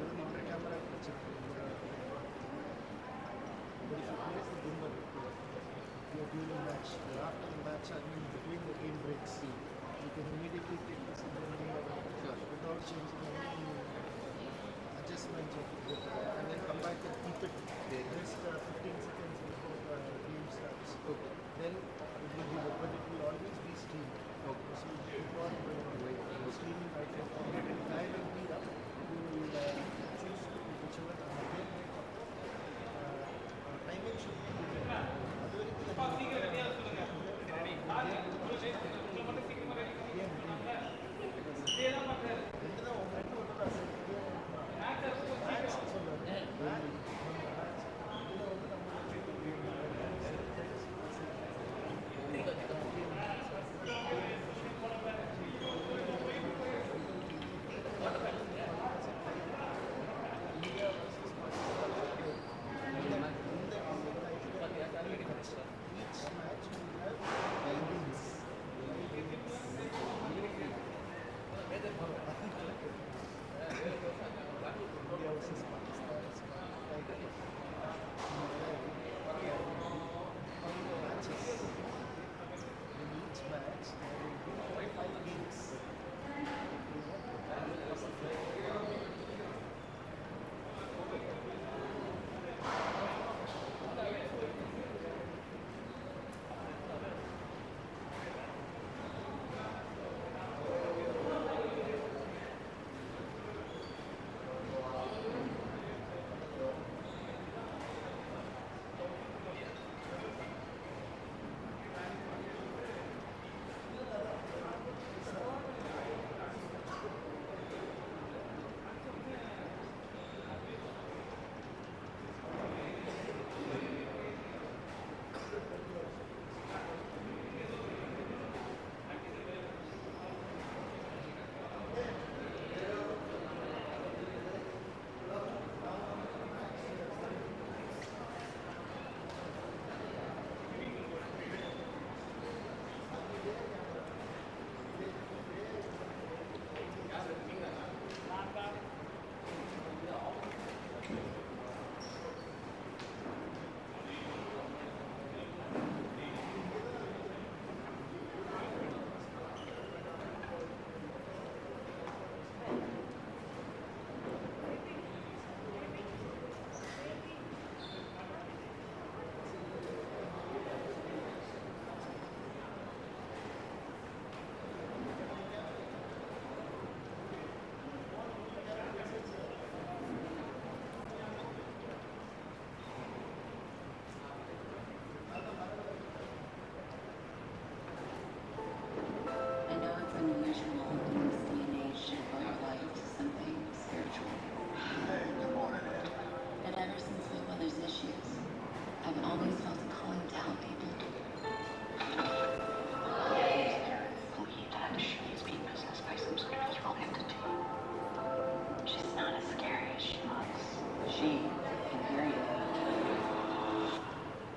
camera picture. But if you place the gimbal, you're during the match. After the match, I mean between the game breaks, you can immediately take this and then without changing any adjustments of the and then come back and keep it just 15 seconds before the game starts. Okay. Then it will be, but it will always be streamed. Okay. So you keep on streaming right now. And I will be up. You will choose whichever timing should be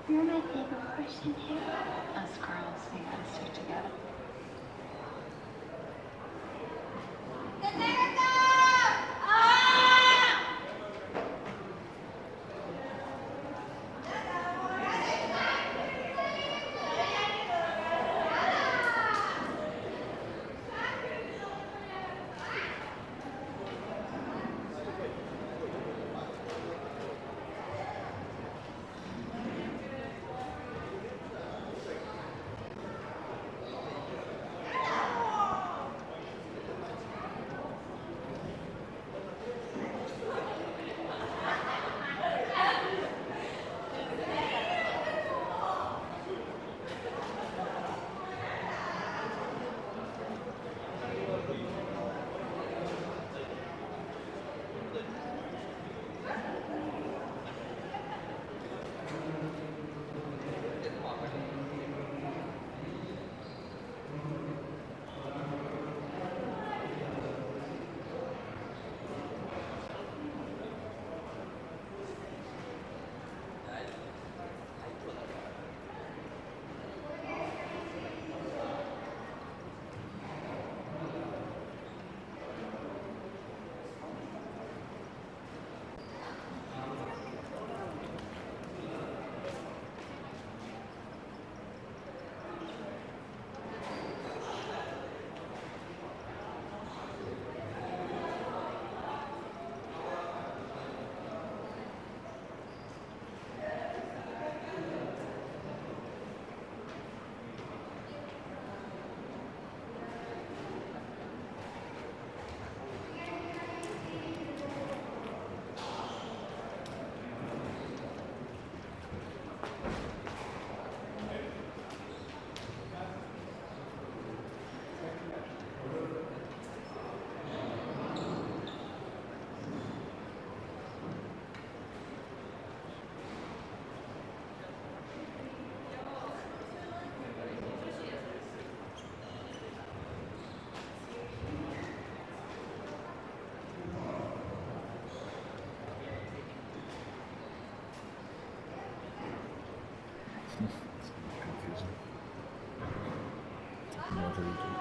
You're my favorite person here. Us girls, we gotta stick together. Confusing. Not able to.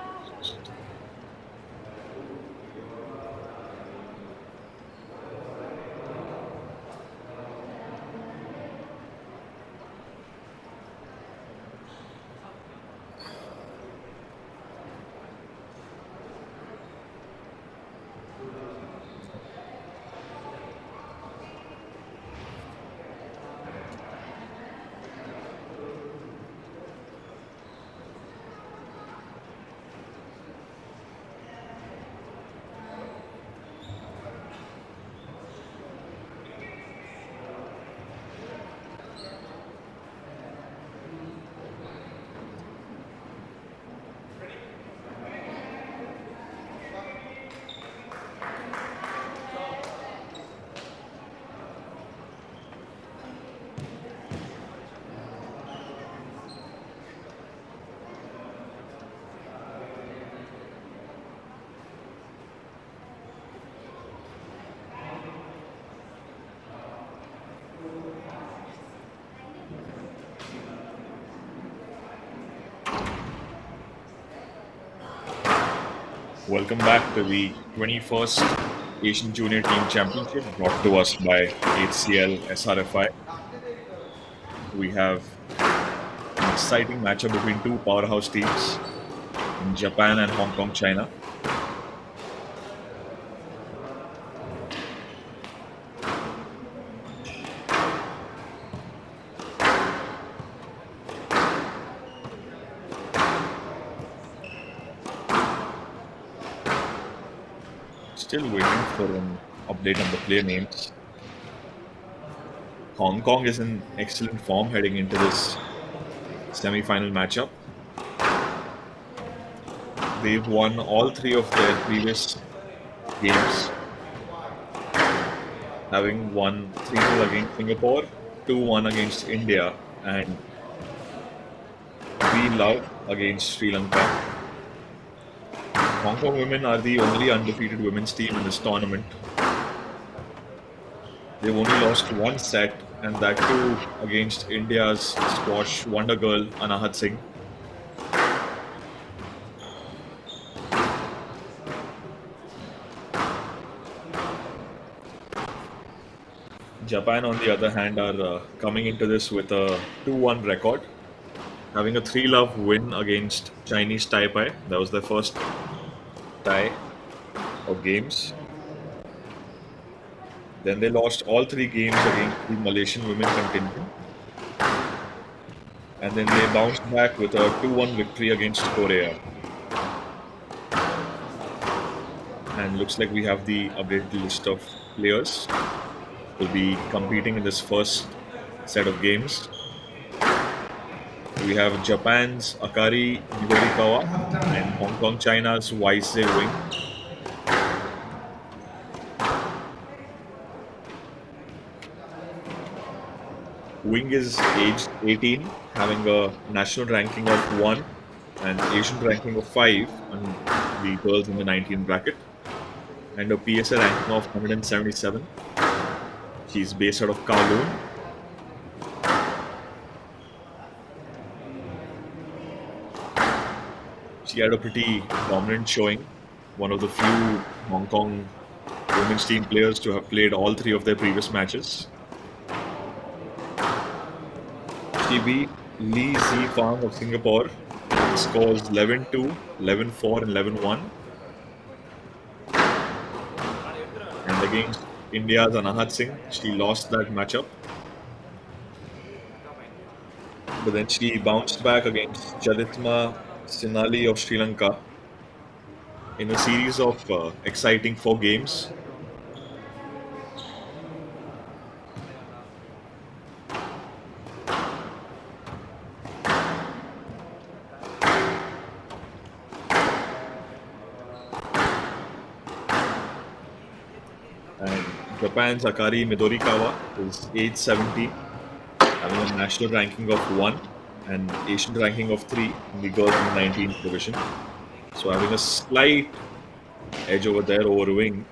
Welcome back to the 21st Asian Junior Team Championship brought to us by HCL SRFI. We have an exciting matchup between two powerhouse teams in Japan and Hong Kong, China. Still waiting for an update on the player names. Hong Kong is in excellent form heading into this semi-final matchup. They've won all three of their previous games, having won 3-0 against Singapore, 2-1 against India, and 3-love against Sri Lanka. Hong Kong women are the only undefeated women's team in this tournament. They've only lost one set, and that too against India's squash wonder girl Anahat Singh. Japan, on the other hand, are coming into this with a 2-1 record, having a 3-love win against Chinese Taipei. That was their first tie of games. Then they lost all three games against the Malaysian women contingent. And then they bounced back with a 2-1 victory against Korea. And looks like we have the updated list of players who will be competing in this first set of games. We have Japan's Akari Midorikawa and Hong Kong China's Wise Wing. Wing is aged 18, having a national ranking of 1 and Asian ranking of 5 on the girls in the 19 bracket, and a PSA ranking of 177. She's based out of Kowloon. She had a pretty dominant showing, one of the few Hong Kong women's team players to have played all three of their previous matches. She beat Lee Zifang of Singapore, scores 11-2, 11-4, and 11-1. And against India's Anahat Singh, she lost that matchup. But then she bounced back against Chaditma Sinali of Sri Lanka in a series of exciting 4 games. And Japan's Akari Midorikawa is age 17, having a national ranking of 1 and Asian ranking of 3 in the girls in 19 division. So having a slight edge over there over Wing,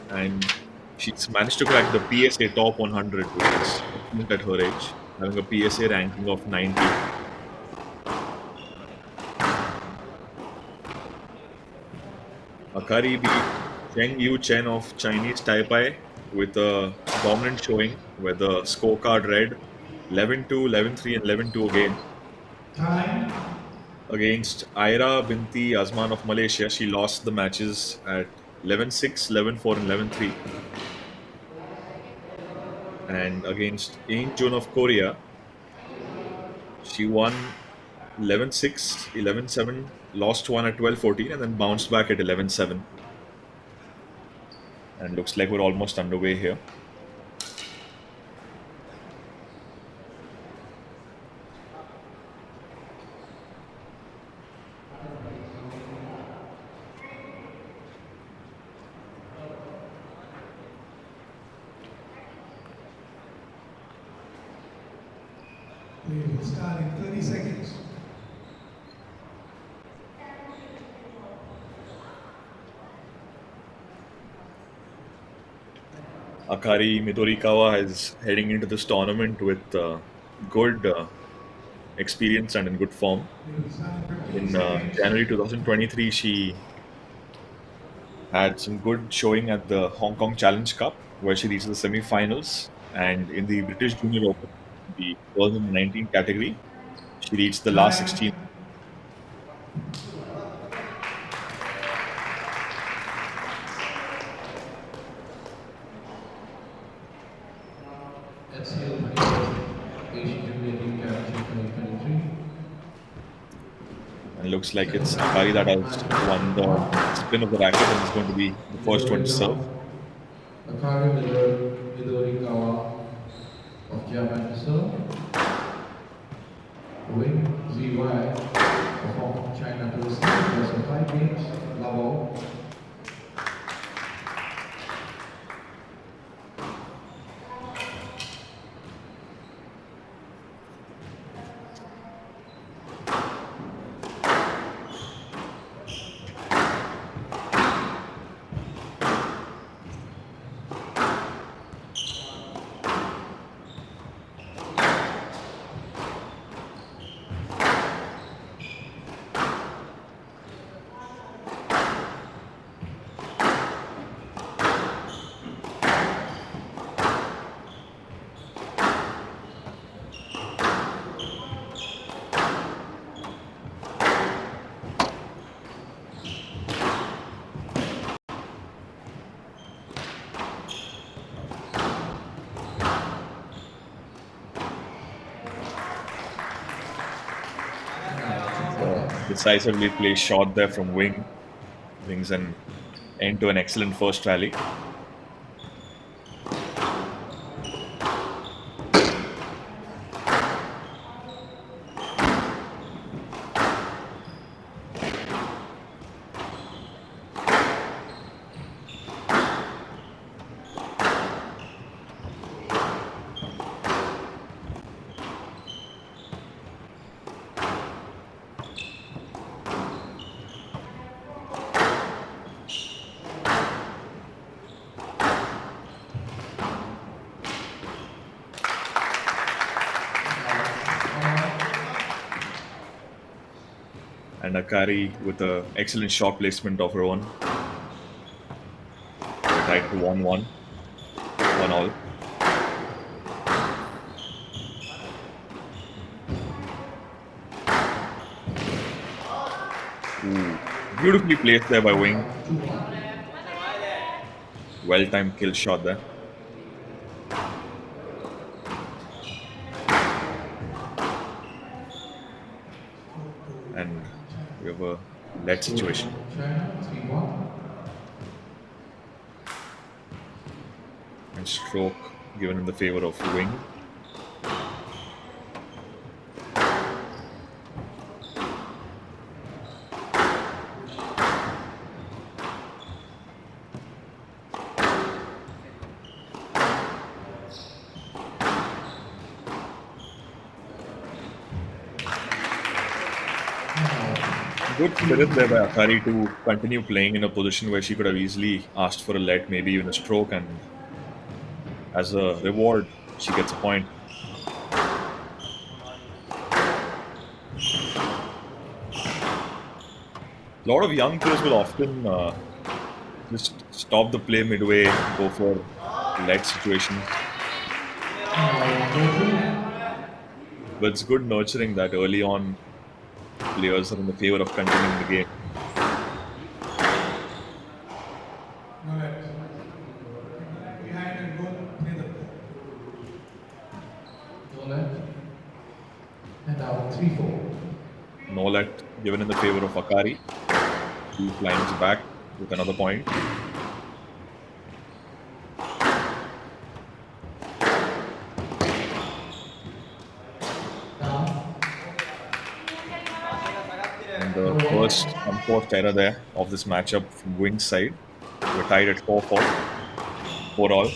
and she's managed to crack the PSA top 100, which is excellent at her age. having a PSA ranking of 90. Akari beat Cheng Yu Chen of Chinese Taipei with a dominant showing where the scorecard read 11-2, 11-3, and 11-2 against Aira Binti Azman of Malaysia. She lost the matches at 11-6, 11-4, and 11-3. And against In Jun of Korea, she won 11-6, 11-7, lost one at 12-14, and then bounced back at 11-7. And looks like we're almost underway here. We will start in 30 seconds. Akari Midorikawa is heading into this tournament with good experience and in good form. We will start in 15 In seconds. January 2023, she had some good showing at the Hong Kong Challenge Cup, where she reached the semi-finals, and in the British Junior Open, the 2019 category, she reached the last 16. Time. HCL 27, Asian Junior League Championship 2023. And looks like it's Akari that has won the spin of the racket and is going to be the first one to serve. Akari Midorikawa of Japan to serve. Wing ZY of Hong Kong, China to receive. There's a 5 games, level. Decisively placed shot there from Wing brings an end to an excellent first rally. And Akari with an excellent shot placement of her own. We're tied to 1-1, 1-all. Ooh, beautifully placed there by Wing. Well-timed kill shot there. And we have a lead situation. China 3-1. And stroke given in the favor of Wing. Good spirit there by Akari to continue playing in a position where she could have easily asked for a let, maybe even a stroke, and as a reward, she gets a point. A lot of young players will often just stop the play midway, go for lead situations. But it's good nurturing that early on players are in the favor of continuing the game. No left. Behind and go play the ball. No left. And now 3-4. Nolet given in the favor of Akari. He climbs back with another point. Down. And the first unforced error there of this matchup from Wing's side. We're tied at 4-4 for all.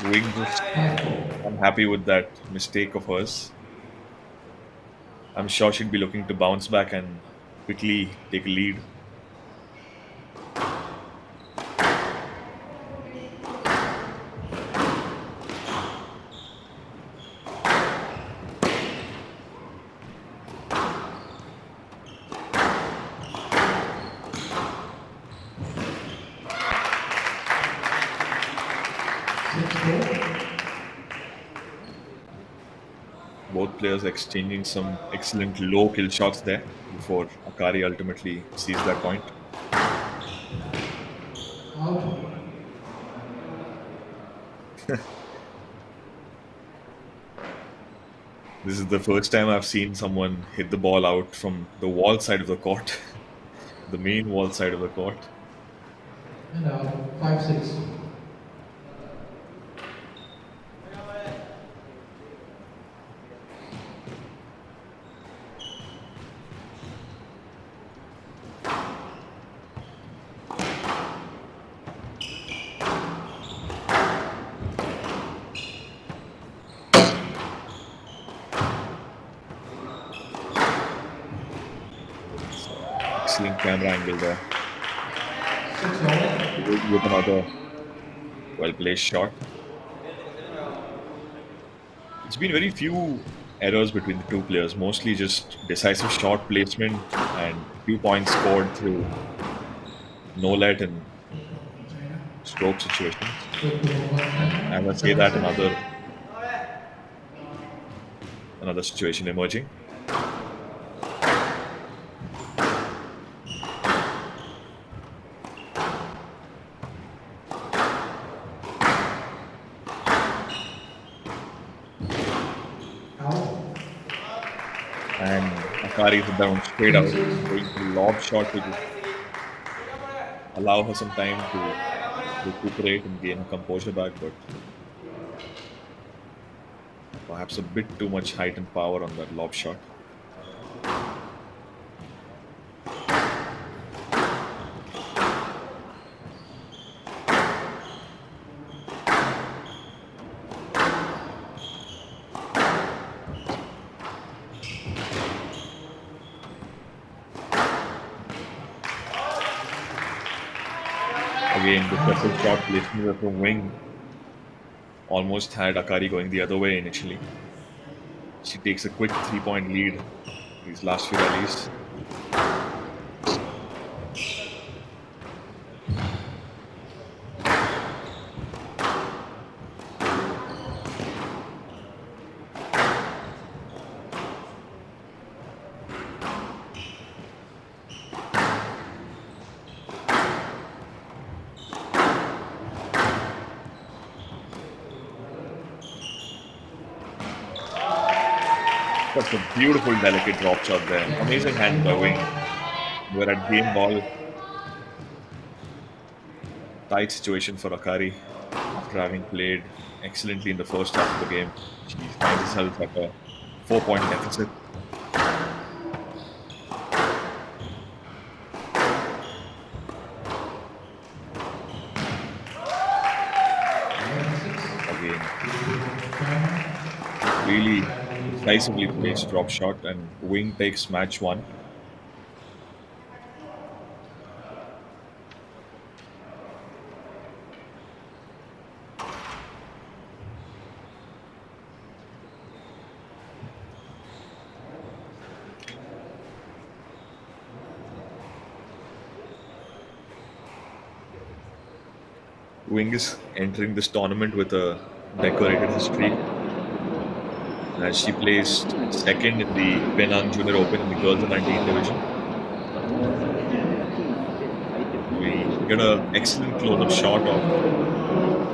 Wing just 5-4. unhappy with that mistake of hers. I'm sure she'd be looking to bounce back and quickly take a lead. Both players exchanging some excellent low kill shots there before Akari ultimately sees that point. Out. This is the first time I've seen someone hit the ball out from the wall side of the court, the main wall side of the court. And now 5-6. Excellent camera angle there 6-all. with another well-placed shot. It's been very few errors between the two players, mostly just decisive shot placement and few points scored through no let and stroke situations. And I say that another situation emerging. And Akari hit down straight out, going for a lob shot to just allow her some time to recuperate and gain her composure back, but perhaps a bit too much height and power on that lob shot. Again, the triple shot placement from Wing almost had Akari going the other way initially. She takes a quick 3-point lead these last few rallies. That's a beautiful, delicate drop shot there. Amazing hand by Wing. We're at game ball. Tight situation for Akari after having played excellently in the first half of the game. She finds herself at a 4-point deficit. game. China. Really China leads decisively 1 placed 0. drop shot, and Wing takes match one. Wing is entering this tournament with a decorated history as she placed second in the Penang Junior Open in the girls under 19 division. We get an excellent close-up shot of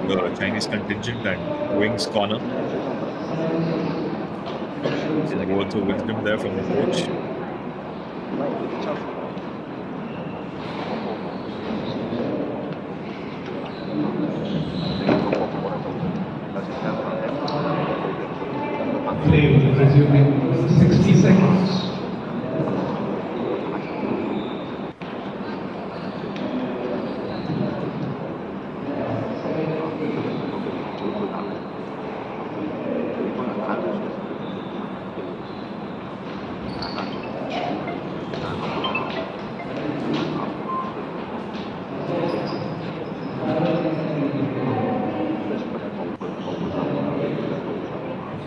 the Chinese contingent and Wing's corner. Some words of wisdom there from the coach. Play will resume in 60 seconds.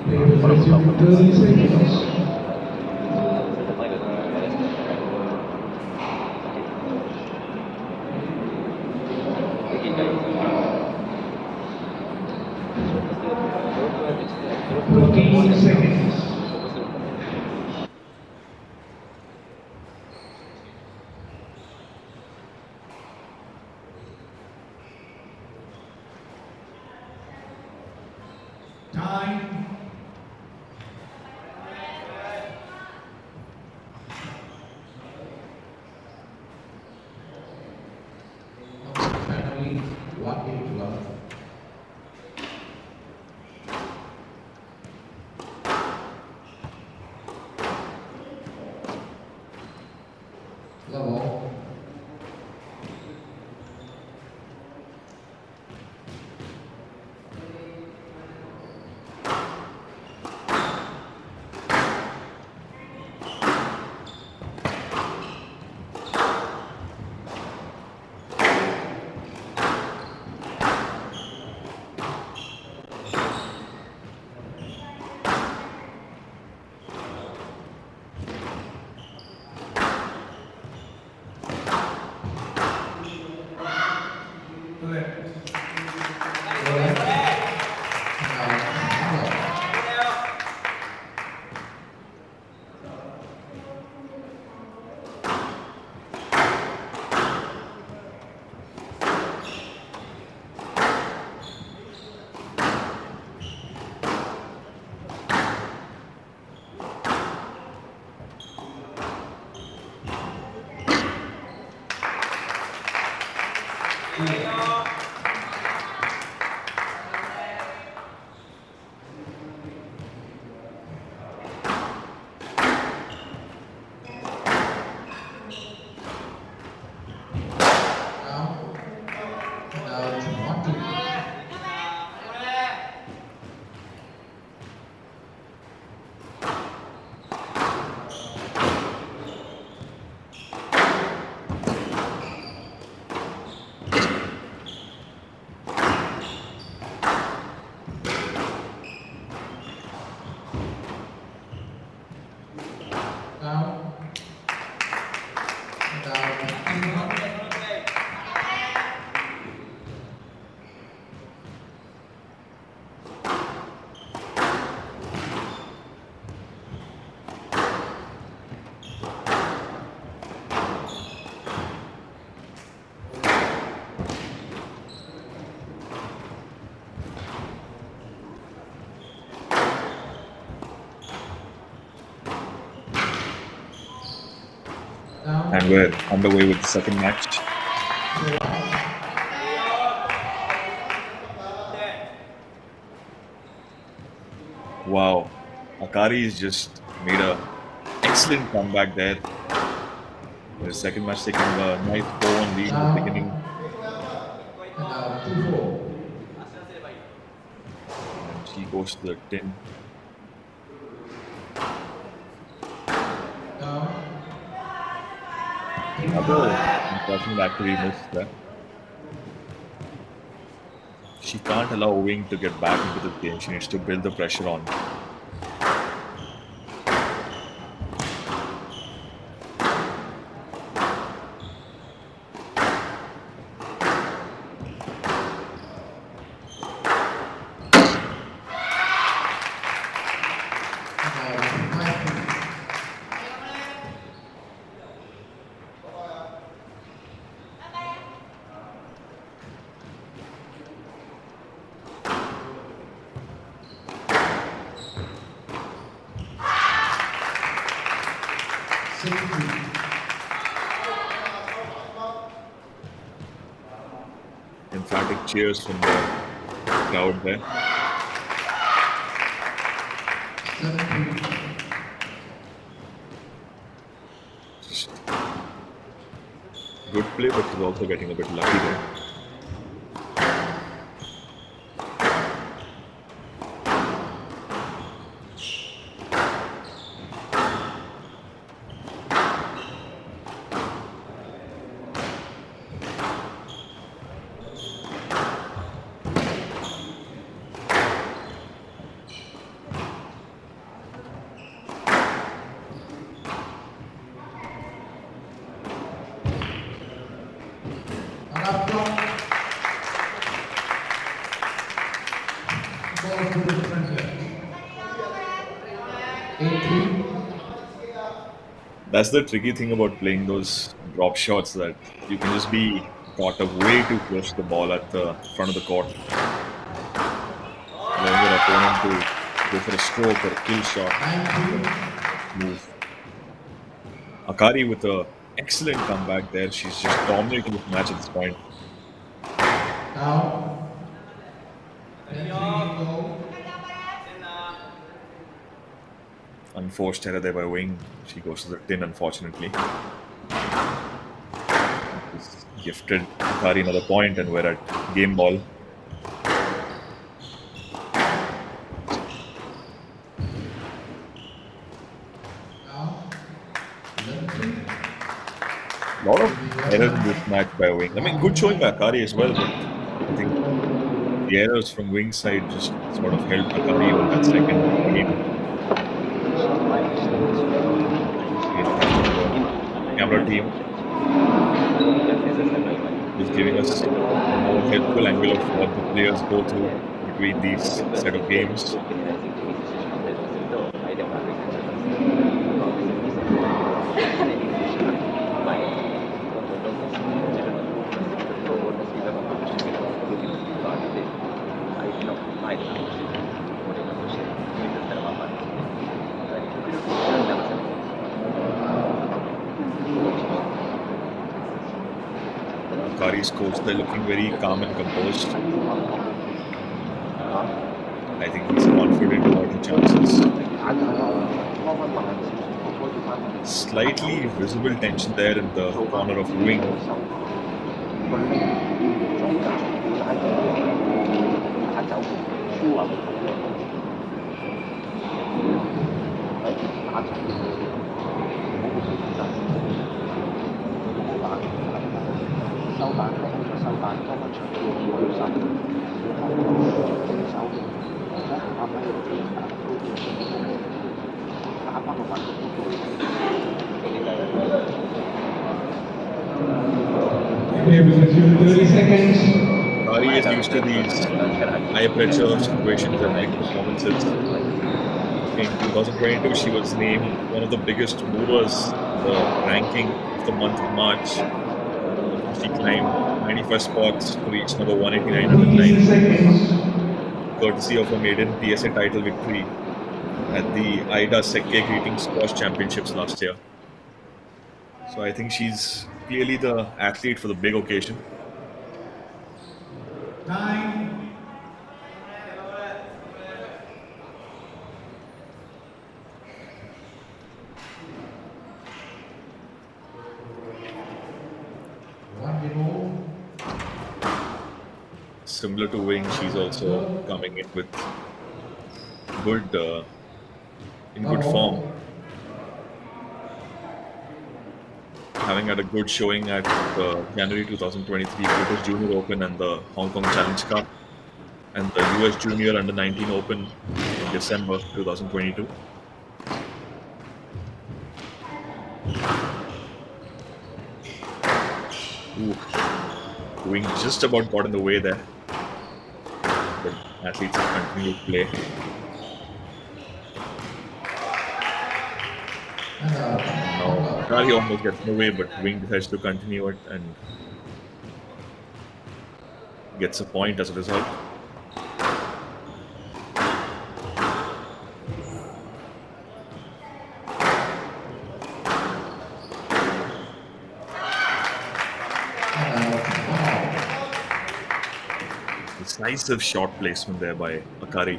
Play will resume in 30 seconds. Seconds. Time. China leads 1 game to love. Level. And we're underway with the second match. Wow, Akari's just made a excellent comeback there. The second match taking a nice 4-1 lead in the beginning. And now 2-4. She goes to the tin. Down. Another unfortunate activity miss there. She can't allow Wing to get back into the game. She needs to build the pressure on. Emphatic cheers from the crowd there. 7-3. Good play, but she's also getting a bit lucky there. Up block. Ball to the defense left. 8-3. That's the tricky thing about playing those drop shots, that you can just be caught up way too close to the ball at the front of the court, allowing your opponent to go for a stroke or a kill shot 9-3. move. Akari with a excellent comeback there. She's just dominating the match at this point. Down. 10-3 goal. Unforced error there by Wing. She goes to the tin, unfortunately. Just gifted Akari another point, and we're at game ball. Down. 11-3. A lot of errors in this match by Wing. I mean, good showing by Akari as well, but I think the errors from Wing's side just sort of helped Akari on that second game. Camera team is giving us a more helpful angle of what the players go through between these set of games. Akari's coach, they're looking very calm and composed. I think he's confident about the chances. Slightly visible tension there in the corner of Wing. Okay, within 30 seconds. Akari is used to these high pressure situations and big performances. In 2022, she was named one of the biggest movers in the ranking of the month of March. She climbed 91 spots to reach number 189 at the 15 time, seconds. courtesy of a maiden PSA title victory at the Aida Sekke Greeting Squash Championships last year. So I think she's clearly the athlete for the big occasion. 9. Similar to Wing, she's also coming in with good in good form, having had a good showing at the January 2023 British Junior Open and the Hong Kong Challenge Cup and the US Junior Under 19 Open in December 2022. Ooh, Wing just about got in the way there, but athletes have continued to play. Now, Akari almost gets in the way, but Wing decides to continue it and gets a point as a result. Decisive shot placement there by Akari.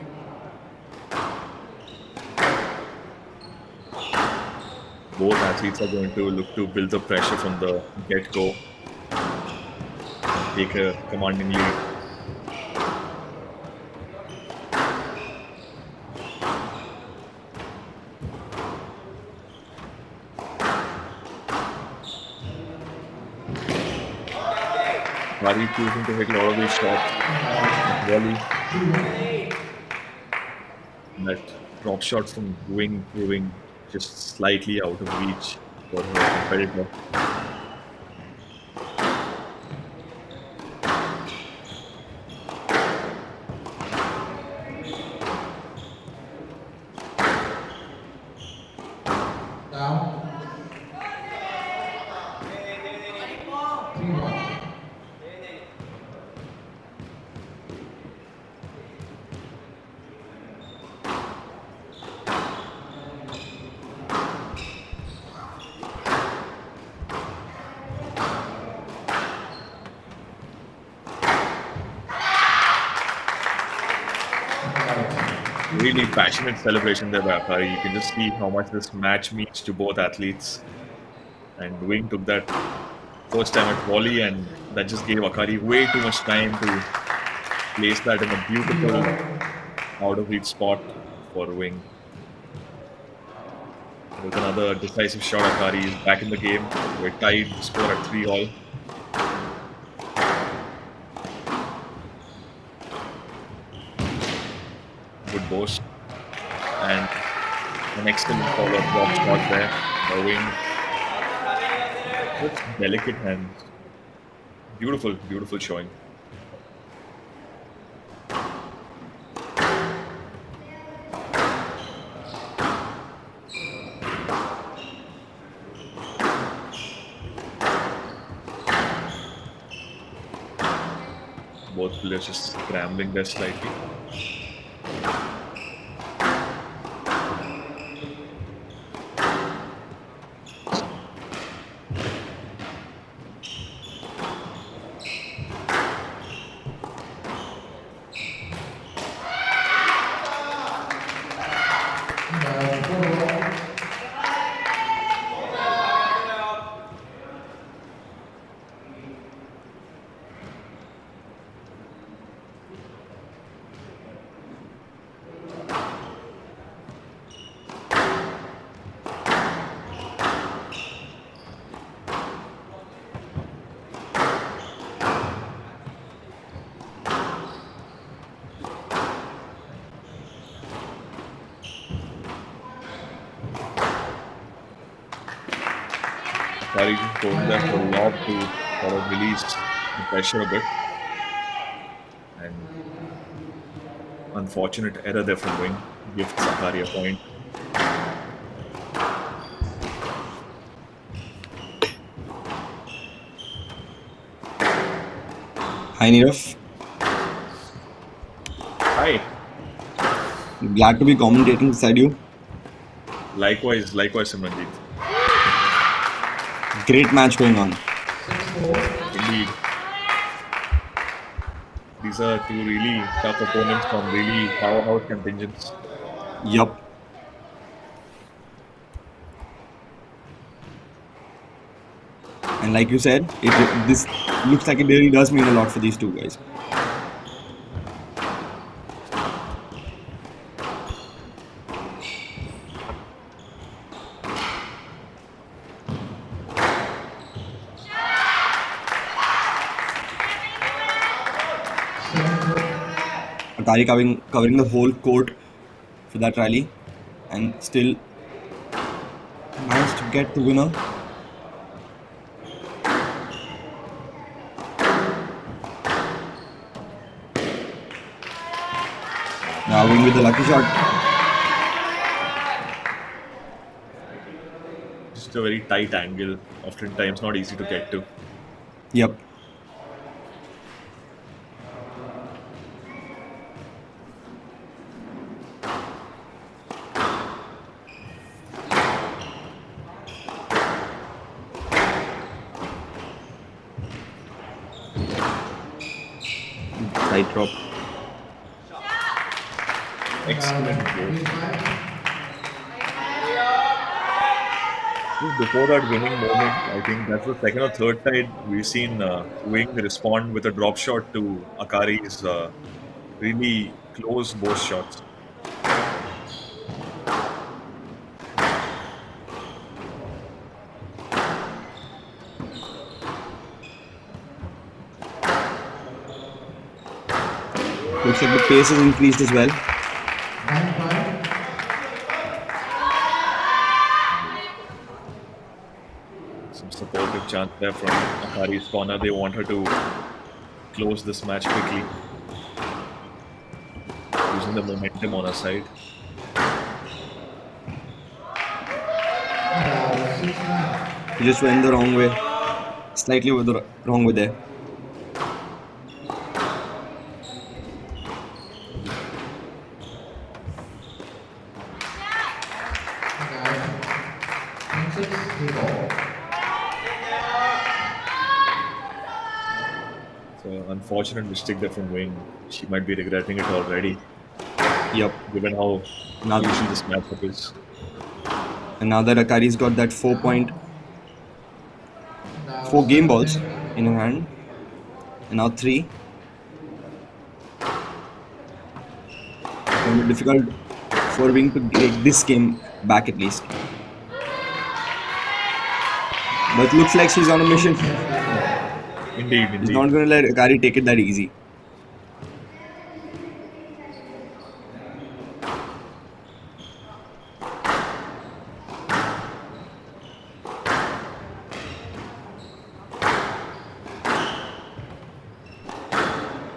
Both athletes are going to look to build the pressure from the get-go and take a commanding lead. Akari choosing to hit a lot of these shots. Volley. And that drop shot from Wing proving just slightly out of reach for her competitor. Now, 3-1. Really passionate celebration there by Akari. You can just see how much this match means to both athletes. And Wing took that first time at volley, and that just gave Akari way too much time to place that in a beautiful out of reach spot for Wing. With another decisive shot, Akari is back in the game. We're tied, score at 3-all. Good burst. And an excellent follow-up drop shot there by Wing. Just delicate hands. Beautiful, beautiful showing. Both players just scrambling there slightly. Akari just going there for a lob to sort of release the pressure a bit. And unfortunate error there from Wing gives Akari a point. Hi Nirav, Hi. glad to be commentating beside you. Likewise, Simranjeet. Great match going on. Indeed. These are two really tough opponents from really powerhouse contingents. Yup. And like you said, this looks like it really does mean a lot for these two guys. Akari covering the whole court for that rally and still managed to get the winner. Now Wing with the lucky shot. Just a very tight angle, oftentimes not easy to get to. Yep. Side drop. Excellent goal. Just before that winning moment, I think that's the second or third time we've seen Wing respond with a drop shot to Akari's really close both shots. Looks like the pace has increased as well. 9-5. Some supportive chant there from Akari's corner. They want her to close this match quickly, using the momentum on her side. Now 6-9. He just went the wrong way. Slightly over the wrong way there. So unfortunate mistake there from Wing. She might be regretting it already, Yep. given how Now, crucial this matchup is. and now that Akari's got that 4 game balls in her hand, and now 3. It's going to be difficult for Wing to take this game back at least. But looks like she's on a mission. Indeed, He's indeed. not going to let Akari take it that easy.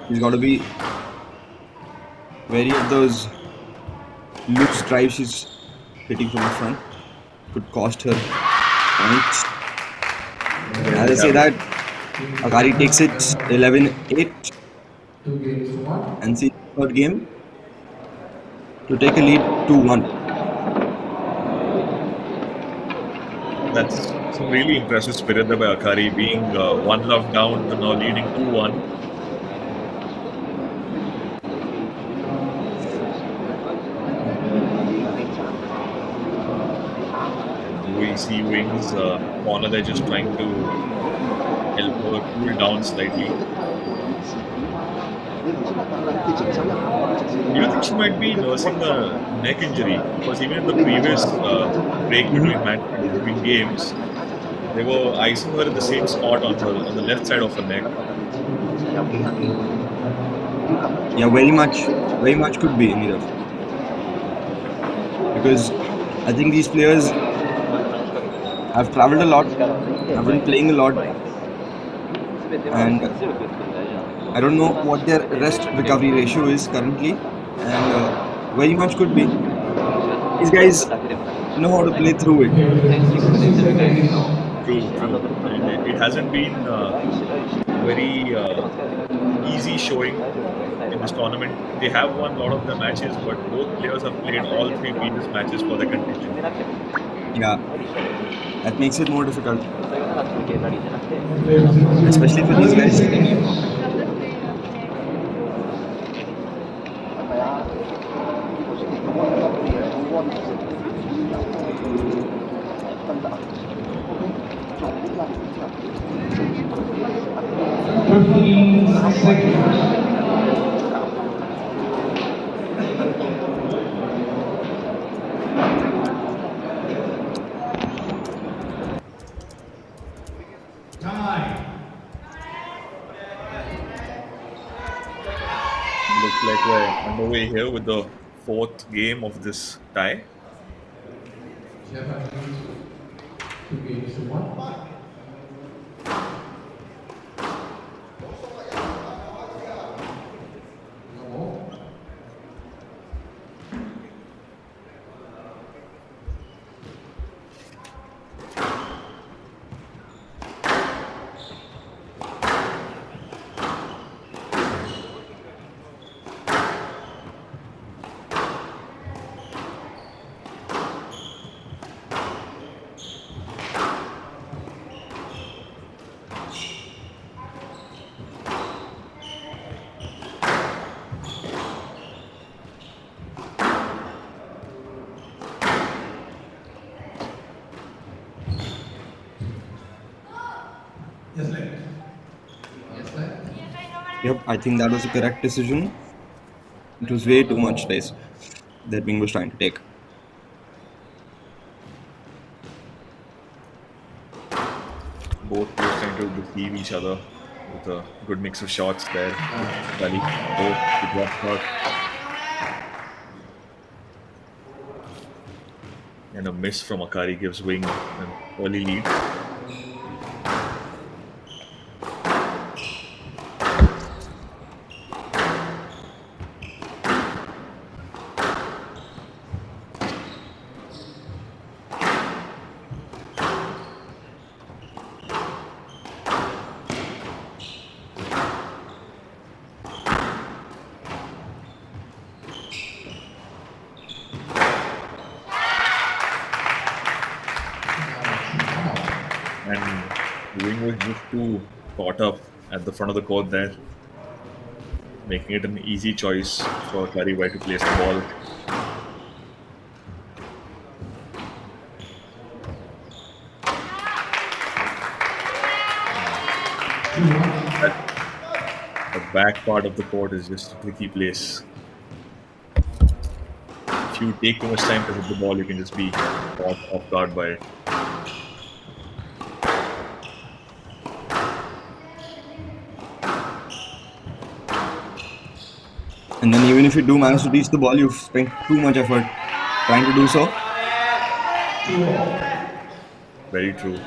He's got to be wary of those loose drives she's hitting from the front. Could cost her points. As I say that, Akari takes it 11-8 2 games to 1. and sees the third game to take a lead 2-1. That's some really impressive spirit there by Akari, being 1 love down to now leading 2-1. We see Wings corner there just trying to help her cool down slightly. Do you think she might be nursing a neck injury? Because even in the previous break between games, they were icing her in the same spot on the left side of her neck. Yeah, very much could be neither. Because I think these players have traveled a lot, have been playing a lot, and I don't know what their rest recovery ratio is currently, and very much could be. These guys know how to play through it. True. And it hasn't been very easy showing in this tournament. They have won a lot of the matches, but both players have played all 3 previous matches for the contingent. Yeah, that makes it more difficult, especially for these guys. Looks like we're underway here with the fourth game of this tie. Japan leads 2 games to 1. No. Yes, left. Yes, left. Yep, I think that was a correct decision. It was way too much space that Wing was trying to take. Both players trying to deceive each other with a good mix of shots there. Valley, both the drop shot. And a miss from Akari gives Wing an early lead. And Wing was just too caught up at the front of the court there, making it an easy choice for Akari where to place the ball. The back part of the court is just a tricky place. If you take too much time to hit the ball, you can just be caught off guard by it. And then even if you do manage to reach the ball, you've spent too much effort trying to do so. Very true.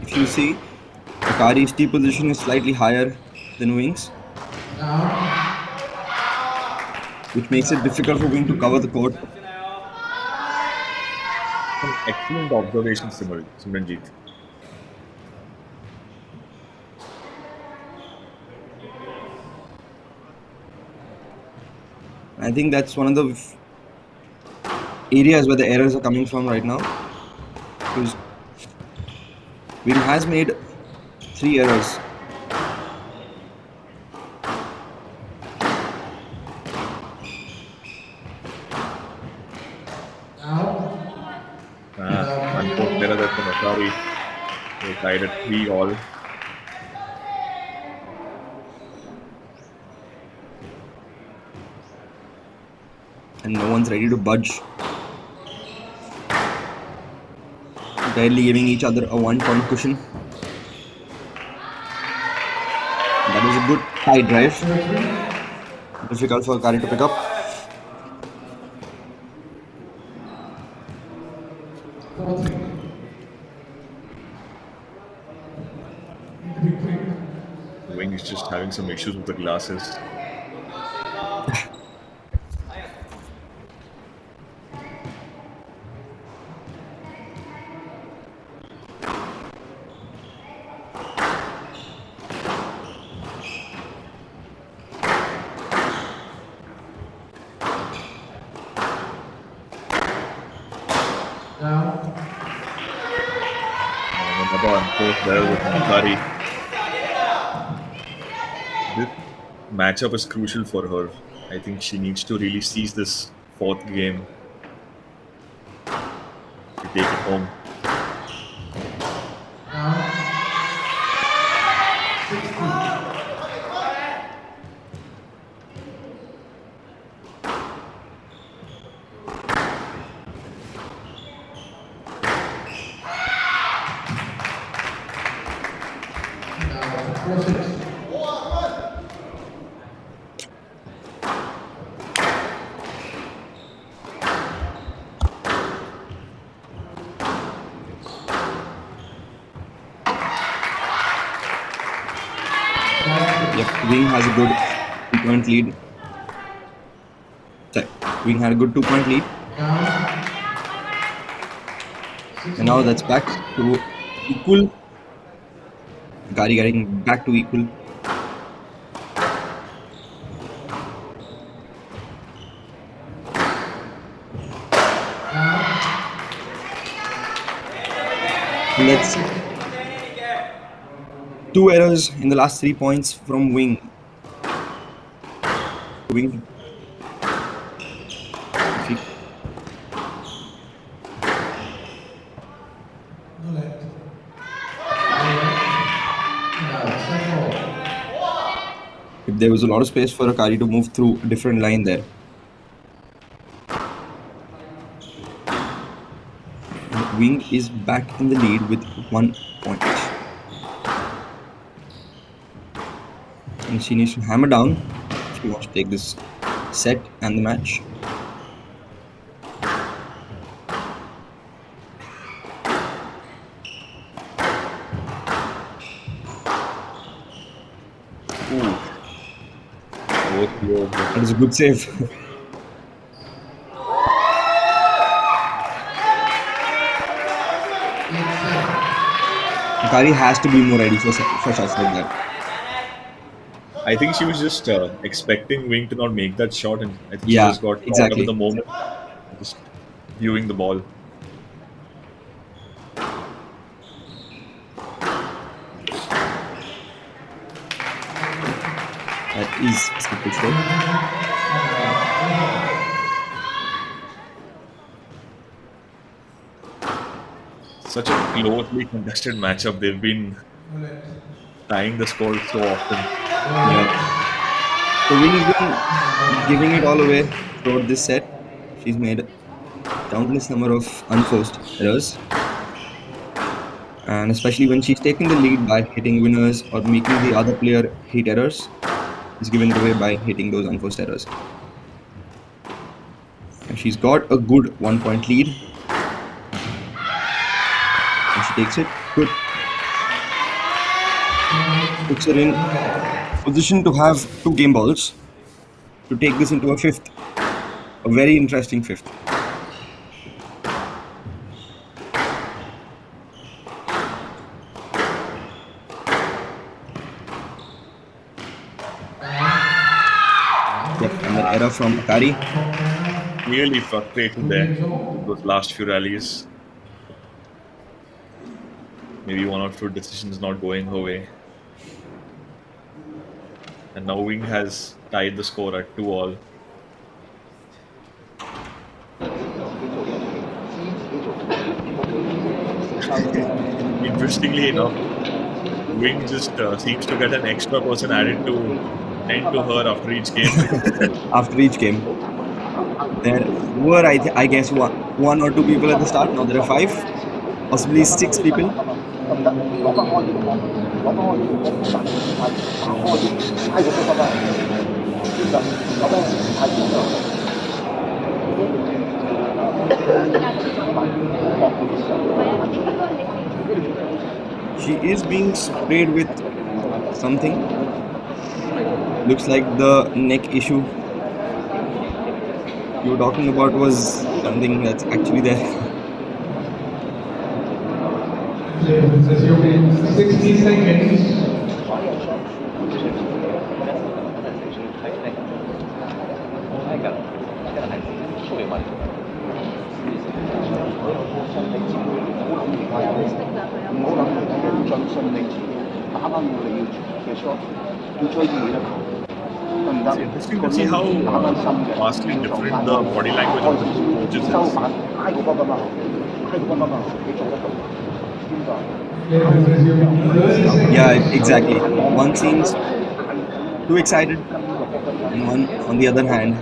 If you see, Akari's T position is slightly higher than Wing's, which makes it difficult for Wing to cover the court. Some excellent observation, Simranjeet. I think that's one of the areas where the errors are coming from right now. Because Wing has made 3 errors. Unfortunate error there from Akari. They tied at 3-all. And no one's ready to budge. Barely giving each other a 1-point cushion. That was a good high drive. Difficult for Akari to pick up. Wing is just having some issues with the glasses. Another unforced there with Akari. This matchup is crucial for her. I think she needs to really seize this fourth game to take it home. Now, 60. Now, 4-6. Yep, Wing has a good 2-point lead. Sorry, Wing had a good 2-point lead. Now, And now that's back to equal. Gary getting back to equal. And that's 2 errors in the last 3 points from Wing. Wing. No left. now, 7-all. If there was a lot of space for Akari to move through a different line there. And Wing is back in the lead with 1 point. And she needs to hammer down if she wants to take this set and the match. Ooh. That is a good save. Akari has to be more ready for shots like that. I think she was just expecting Wing to not make that shot, and I think she Yeah, just got caught up exactly. in the moment, just viewing the ball. That is a simple save. Such a closely contested matchup. They've been No left. tying the score so often. Yeah. So Wing has been giving it all away throughout this set. She's made countless number of unforced errors. And especially when she's taking the lead by hitting winners or making the other player hit errors, is giving it away by hitting those unforced errors. And she's got a good 1-point lead. And she takes it. Good. Puts her in position to have 2 game balls to take this into a fifth. A very interesting fifth. Yep, and an error from Akari. Really frustrating there in those last few rallies. Maybe one or two decisions not going her way. And now Wing has tied the score at 2-all. Interestingly enough, Wing just seems to get an extra person added to her after each game. After each game, there were, I guess, one or two people at the start. Now there are 5, possibly 6 people. She is being sprayed with something. Looks like the neck issue you were talking about was something that's actually there. Says you 60 seconds. It's interesting to see how vastly different the body language of the two coaches is. Players resuming 30 seconds. Yeah, exactly. One seems too excited, and one, on the other hand,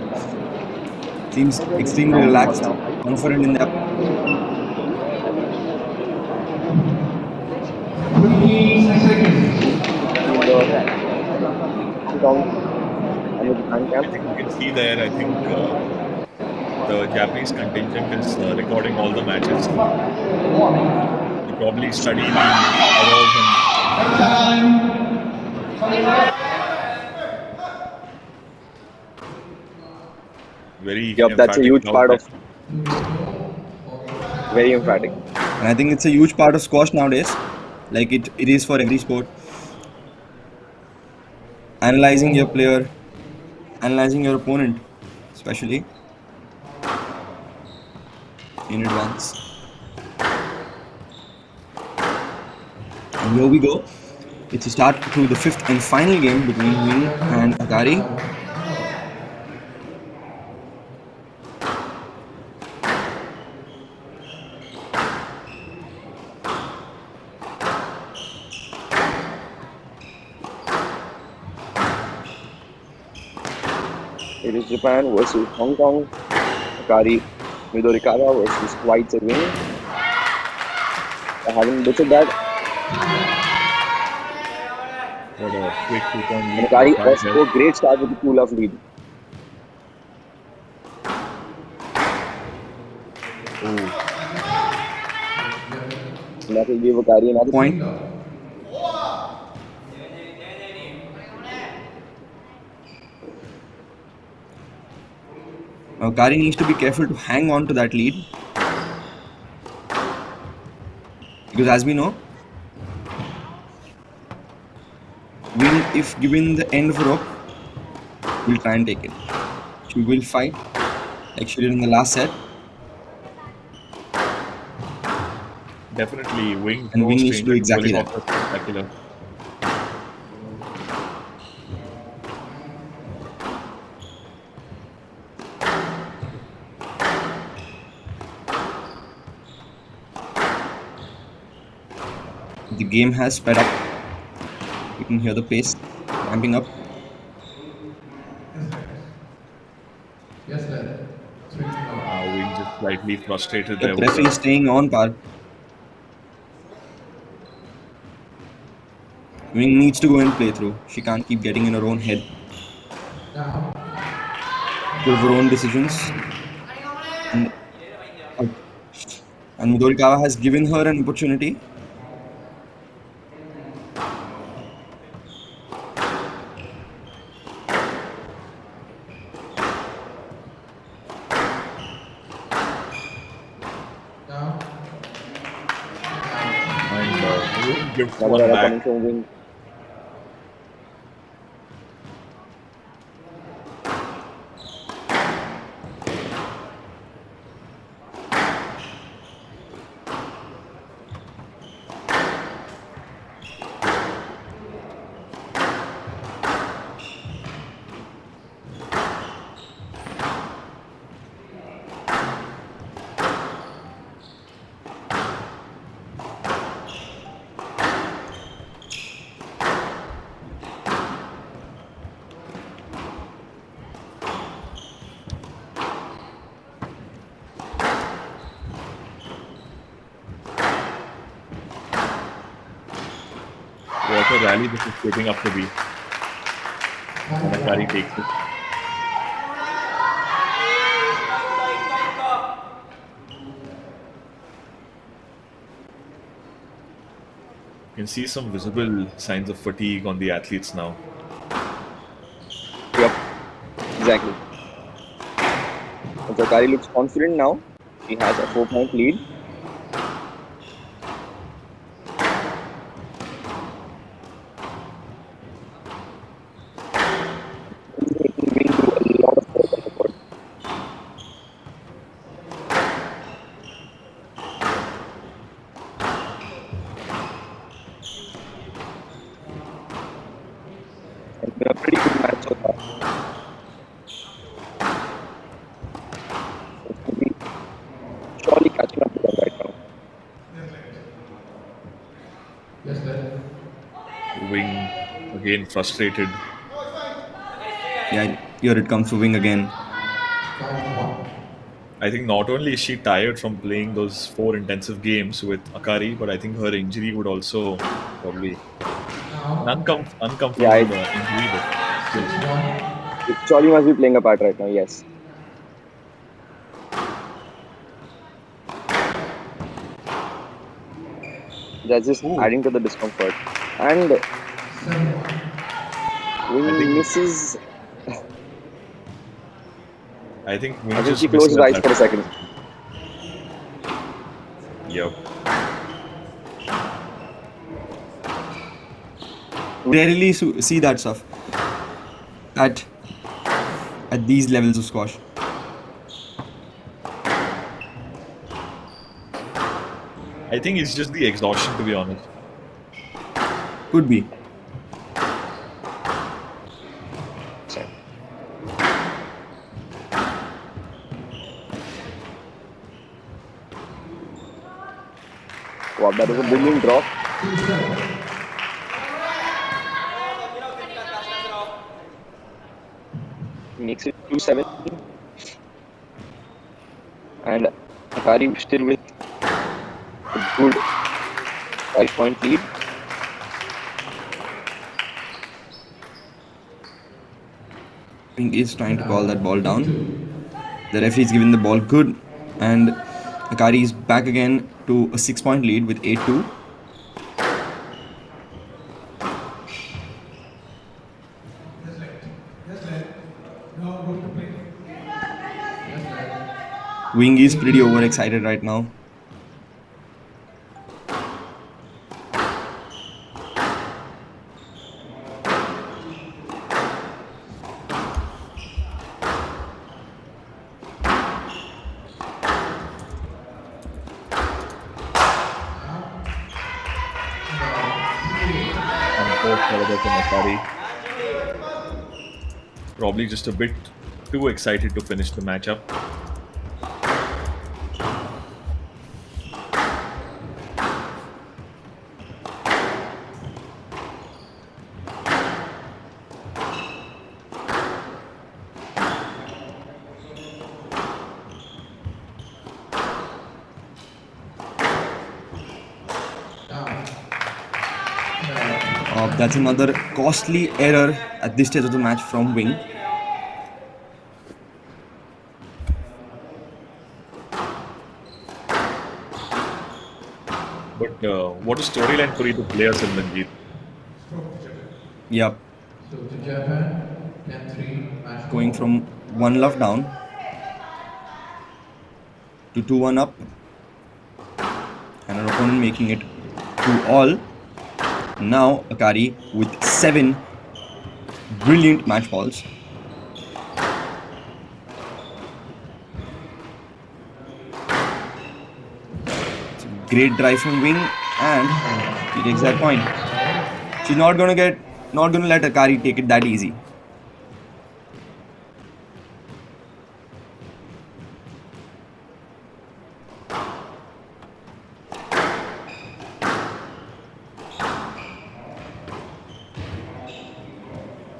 seems extremely relaxed, confident in their. 15 seconds. I think you can see there. I think the Japanese contingent is recording all the matches. They probably study the hours and Time. very Yep, that's a emphatic huge crowd part there. of very emphatic. And I think it's a huge part of squash nowadays, like it is for every sport. Analyzing your player, analyzing your opponent, especially in advance. And here we go. It's a start to the fifth and final game between Wing and Akari. It is Japan versus Hong Kong. Akari Midorikawa versus White Wing. I haven't butchered that. What a quick 2-point And lead for Akari Akari off to there. a great start with the 2-love lead. Oh, And that will give Akari another Point. Akari needs to be careful to hang on to that lead, because as we know, Wing, if given the end of a rope, will try and take it. She will fight like she did in the last set, definitely Wing, and no Wing needs to do stranger to exactly pulling that. off a spectacular. The game has sped up. You can hear the pace ramping up. Yes, sir. 3-love. Wing just slightly frustrated The there with referee is the staying on par. Wing needs to go and play through. She can't keep getting in her own head Now, to her own decisions. And, and Midorikawa has given her an opportunity. now, and Wing gives Another one error back. coming from Wing. What a rally this is shaping up to be. And Akari takes it. You can see some visible signs of fatigue on the athletes now. Yep, exactly. And Akari looks confident now. She has a 4-point lead. Wing do a lot of work on the court. It's been a pretty good match so far. again frustrated. Yeah, here it comes to Wing again. 5-1. I think not only is she tired from playing those 4 intensive games with Akari, but I think her injury would also probably an Now, Yeah, uncomfortable injury, but still. 6-1. it surely must be playing a part right now. Yes. That's just Ooh, adding to the discomfort. And 7-1. I Wing think misses. I think I Wing think she just closed misses his at eyes that. for a second. Yep. Rarely see that stuff at these levels of squash. I think it's just the exhaustion, to be honest. Could be. Wow, that was a brilliant drop. 2-7. Makes it 2-7. And Akari still with a good 5-point lead. Wing is trying to call that ball down. 8-2. The referee is giving the ball good, and Akari is back again to a 6-point lead with 8-2. Just let. Just let. No, go to play. Yes, lad. Wing is pretty overexcited right now. Unforced error from Akari. Probably just a bit too excited to finish the matchup. Down. That's another costly error at this stage of the match from Wing. But what a storyline for either players in Manjeet. Stroke to Japan. Yep, So to Japan, 10-3, match going ball. from 1 love down to 2-1 up, and our opponent making it 2-all. Now Akari with 7 brilliant match balls. It's a great drive from Wing, and she takes that point. She's not gonna let Akari take it that easy.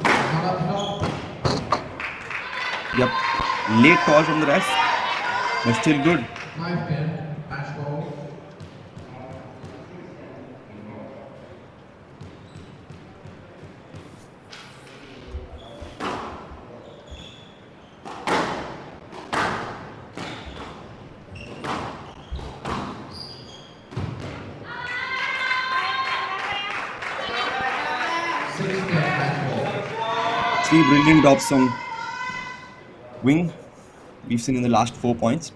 Not up, not. Yep, late call from the ref, but still good. 5-10, match ball. Match ball. 3 brilliant drops from Wing. We've seen in the last 4 points.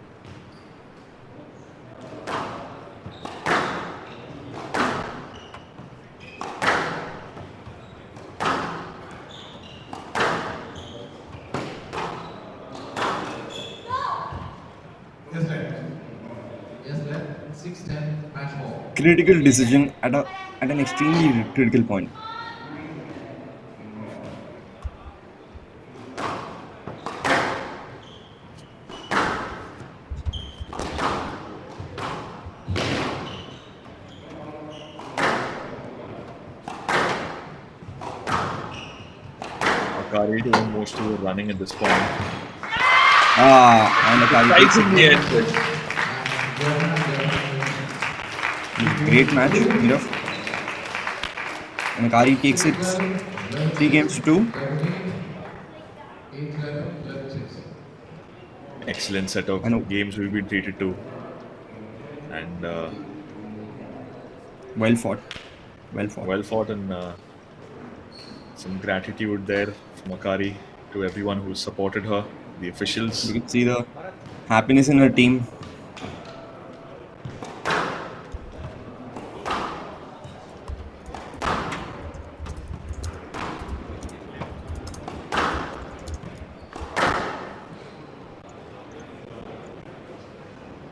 Just let. Yes, lad. 6-10, match ball. Critical decision at an extremely critical point. Akari doing most of the running at this point. And Akari takes Fights in the it. end, but Great match, Nirav. And Akari takes it 3-2. 8-11, 11-6. excellent set of I know. games we've been treated to. And Well fought. Well fought. well fought, and some gratitude there from Akari to everyone who supported her, the officials. You can see the happiness in her team.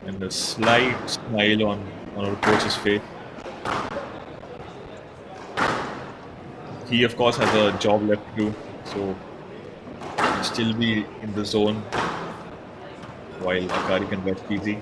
And a slight smile on our coach's face. He, of course, has a job left to do, so he'll still be in the zone while Akari can rest easy.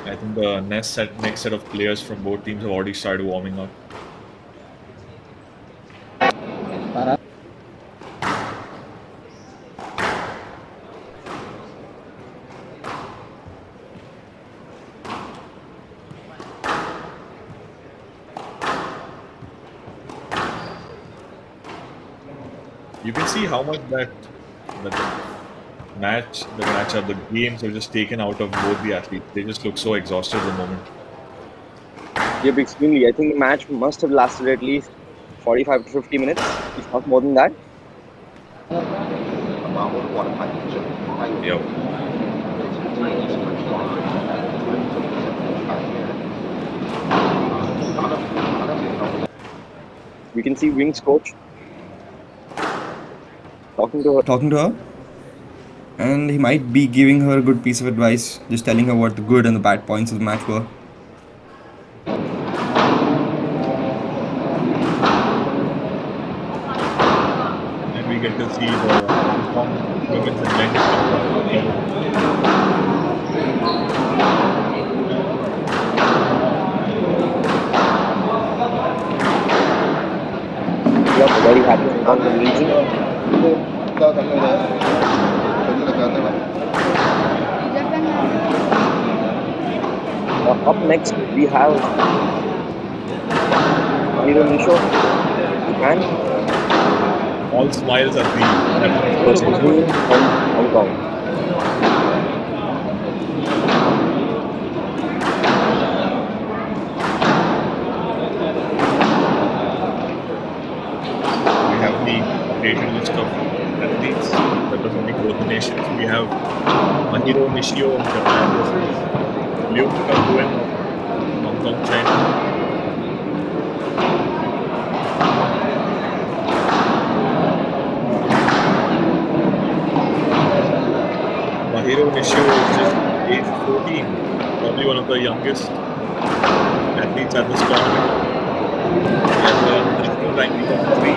I think the next set of players from both teams have already started warming up. You can see how much the matchup, the games have just taken out of both the athletes. They just look so exhausted at the moment. Yep, extremely. I think the match must have lasted at least 45 to 50 minutes, if not more than that. Yep. We can see Wings coach talking to her. And he might be giving her a good piece of advice, just telling her what the good and the bad points of the match were. And we get to see the women's and men's. Yep, very happy about the region. Up next, we have Hero Nisho, Japan, All smiles at versus the Hong Kong. We have the updated list of athletes representing both the nations. We have Mahiro Nishio of Japan versus Liu Kanguen of Hong Kong, China. Mahiro Nishio is just age 14, probably one of the youngest athletes at this tournament. He has a national ranking of 3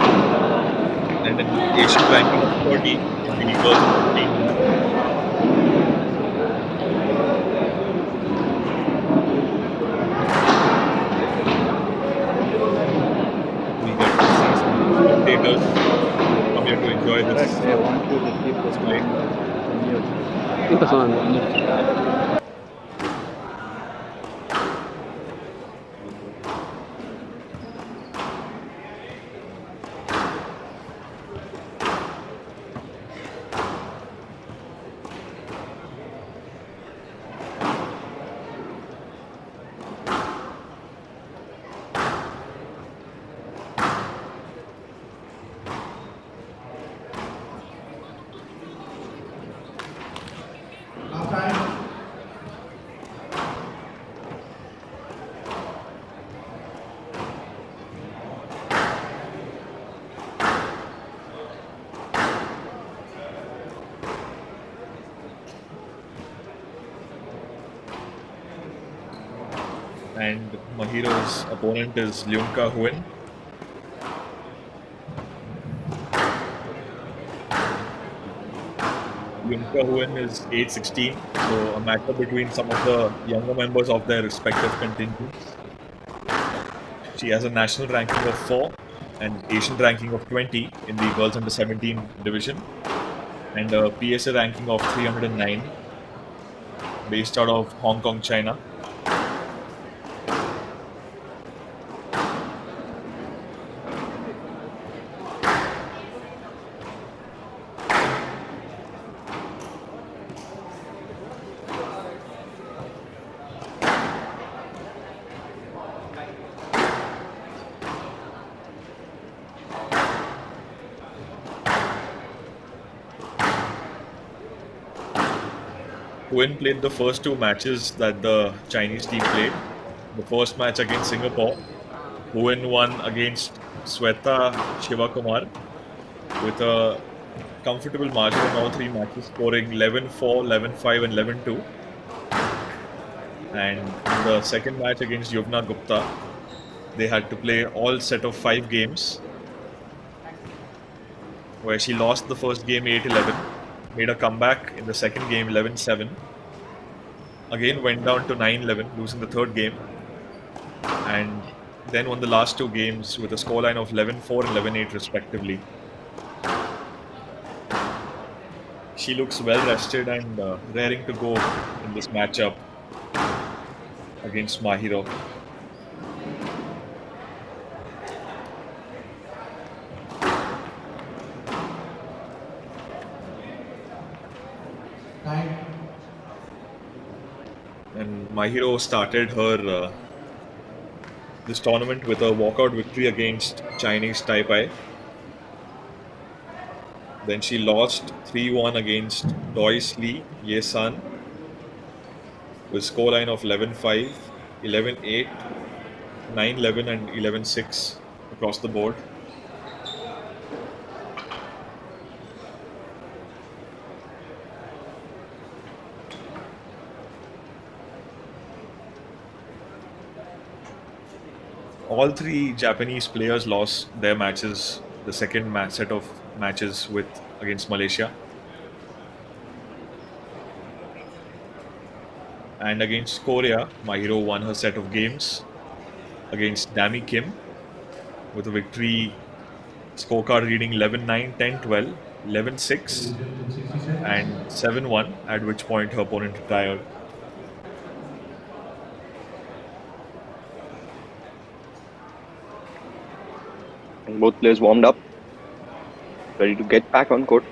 and an Asian ranking of 30 in the girls and 15. We get to see some spectators come here to enjoy this display. Half time, Mahiro's opponent is Leunka Huen. Leunka Huen is age 16, so a matchup between some of the younger members of their respective contingents. She has a national ranking of 4 and Asian ranking of 20 in the girls under 17 division, and a PSA ranking of 309, based out of Hong Kong, China. Huen played the first two matches that the Chinese team played. The first match against Singapore, Huen won against Sweta Shivakumar with a comfortable margin in all three matches, scoring 11-4, 11-5, and 11-2. And in the second match against Yuvna Gupta, they had to play all set of 5 games, where she lost the first game 8-11, made a comeback in the second game 11-7, again went down to 9-11, losing the third game, and then won the last 2 games with a scoreline of 11-4 and 11-8 respectively. She looks well rested and raring to go in this matchup against Mahiro. Time. And Mahiro started her this tournament with a walkout victory against Chinese Taipei. Then she lost 3-1 against Dois Lee Ye-san with scoreline of 11-5, 11-8, 9-11 and 11-6 across the board. All 3 Japanese players lost their matches, the second set of matches against Malaysia. And against Korea, Mahiro won her set of games against Dami Kim with a victory scorecard reading 11-9, 10-12, 11-6 and 7-1, at which point her opponent retired. And both players warmed up, ready to get back on court.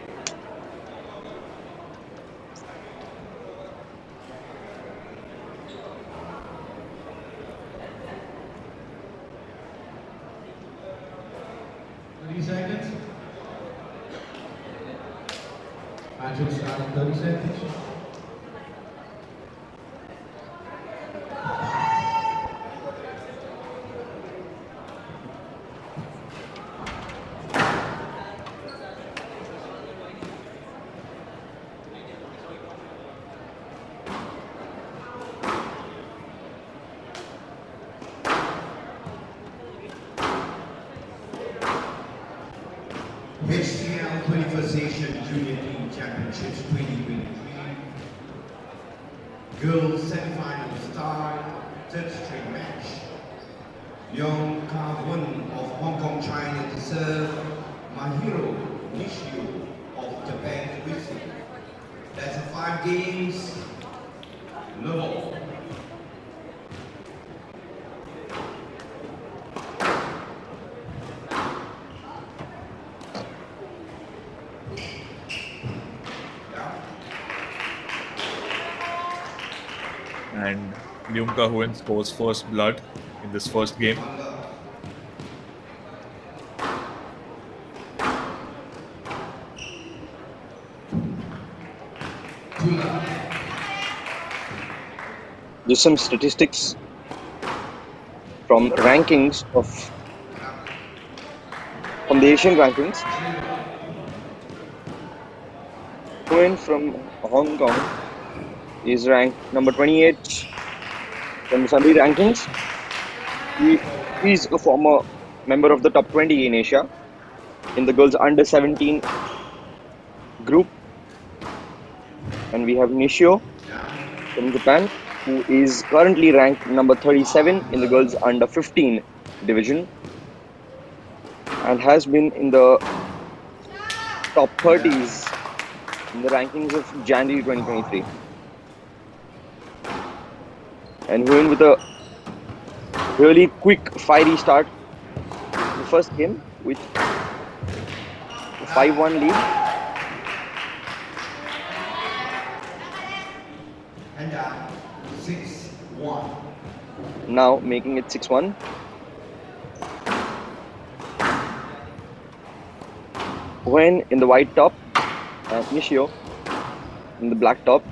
Seconds. Match will start in 30 seconds. HCL 21st Asian Junior Team Championships 2023. Girls semi-final start, third straight match. Leung Ka-Hun of Hong Kong, China to serve. Mahiro Nishio of Japan to receive. That's a 5 games. Level. And Leunka Huen scores first blood in this first game. Just some statistics from rankings from the Asian rankings. Huen from Hong Kong is ranked number 28 from the Sunday rankings. He's a former member of the top 20 in Asia in the girls under 17 group. And we have Nishio from Japan, who is currently ranked number 37 in the girls under 15 division and has been in the top 30s in the rankings of January 2023. And Huin with a really quick, fiery start to the first game with a 5-1 lead. And down 6-1. Now making it 6-1. Huin in the white top and Nishio in the black top.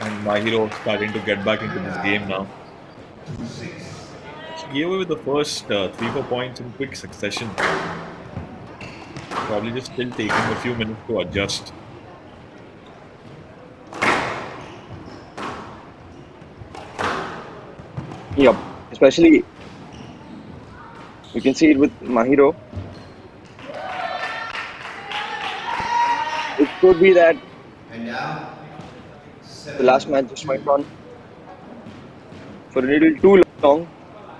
And Mahiro starting to get back into this game now. She gave away the first 3-4 points in quick succession. Probably just still taking a few minutes to adjust. Yep, especially you can see it with Mahiro. It could be that And now the last match just went on for a little too long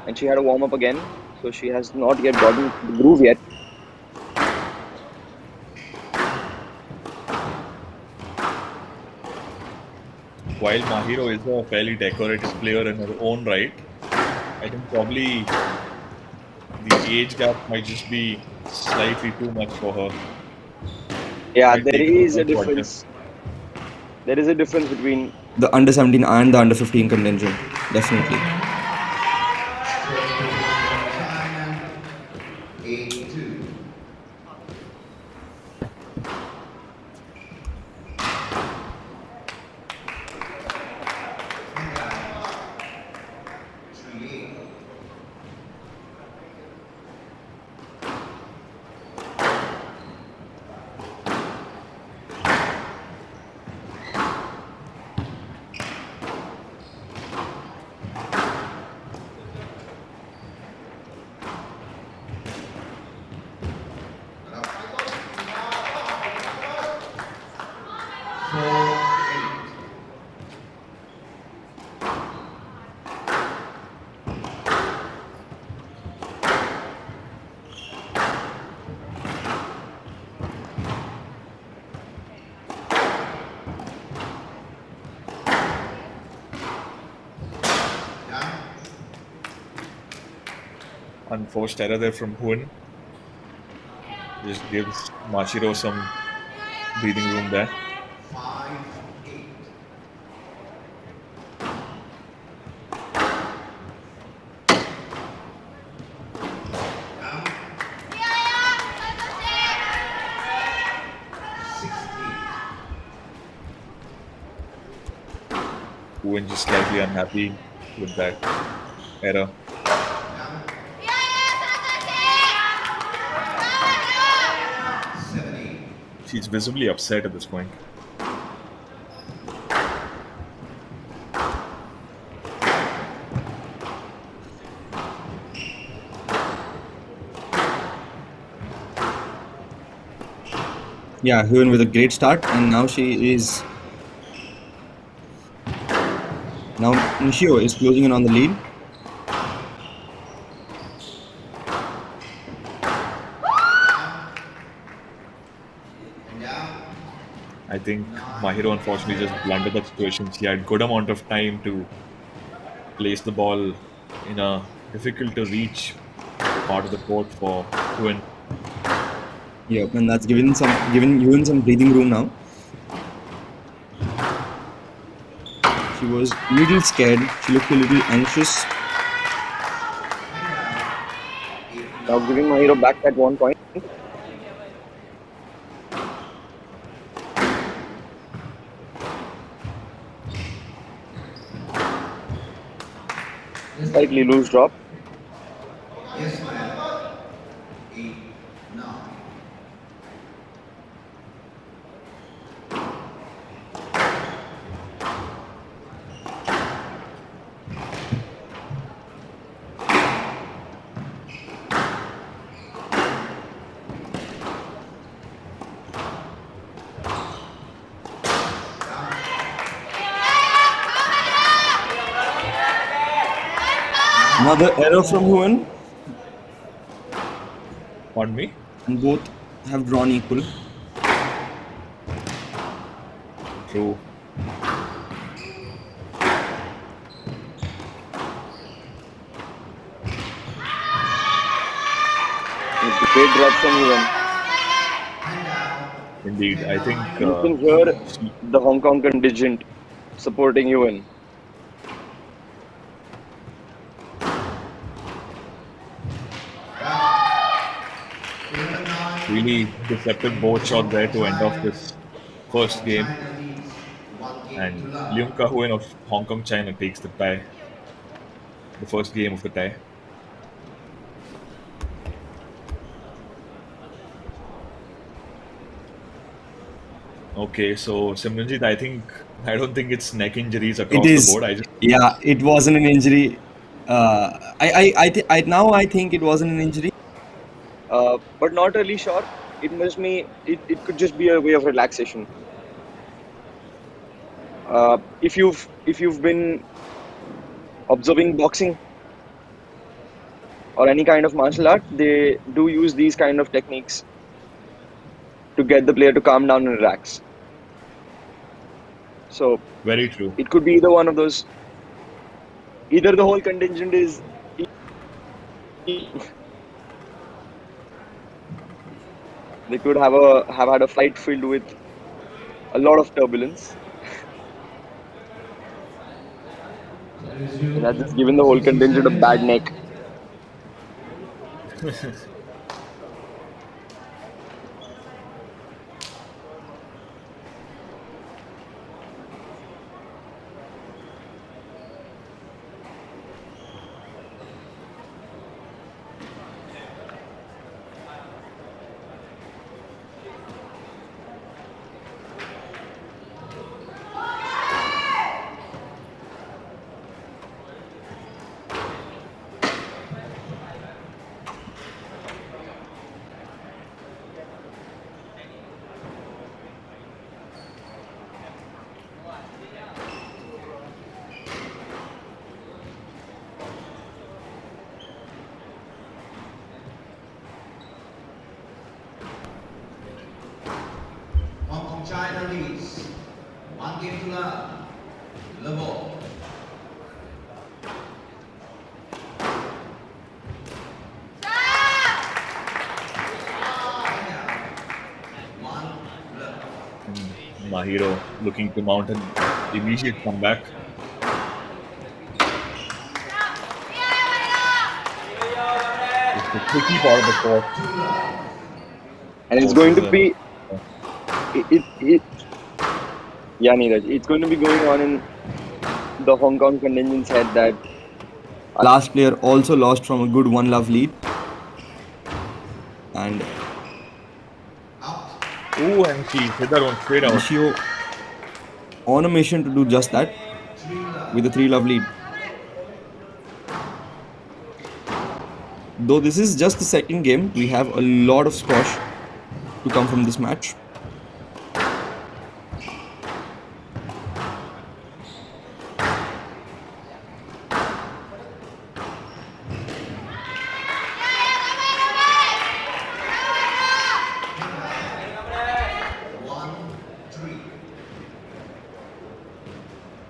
and she had a warm up again, so she has not yet gotten the groove yet. While Mahiro is a fairly decorated player in her own right, I think probably the age gap might just be slightly too much for her. Yeah, Might there take is her a to adjust. difference. There is a difference between The under 17 and the under 15 contingent, definitely. China 8-2. And down 3-8. Unforced error there from Huin. Just gives Mashiro some breathing room there. 5-8. Down 6-8. Huin just slightly unhappy with that error. Down 7-8. She's visibly upset at this point. Yeah, Huon with a great start, and now she is. Now Nishio is closing in on the lead. And down I think Mahiro unfortunately just blundered that situation. She had good amount of time to place the ball in a difficult to reach part of the court for Huin. Yep, and that's giving Huon some breathing room now. She was a little scared. She looked a little anxious. now giving Mahiro back at 1 point. Slightly loose drop. Yes, ma'am. 8-9. Another error from Huan, Pardon me? and both have drawn equal. True. Great drop from Yuan. Indeed. I think You can hear she- the Hong Kong contingent supporting Yuan. really deceptive both shot there to end off this first game. And Leung Ka-huyen of Hong Kong China takes the tie, the first game of the tie. Okay, so Simranjit, I don't think it's neck injuries It across the is, board. I just yeah, it wasn't an injury. Now I think it wasn't an injury. But not really sure. It could just be a way of relaxation. If you've been observing boxing or any kind of martial art, they do use these kind of techniques to get the player to calm down and relax. So very true. it could be either one of those. Either the whole contingent is they could have had a fight filled with a lot of turbulence. It has just given the whole contingent a bad neck. Hong Kong China leads. 1 game to love. Level. Mahiro looking to mount an immediate comeback. It's the tricky part of the court. And it's going to be yeah, Neeraj, it's going to be going on in the Hong Kong contingent's head that Last player also lost from a good 1-love lead. And Ooh, and she hit that one straight out. Nishio on a mission to do just that with a 3-love lead. Though this is just the second game, we have a lot of squash to come from this match.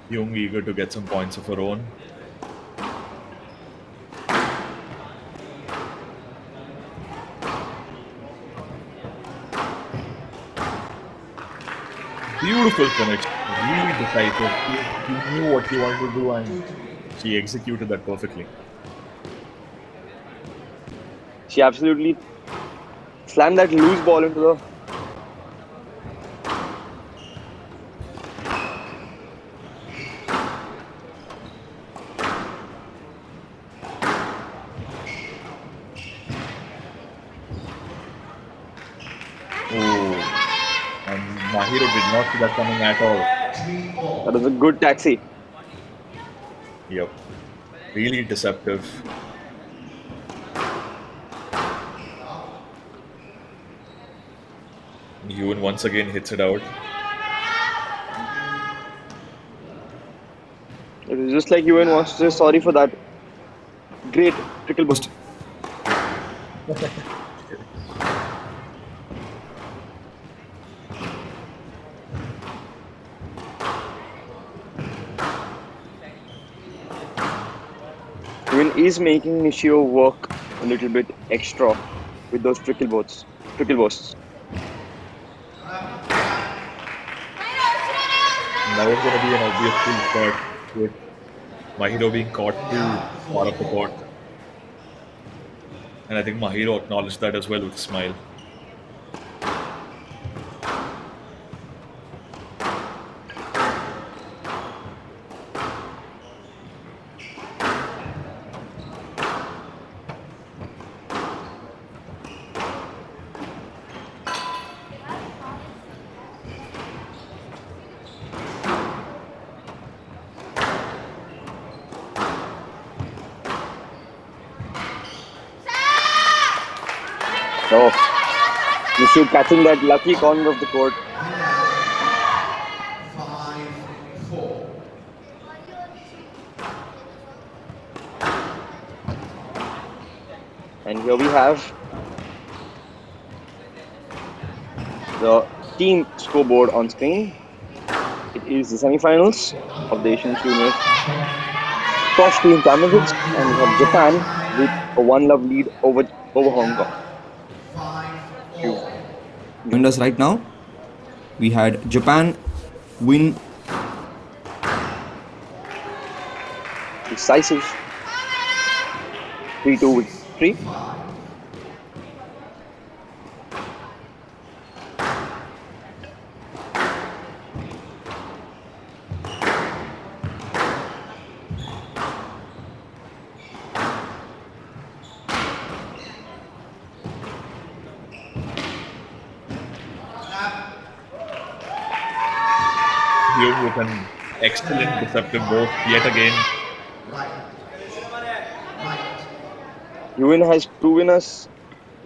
Young eager to get some points of her own. Beautiful finish, really decisive. She knew what she wanted to do and she executed that perfectly. she absolutely slammed that loose ball into the Oh, and Mahiro did not see that coming at all. 3-4. That was a good taxi. Yep. Really deceptive. Ewan once again hits it out. It was just like Ewan wants to say sorry for that great trickle boost. Ewan is making Nishio work a little bit extra with those trickle boats, trickle bursts. And that was going to be an obvious full shot with Mahiro being caught too far up the court. And I think Mahiro acknowledged that as well with a smile. Oh, Nishio catching that lucky corner of the court. 5-4. And here we have the team scoreboard on screen. It is the semi-finals of the Asian Juniors Cross Team Championships, and we have Japan with a 1-love lead over Hong Kong. 5-4. Joined us right now. We had Japan win Decisive 3-2 victory. Ewan with an excellent deceptive burst yet again. Right. Right. Yuin has proven us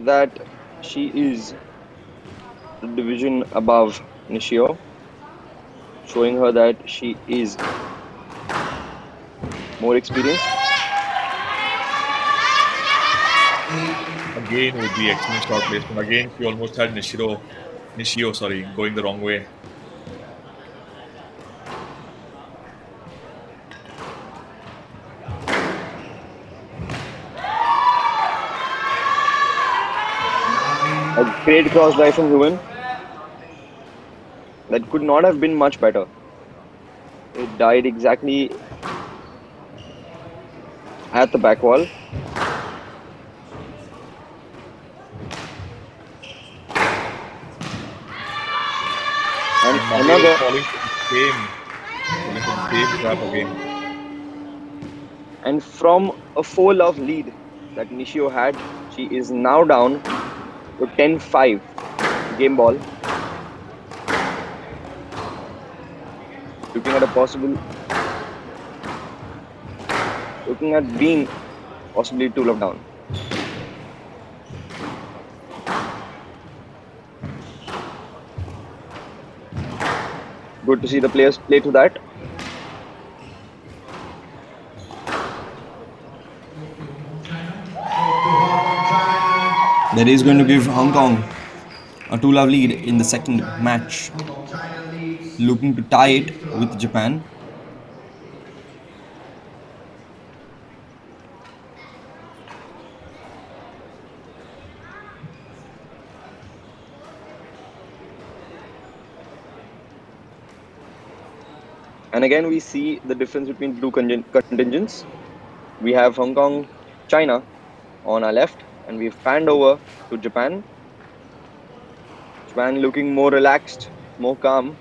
that she is the division above Nishio, showing her that she is more experienced. Again with the excellent shot placement. Again, she almost had Nishio, going the wrong way. A great cross drive from Yuin. That could not have been much better. It died exactly at the back wall. And Mahiro another. falling for the same trap again. And from a 4-love lead that Nishio had, she is now down to 10-5 game ball. Looking at being possibly 2-love down. Good to see the players play to that. that is going to give Hong Kong a 2-love lead in the second match, China leads looking to tie it with Japan. And again, we see the difference between two contingents. We have Hong Kong, China on our left, and we've panned over to Japan. Japan looking more relaxed, more calm,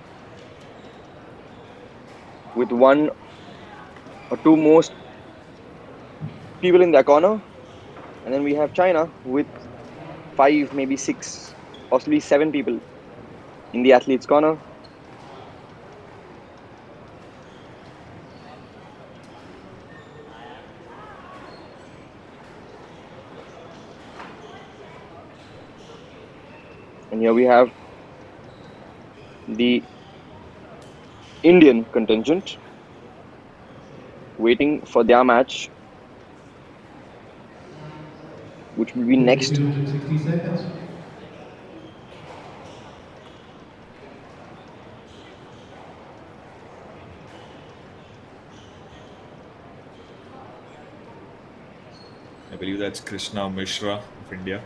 with one or two most people in their corner. And then we have China with 5, maybe 6 possibly 7 people in the athletes' corner. And here we have the Indian contingent waiting for their match, which will be It next. begins in 60 seconds. I believe that's Krishna Mishra of India.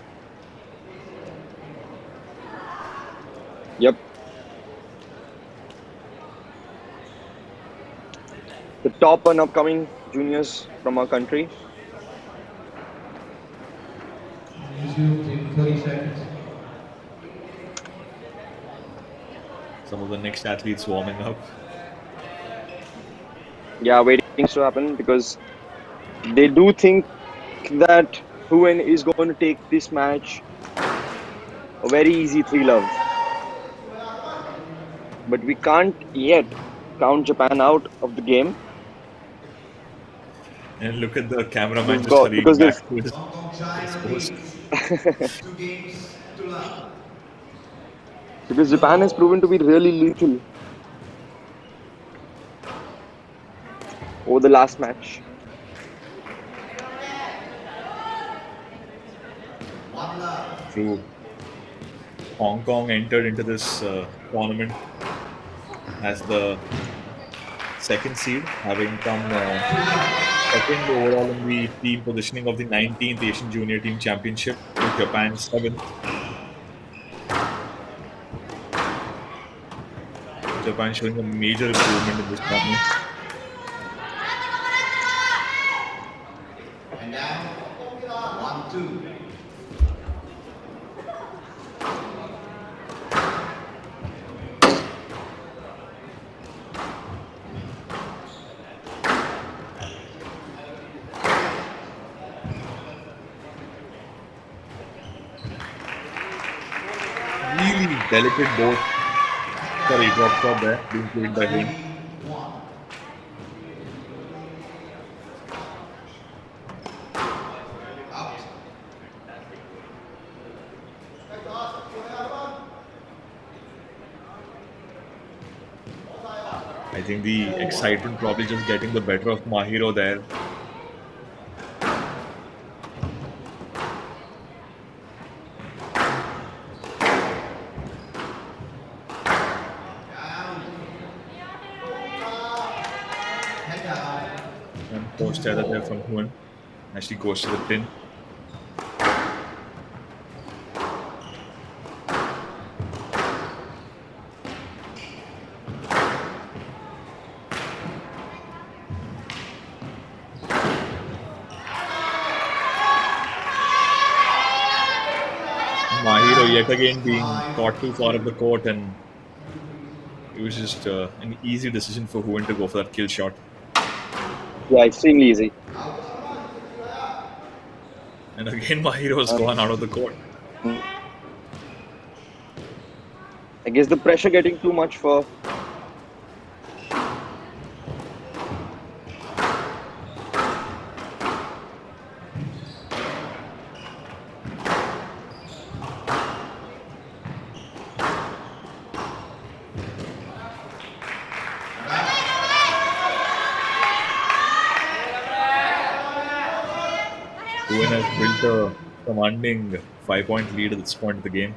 Yep. The top and upcoming juniors from our country. Resumes in 30 seconds. Some of the next athletes warming up. Yeah, waiting to happen because they do think that Huen is going to take this match a very easy 3-love. But we can't yet count Japan out of the game. And look at the cameraman They've just got hurrying because they've back to his Hong Kong China post. leads 2 games to none. because Japan has proven to be really lethal over the last match. 1 love. True. Hong Kong entered into this tournament as the second seed, having come second overall in the team positioning of the 19th Asian Junior Team Championship, with Japan 7th. Japan showing a major improvement in this tournament. And now 1-2. Really delicate board. Sorry, drop shot there, being played by Huen. 3-1. Out. I think the excitement probably just getting the better of Mahiro there. Down. Head down. And post error there from Huen as she goes to the pin. Mahiro yet again being caught too far of the court, and it was just an easy decision for Huen to go for that kill shot. Yeah, extremely easy. And again, Mahiro has gone out of the court. I guess the pressure getting too much for Huen has built a commanding 5-point lead at this point of the game.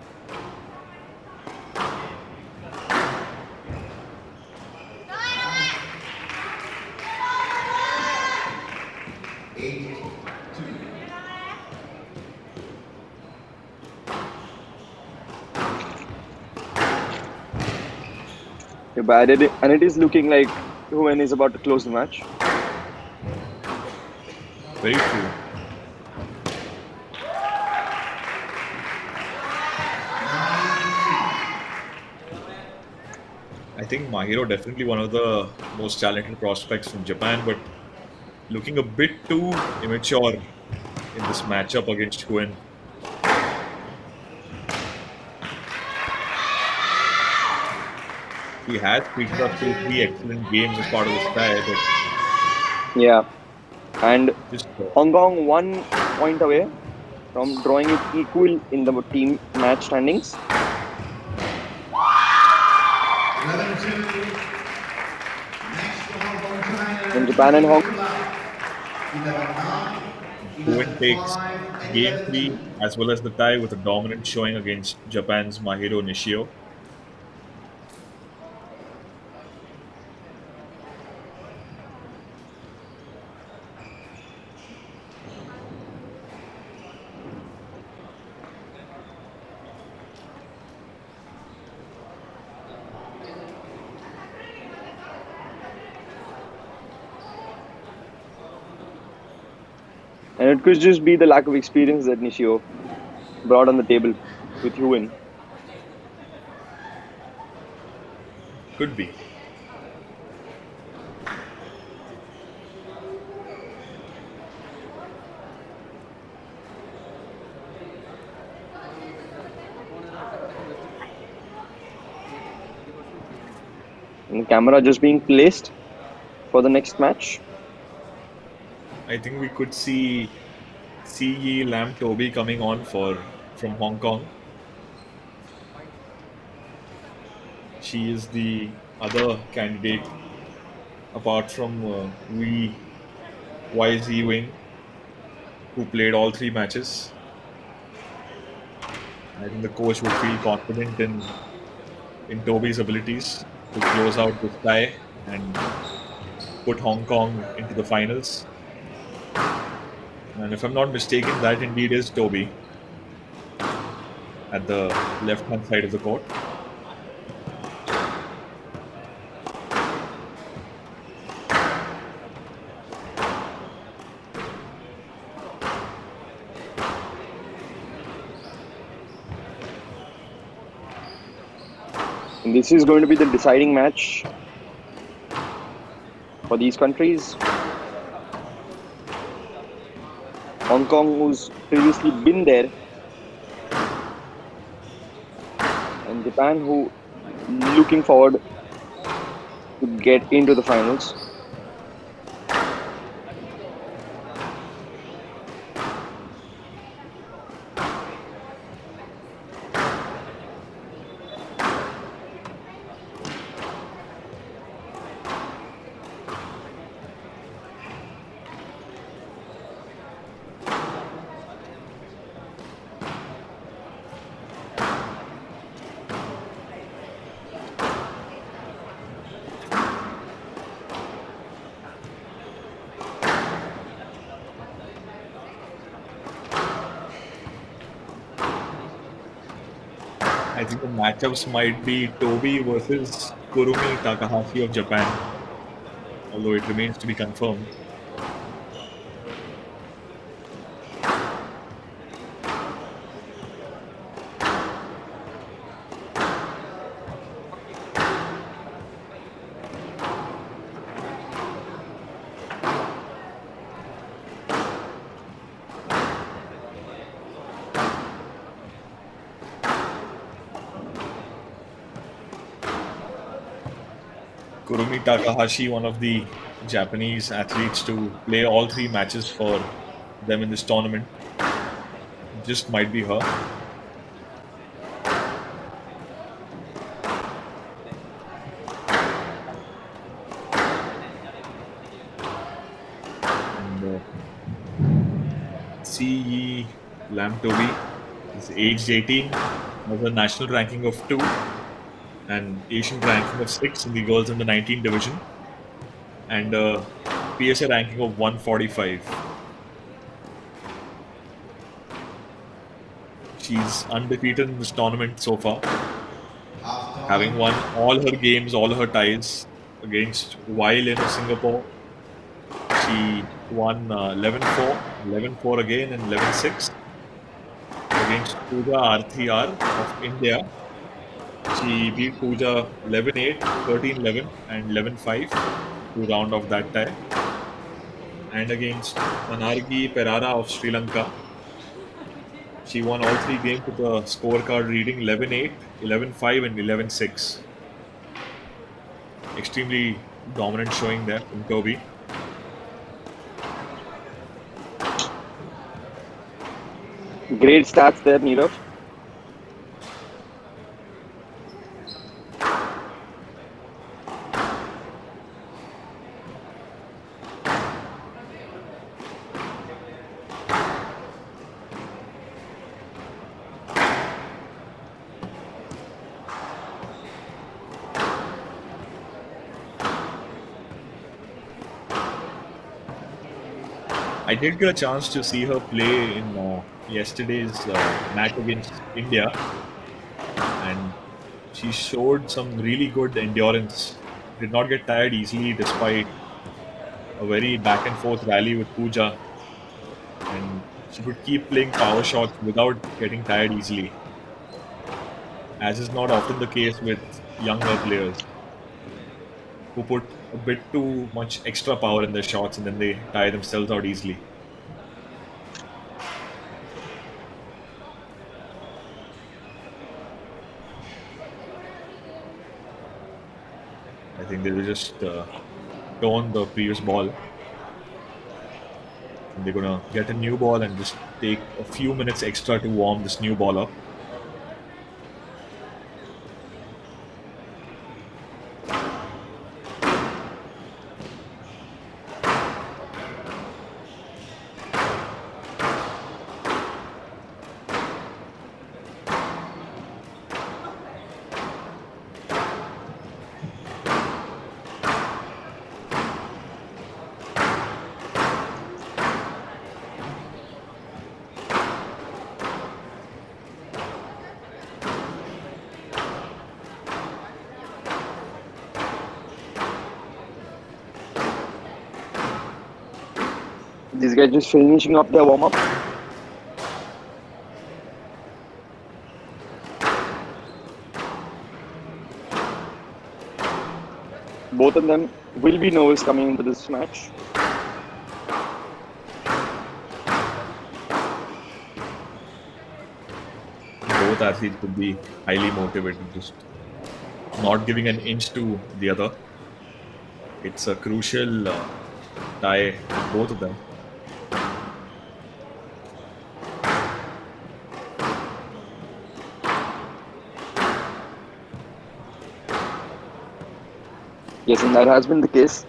bad, and it is looking like Huen is about to close the match. Very true. I think Mahiro definitely one of the most talented prospects from Japan, but looking a bit too immature in this matchup against Huen. He has tweeted us to 3 excellent games as part of this tie, but Yeah, and just Hong Kong 1 point away from drawing it equal in the team match standings. 11-2. Next to Hong Kong, China. And Japan and Hong 11-9. Nguyen takes 11-5 and game 11-2. 3 as well as the tie with a dominant showing against Japan's Mahiro Nishio. And it could just be the lack of experience that Nishio brought on the table with Huin. Could be. And the camera just being placed for the next match. I think we could see Yi Lam Toby coming on from Hong Kong. She is the other candidate apart from YZ Wing, who played all 3 matches. I think the coach would feel confident in Toby's abilities to close out this tie and put Hong Kong into the finals. And if I'm not mistaken, that indeed is Toby at the left-hand side of the court. And this is going to be the deciding match for these countries. Hong Kong, who's previously been there, and Japan, who looking forward to get into the finals. I think the matchups might be Toby versus Kurumi Takahashi of Japan, although it remains to be confirmed. Kurumi Takahashi, one of the Japanese athletes to play all 3 matches for them in this tournament. Just might be her. And C.E. Lam Toby is aged 18, has a national ranking of 2 and Asian ranking of 6 in the girls in the 19 division, and a PSA ranking of 145. She's undefeated in this tournament so far, having won all her games, all her ties against Lin of Singapore. She won 11-4, 11-4 again, and 11-6 against Pooja RTR of India. She beat Pooja 11-8, 13-11, and 11-5 to round off that tie. And against Manargi Perara of Sri Lanka, she won all 3 games with a scorecard reading 11-8, 11-5, and 11-6. extremely dominant showing there from Toby. Great stats there, Nirav. I did get a chance to see her play in yesterday's match against India, and she showed some really good endurance. Did not get tired easily despite a very back and forth rally with Pooja, and she could keep playing power shots without getting tired easily, as is not often the case with younger players who put a bit too much extra power in their shots and then they tire themselves out easily. I think they will just tone the previous ball. And they're gonna get a new ball and just take a few minutes extra to warm this new ball up. These guys just finishing up their warm up. Both of them will be nervous coming into this match. Both athletes would be highly motivated, just not giving an inch to the other. It's a crucial tie with both of them. Yes, and that has been the case.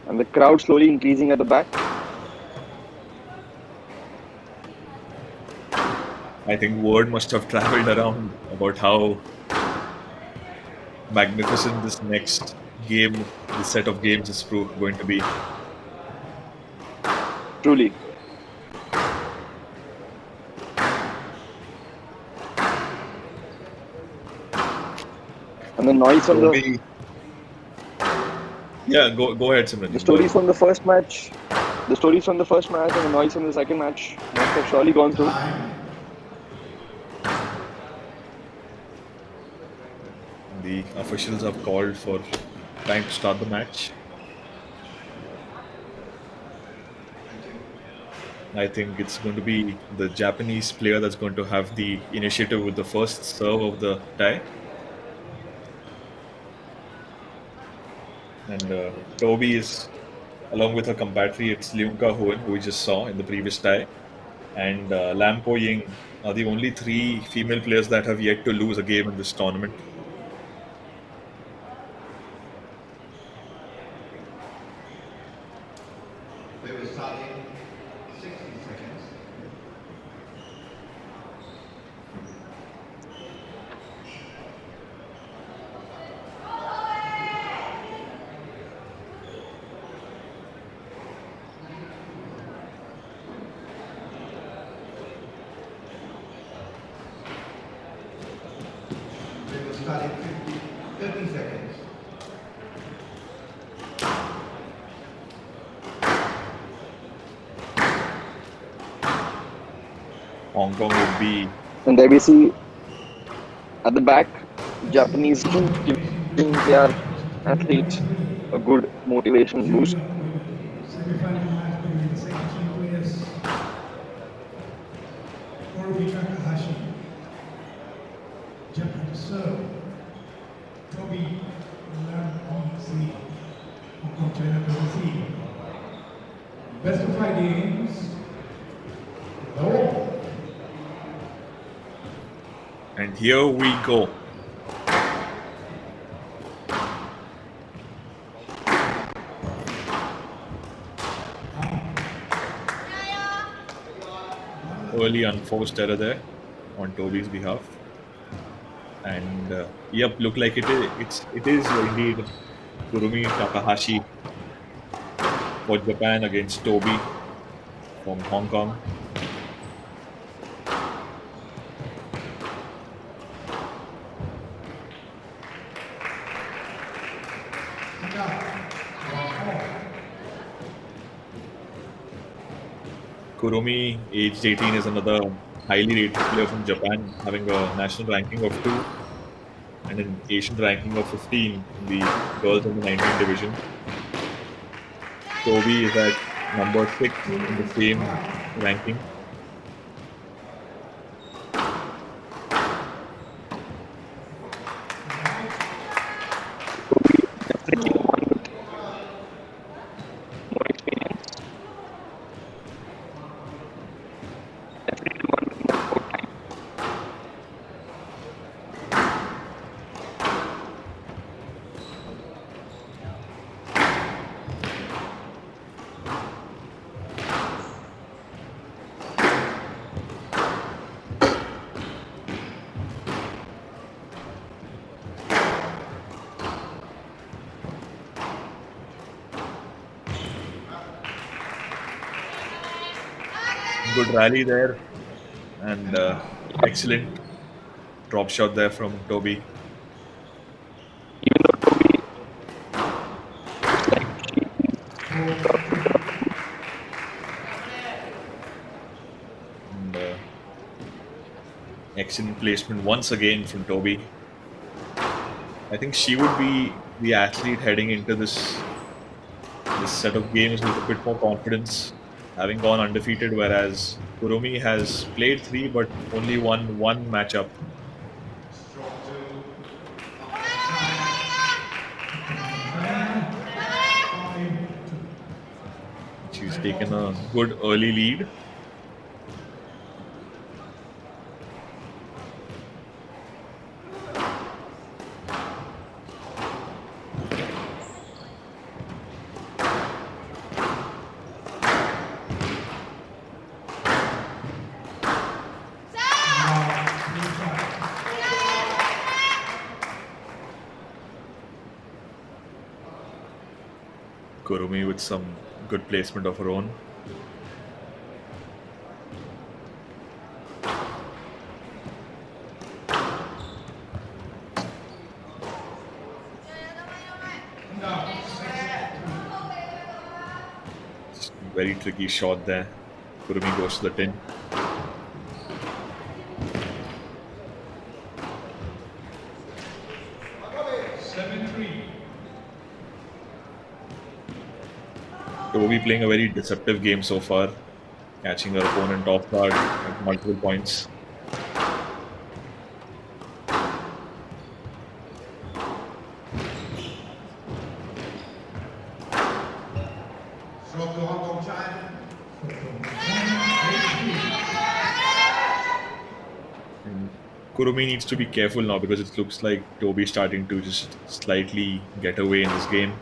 And the crowd slowly increasing at the back. I think word must have traveled around about how magnificent this next game, this set of games is going to be. Truly. And the noise from the Yeah, go ahead, Simran. the stories from the first match, and the noise from the second match must have surely gone through. The officials have called for time to start the match. I think it's going to be the Japanese player that's going to have the initiative with the first serve of the tie. And Toby is, along with her compatriots Liunka Hoen, who we just saw in the previous tie, and Lampo Ying are the only three female players that have yet to lose a game in this tournament. We will start in 60 seconds. We will start in 30 seconds. Hong Kong would be And there we see at the back, Japanese team think they are athletes, a good motivation boost. Semi-final match between the second team players, Korobi Takahashi, Japan to serve, Toby Lam Hong Kong, China to receive. Best of 5 games. No. And here we go. Early unforced error there on Toby's behalf. And yep, look like it is indeed Kurumi Takahashi for Japan against Toby from Hong Kong. Kurumi, aged 18, is another highly rated player from Japan, having a national ranking of 2 and an Asian ranking of 15 in the girls under 19 division. Toby is at number 6 in the same ranking. Good rally there, and excellent drop shot there from Toby. Even though Toby And excellent placement once again from Toby. I think she would be the athlete heading into this set of games with a bit more confidence, having gone undefeated, whereas Kurumi has played 3 but only won 1 matchup. She's taken a good early lead. Kurumi with some good placement of her own. Very tricky shot there. Kurumi goes to the tin. Toby playing a very deceptive game so far, catching her opponent off guard at multiple points. And Kurumi needs to be careful now because it looks like Toby starting to just slightly get away in this game.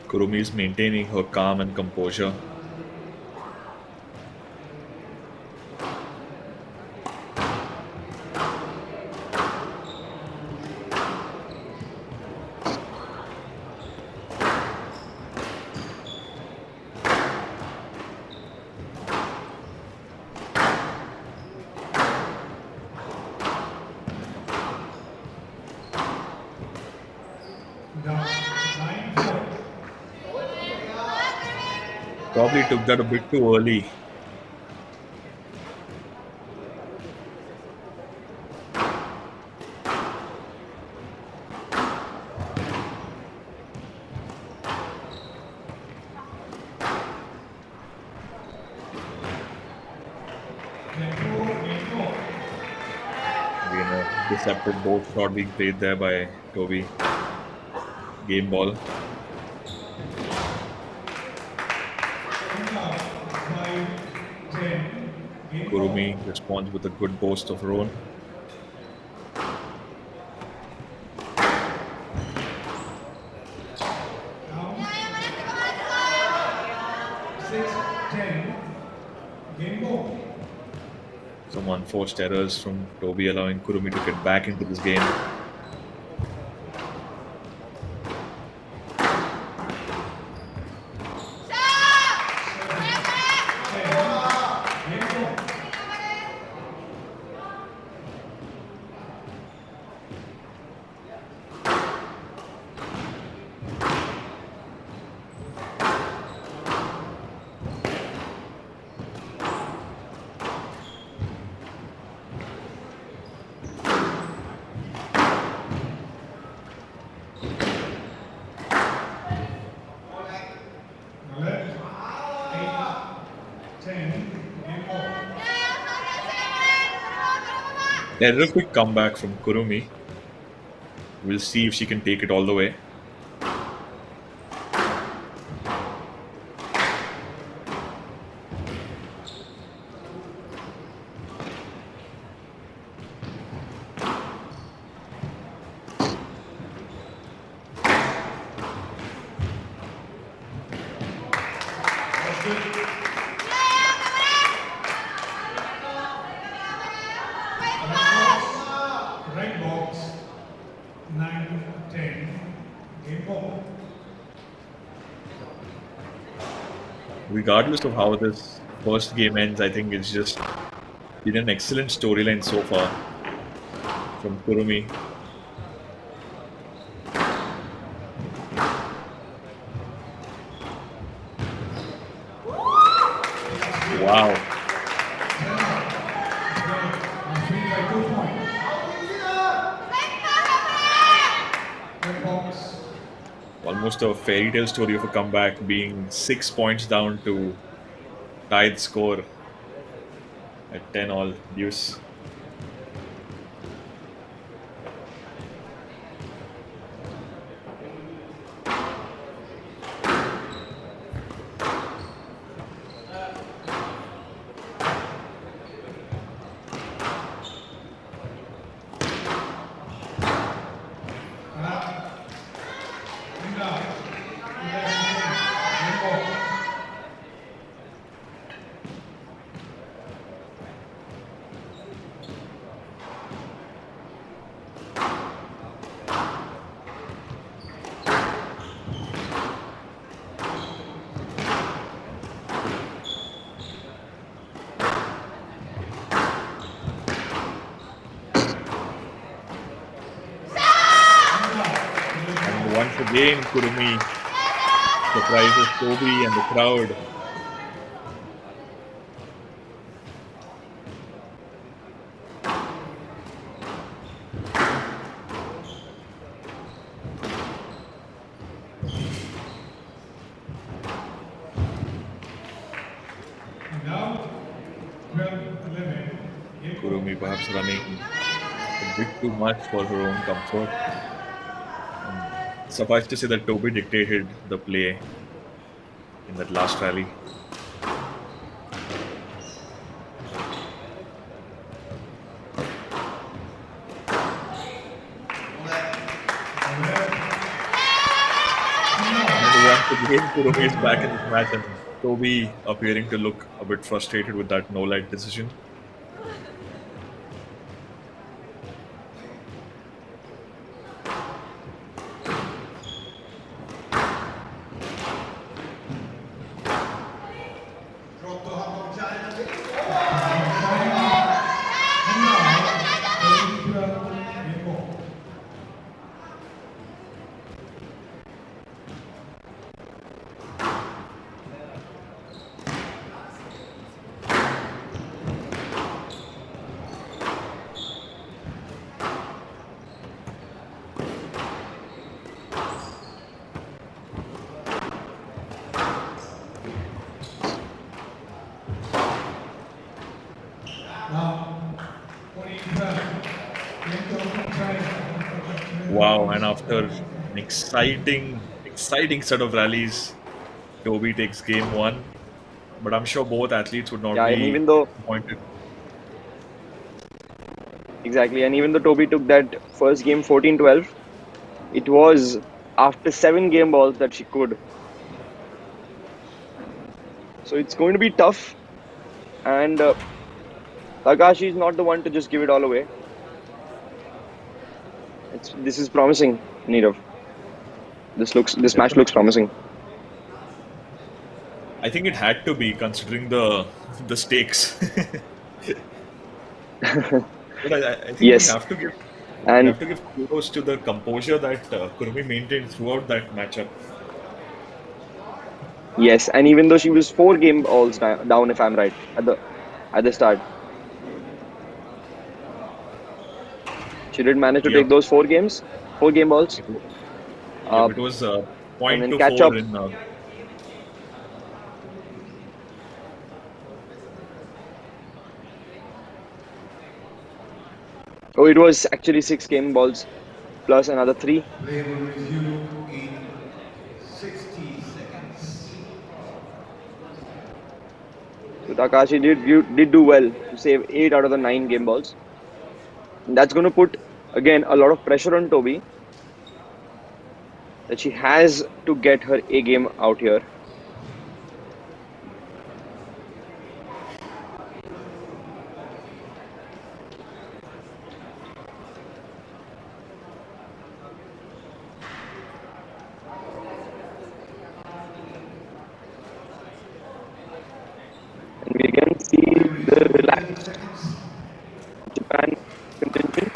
Kurumi is maintaining her calm and composure. probably took that a bit too early. Again, a deceptive both shot being played there by Toby. Game ball. Kurumi responds with a good burst of Roan. Now, 6-10. Game ball. Some unforced errors from Toby allowing Kurumi to get back into this game. A real quick comeback from Kurumi. We'll see if she can take it all the way. Red box, 9-10. Game ball. Regardless of how this first game ends, I think it's just been an excellent storyline so far from Kurumi. Wow. Almost a fairy tale story of a comeback, being 6 points down to tie the score at 10 all deuce. Once again, Kurumi surprises Toby and the crowd. Now, 12-11. Kurumi perhaps running a bit too much for her own comfort. Suffice to say that Toby dictated the play in that last rally. And once again, Kurumi is back in this match, and Toby appearing to look a bit frustrated with that no-light decision. Now, 14-12. Game from China. Wow, and after an exciting set of rallies, Toby takes game one. But I'm sure both athletes would not Yeah, and be even though disappointed. exactly, and even though Toby took that first game 14-12, it was after 7 game balls that she could. So it's going to be tough, and Takashi is not the one to just give it all away. This is promising, Nirav. This match looks promising. I think it had to be considering the stakes. But I think Yes, we and have to give kudos to the composure that Kurmi maintained throughout that matchup. yes, and even though she was 4 game balls down, if I'm right, at the start, she did manage to take Yep. those 4 game balls, Yep, uh, it was and point then to catch four up. in. Oh, it was actually 6 game balls plus another 3. Play will resume in 60 seconds. So Takashi did do well to save 8 out of the 9 game balls. And that's going to put again a lot of pressure on Toby, that she has to get her A game out here. And we again see Play the resume in 30 relaxed seconds. Japan contingent.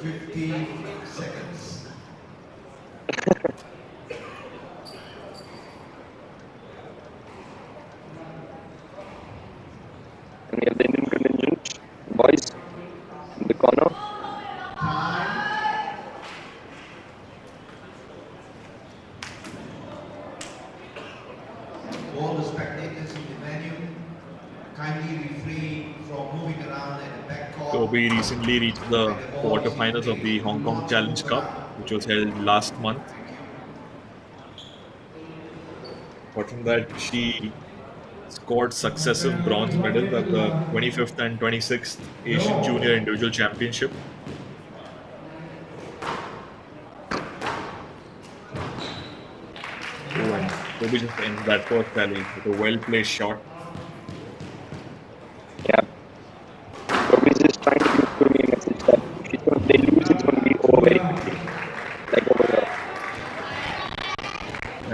50 seconds. And we have the Indian contingent boys in the corner. Time. All the spectators in the venue kindly refrain from moving around at the back court Toby recently reached the when the ball is in quarterfinals of play. the Do Hong Kong not Challenge move Cup, around. which was held last month. Thank you. Apart from that, she scored successive bronze medals at the 25th and 26th Asian Junior Individual Championship. Oh, and Toby just ends that first rally with a well-placed shot. Yeah. Toby's just trying to give Kurmi a message that if they lose, it's going to be over very quickly. Like over here.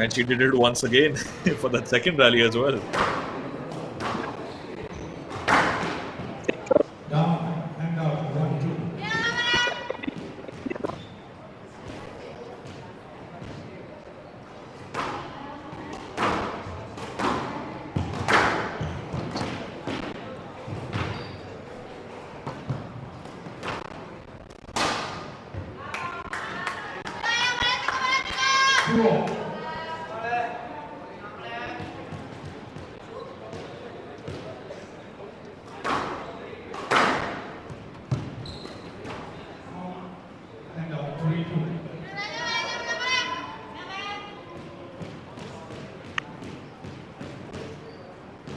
And she did it once again for that second rally as well. Down and out. 1-2. And out. 3-2.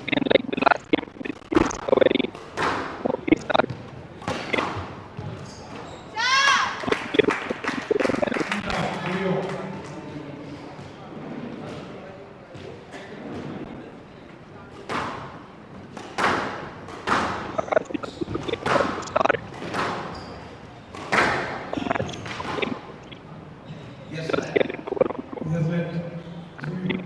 And like the last game, this is a very smoky start. And out. 3-0. Takashi was able to get out the start. Yes, Just get into a round. Yes, let. 3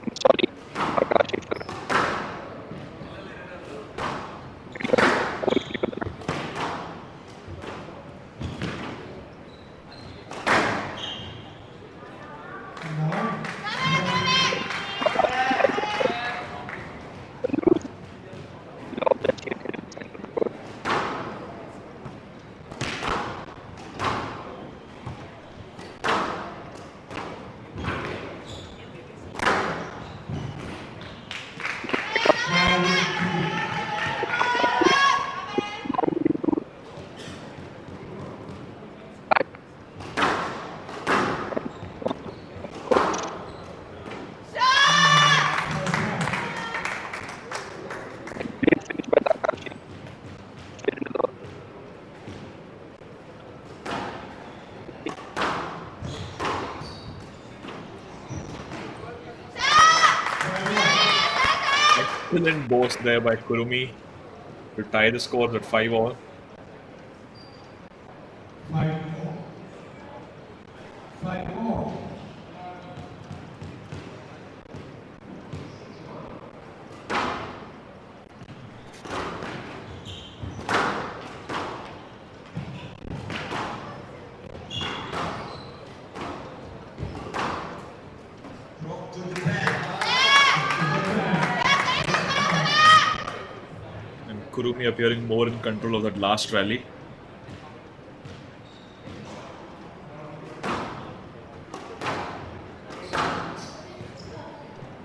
I'm sorry, Takashi, for now. excellent burst there by Kurumi to tie the score at 5-all. 5-4. 5-4. Drop to Japan. And Kurumi appearing more in control of that last rally.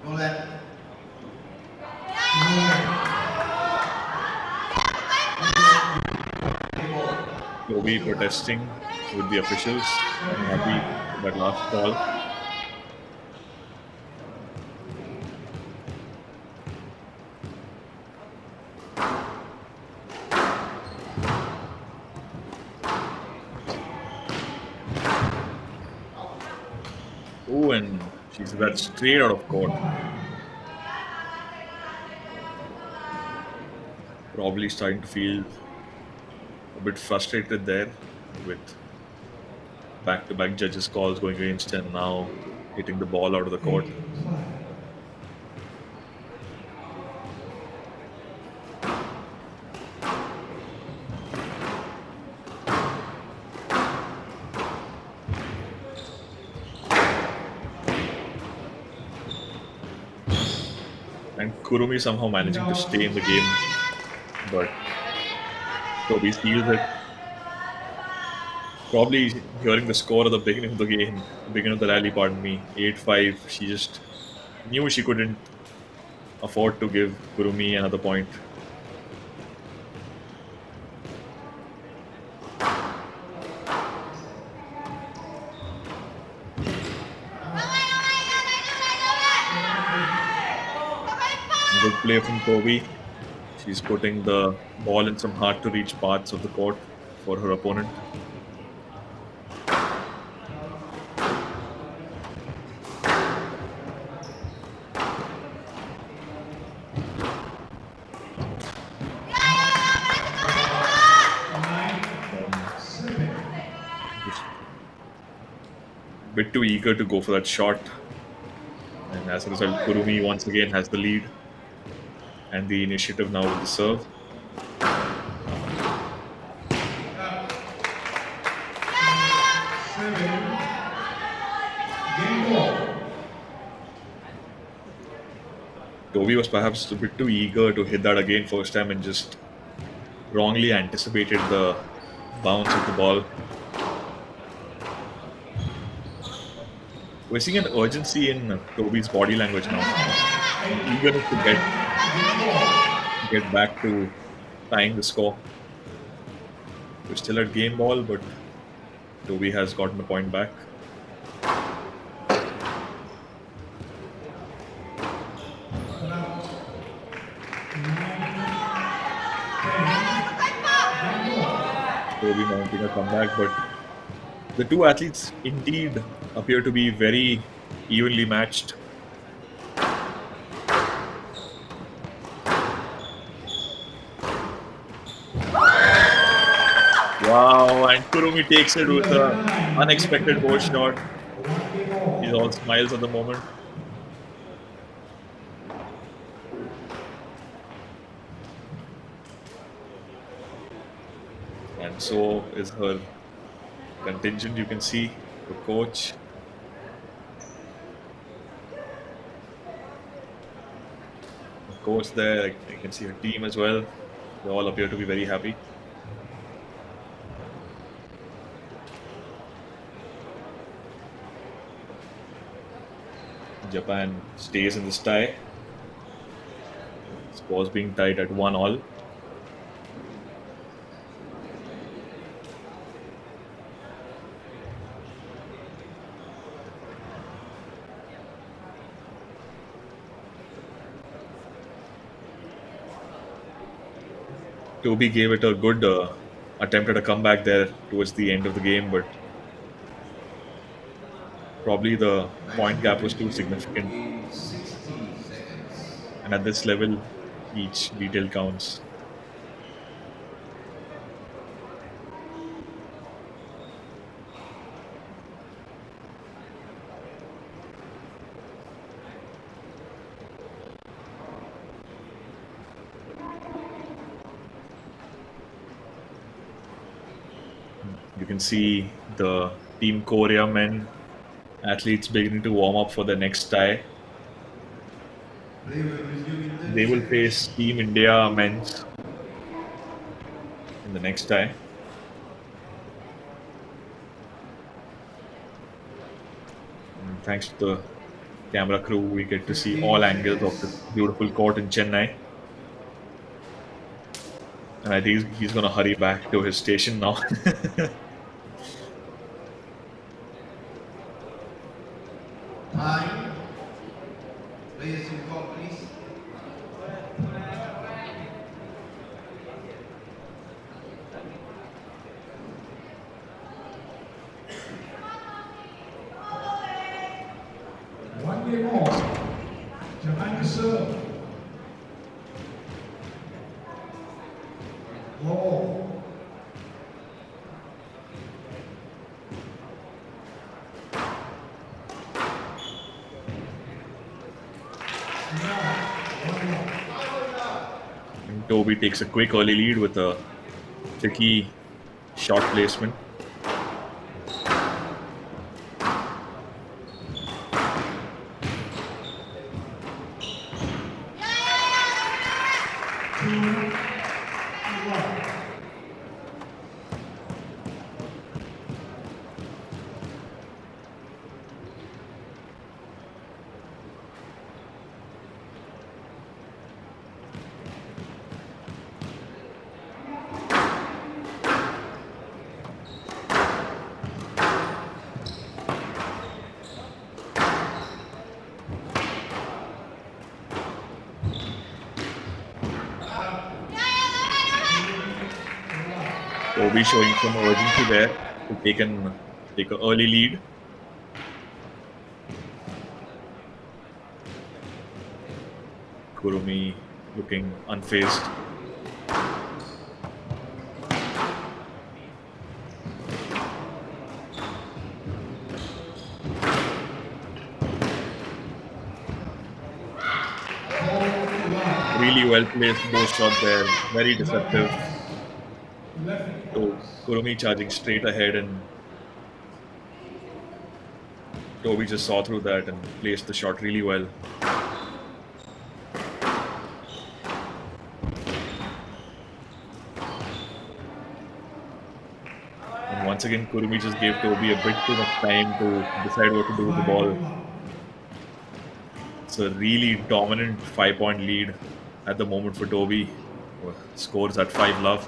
No left. Toby protesting with the officials. Unhappy with that last call. Oh, and she's that straight out of court. Probably starting to feel a bit frustrated there with back-to-back judges' calls going against her and now hitting the ball out of the court. 8-5. And Kurumi somehow managing to stay in the game, but Toby steals it. Probably hearing the score at the beginning of the game, beginning of the rally, pardon me, 8-5, she just knew she couldn't afford to give Kurumi another point. Good play from Toby. She's putting the ball in some hard to reach parts of the court for her opponent. Just a bit too eager to go for that shot. And as a result, Kurumi once again has the lead and the initiative now with the serve. Toby was perhaps a bit too eager to hit that again first time and just wrongly anticipated the bounce of the ball. We're seeing an urgency in Toby's body language now. Eagerness to get back to tying the score. We're still at game ball, but Toby has gotten the point back. Toby mounting a comeback, but the two athletes indeed appear to be very evenly matched. Wow, and Kurumi takes it with an unexpected board shot. He's all smiles at the moment. And so is her contingent, you can see, the coach. The coach there, you can see her team as well. They all appear to be very happy. Japan stays in this tie. Scores being tied at 1-all. Toby gave it a good attempt at a comeback there towards the end of the game, but probably the point gap was too significant. And at this level, Each detail counts. You can see the Team Korea men athletes beginning to warm up for the next tie. Play will resume in 30 They will face seconds. Team India men's in the next tie. And thanks to the camera crew, we get to see 15 all angles of this seconds. beautiful court in Chennai. And I think he's going to hurry back to his station now. Time. Players involved, please. One game off. Chennai to serve. Ball. And Toby takes a quick early lead with a tricky shot placement. Toby showing some urgency there to take an early lead. Kurumi looking unfazed. Really well placed both shot there, very deceptive. So Kurumi charging straight ahead, and Toby just saw through that and placed the shot really well. And once again, Kurumi just gave Toby a bit too much time to decide what to do with the ball. It's a really dominant 5-point lead at the moment for Toby. Scores at 5-love.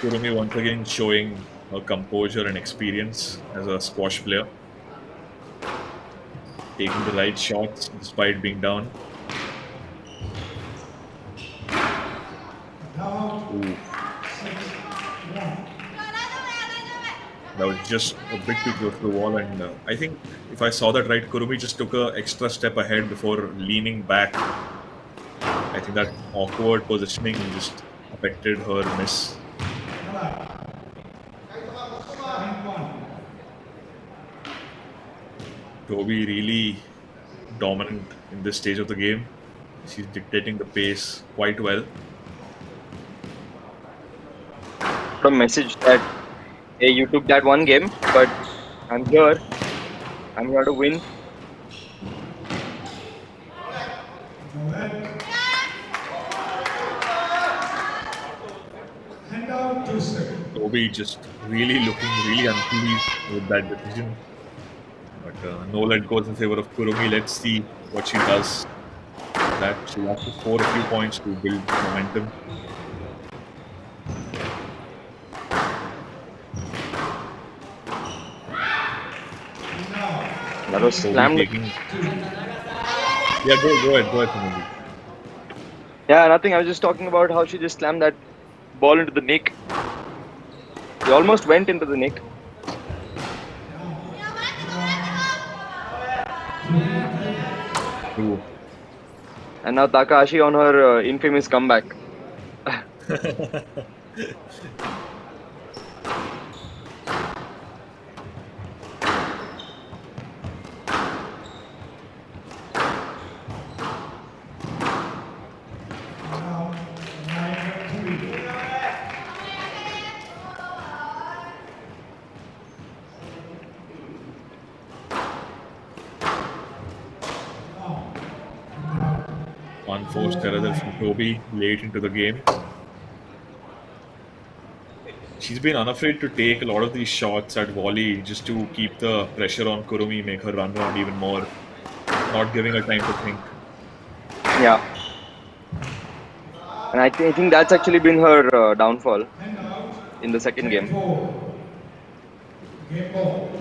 Kurumi once again showing her composure and experience as a squash player. Taking the right shots despite being down. Ooh. That was just a bit too close to the wall, and I think if I saw that right, Kurumi just took an extra step ahead before leaning back. I think that awkward positioning just affected her miss. Toby really dominant in this stage of the game. She's dictating the pace quite well. A message that, hey, you took that one game, but I'm here. I'm here to win. Toby just really looking really unpleased with that decision. But no let goes in favor of Kurumi. Let's see what she does. That she'll have to score a few points to build momentum. That was Toby slammed. taking... Yeah, go ahead, Sunil. Yeah, nothing. I was just talking about how she just slammed that ball into the nick. He almost went into the nick. True. And now Takahashi on her infamous comeback. Now, 9-3. Unforced error there from Toby late into the game. She's been unafraid to take a lot of these shots at volley just to keep the pressure on Kurumi, make her run around even more, not giving her time to think. Yeah. And I think that's actually been her downfall in the second Check game. 4. Game ball.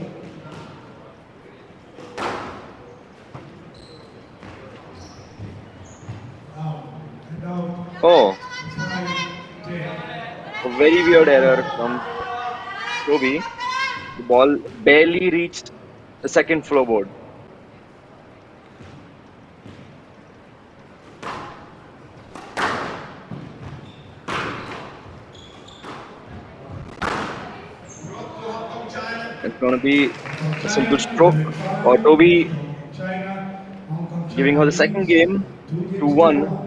Now, Oh, 5-10. a very weird error from Toby. The ball barely reached the second floorboard. It's going to be a simple stroke. Or Toby China, Hong Kong, giving China her the second leads game 2 to games to 1. 1.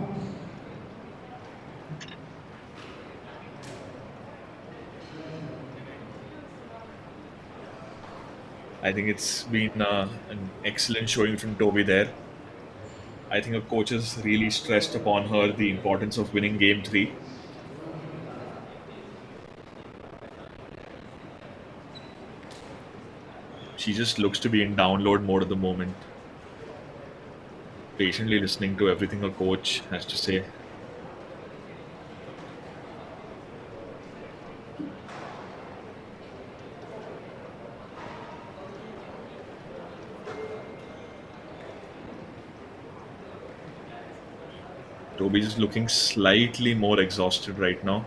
I think it's been an excellent showing from Toby there. I think her coaches really stressed upon her the importance of winning game 3. She just looks to be in download mode at the moment, patiently listening to everything her coach has to say. Toby's just looking slightly more exhausted right now.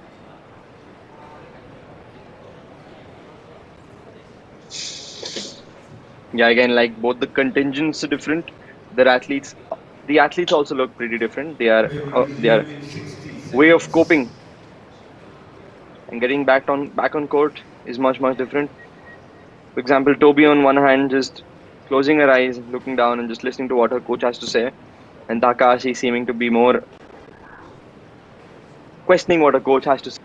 Yeah, again, like both the contingents are different. The athletes also look pretty different. Their way of coping and getting back on court is much different. For example, Toby on one hand just closing her eyes, looking down, and just listening to what her coach has to say, and Takahashi seeming to be more questioning what her coach has to say.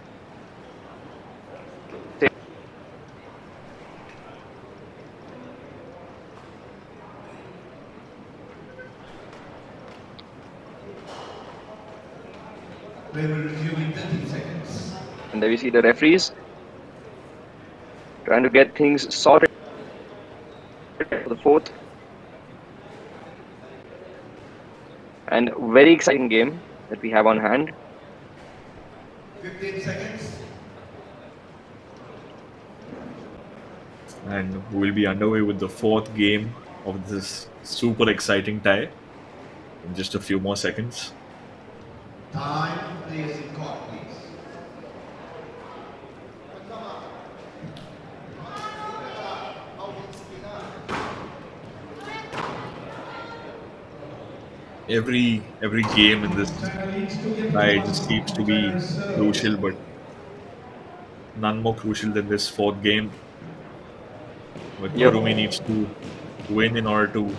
Play will resume in 30 seconds. And there we see the referees trying to get things sorted for the fourth. And very exciting game that we have on hand. 15 seconds. And we'll be underway with the fourth game of this super exciting tie in just a few more seconds. Time, players in court, please. Every game in this China leads 2 games to tie 1. just seems to be China serve. crucial, but none more crucial than this fourth game, where Yep. Kurumi needs to win in order to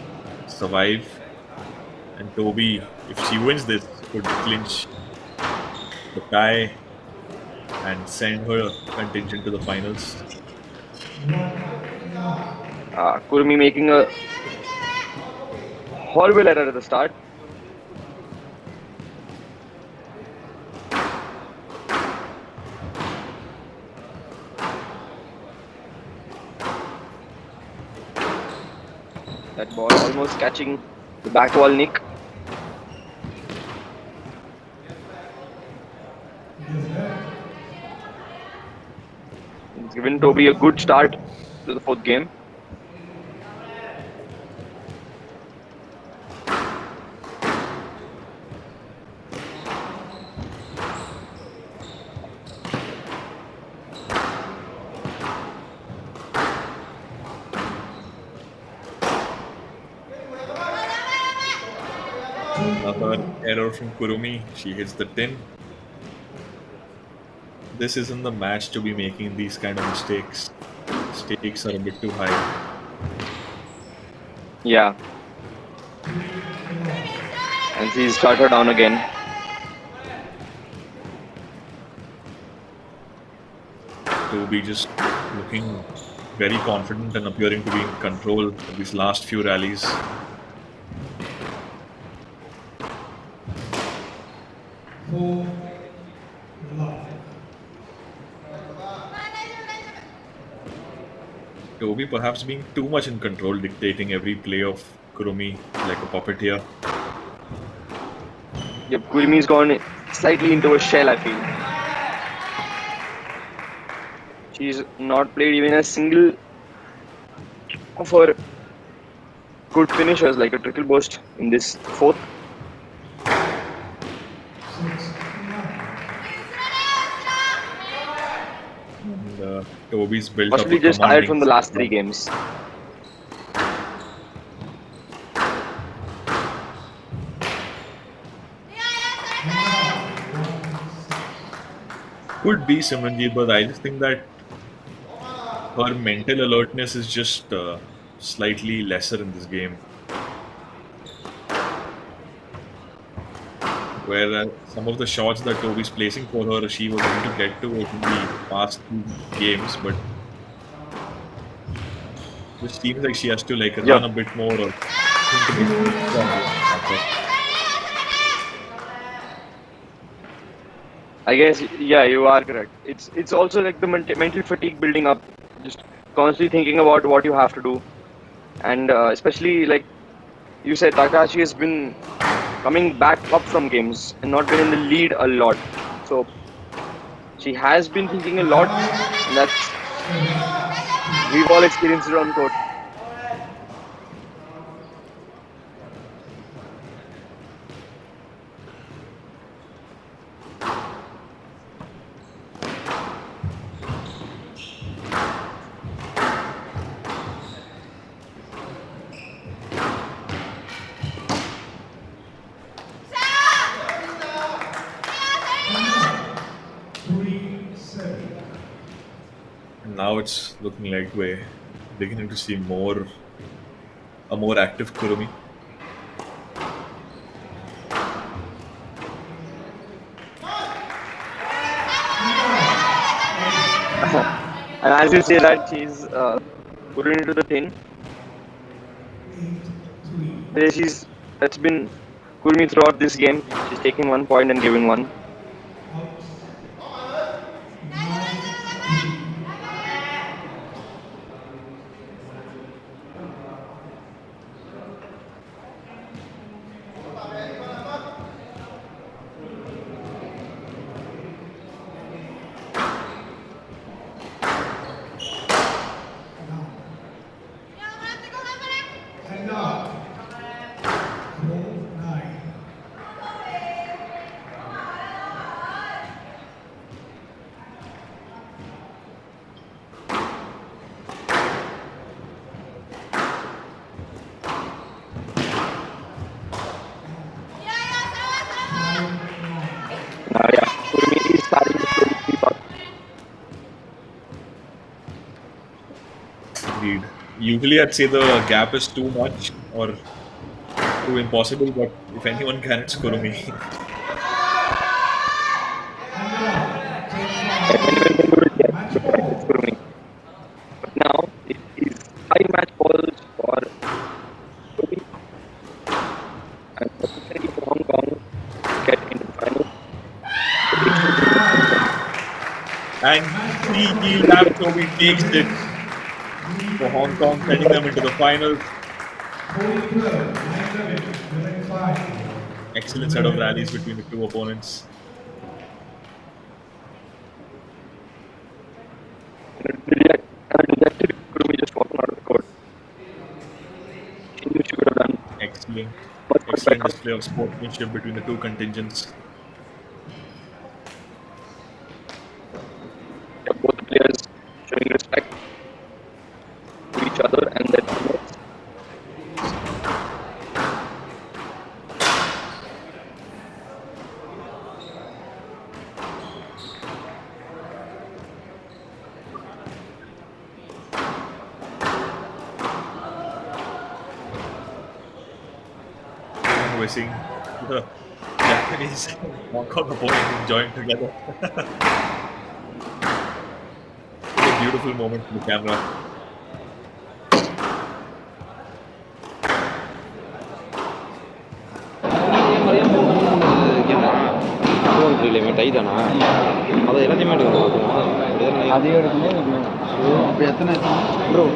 survive. And Toby, if she wins this, could clinch the tie and send her contingent to the finals. Kurumi making a horrible error at the start. That ball almost catching the back wall nick. It's given Toby a good start to the fourth game. Another error from Kurumi. She hits the tin. This isn't the match to be making these kind of mistakes. Stakes are a bit too high. Yeah. And she started down again. Toby just looking very confident and appearing to be in control of these last few rallies. Four love. Toby perhaps being too much in control, dictating every play of Kurumi like a puppeteer. Yep, Kurimi's gone slightly into a shell, I feel. She's not played even a single of her good finishers like a triple burst in this fourth. And Toby's built Possibly up a just tired commanding from the last 3 games. Could be Simranjeet, but I just think that her mental alertness is just slightly lesser in this game. Where some of the shots that Toby's placing for her, she was able to get to it in the past 2 games, but just seems like she has to like run a bit more or think a bit more. I guess, yeah, you are correct. It's also like the mental fatigue building up, just constantly thinking about what you have to do, and especially like you said, Takahashi has been coming back up from games and not been in the lead a lot. So she has been thinking a lot, and that's we've all experienced it on court. Now it's looking like we're beginning to see a more active Kurumi. And as you say that, she's put it into the thing. That's been Kurumi throughout this game. She's taking 1 point and giving 1. And now, 4-9. Yeah, Kurumi is starting to slowly creep up. Indeed. Usually I'd say the gap is too much or too impossible, but if anyone can, it's Kurumi. Anyone can do it, yeah, it's Kurumi. But now it is 5 match balls for Kurumi and opportunity for Hong Kong to get into the final. And 3 lap Toby takes it for Hong Kong, sending them into the finals. Excellent set of rallies between the 2 opponents. Rejected Kurumi just walking out of the court. She knew she could have done Excellent much better. display of sportsmanship between the 2 contingents. Yeah, both the players showing respect to each other and their teammates. and we're seeing the Japanese and Hong Kong opponents enjoying together. It's a beautiful moment for the camera. டை தானா அதை எல்லாத்தையுமே எடுக்கணும் அதையும் எடுக்கணும் அப்போ எத்தனை bro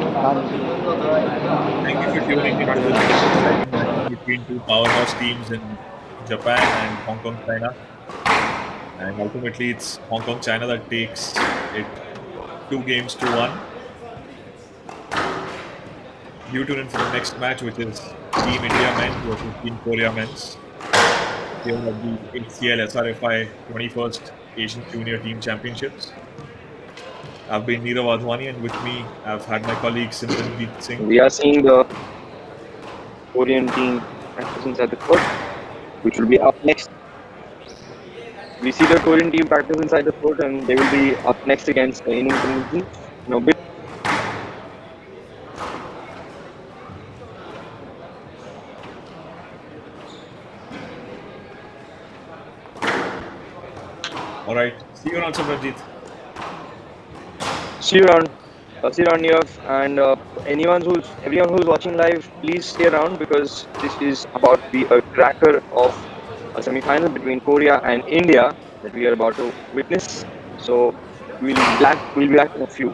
Thank you for tuning in to this exciting match between two powerhouse teams in Japan and Hong Kong, China. And ultimately, it's Hong Kong, China that takes it 2-1. You tune in for the next match, which is Team India men versus Team Korea men's. Here at the HCL SRFI 21st Asian Junior Team Championships. I've been Neerav Advani, and with me, I've had my colleague Simranjeet Singh. We are seeing the Korean team practice inside the court, which will be up next. We see the Korean team practice inside the court, and they will be up next against the Indian team. All right, see you around, Simranjeet. See you around. See you around, Neerav. And everyone who's watching live, please stay around because this is about to be a cracker of a semi-final between Korea and India that we are about to witness. So we'll be back in a few.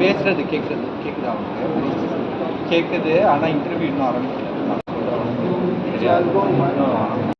பேசுறது கேட்குதா அவனுக்கு கேட்குது ஆனால் interview இன்னும் ஆரம்பிக்கல நான் சொல்கிறேன் தெரியாது இன்னும்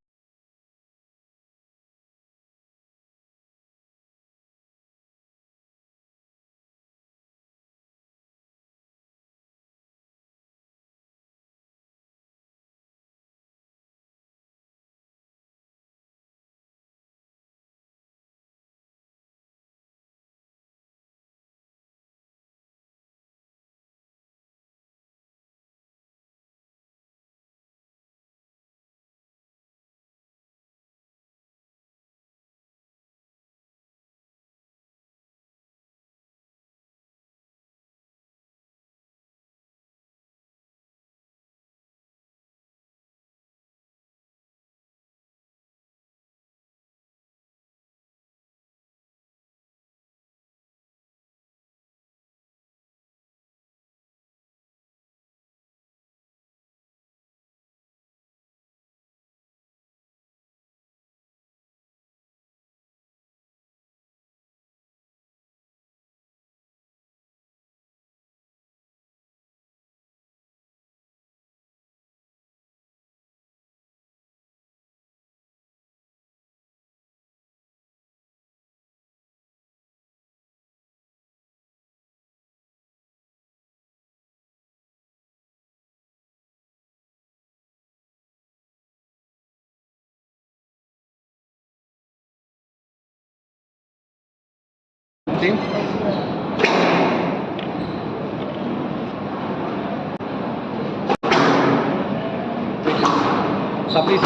Please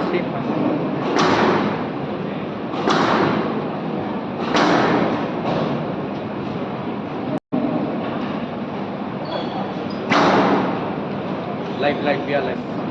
stream. Live, we are live.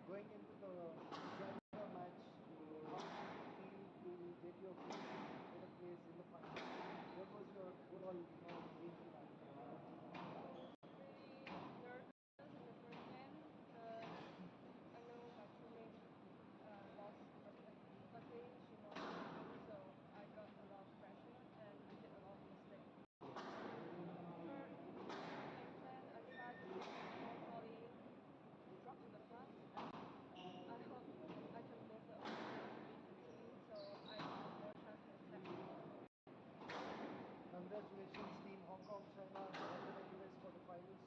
Going into the Chennai match, how did you feel to get your feet in a place in the final? What was your overall game plan? Congratulations, Team Hong Kong, China, all the very best for the finals.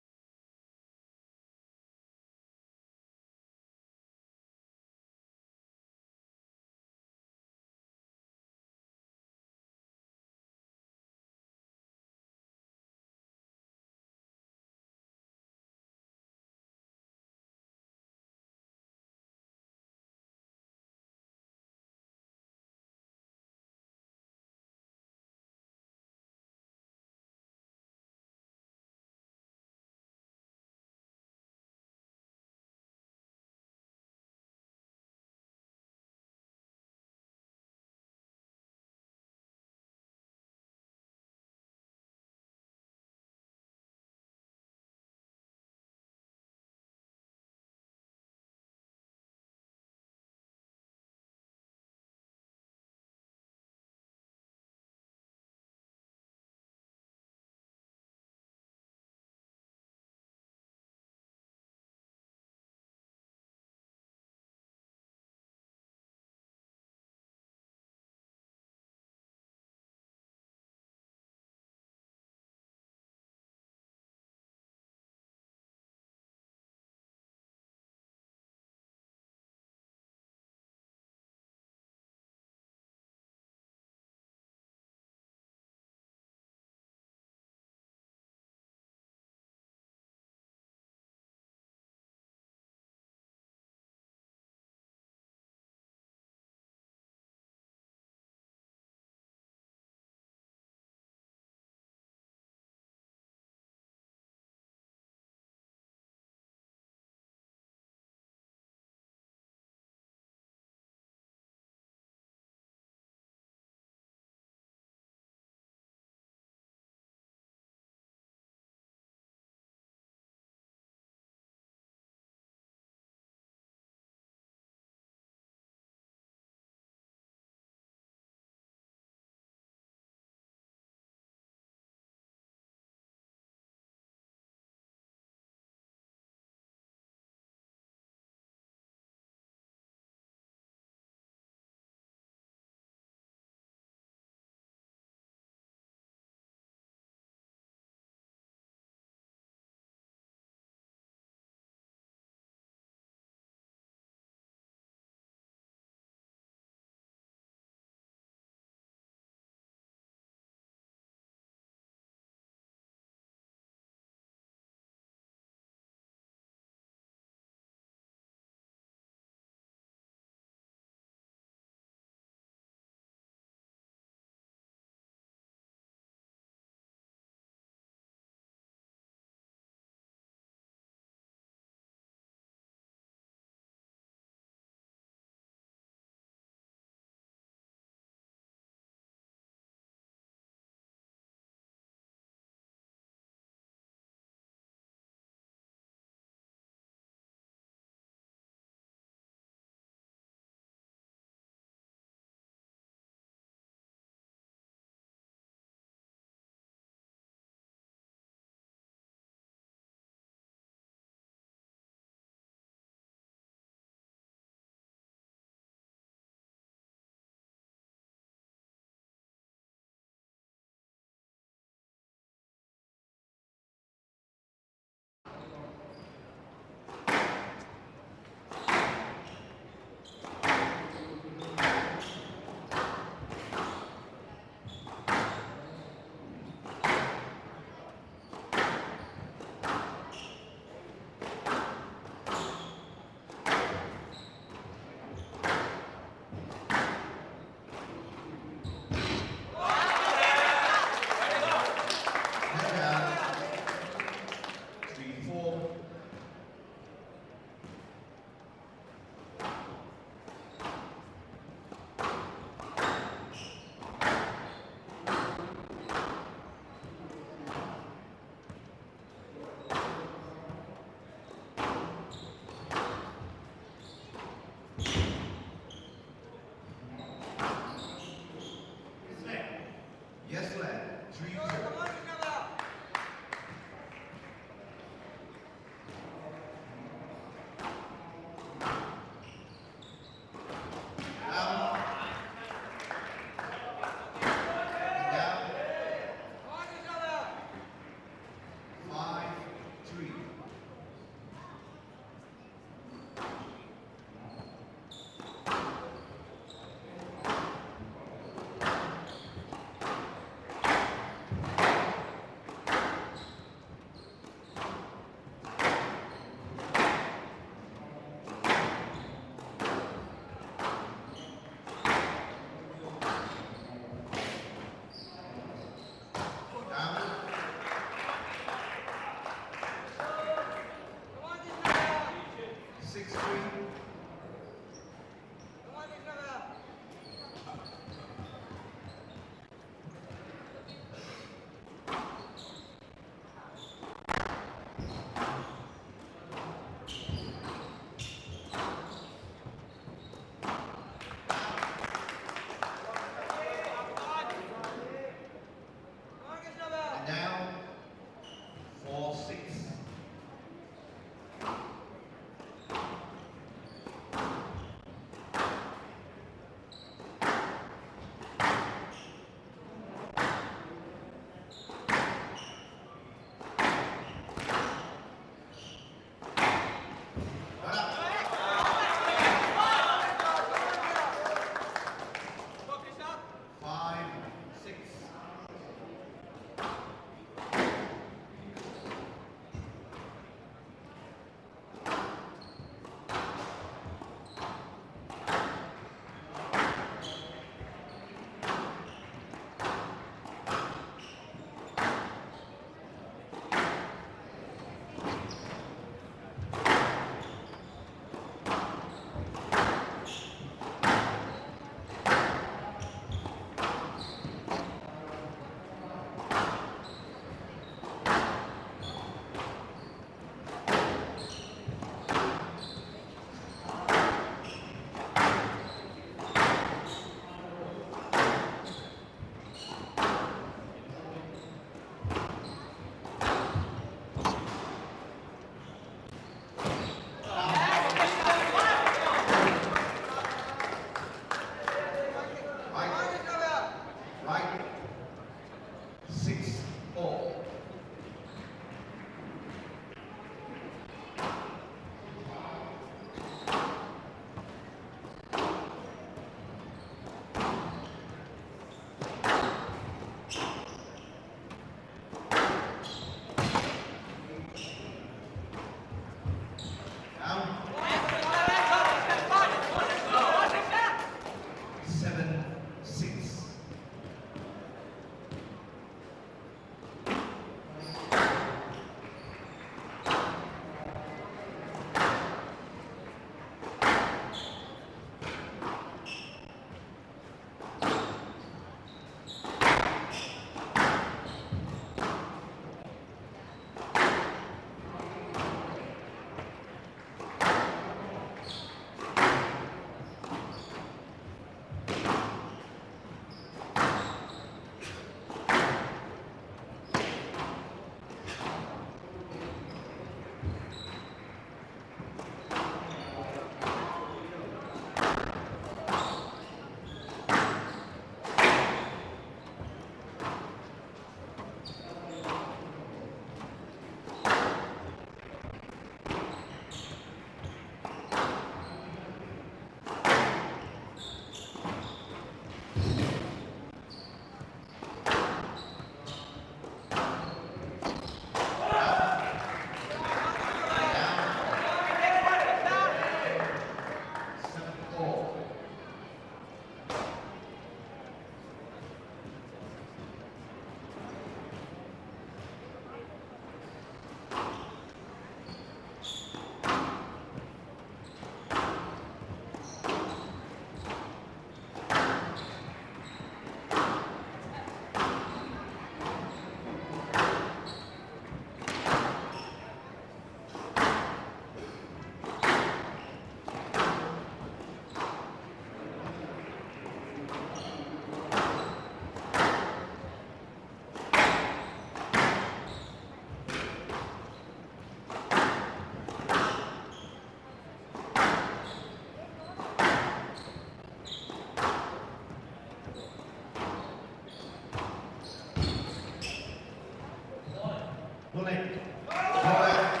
Bullet. Bullet.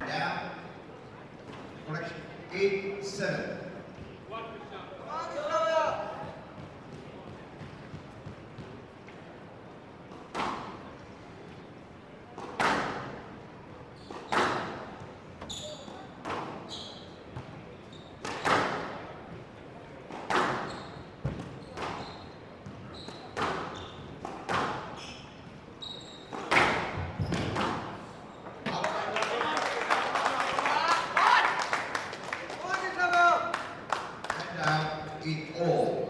Down. Correction. 8-7. It all.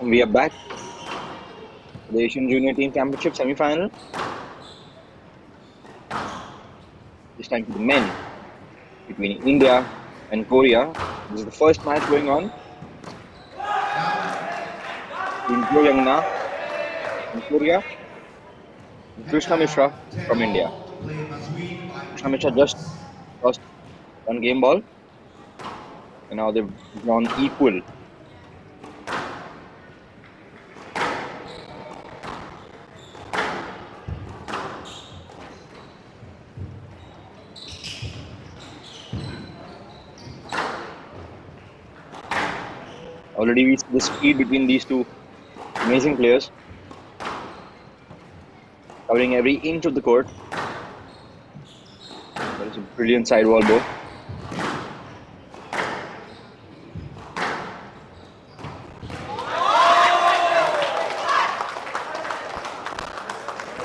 We are back. The Asian Junior Team Championship semi-final. This time for the men between India and Korea. This is the first match going on. Team Jo Young Na from Korea and Krishna Mishra from India. Krishna Mishra just lost one game ball and now they've drawn equal. Already we see the speed between these two amazing players, covering every inch of the court. That is a brilliant sidewall ball.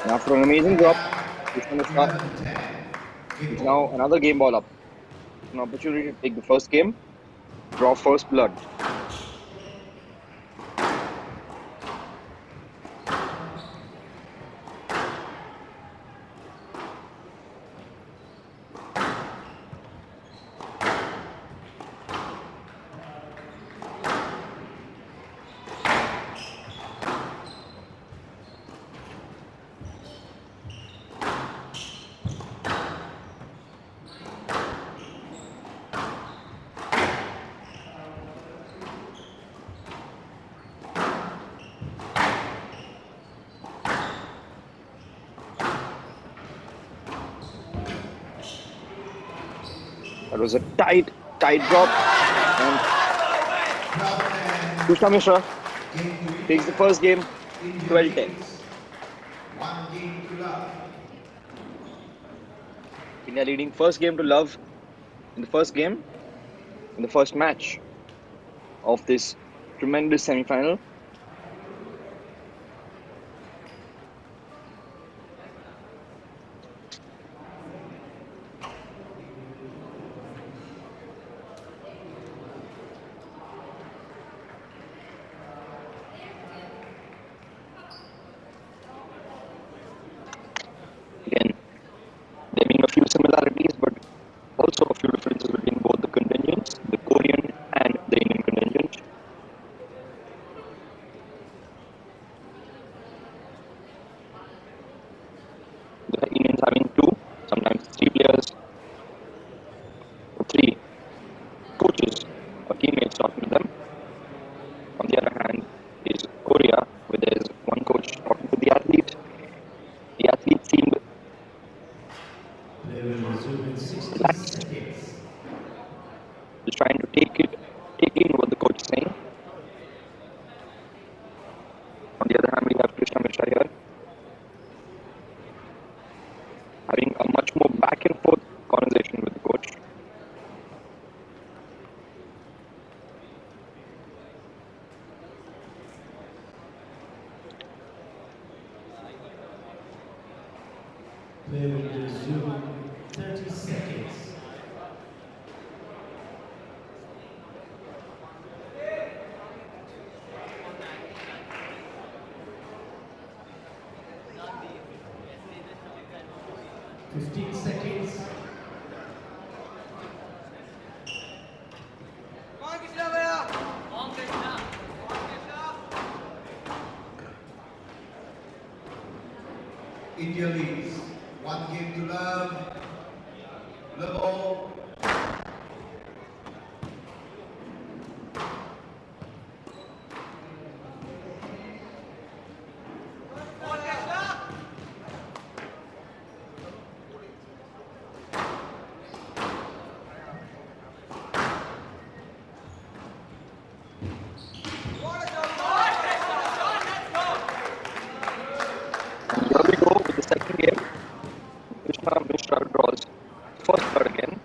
And after an amazing drop, Krishna Mishra is now another game ball up. An opportunity to take the first game, draw first blood. That was a tight drop. And Krishna Mishra takes the first game 12-10. India leading first game to love in the first game, in the first match of this tremendous semi-final. Just trying to take in what the coach is saying. On the other hand, we have Krishna Mishra here, having a much more back and forth conversation with the coach. Play will resume 30 seconds. Fifteen seconds. India leads. One game to love. Love all. Here we go with the second game. Krishna Mishra draws first card again.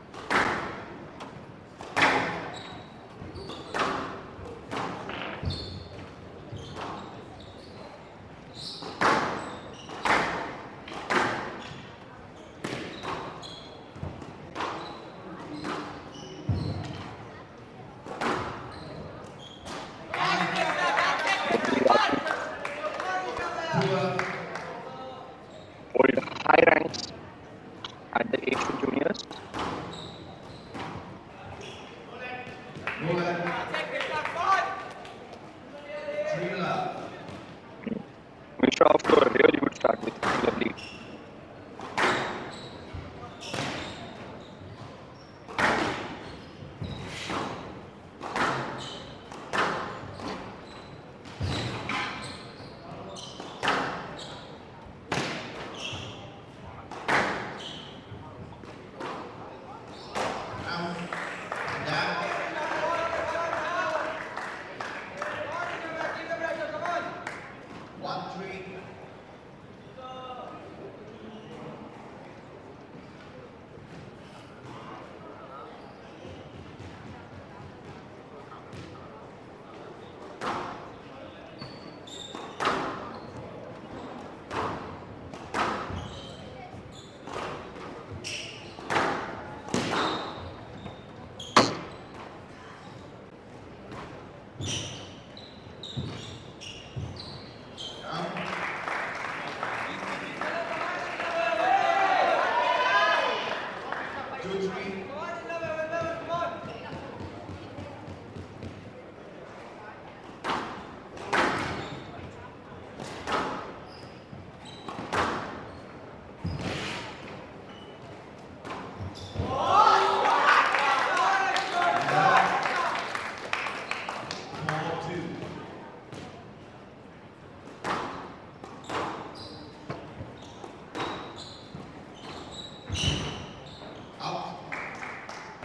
Hold high ranks at the Asian Juniors. Mishra off to a really good start with 3 lead.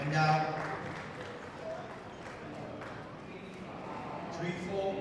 And down. 3-4.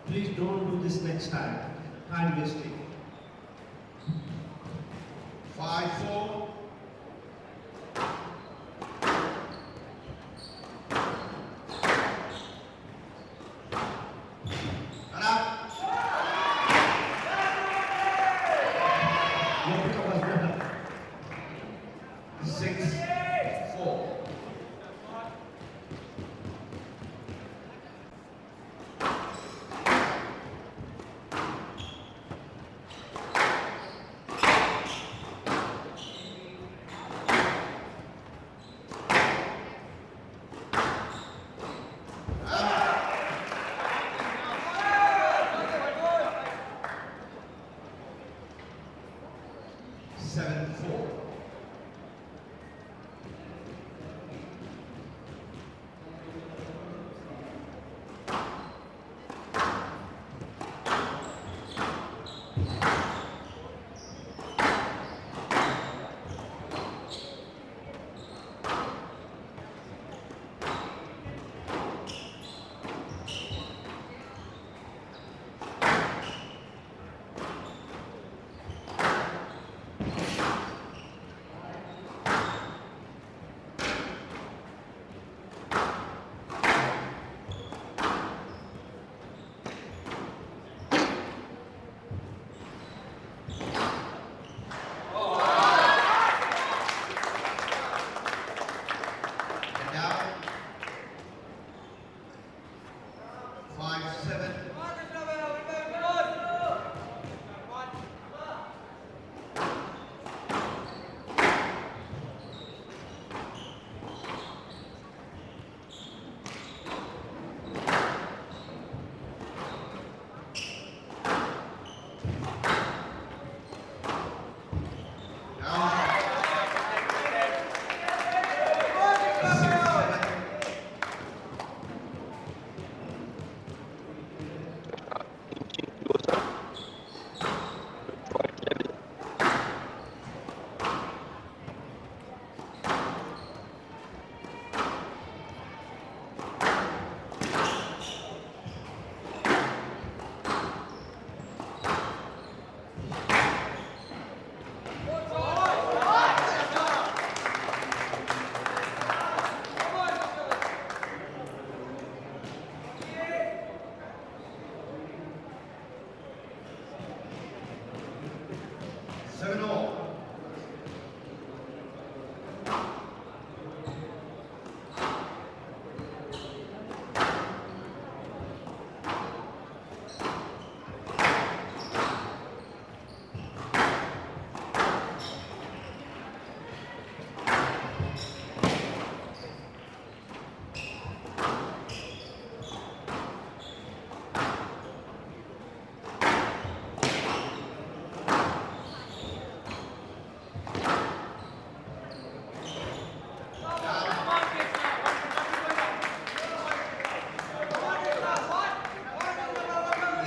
Please don't do this next time. Time wasting. 5-4. And up.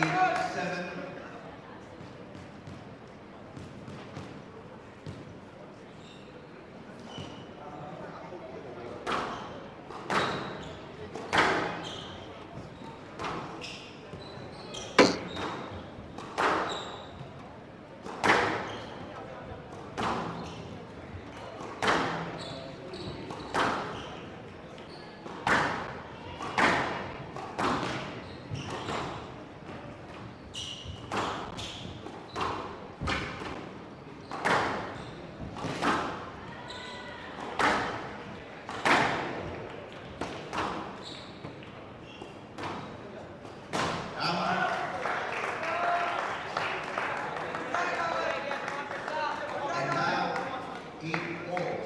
8-7. And now 8-all.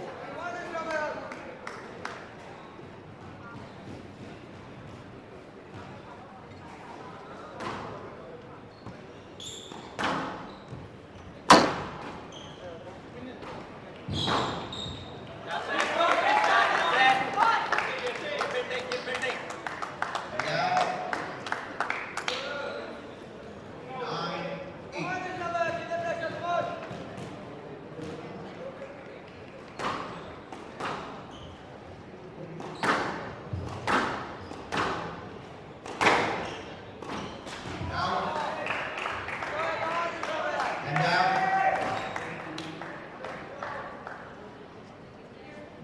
And now 9-8. And now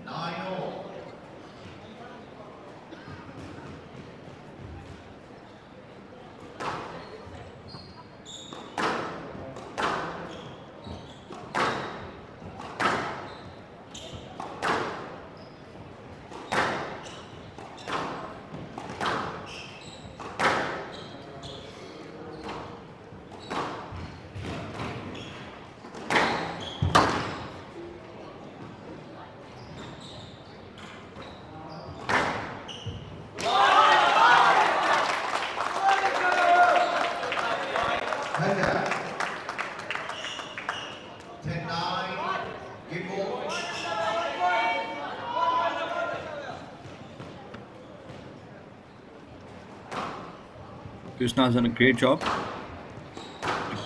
9-all. Handa. 10-9. Game ball. Krishna has done a great job to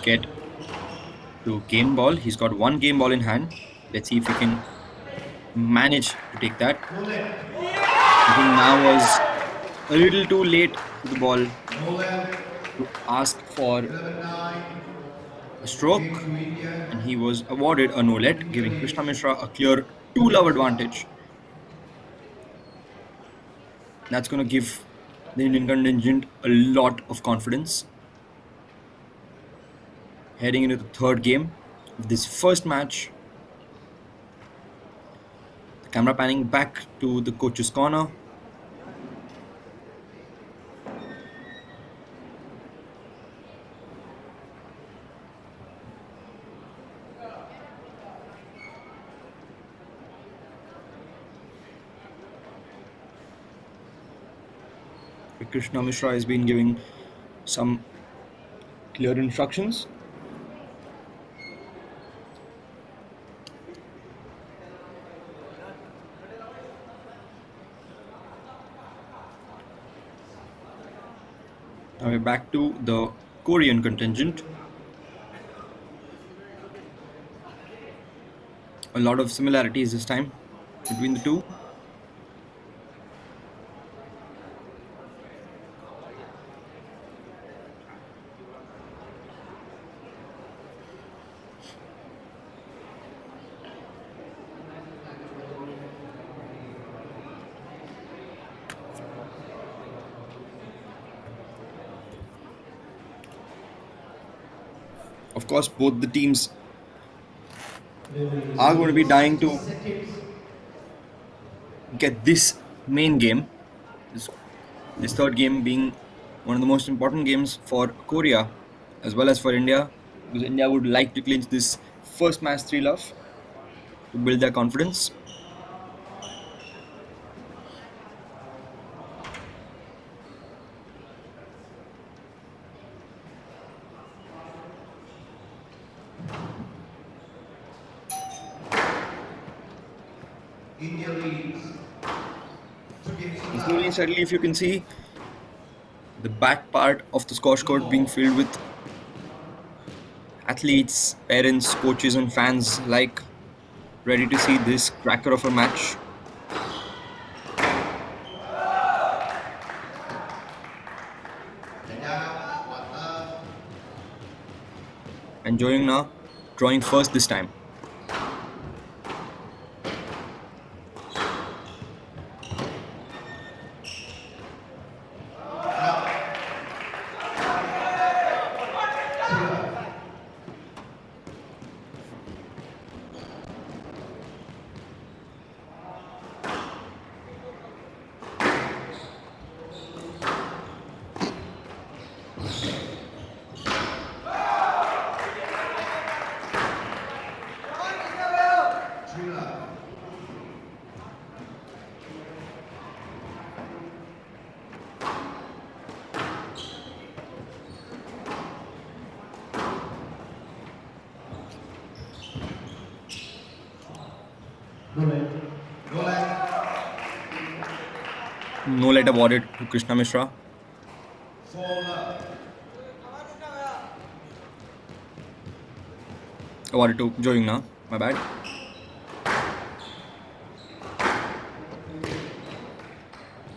get to game ball. He's got one game ball in hand. Let's see if he can manage to take that. No left. I think now was a little too late to the ball No left. to ask for 11-9. a stroke, Game to India. and he was awarded a no-let, giving Krishna Mishra a clear 2-love advantage. That's going to give the Indian contingent a lot of confidence heading into the third game of this first match. The camera panning back to the coach's corner. Krishna Mishra has been giving some clear instructions. Now we're back to the Korean contingent. A lot of similarities this time between the two. Of course, both the teams are going to be dying to get this main game, this third game being one of the most important games for Korea as well as for India, because India would like to clinch this first match 3-love to build their confidence. India leads. 2 games to Slowly and none. steadily, if you can see, The back part of the scoreboard being filled with athletes, parents, coaches, and fans alike, ready to see this cracker of a match. And Joyung drawing first this time. No let awarded to Krishna Mishra. Awarded to Joyung my bad.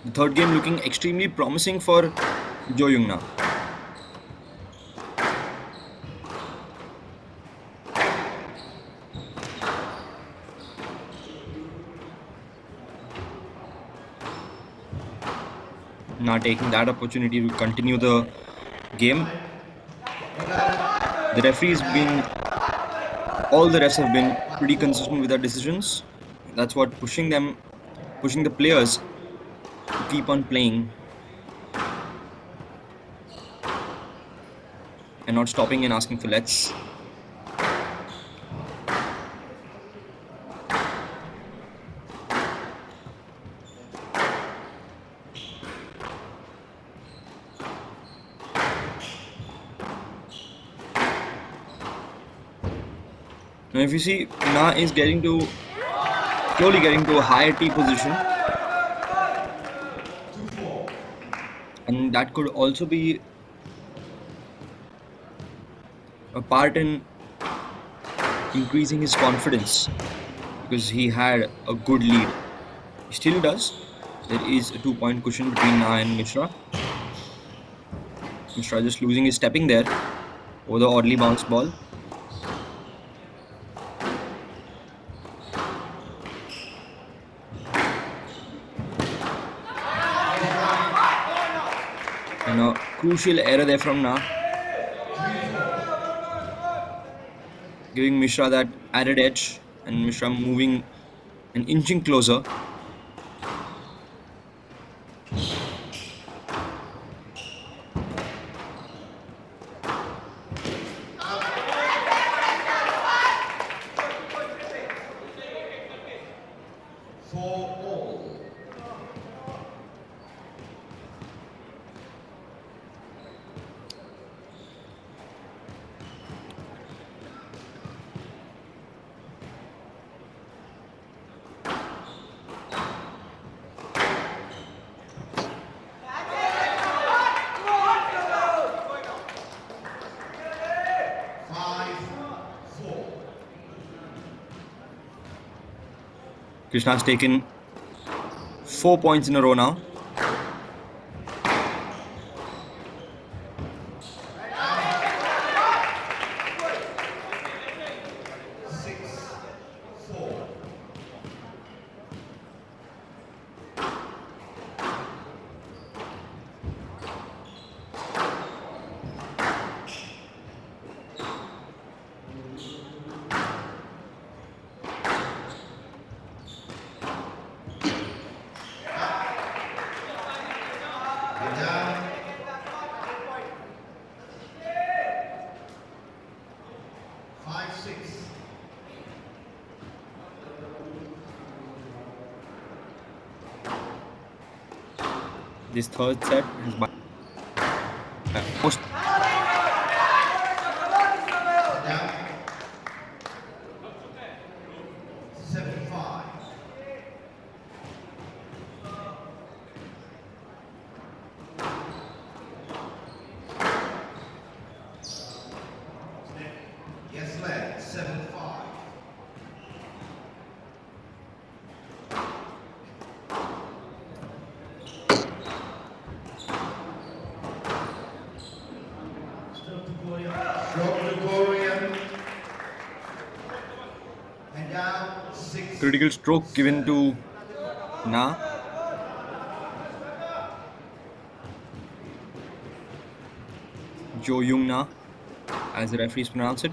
The third game looking extremely promising for Joyung now taking that opportunity to continue the game. The referees been, all the refs have been pretty consistent with their decisions. That's what pushing the players to keep on playing and not stopping and asking for lets. Now if you see, Na is slowly getting to a higher T position, and that could also be a part in increasing his confidence, because he had a good lead. He still does. There is a 2-point cushion between Na and Mishra. Mishra just losing his stepping there over the oddly bounced ball. And a crucial error there from Na, giving Mishra that added edge, and Mishra moving and inching closer. Krishna's taken 4 points in a row now. This third set is by most Stroke to Korea. And down 6. Critical stroke given to Na. Jo Young Na, as the referees pronounce it.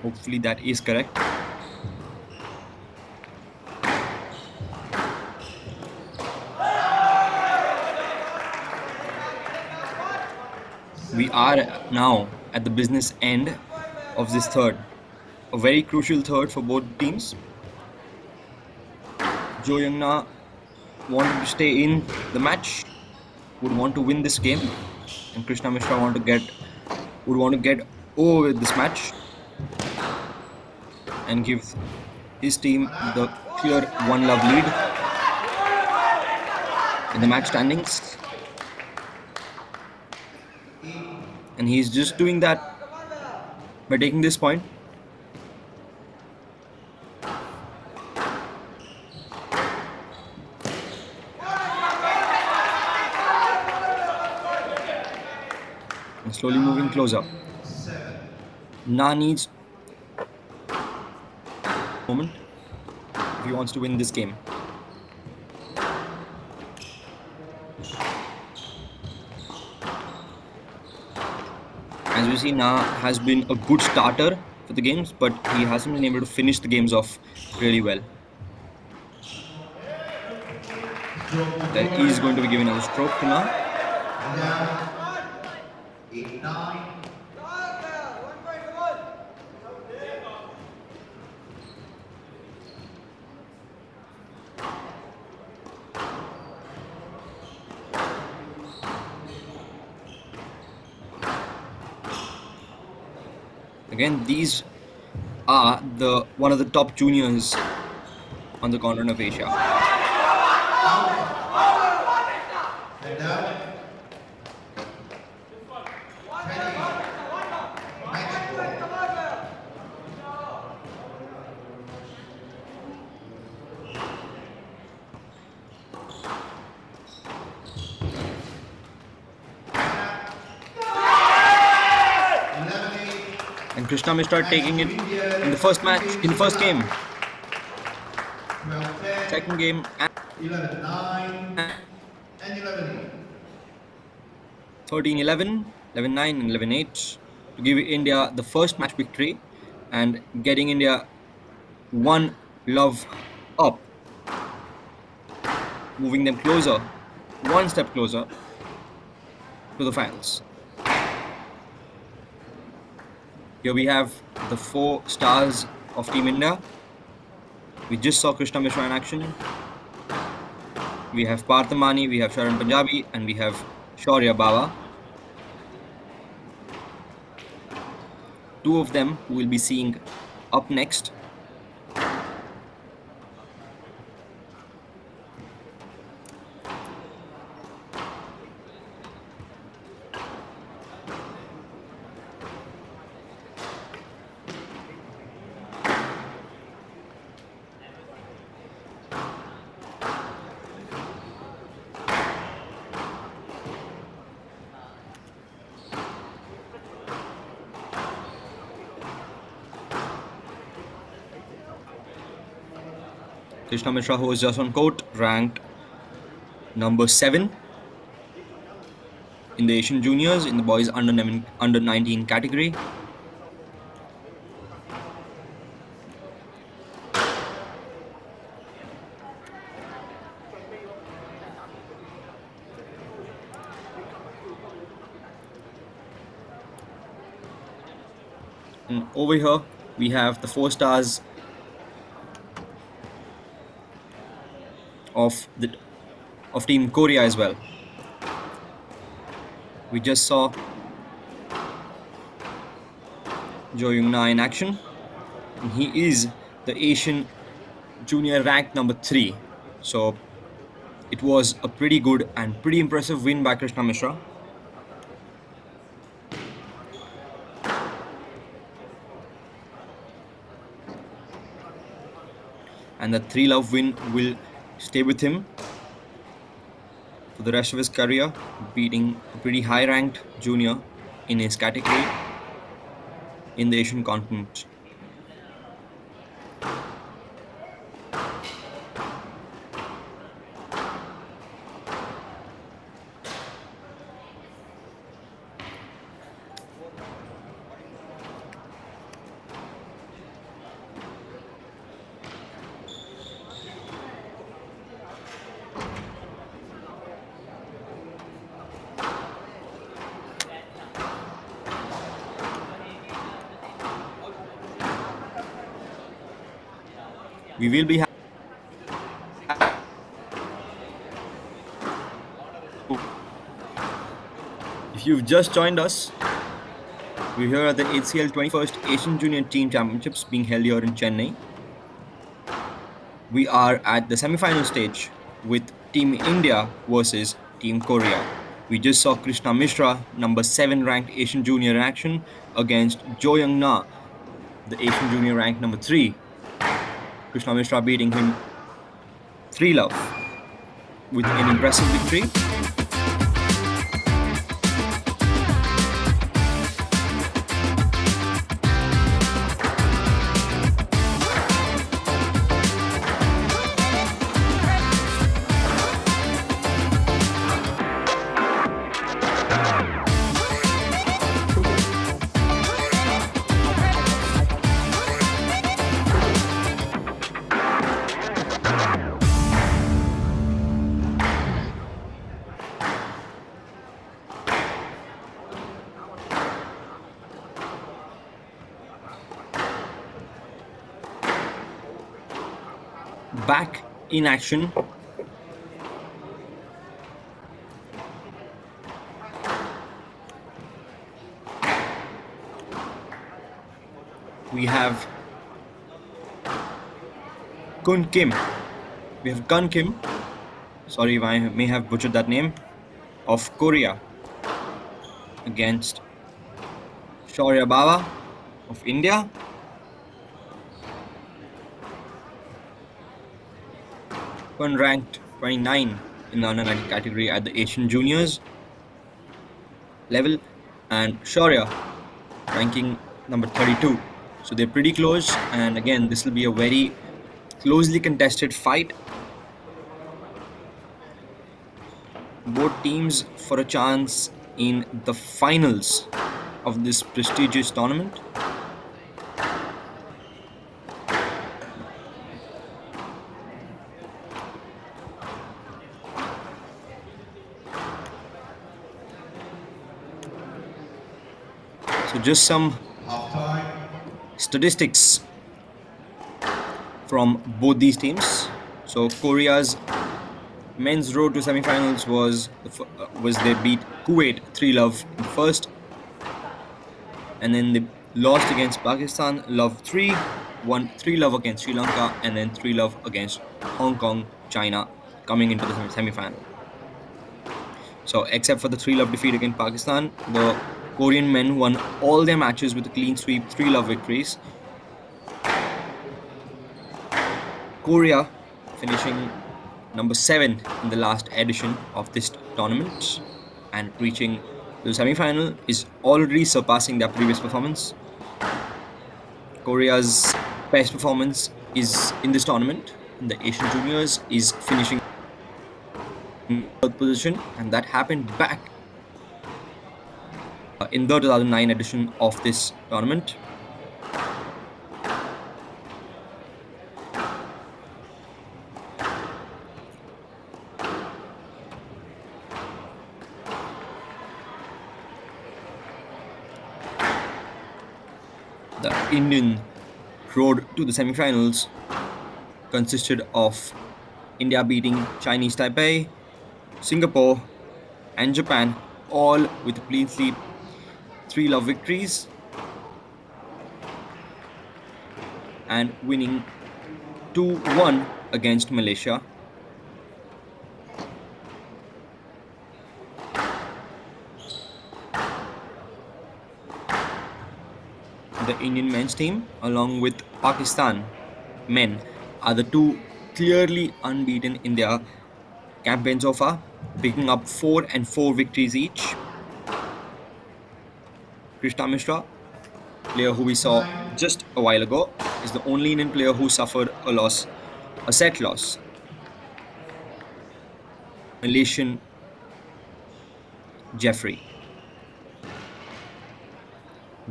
Hopefully that is correct. We are now at the business end of this third. A very crucial third for both teams. Jo Young Na wanted to stay in the match, would want to win this game, and Krishna Mishra would want to get over with this match and give his team the clear 1-love lead in the match standings. And he's just doing that by taking this point. And slowly moving closer. Na needs moment if he wants to win this game. As you see, Na has been a good starter for the games, but he hasn't been able to finish the games off really well. There is going to be given a stroke to Na. And down 8-9. Again, these are one of the top juniors on the continent of Asia. And down 20. Match ball. And Krishna Mishra taking it in the first match, in the first game. 12-10. Second game, 11-9. And 11-8. 13-11, 11-9 and 11-8 to give India the first match victory and getting India 1-love up, moving them closer, one step closer to the finals. Here we have the 4 stars of Team India. We just saw Krishna Mishra in action. We have Parth Mani, we have Sharan Punjabi, and we have Shaurya Bawa. 2 of them who will be seeing up next. Krishna Mishra, who is just on court, ranked number 7 in the Asian Juniors in the boys under 19 category. And over here we have the 4 stars of Team Korea as well. We just saw Jo Young Na in action, and he is the Asian Junior ranked number 3. So it was a pretty good and pretty impressive win by Krishna Mishra. And the 3-love win will stay with him for the rest of his career, beating a pretty high-ranked junior in his category in the Asian continent. We will be if you've just joined us, we're here at the HCL 21st Asian Junior Team Championships being held here in Chennai. We are at the semi-final stage with Team India versus Team Korea. We just saw Krishna Mishra, number 7 ranked Asian Junior in action against Jo Young Na, the Asian Junior ranked number 3. Krishna Mishra beating him 3-love with an impressive victory. Back in action. We have Kun Kim. We have Kun Kim. Sorry if I may have butchered that name. Of Korea against Shaurya Bawa of India. Kun ranked 29 in the under 19 category at the Asian Juniors level, and Shaurya ranking number 32. So they're pretty close, and again, this will be a very closely contested fight. Both teams for a chance in the finals of this prestigious tournament. So just some statistics from both these teams. So Korea's men's road to semi-finals was they beat Kuwait 3-love in the first, and then they lost against Pakistan love 3, won 3-love against Sri Lanka, and then 3-love against Hong Kong, China, coming into the semi-final. So except for the 3-love defeat against Pakistan, the Korean men won all their matches with a clean sweep, 3-love victories. Korea finishing number 7 in the last edition of this tournament and reaching the semi-final is already surpassing their previous performance. Korea's best performance is in this tournament in the Asian Juniors is finishing in third position, and that happened back in the 2009 edition of this tournament. The Indian road to the semi-finals consisted of India beating Chinese Taipei, Singapore, and Japan, all with clean sweep 3-love victories, and winning 2-1 against Malaysia. The Indian men's team, along with Pakistan men, are the two clearly unbeaten in their campaign so far. picking up 4 and 4 victories each. Krishna Mishra, player who we saw just a while ago, is the only Indian player who suffered a set loss. Malaysian Jeffrey.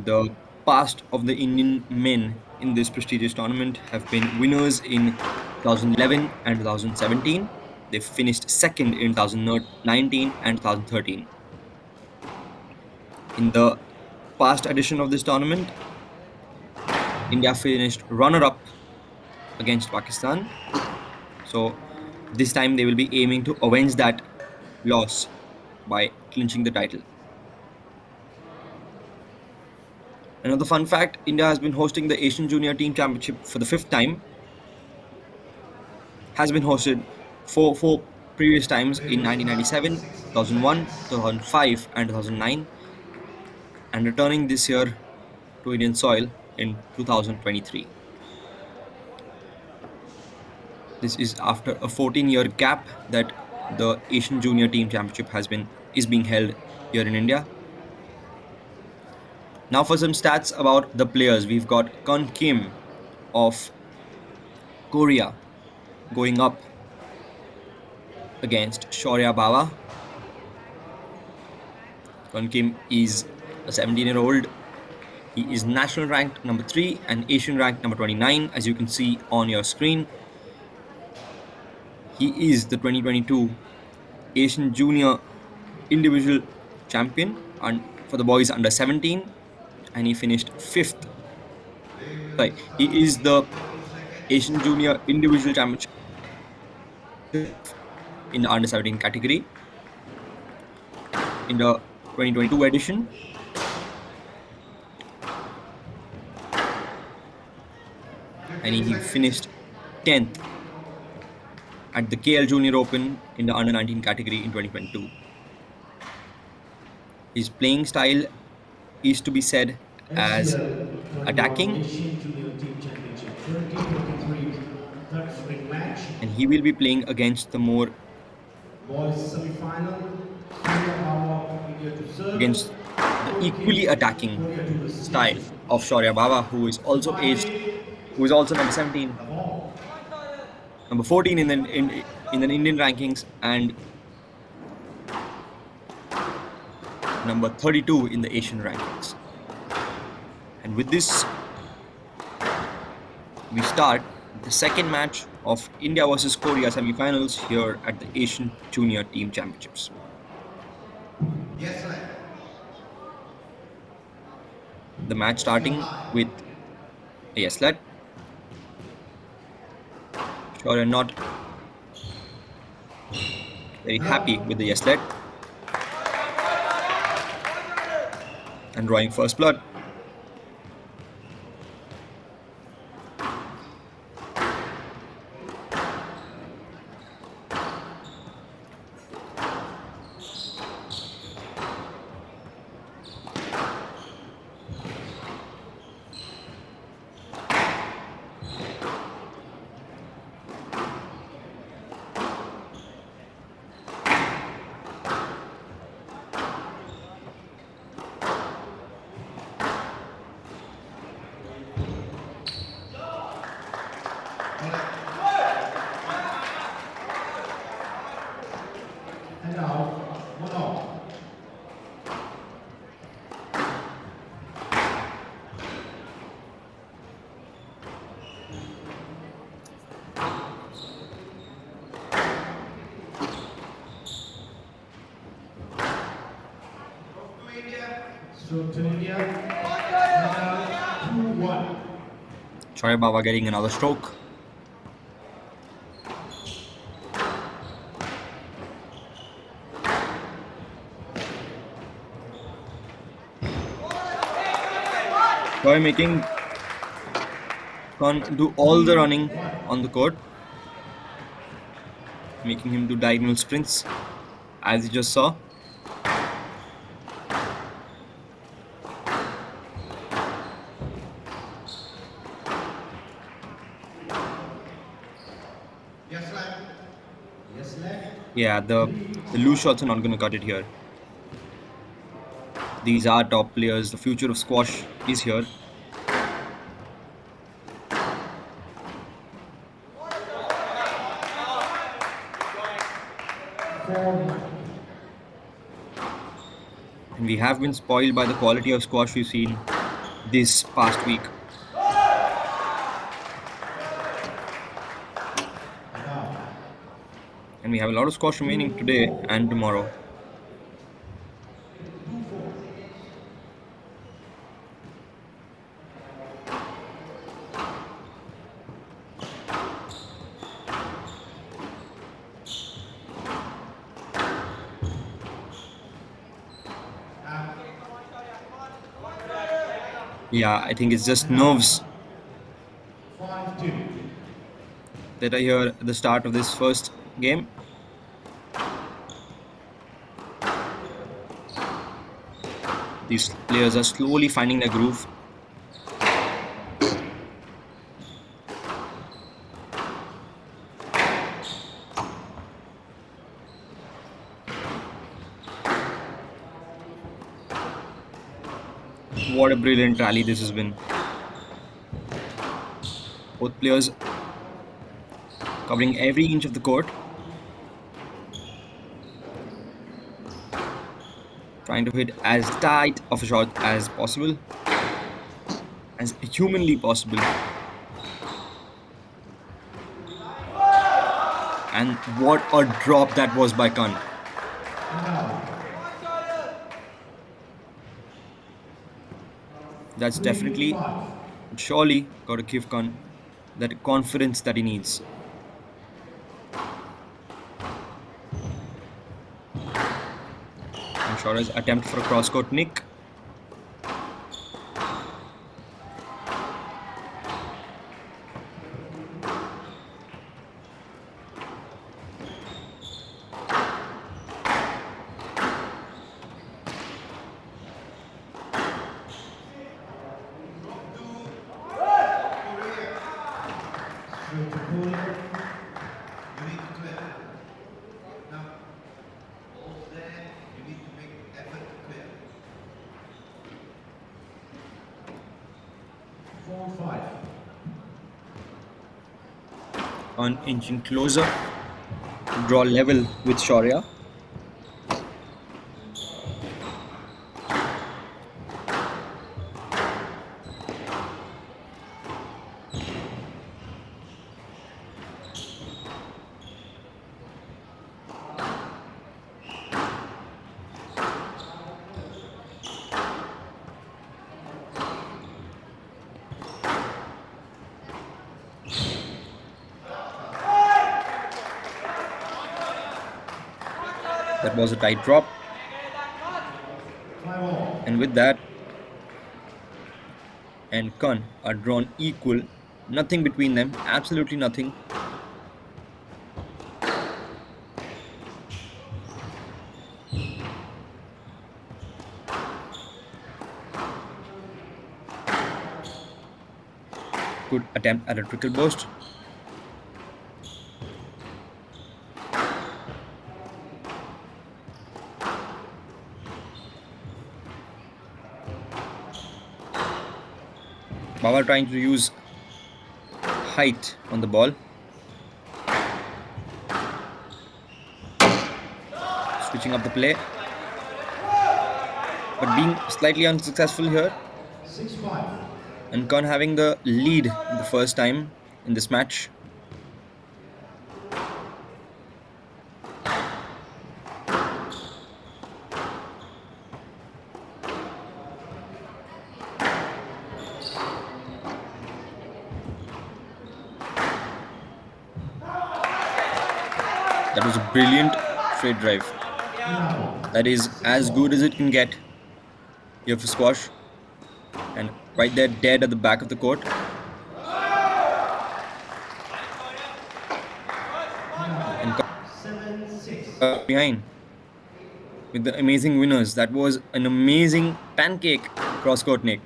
The past of the Indian men in this prestigious tournament have been winners in 2011 and 2017. They finished second in 2019 and 2013. In the past edition of this tournament, India finished runner-up against Pakistan. So this time they will be aiming to avenge that loss by clinching the title. Another fun fact, India has been hosting the Asian Junior Team Championship for the 5th time. Has been hosted four previous times in 1997, 2001, 2005 and 2009, and returning this year to Indian soil in 2023. This is after a 14-year gap that the Asian Junior Team Championship is being held here in India. Now for some stats about the players. We've got Kun Kim of Korea going up against Shaurya Bawa. Kun Kim is a 17-year-old. He is national ranked number 3 and Asian ranked number 29, as you can see on your screen. He is the 2022 Asian Junior Individual Champion and for the boys under 17, and he finished 5th. Sorry, he is the Asian Junior Individual Championship in the under 17 category in the 2022 edition. And he finished 10th at the KL Junior Open in the under 19 category in 2022. His playing style is to be said as attacking, and he will be playing against the equally attacking style of Shaurya Bawa, who is also number 17, number 14 in the Indian rankings, and number 32 in the Asian rankings. And with this, we start the second match of India versus Korea semi-finals here at the Asian Junior Team Championships. Yes, sir. The match starting with a yes let. Shaurya not very happy with the yes let and drawing first blood. And now, 1-0. Stroke to India. And now 2-1. Shaurya Bawa getting another stroke. Shaurya making Khan do all the running on the court, making him do diagonal sprints, as you just saw. Yes, sir. Yes, leg. Yeah, the The loose shots are not going to cut it here. These are top players. The future of squash is here. And we have been spoiled by the quality of squash we've seen this past week. And we have a lot of squash remaining today and tomorrow. Yeah, I think it's just nerves 5-2. that are here at the start of this first game. These players are slowly finding their groove. What a brilliant rally this has been. Both players covering every inch of the court, trying to hit as tight of a shot as possible, as humanly possible. And what a drop that was by Khan. That's definitely, surely got to give Khan that confidence that he needs. And Shora's attempt for a cross-court nick. On inching closer to draw level with Shaurya. That was a tight drop. And with that, and Khan are drawn equal. Nothing between them. Absolutely nothing. Good attempt at a trickle burst. Baba trying to use height on the ball. Switching up the play. But being slightly unsuccessful here. 6-5. And Khan having the lead the first time in this match. That was a brilliant straight drive. That is as good as it can get here for squash. And right there, dead at the back of the court. And behind with the amazing winners. That was an amazing pancake cross-court nick.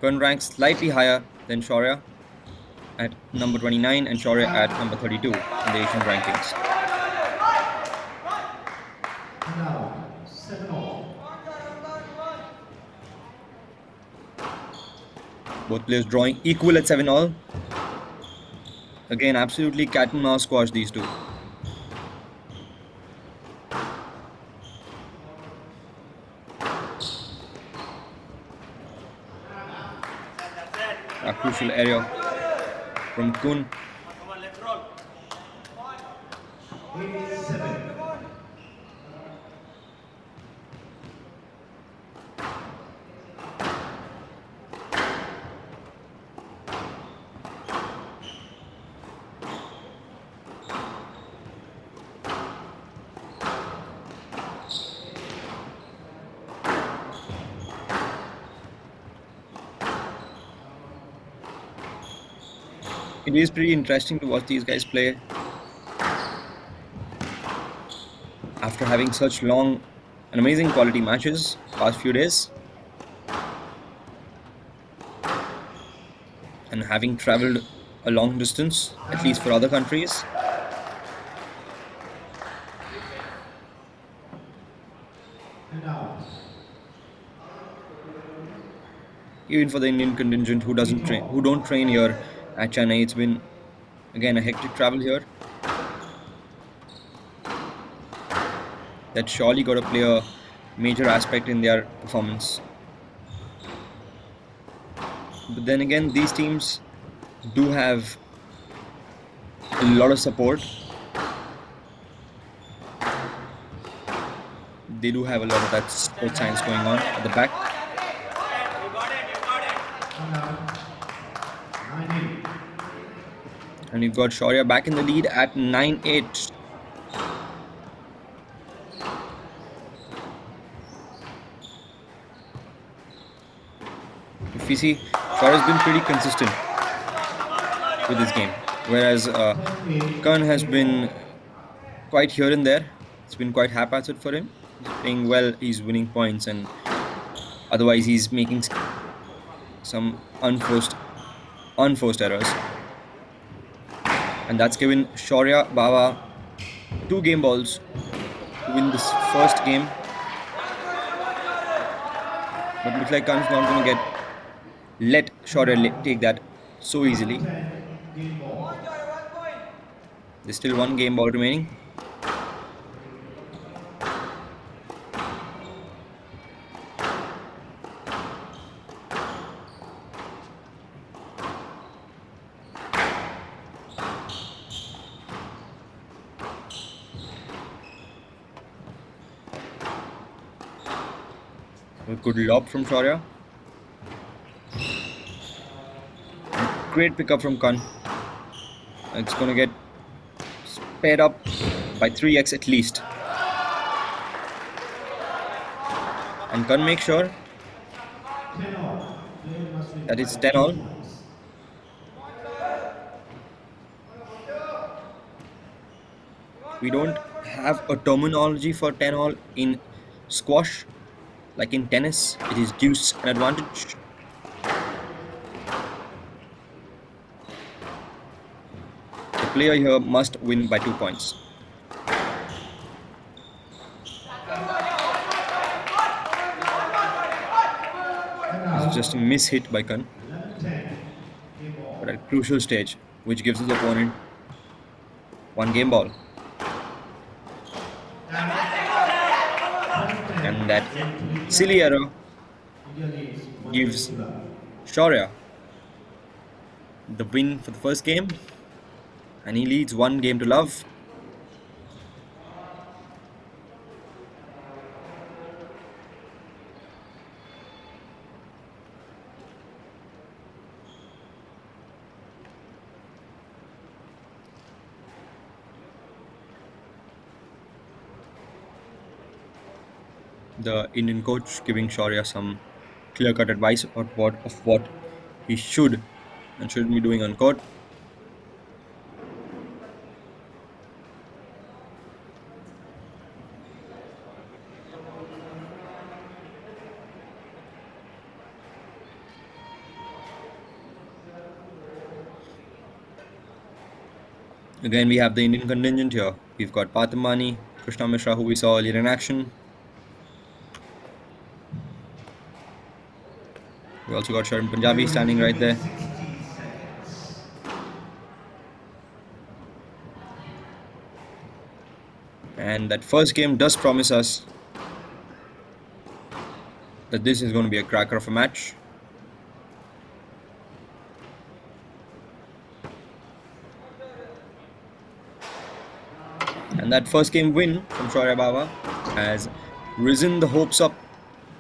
Kern ranks slightly higher than Shaurya at number 29 and Shaurya at number 32 in the Asian rankings. And now, 7-all. Both players drawing equal at 7-all. Again, absolutely cat and mouse squash, these two. A crucial area from Kun. 87. It is pretty interesting to watch these guys play after having such long and amazing quality matches past few days and having traveled a long distance, at least for other countries. And out. Even for the Indian contingent who don't train here at Chennai, it's been again a hectic travel here. That surely got to play a major aspect in their performance. But then again, these teams do have a lot of support. They do have a lot of that sports science going on at the back. And out. 9-8. And you've got Shaurya back in the lead at 9-8. If we see, Shaurya's been pretty consistent with this game, whereas Kern has been quite here and there. It's been quite haphazard for him. He's playing well, he's winning points, and otherwise he's making some unforced errors. And that's given Shaurya Baba 2 game balls to win this first game. But looks like Khan's not going to let Shaurya take that so easily. 10 game ball. There's still 1 game ball remaining. A good lob from Shaurya. Great pickup from Khan. It's going to get sped up by 3x at least. And Khan makes sure 10-all. Player must win that it's by 10-all. 2 points. We don't have a terminology for 10-all in squash. Like in tennis, it is deuce an advantage. The player here must win by 2 points. And It's out. just a miss hit by Khan, 11-10 game ball. but at a crucial stage, which gives his opponent 1 game ball. And that silly error India leads 1 gives game to love. Shaurya the win for the first game, and he leads 1 game to love. The Indian coach giving Shaurya some clear-cut advice about what he should and shouldn't be doing on court. Again, we have the Indian contingent here. We've got Patamani, Krishna Mishra, who we saw earlier in action. We also got Sharan Punjabi standing right there. 60 seconds. And that first game does promise us that this is going to be a cracker of a match. And that first game win from Shaurya Baba has risen the hopes up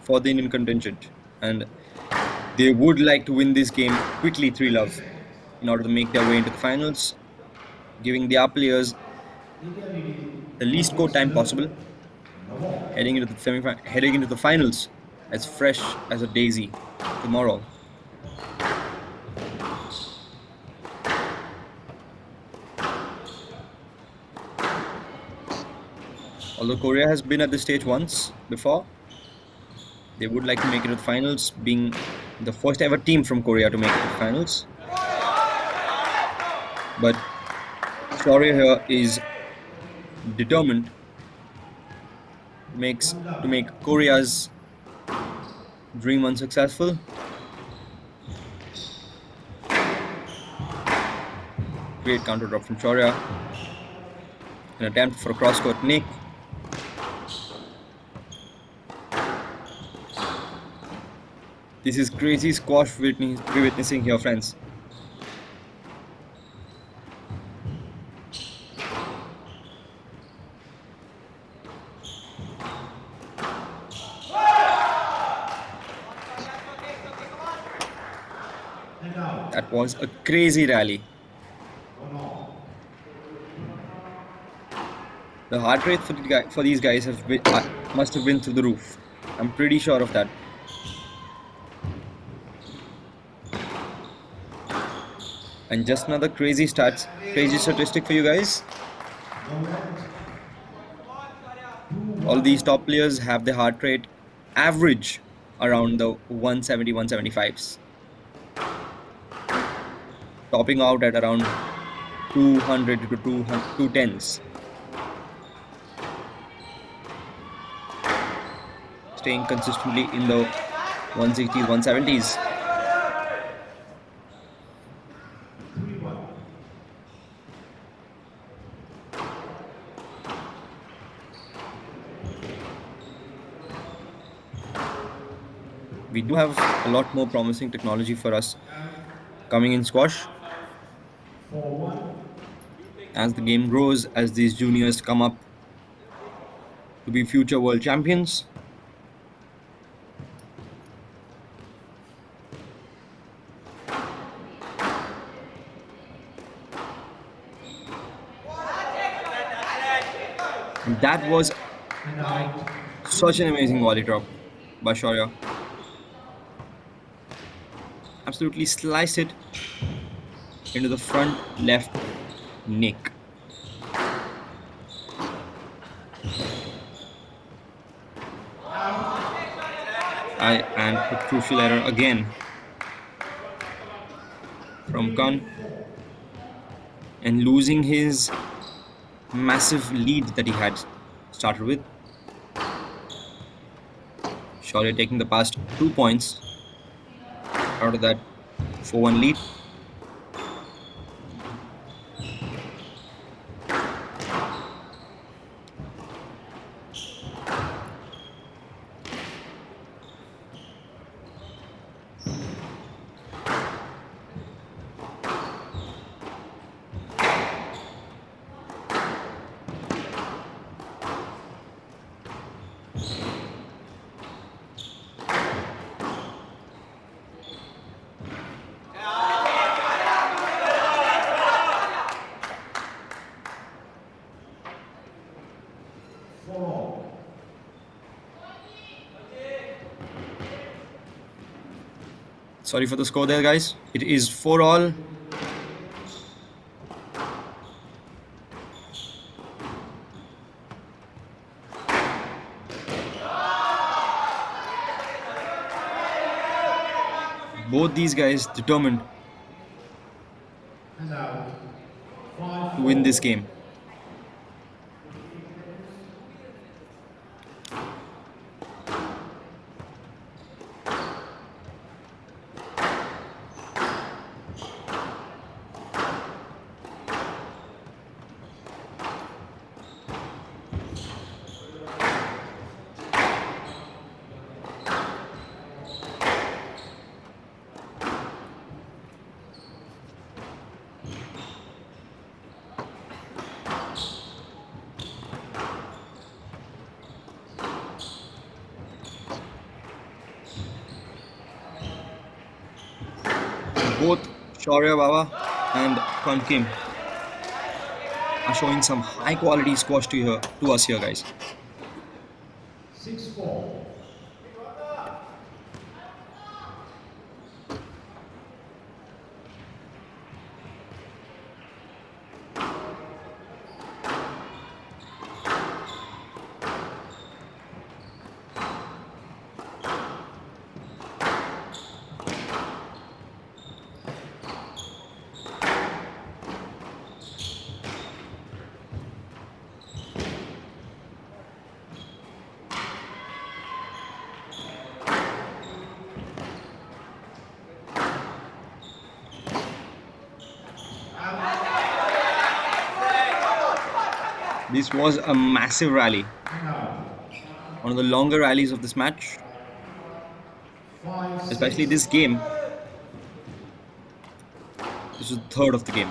for the Indian contingent. And they would like to win this game quickly 3-love in order to make their way into the finals, giving their players the least court time possible, heading into the finals as fresh as a daisy tomorrow. Although Korea has been at this stage once before, they would like to make it to the finals, being the first ever team from Korea to make it to the finals. But Shaurya here is determined to make Korea's dream unsuccessful. Great counter drop from Shaurya. An attempt for a cross-court nick. This is crazy squash we're witnessing here, friends. That was a crazy rally. The heart rate for these guys must have been through the roof. I'm pretty sure of that. And just another crazy statistic for you guys. All these top players have their heart rate average around the 170, 175s. Topping out at around 200 to 210s. Staying consistently in the 160s, 170s. We do have a lot more promising technology for us coming in squash. As the game grows, as these juniors come up to be future world champions. And that was such an amazing volley drop by Shaurya. Absolutely sliced it into the front left nick. And a crucial error again from Khan, and losing his massive lead that he had started with. Shaurya taking the past 2 points out of that 4-1 lead. Sorry for the score there, guys. It is 4-all. Both these guys determined to to win this game. Both Shaurya Baba and Kankim are showing some high quality squash to us here, guys. 6-4. This was a massive rally. One of the longer rallies of this match, especially this game. This was the third of the game.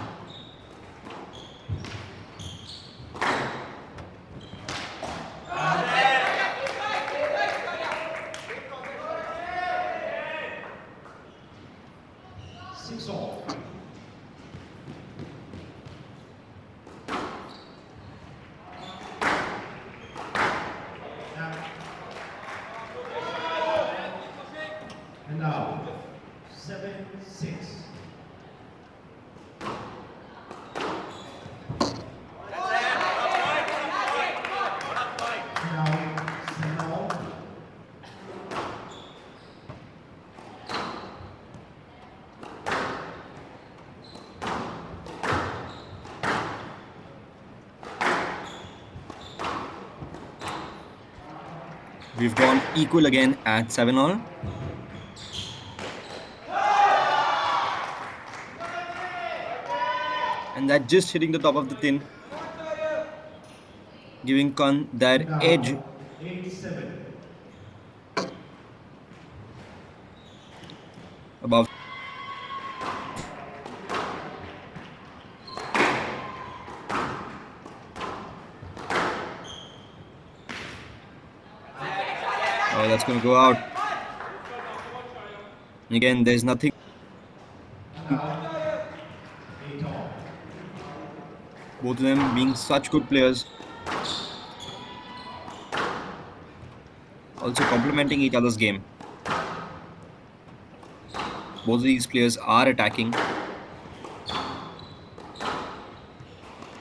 And now, 7-6. We've gone equal again at 7-all. And that just hitting the top of the tin, giving Khan that edge. 8-7. Above. Oh, that's going to go out. And again, there's nothing. Both of them being such good players. Also complementing each other's game. Both of these players are attacking.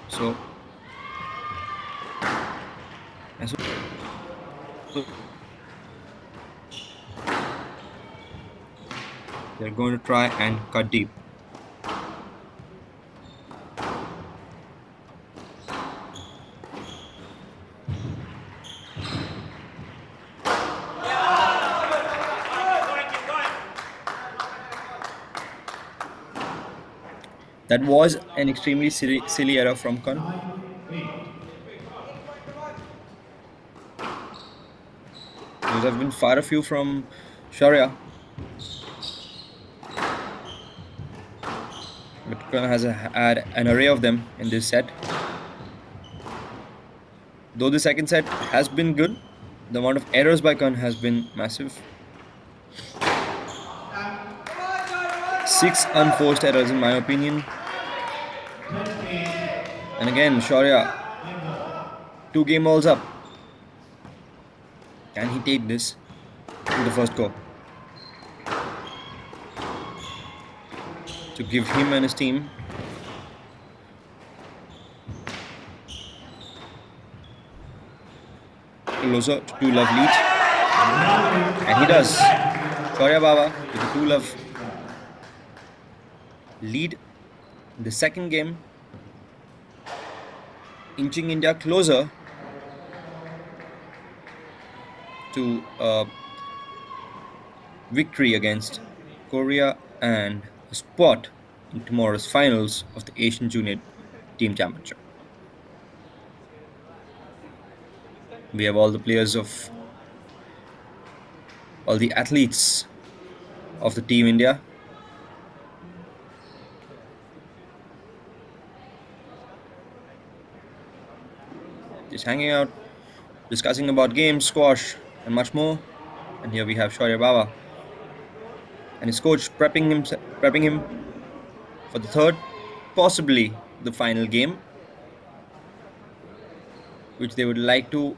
So they're going to try and cut deep. That was an extremely silly error from Khan. Those have been far a few from Shaurya. But Khan has had an array of them in this set. Though the second set has been good, the amount of errors by Khan has been massive. 6 unforced errors in my opinion. And again, Shaurya, 2 game balls up. Can he take this in the first go? To give him and his team closer to 2-love lead. And he does. Shaurya Baba with a 2-love lead in the second game. inching India closer to a victory against Korea and a spot in tomorrow's finals of the Asian Junior Team Championship. We have all the athletes of the Team India. Just hanging out, discussing about games, squash, and much more. And here we have Shaurya Baba and his coach prepping him for the third, possibly the final game, which they would like to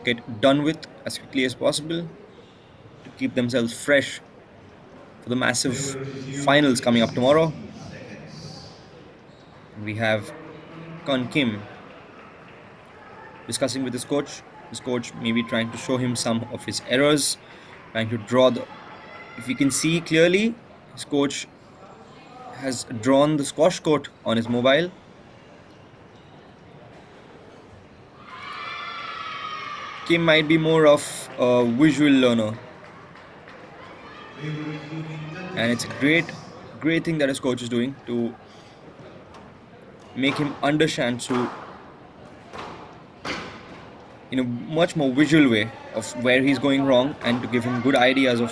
get done with as quickly as possible to keep themselves fresh for the massive Favor to resume finals coming in up tomorrow. 60 seconds. And we have Kon Kim discussing with his coach. His coach maybe trying to show him some of his errors, trying to draw the. If you can see clearly, his coach has drawn the squash court on his mobile. Kim might be more of a visual learner, Favor resume in 30 and it's a seconds. great thing that his coach is doing to make him understand to in a much more visual way of where he's going wrong and to give him good ideas of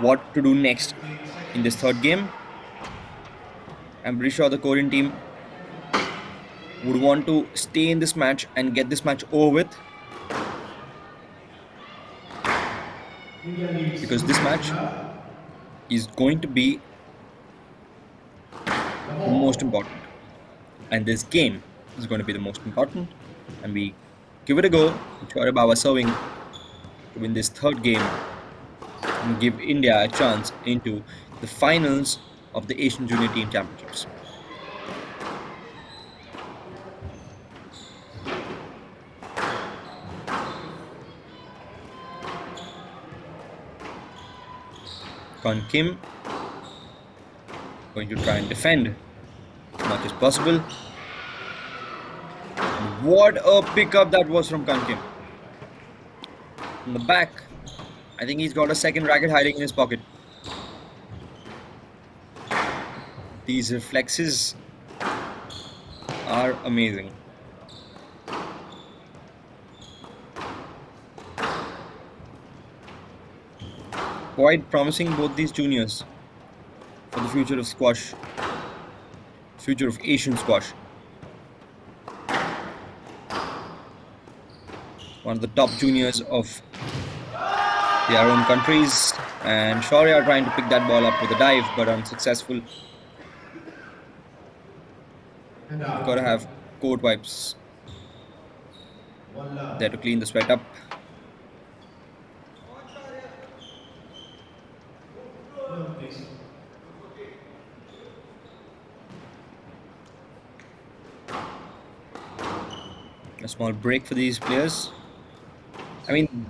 what to do next 15 in this third seconds. game. I'm pretty sure the Korean team would want to stay in this match and get this match over with, India leads because this match is going to be the most important. And this game is going to be the most important. And we give it a go with Shaurya Baba serving to win this third game and give India a chance into the finals of the Asian Junior Team Championships. Kon Kim going to try and defend as much as possible. What a pickup that was from Kon Kim. From the back, I think he's got a second racket hiding in his pocket. These reflexes are amazing. Quite promising, both these juniors, for the future of squash, future of Asian squash. One of the top juniors of their own countries, and Shaurya trying to pick that ball up with a dive, but unsuccessful. And You've out. got to have court wipes One love. there to clean the sweat up. Love, please. A small break for these players. I mean,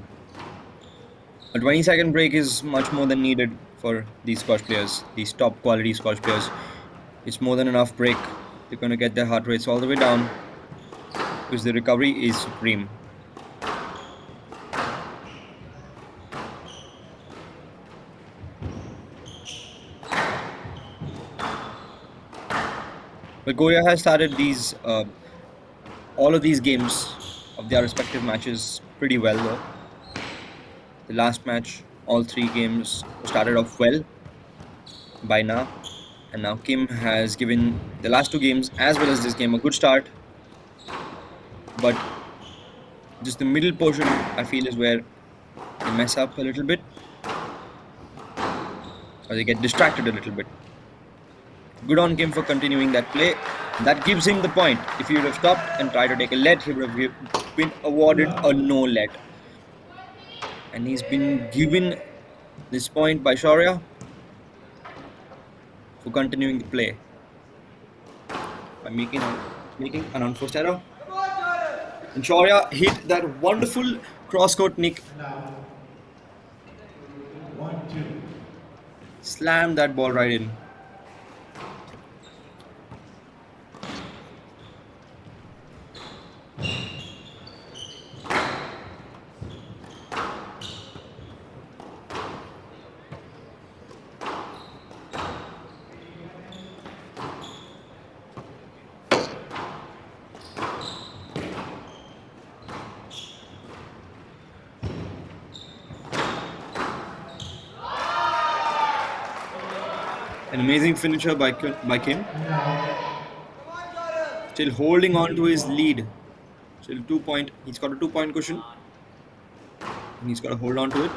a 20-second break is much more than needed for these squash players, these top quality squash players. It's more than enough break. They're going to get their heart rates all the way down because the recovery is supreme. But Korea has started all of these games of their respective matches pretty well though. The last match, all three games started off well by now. And now Kim has given the last two games as well as this game a good start. But just the middle portion, I feel, is where they mess up a little bit. Or they get distracted a little bit. Good on Kim for continuing that play. That gives him the point. If he would have stopped and tried to take a let, he would have been awarded a no let. And he's been given this point by Shaurya for continuing the play by making an unforced error. And Shaurya hit that wonderful cross-court nick, And out. 1-2. slammed that ball right in. An amazing finisher by Kim. And now, Still holding on to his lead. Still 2 point. He's got a 2 point cushion. And he's got to hold on to it.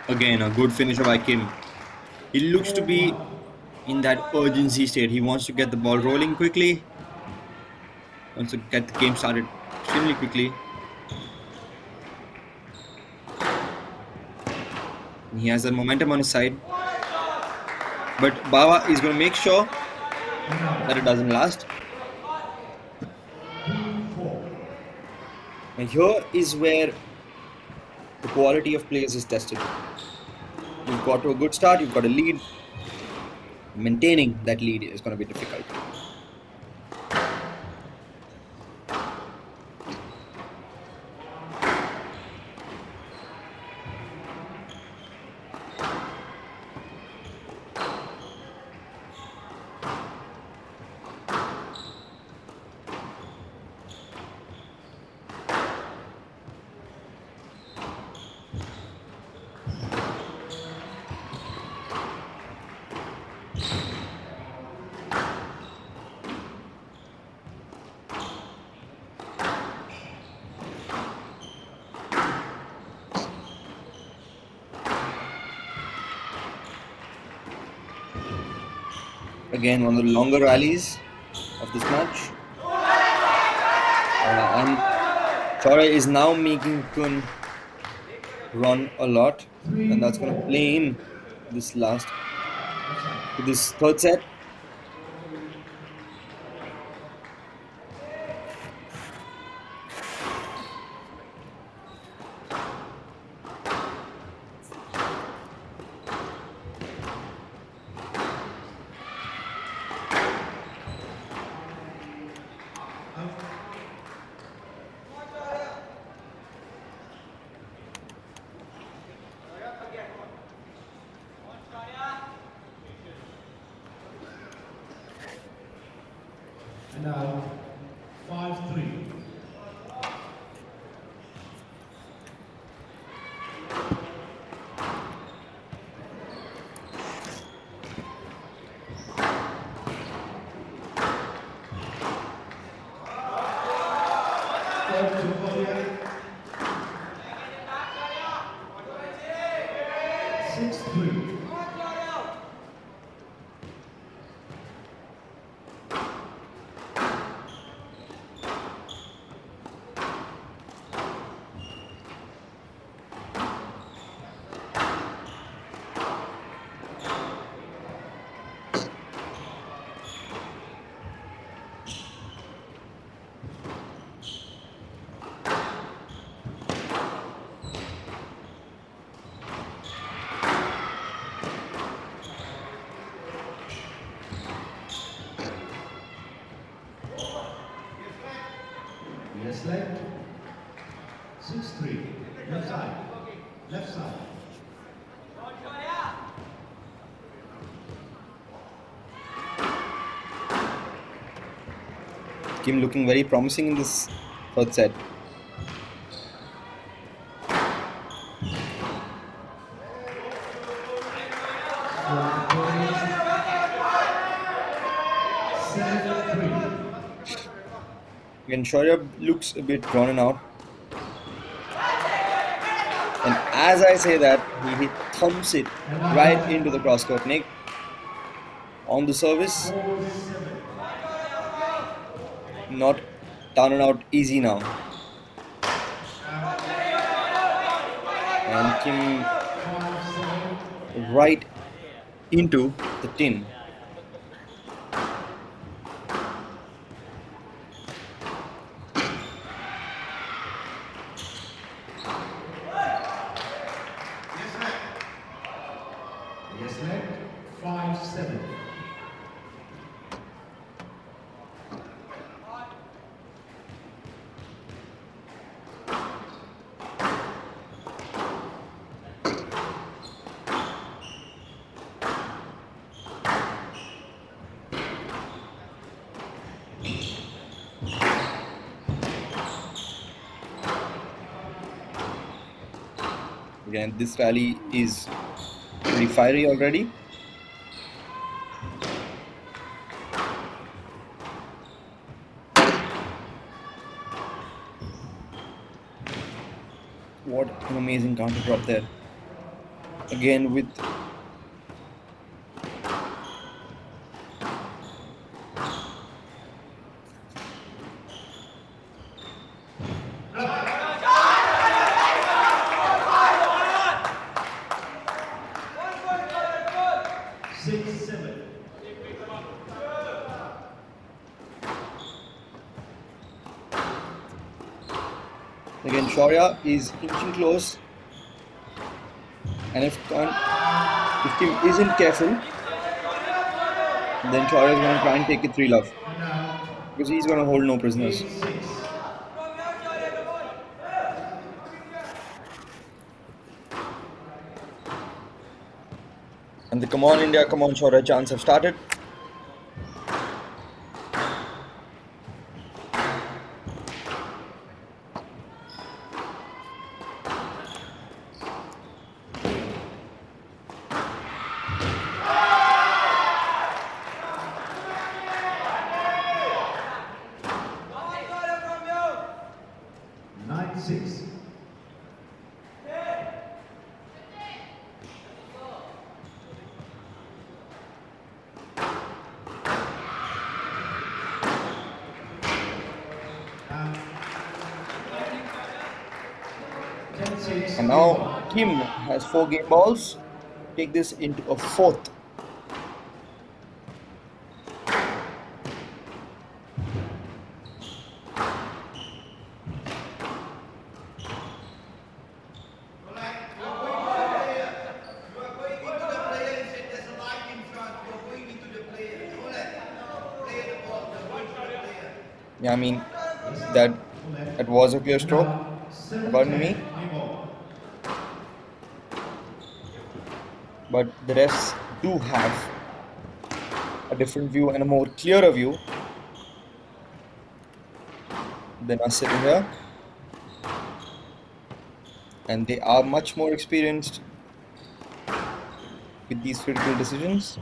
Again, a good finisher by Kim. He looks to be in that urgency state. He wants to get the ball rolling quickly. Wants to get the game started extremely quickly. And he has that momentum on his side. But Bawa is going to make sure that it doesn't last. And here is where the quality of players is tested. You've got to a good start, you've got a lead. Maintaining that lead is going to be difficult. Again, one of the longer rallies of this match. And Chora is now making Kun run a lot. And that's going to play in this third set. and now 5-3. Yes, left. 6-3. Left side. Left side. Kim looking very promising in this third set. Again, Shaurya looks a bit drawn out. And as I say that, he thumps it right into the cross-court neck on the service. Not down and out easy now. And Kim right into the tin. Yes, left. 5-7. Again, this rally is pretty fiery already. What an amazing counter drop there. Again with again Shaurya is inching close, and if Kim isn't careful, then Shaurya is going to try and take it 3 love because he's going to hold no prisoners. And the come on India, come on Shaurya chants have started. And now Kim has 4 game balls. Take this into a 4th. Yeah, I mean that was a clear stroke, according to me. But the refs do have a different view and a more clearer view than us sitting here. And they are much more experienced with these critical decisions.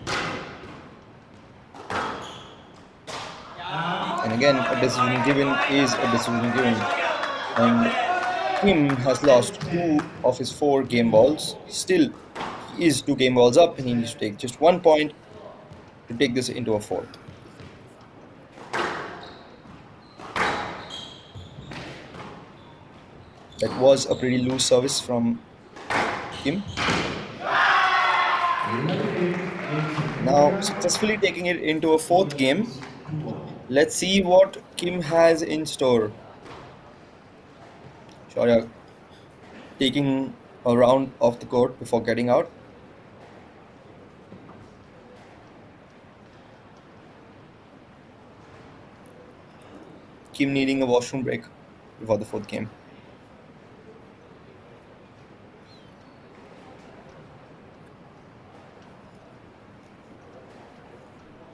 And again, a decision given is a decision given. And Kim has lost 2 of his 4 game balls. Still, he is 2 game balls up and he needs to take just 1 point to take this into a 4th. That was a pretty loose service from Kim. Now successfully taking it into a 4th game. Let's see what Kim has in store. Shaurya taking a round off the court before getting out. Kim needing a washroom break before the 4th game.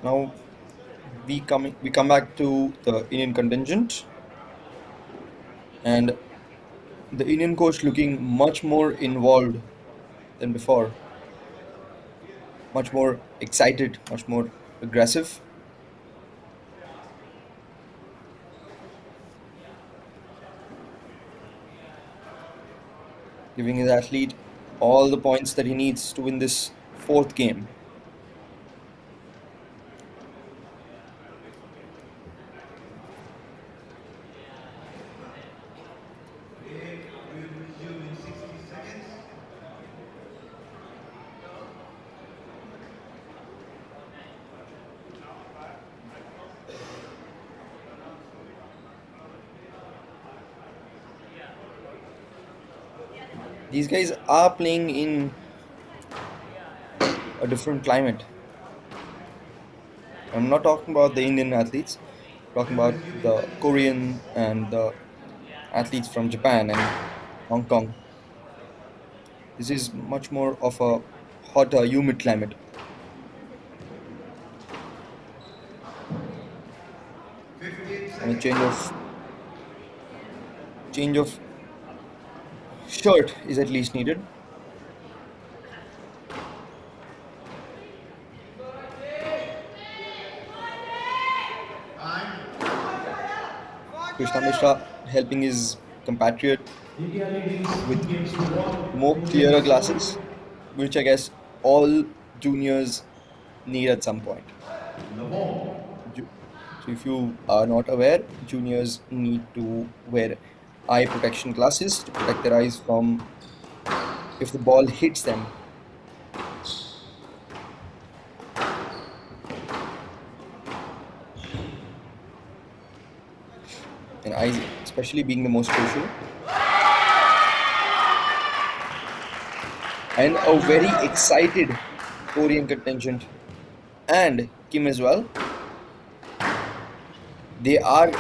Now we come back to the Indian contingent, and the Indian coach looking much more involved than before, much more excited, much more aggressive. Giving his athlete all the points that he needs to win this 4th game. These guys are playing in a different climate. I'm not talking about the Indian athletes, I'm talking about the Korean and the athletes from Japan and Hong Kong. This is much more of a hotter, humid climate. And a change of shirt is at least needed. Krishna Mishra helping his compatriot India leading with two games to one. more clearer glasses, which I guess all juniors need at some point. Ju- So, if you are not aware, juniors need to wear eye protection glasses to protect their eyes from if the ball hits them. And eyes, especially being the most crucial. And a very excited Korean contingent and Kim as well. They are,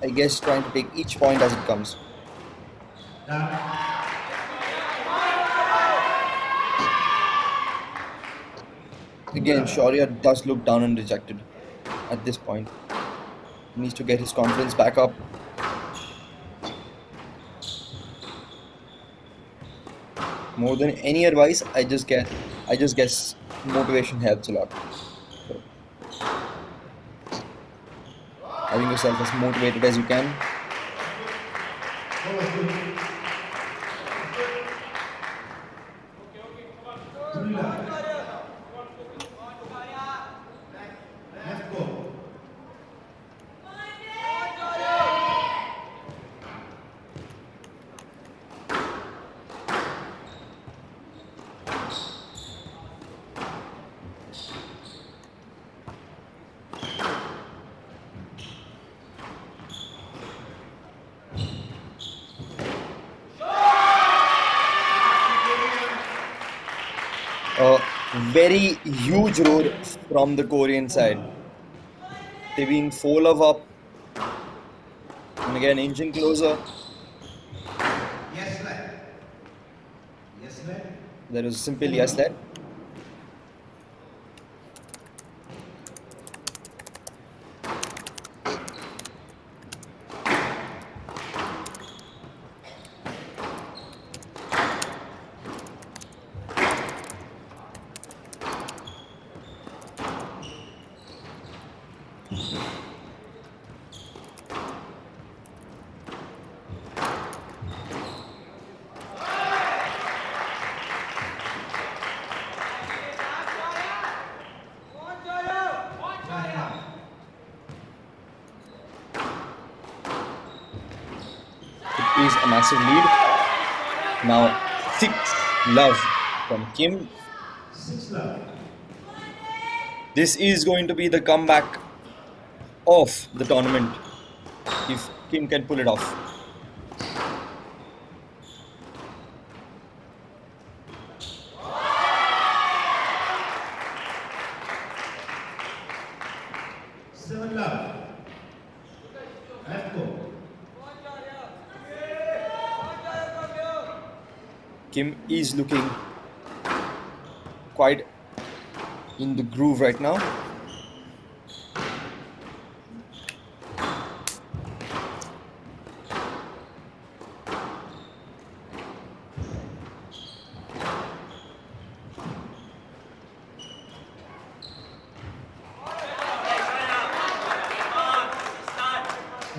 I guess, trying to take each point as it comes. Again, Shaurya does look down and dejected at this point. He needs to get his confidence back up. More than any advice, I just guess motivation helps a lot. So, having yourself as motivated as you can. A very huge roar from the Korean side. They've been 4-love up. And again, inching closer. Yes, lad. Yes, lad. There was a simple yes there. It is a massive lead. Now 6-love from Kim. 6-love. This is going to be the comeback of the tournament if Kim can pull it off. Left go. Kim is looking quite in the groove right now.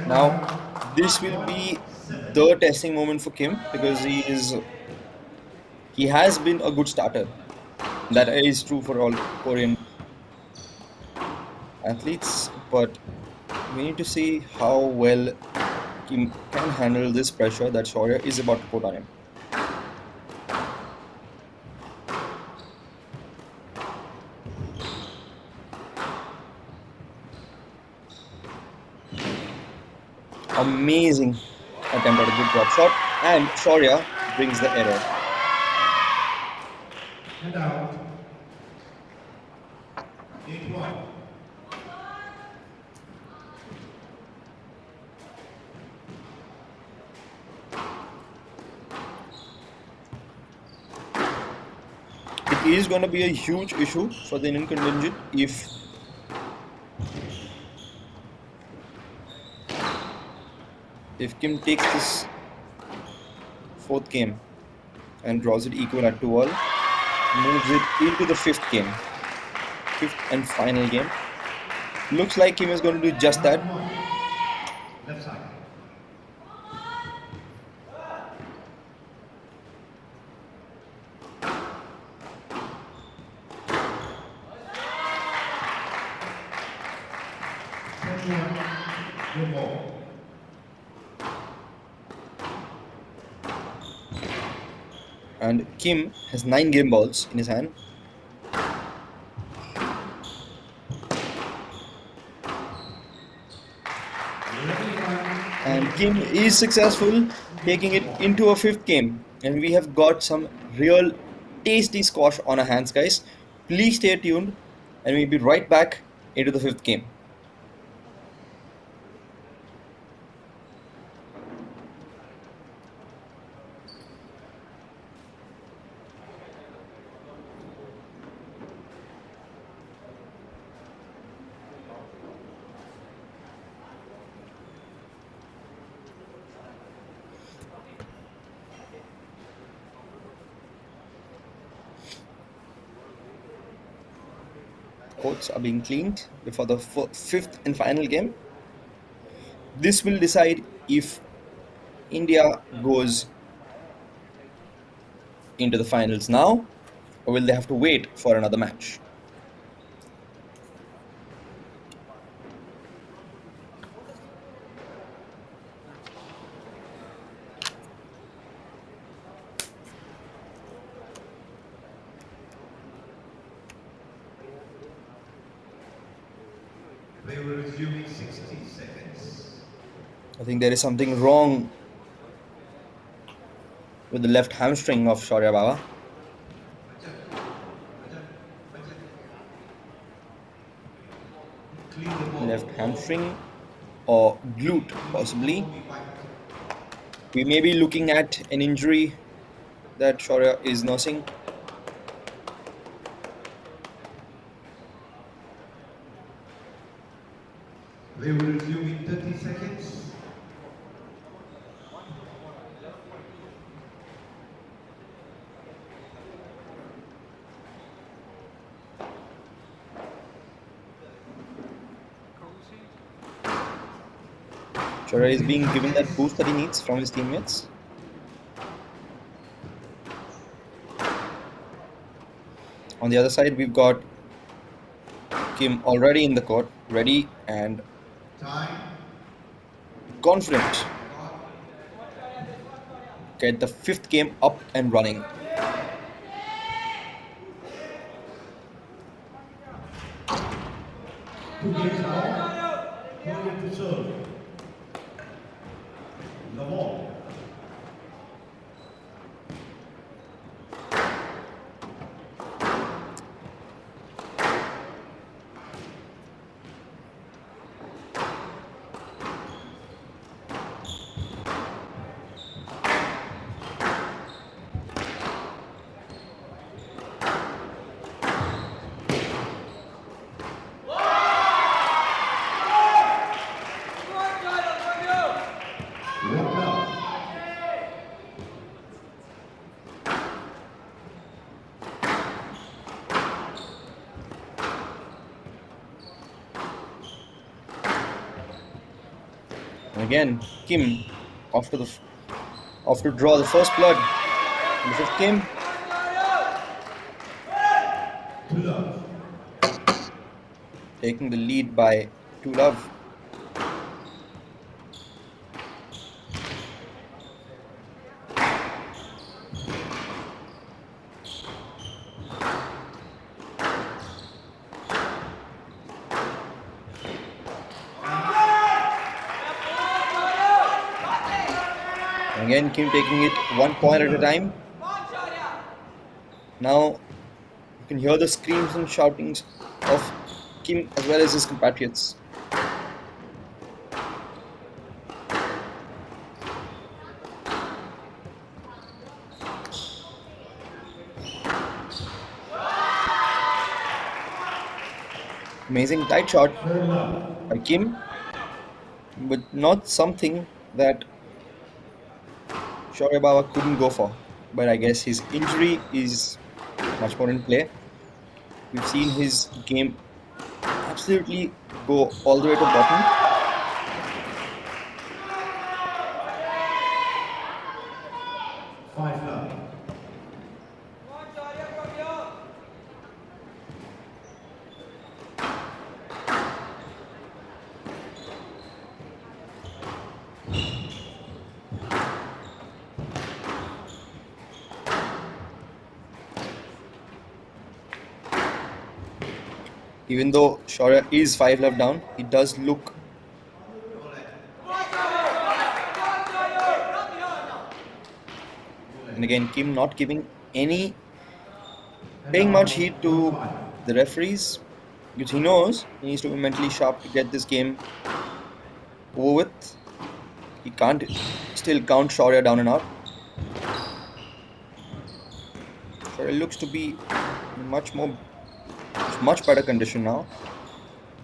Now, this will be the testing moment for Kim because he has been a good starter. That is true for all Korean athletes, but we need to see how well Kim can handle this pressure that Shaurya is about to put on him. Amazing attempt at a good drop shot, and Shaurya brings the error. And out. 8-1. It is going to be a huge issue for the Indian contingent if Kim takes this fourth game and draws it equal at 2-all, moves it into the fifth and final game. Looks like Kim is going to do just that. Left side. Game ball. And Kim has 9 game balls in his hand. And Kim is successful, taking it into a 5th game. And we have got some real tasty squash on our hands, guys. Please stay tuned, and we'll be right back into the 5th game. Courts are being cleaned before the 5th and final game. This will decide if India goes into the finals now, or will they have to wait for another match? They will resume in 60 seconds. I think there is something wrong with the left hamstring of Shaurya Baba. Clean the ball. Left hamstring or glute, possibly. We may be looking at an injury that Shaurya is nursing. They will resume in 30 seconds. Shaurya is being given that boost that he needs from his teammates. On the other side, we've got Kim already in the court, ready and Time. confident. Get the 5th game up and running. Two games now. Going to serve. The ball. And again, Kim off to draw the first blood. And this is Kim. Taking the lead by 2-love. Again, Kim taking it 1 point at a time. Now you can hear the screams and shoutings of Kim as well as his compatriots. Amazing tight shot by Kim, but not something that Shaurya Baba couldn't go for. But I guess his injury is much more in play. We've seen his game absolutely go all the way to bottom. Five love. Even though Shaurya is 5 love down, he does look. And again, Kim not giving paying much heed to the referees, because he knows he needs to be mentally sharp to get this game over with. He can't still count Shaurya down and out. Shaurya looks to be in much better condition now.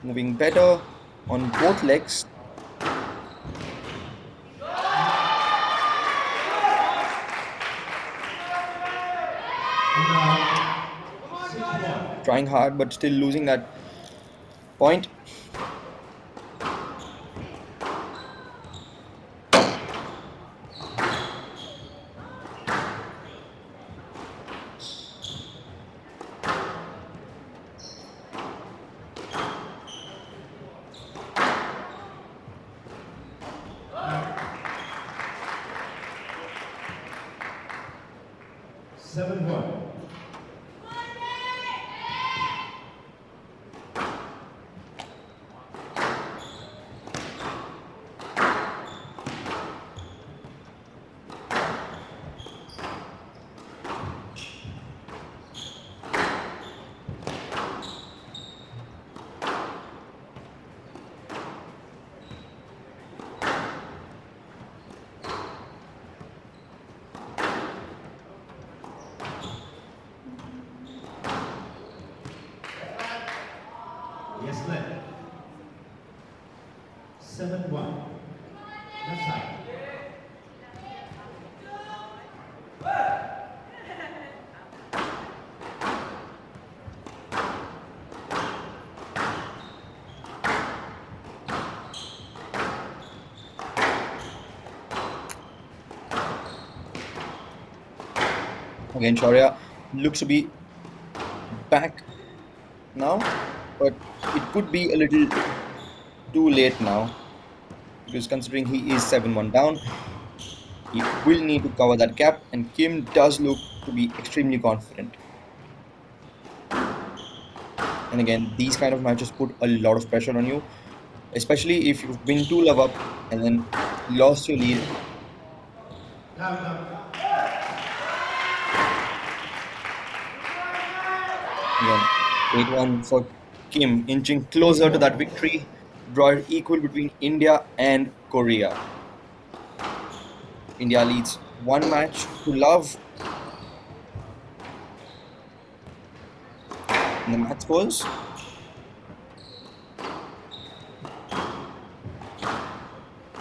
Moving better on both legs. Trying hard, but still losing that point. Yes, left. 7-1. Left side. Again, Shaurya looks to be back now, but it could be a little too late now, because considering he is 7-1 down, he will need to cover that gap, and Kim does look to be extremely confident. And again, these kind of matches put a lot of pressure on you, especially if you've been 2 love up and then lost your lead. Again, 8-1 for Kim, inching closer to that victory. Draw it equal between India and Korea. India leads 1 match to love. And the match scores.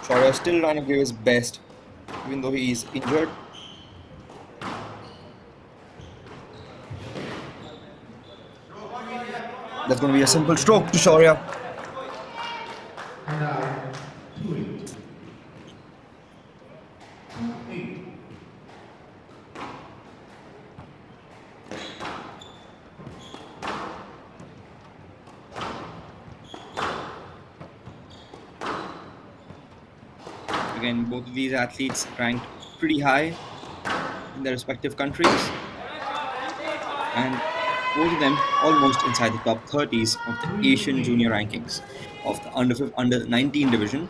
Shaurya still trying to give his best, even though he is injured. That's going to be a simple stroke to Shaurya. And now, 2-8. 2-8. Again, both of these athletes ranked pretty high in their respective countries, and both of them almost inside the top 30s of the Asian junior rankings of the under 19 division.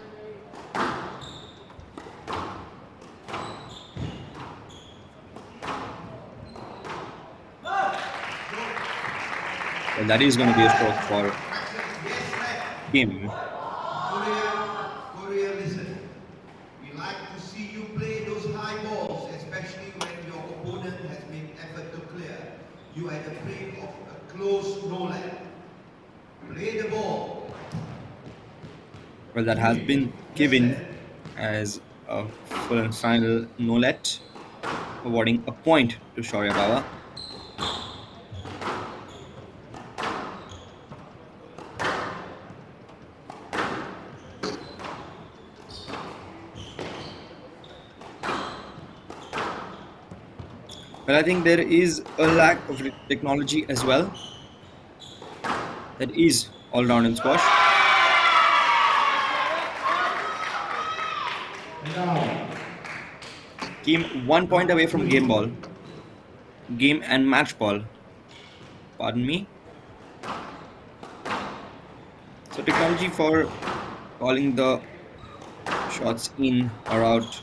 Well, that is going to be a stroke for Kim. Korea, listen. We like to see you play those high balls, especially when your opponent has made effort to clear. You are at the brink of a close no-land. Play the ball. Well, that has been given as a full and final no-let, awarding a point to Shaurya Bawa. Well, I think there is a lack of technology as well. That is all round in squash. Kim 1 point away from game ball. Game and match ball. Pardon me. So technology for calling the shots in or out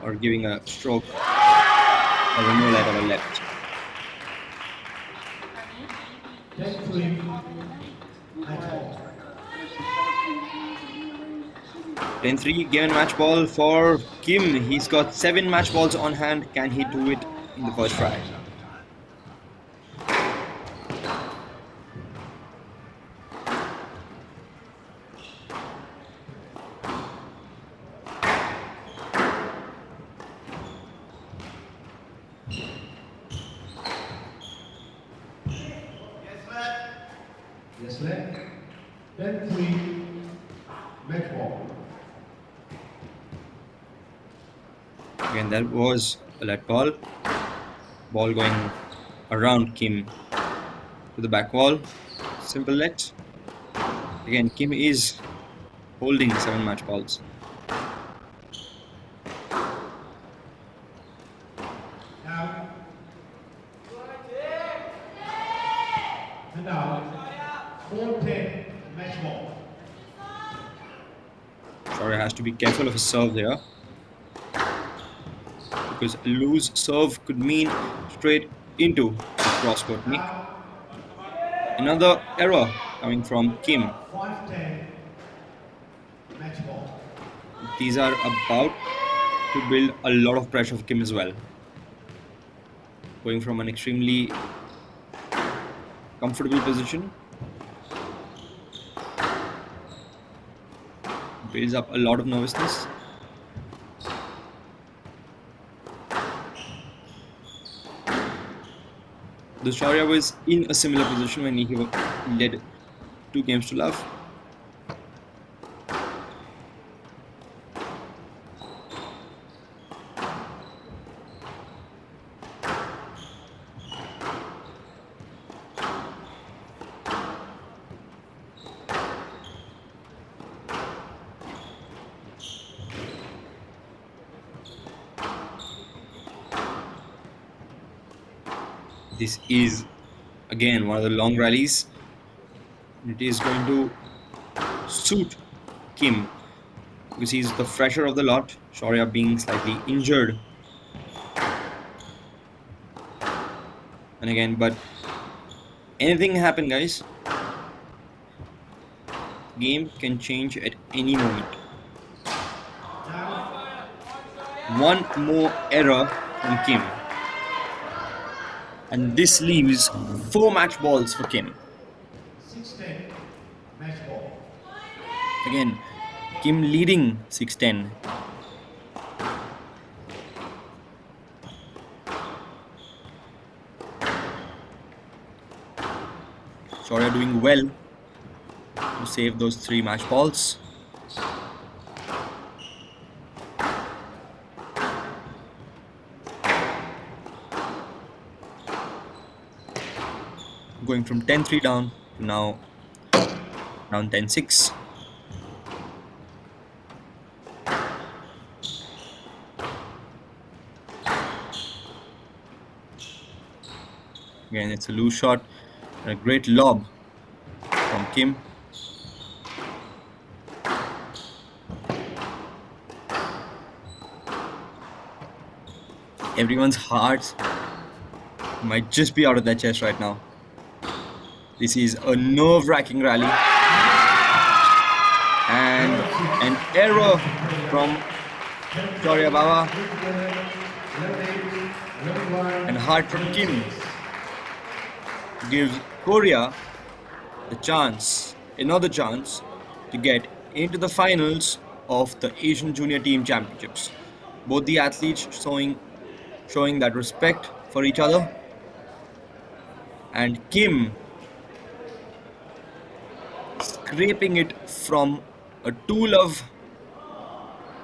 or giving a stroke or a no light or a left. 10-3, match ball. 10-3, given match ball for Kim. He's got 7 match balls on hand. Can he do it in the first try? Yes, left. 10-3, match ball. Again, that was a let ball. Ball going around Kim to the back wall. Simple let. Again, Kim is holding 7 match balls. Now. And now, 4-10, match ball. Shaurya has to be careful of his serve there, because a loose serve could mean straight into the cross-court nick. Another error coming from Kim. 5-10, match ball. These are about to build a lot of pressure for Kim as well. Going from an extremely comfortable position, builds up a lot of nervousness. The Shaurya was in a similar position when he led 2 games to love. This is again one of the long rallies. It is going to suit Kim because he's the fresher of the lot, Shaurya being slightly injured. And again, but anything can happen, guys. Game can change at any moment. One more error from Kim, and this leaves 4 match balls for Kim. 6-10, match ball. Again, Kim leading 6-10. Shaurya doing well to save those 3 match balls. Going from 10-3 down to now down 10-6. Again, it's a loose shot and a great lob from Kim. Everyone's hearts might just be out of their chest right now. This is a nerve-wracking rally. And an error from Shaurya Baba. And hard from Kim gives Korea the chance, another chance, to get into the finals of the Asian Junior Team Championships. Both the athletes showing that respect for each other. And Kim scraping it from a 2-love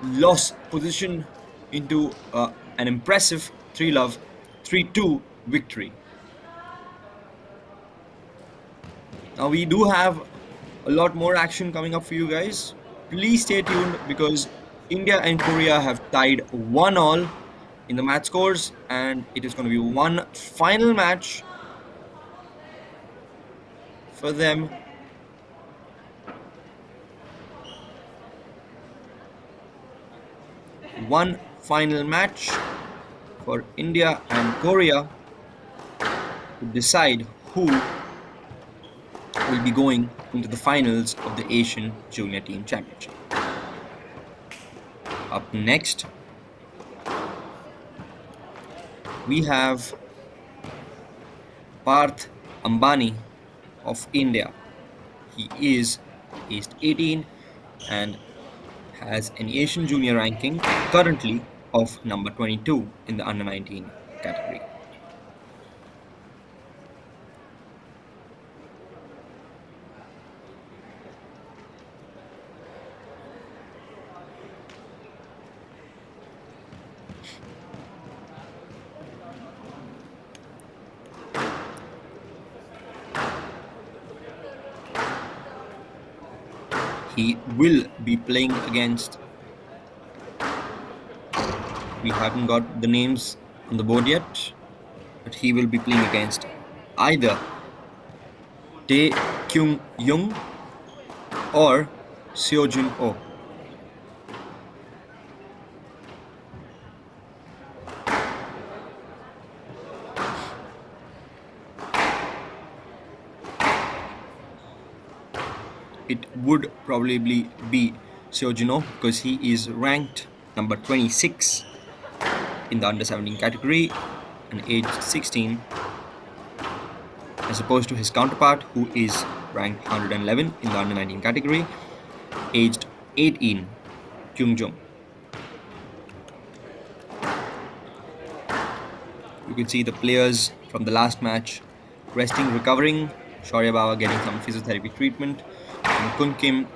loss position into an impressive 3-love 3-2 victory. Now we do have a lot more action coming up for you guys. Please stay tuned because India and Korea have tied 1-1 in the match scores, and it is going to be one final match for them one final match for India and Korea to decide who will be going into the finals of the Asian Junior Team Championship. Up next, we have Parth Ambani of India. He is aged 18 and has an Asian Junior ranking currently of number 22 in the under 19 category. He will be playing against. We haven't got the names on the board yet, but he will be playing against either Tae Kyung Young or Seojun Oh. It would probably be Seojun Oh because he is ranked number 26 in the under 17 category and age 16, as opposed to his counterpart who is ranked 111 in the under 19 category, aged 18, Kyung Jung. You can see the players from the last match resting, recovering. Shaurya Bawa getting some physiotherapy treatment, and Kun Kim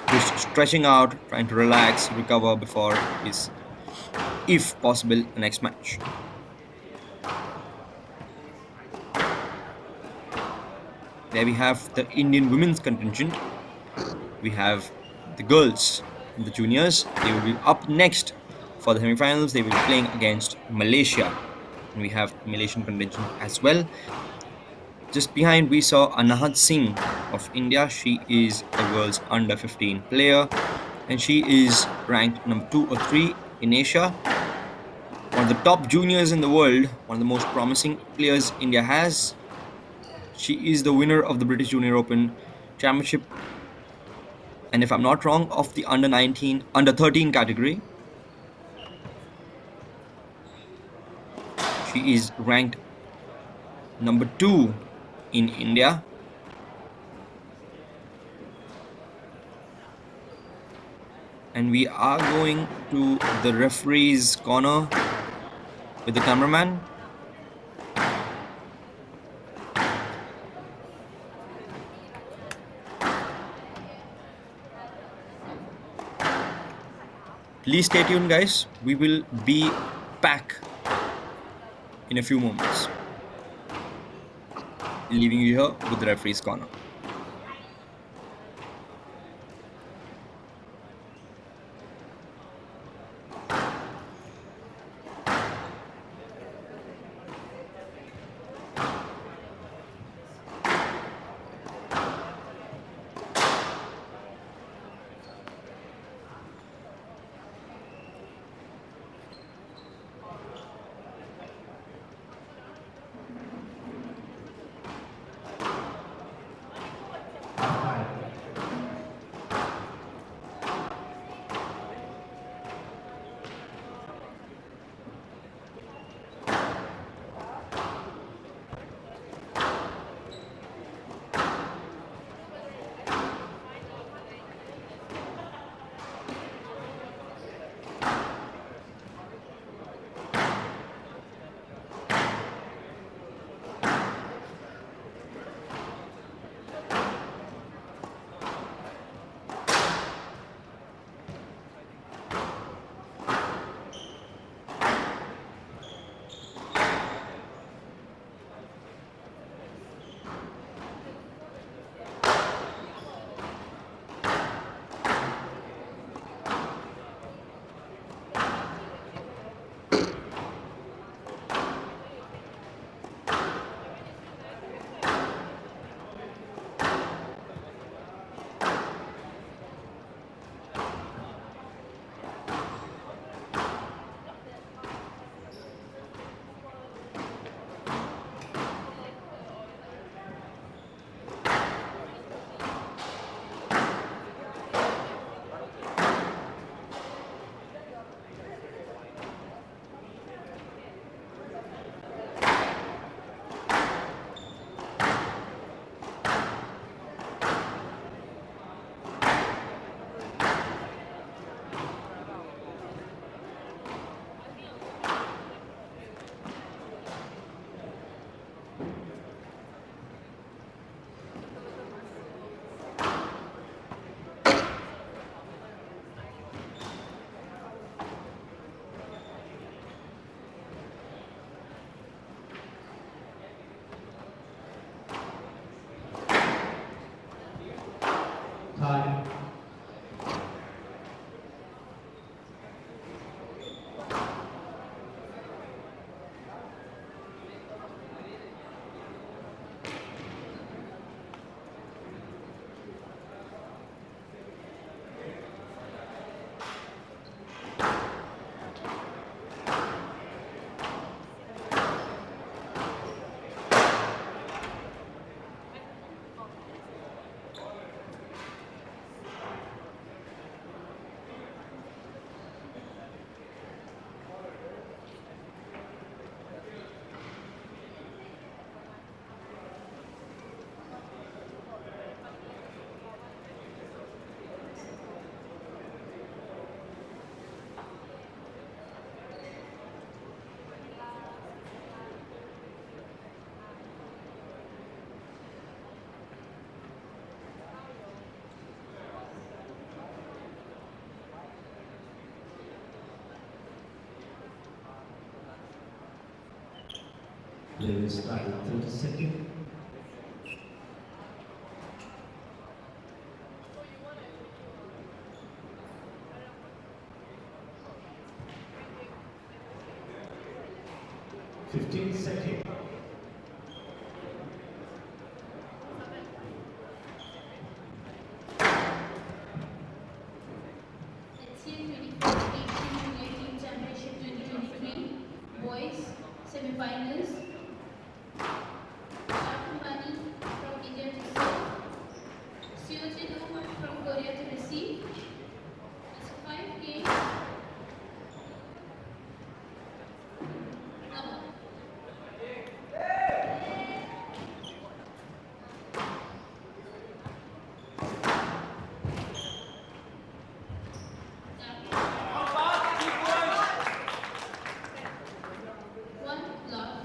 just stretching out, trying to relax, recover before his, if possible, the next match. There we have the Indian women's contingent. We have the girls and the juniors. They will be up next for the semifinals. They will be playing against Malaysia. And we have the Malaysian contingent as well. Just behind, we saw Anahat Singh of India. She is a girls under 15 player, and she is ranked number 2 or 3 in Asia. One of the top juniors in the world, one of the most promising players India has. She is the winner of the British Junior Open Championship, and if I'm not wrong, of the under 13 category. She is ranked number 2 in India. And we are going to the referee's corner with the cameraman. Please stay tuned, guys. We will be back in a few moments. Leaving you here with the referee's corner. Play will start in 30 seconds. Seconds. HCL 24 Asian Junior Team Championship 2023 Boys Semi-Finals. Artumani from India to serve. Seojin from Korea to receive. It's 5 games. Number. One love.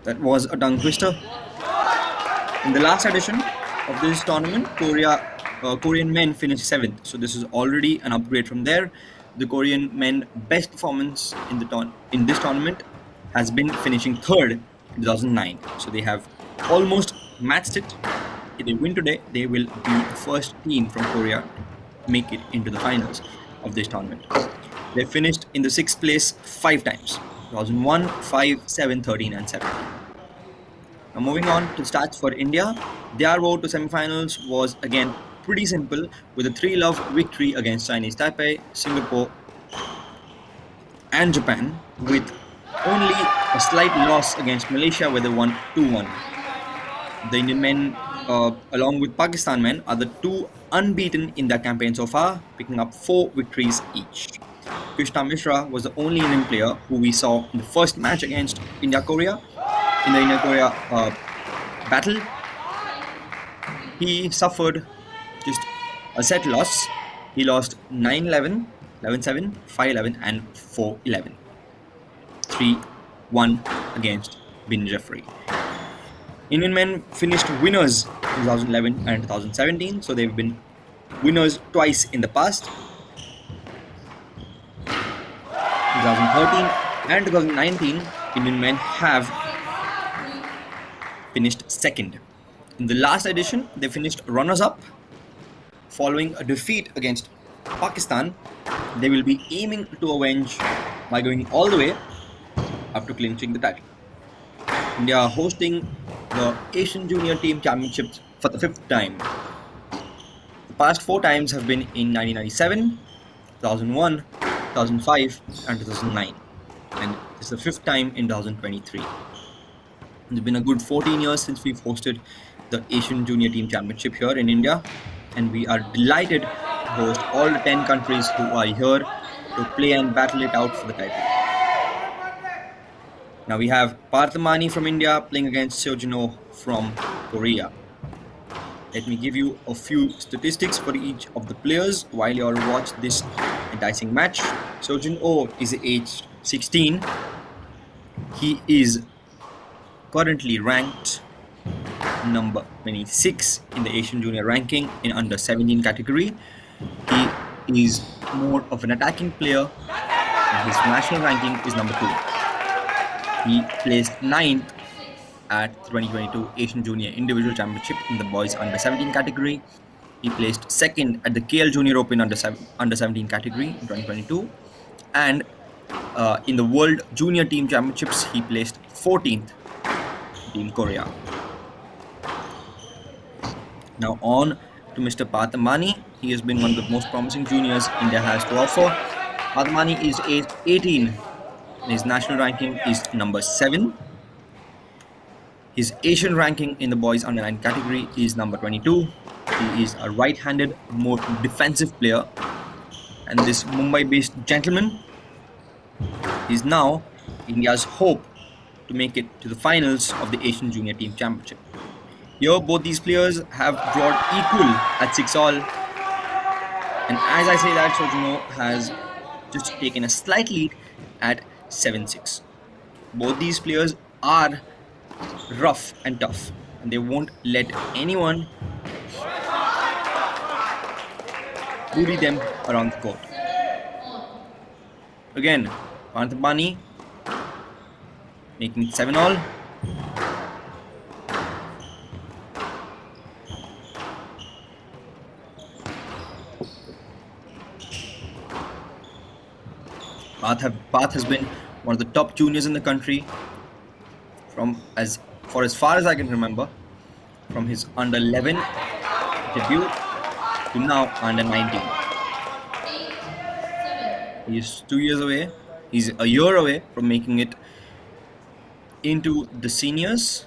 That was a tongue twister. In the last edition of this tournament, Korean men finished 7th. So this is already an upgrade from there. The Korean men best performance in this tournament has been finishing 3rd in 2009. So they have almost matched it. If they win today, they will be the first team from Korea to make it into the finals of this tournament. They finished in the 6th place 5 times: 2001, 5, 7, 13 and 17. Now moving on to stats for India, their road to semi-finals was again pretty simple with a 3-love victory against Chinese Taipei, Singapore and Japan, with only a slight loss against Malaysia where they won 2-1. The Indian men, along with Pakistan men, are the 2 unbeaten in their campaign so far, picking up 4 victories each. Krishna Mishra was the only Indian player who we saw in the first match against India-Korea. In the India-Korea battle, he suffered just a set loss. He lost 9-11, 11-7, 5-11 and 4-11. 3-1 against Bin Jeffrey. Indian men finished winners in 2011 and 2017, so they've been winners twice in the past. 2013 and 2019, Indian men have 6-3. finished second. In the last edition, they finished runners-up. Following a defeat against Pakistan, they will be aiming to avenge by going all the way up to clinching the title. India are hosting the Asian Junior Team Championships for the 5th time. The past 4 times have been in 1997, 2001, 2005, and 2009. And this is the 5th time in 2023. It's been a good 14 years since we've hosted the Asian Junior Team Championship here in India, and we are delighted to host all the 10 countries who are here to play and battle it out for the title. Now we have Parthamani from India playing against Seojin Oh from Korea. Let me give you a few statistics for each of the players while you all watch this enticing match. Seojin Oh is aged 16. He is currently ranked number 26 in the Asian Junior ranking in under 17 category. He is more of an attacking player, and his national ranking is number 2. He placed 9th at the 2022 Asian Junior Individual Championship in the boys under 17 category. He placed 2nd at the KL Junior Open under 17 category in 2022, and in the World Junior Team Championships, he placed 14th in Team Korea. Now on to Mr. Parthamani. He has been one of the most promising juniors India has to offer. Parthamani is aged 18. His national ranking is number 7. His Asian ranking in the boys under 9 category is number 22. He is a right-handed, more defensive player. And this Mumbai-based gentleman is now India's hope to make it to the finals of the Asian Junior Team Championship. Here, both these players have drawn equal at 6-all. And as I say that, Sojino has just taken a slight lead at 7-6. Both these players are rough and tough, and they won't let anyone bully them around the court. Again, Parthamani making it 7-all. Path has been one of the top juniors in the country for as far as I can remember, from his under 11 debut to now under 19. 8-7. He's 2 years away. He's a year away from making it into the seniors.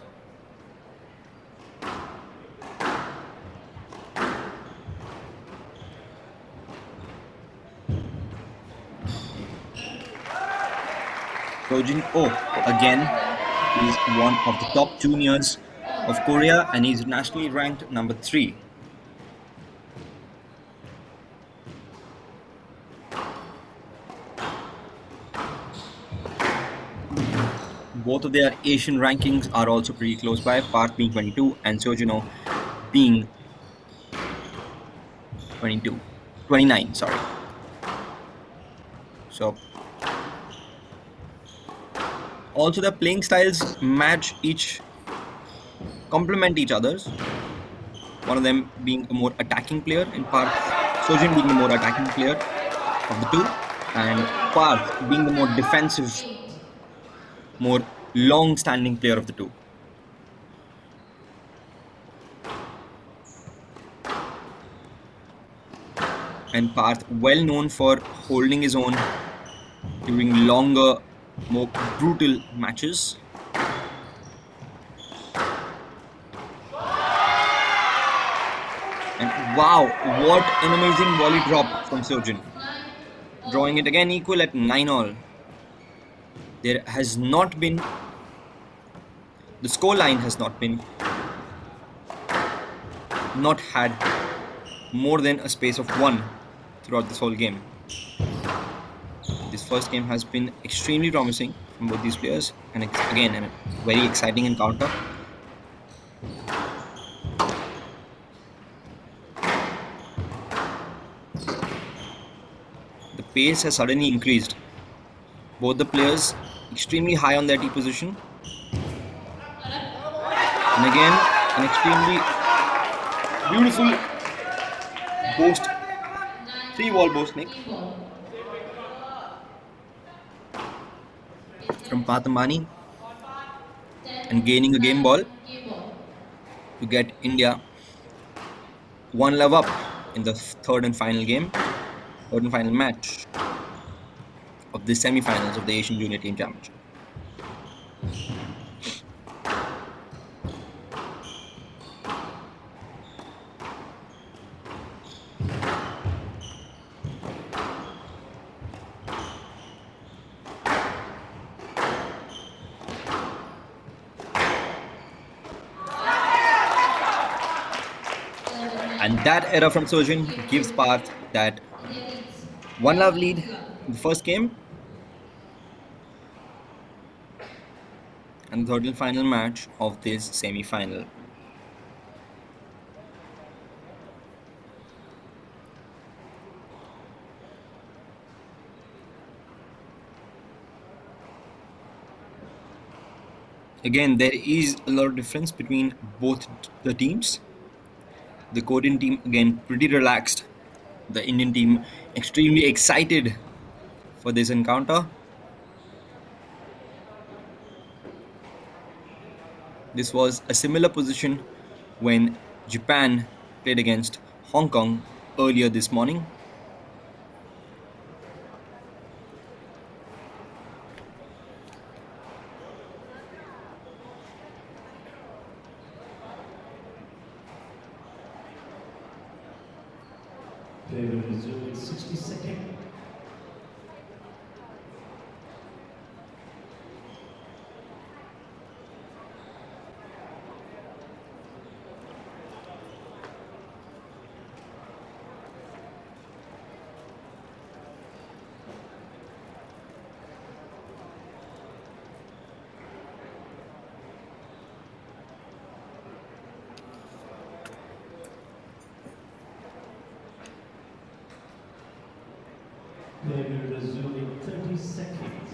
Seojin Oh again is one of the top juniors of Korea, and he's nationally ranked number 3. Both of their Asian rankings are also pretty close by, Parth being 22 and Seojin Oh being 29, sorry. So also the playing styles complement each other's. One of them being a more attacking player in Parth, Seojin being the more attacking player of the two, and Parth being the more defensive, more long-standing player of the two. And Parth well known for holding his own during longer, more brutal matches. And wow, what an amazing volley drop from Seojin, drawing it again equal at 9-all. There has not been, the score line has not had more than a space of 1 throughout this whole game. This first game has been extremely promising from both these players, and again a very exciting encounter. The pace has suddenly increased. Both the players extremely high on their tee position. And again, an extremely beautiful boast, 3-ball boast, Nick, Game ball. from Pathamani, 10, and gaining a game ball game ball. to get India 1 love up in the third and final match of the semi-finals of the Asian Junior Team Championship. And that error from Sojin gives Parth that India leads 1 love lead in the first game, and the third and final match of this semi-final. Again, there is a lot of difference between both the teams. The Korean team, again, pretty relaxed. The Indian team, extremely excited for this encounter. This was a similar position when Japan played against Hong Kong earlier this morning. They will resume in 60 seconds. They will resume in 30 seconds.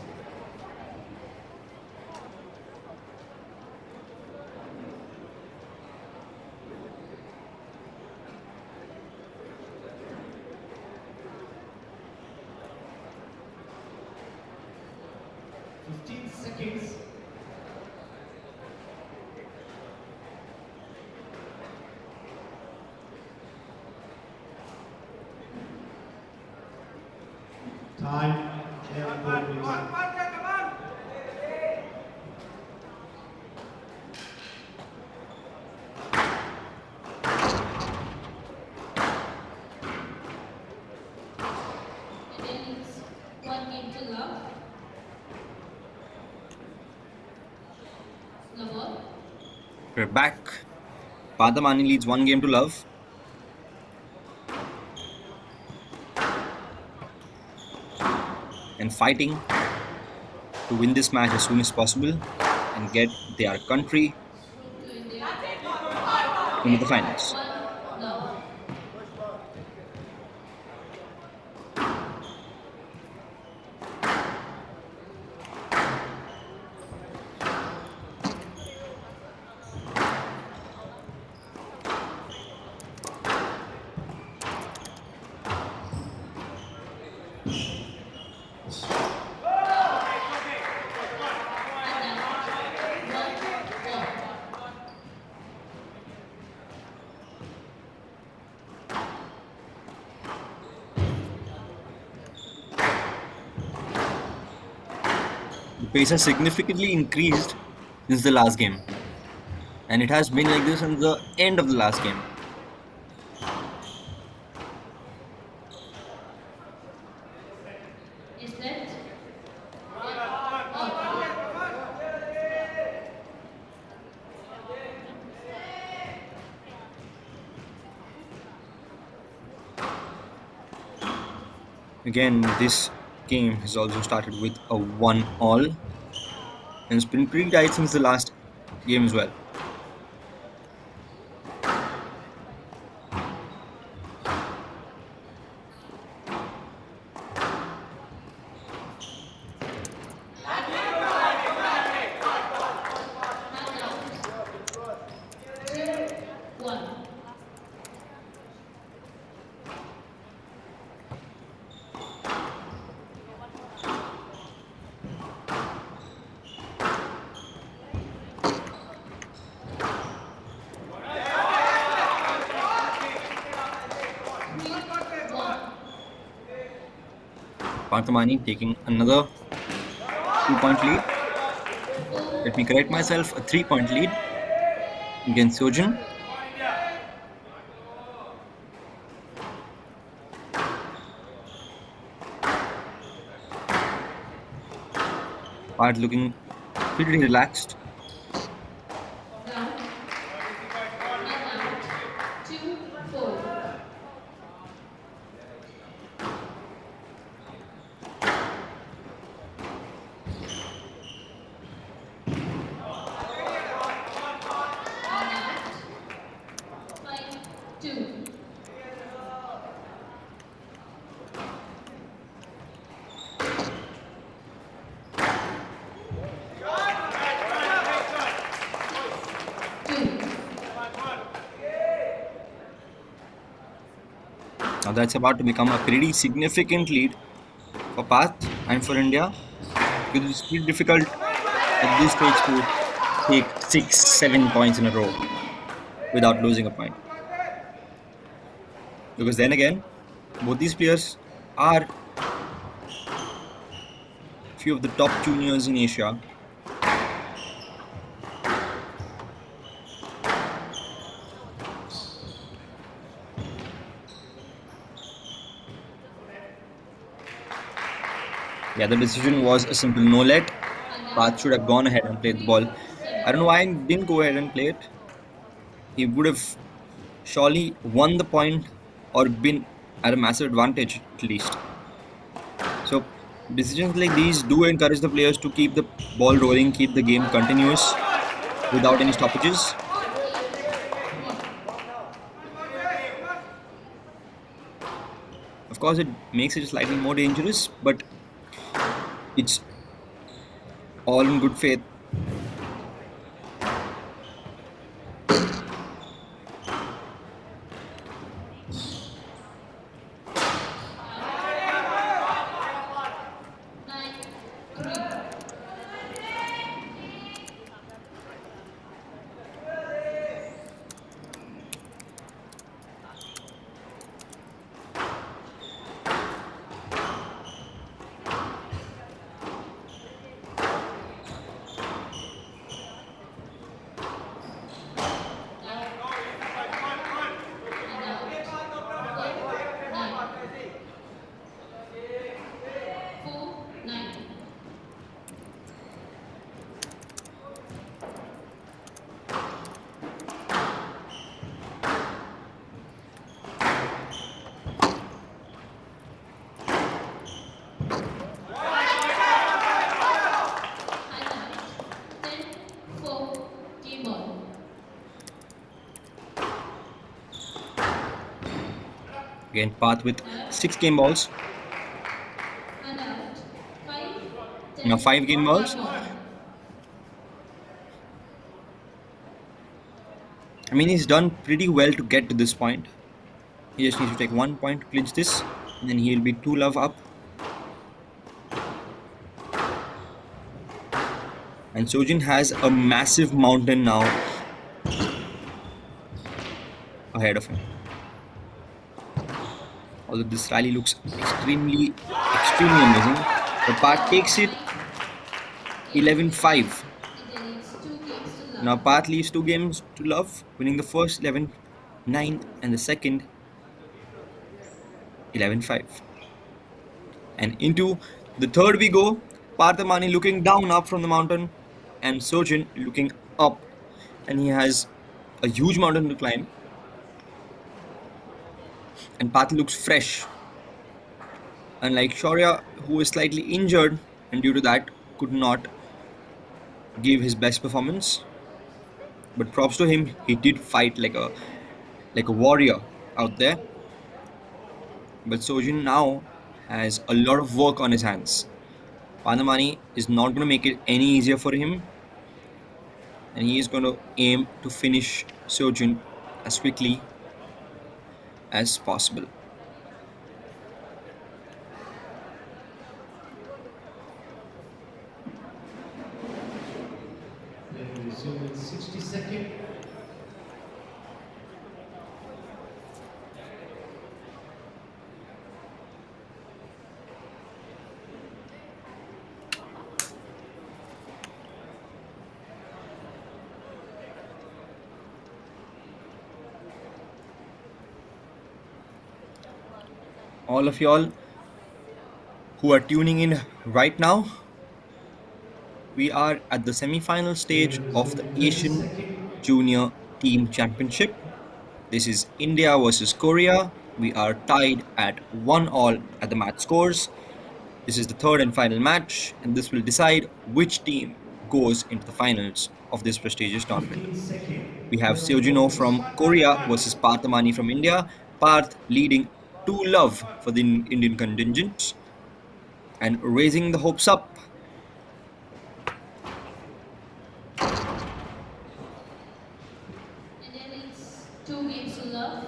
Seconds. Time. India leads 1-0. Love. We're back. Padamani leads 1-0. And fighting to win this match as soon as possible and get their country To India. into the finals. 1-0. The pace has significantly increased since the last game, and it has been like this since the end of the last game. Is that? Again, this game has also started with a 1-all, and it's been pretty tight since the last game as well. Parthamani taking another 2-point lead. Let me correct myself, a 3-point lead against Sojin. Part looking pretty relaxed. Round. And out. 2-4. And out. 5-2. Now that's about to become a pretty significant lead for Path and for India, because it's pretty difficult at this stage to take 6-7 points in a row without losing a point. Because then again, both these players are few of the top juniors in Asia. Yeah, the decision was a simple no let. Path should have gone ahead and played the ball. I don't know why he didn't go ahead and play it. He would have surely won the point or been at a massive advantage at least. So decisions like these do encourage the players to keep the ball rolling, keep the game continuous without any stoppages. 8-3. Of course, it makes it slightly more dangerous, but it's all in good faith. Nine, three. And out. 4-9. 4-9. And out. 10-4. Game ball. Again, Path with 6 game balls. And out. 5, 10. Now 5 game balls. Game ball. I mean, he's done pretty well to get to this point. He just needs to take 1 point to clinch this, and then he'll be 2 love up. And Sojin has a massive mountain now ahead of him. Although this rally looks extremely amazing. The Path takes it 11-5. India needs 2 games to love. Now Path leaves 2 games to love, winning the first 11-9 and the second 11-5. And into the third we go. Parthamani looking down up from the mountain, and Sojin looking up, and he has a huge mountain to climb. And Path looks fresh, unlike Shaurya, who is slightly injured and due to that could not give his best performance. But props to him, he did fight like a warrior out there. But Sojin now has a lot of work on his hands. Parthamani is not going to make it any easier for him, and he is going to aim to finish Sojin as quickly as possible. Then we resume in 60 seconds. all of y'all who are tuning in right now. We are at the semi-final stage of the Asian Junior Team Championship. This is India versus Korea. We are tied at 1-all at the match scores. This is the third and final match, and this will decide which team goes into the finals of this prestigious tournament. We have Seojino from Korea versus Parth Amani from India. Parth leading 2-love for the Indian contingent and raising the hopes up. India leads 2 games to love.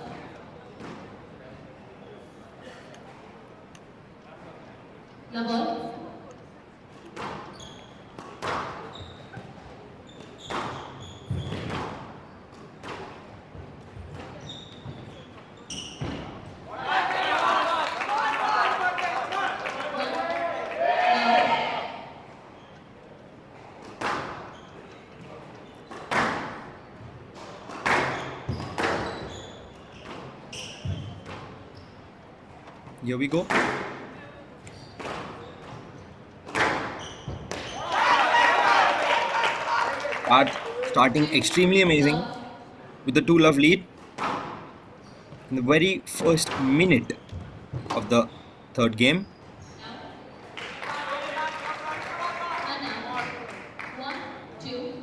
Lover. Here we go. Parth starting extremely amazing with the 2-love lead in the very first minute of the third game. And now 1-2.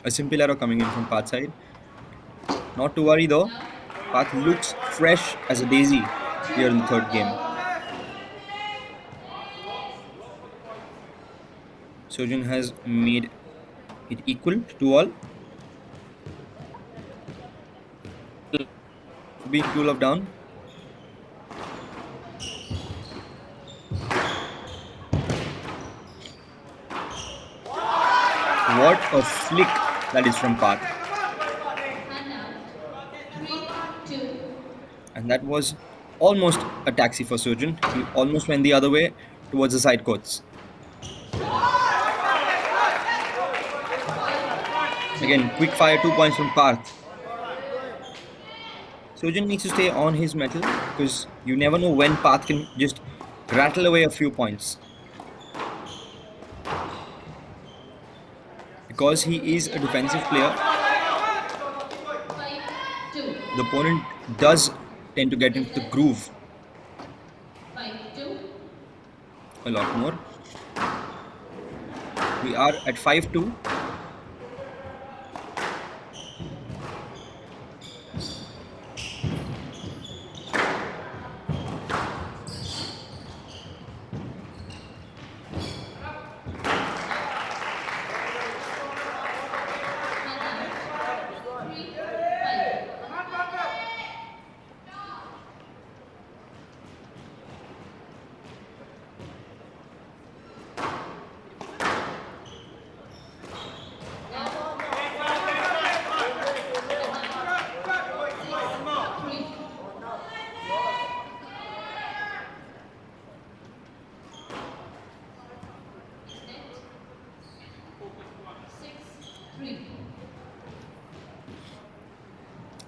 A simple arrow coming in from Parth's side. Not to worry though. Parth looks fresh as a daisy here in the third game. Sojun has made it equal to 2-all. Being 2-love down. What a flick that is from Parth. And now 3-2. And that was almost a taxi for Sojun. He almost went the other way towards the side courts. Again, quick fire 2 points from Parth. Sojun needs to stay on his mettle because you never know when Parth can just rattle away a few points. Because he is a defensive player, 5-2. the opponent does tend to get into the groove 5-2. a lot more. We are at 5-2. And now 3-5.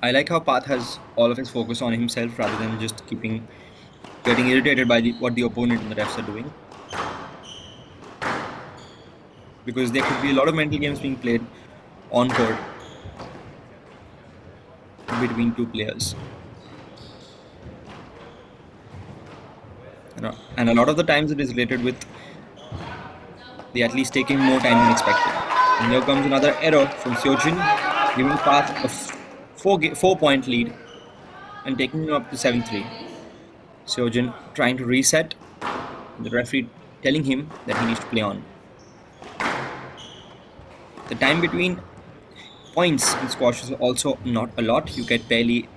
I like how Parth has all of his focus on himself rather than just getting irritated by what the opponent and the refs are doing. Because there could be a lot of mental games being played on court between two players. And a lot of the times it is related with the athletes taking more time than expected. And here comes another error from Seojin, giving Parth a 4-point lead and taking him up to 7-3. Seojin trying to reset, the referee telling him that he needs to play on. The time between points in squash is also not a lot. You get barely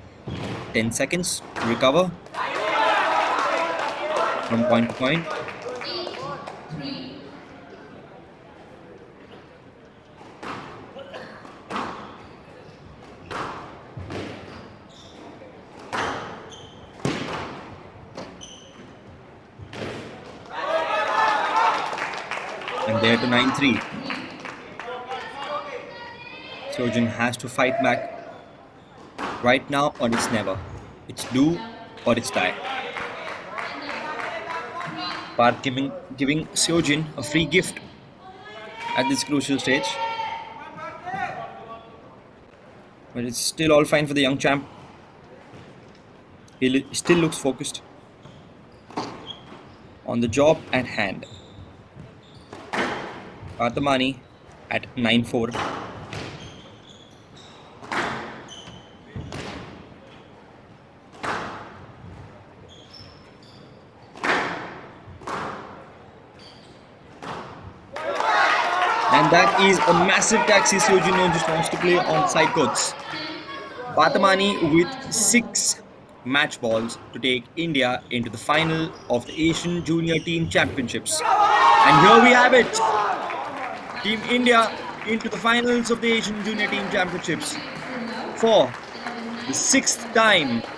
10 seconds to recover from point to point. 8-3. And there to 9-3. Sojin has to fight back Right now or it's never. It's do or it's die. And now, three, Park giving Seojin a free four. gift at this crucial stage. But it's still all fine for the young champ. He still looks focused on the job at hand. Parthamani at 9-4. And that is a massive taxi Seojin just wants to play on side courts. 10, Parthamani 4, with match ball. 6 match balls to take India into the final of the Asian Junior Team Championships. And here we have it. Team India into the finals of the Asian Junior Team Love, Championships 3 for love. for 11, the 9, sixth 11, time. 5, and 4.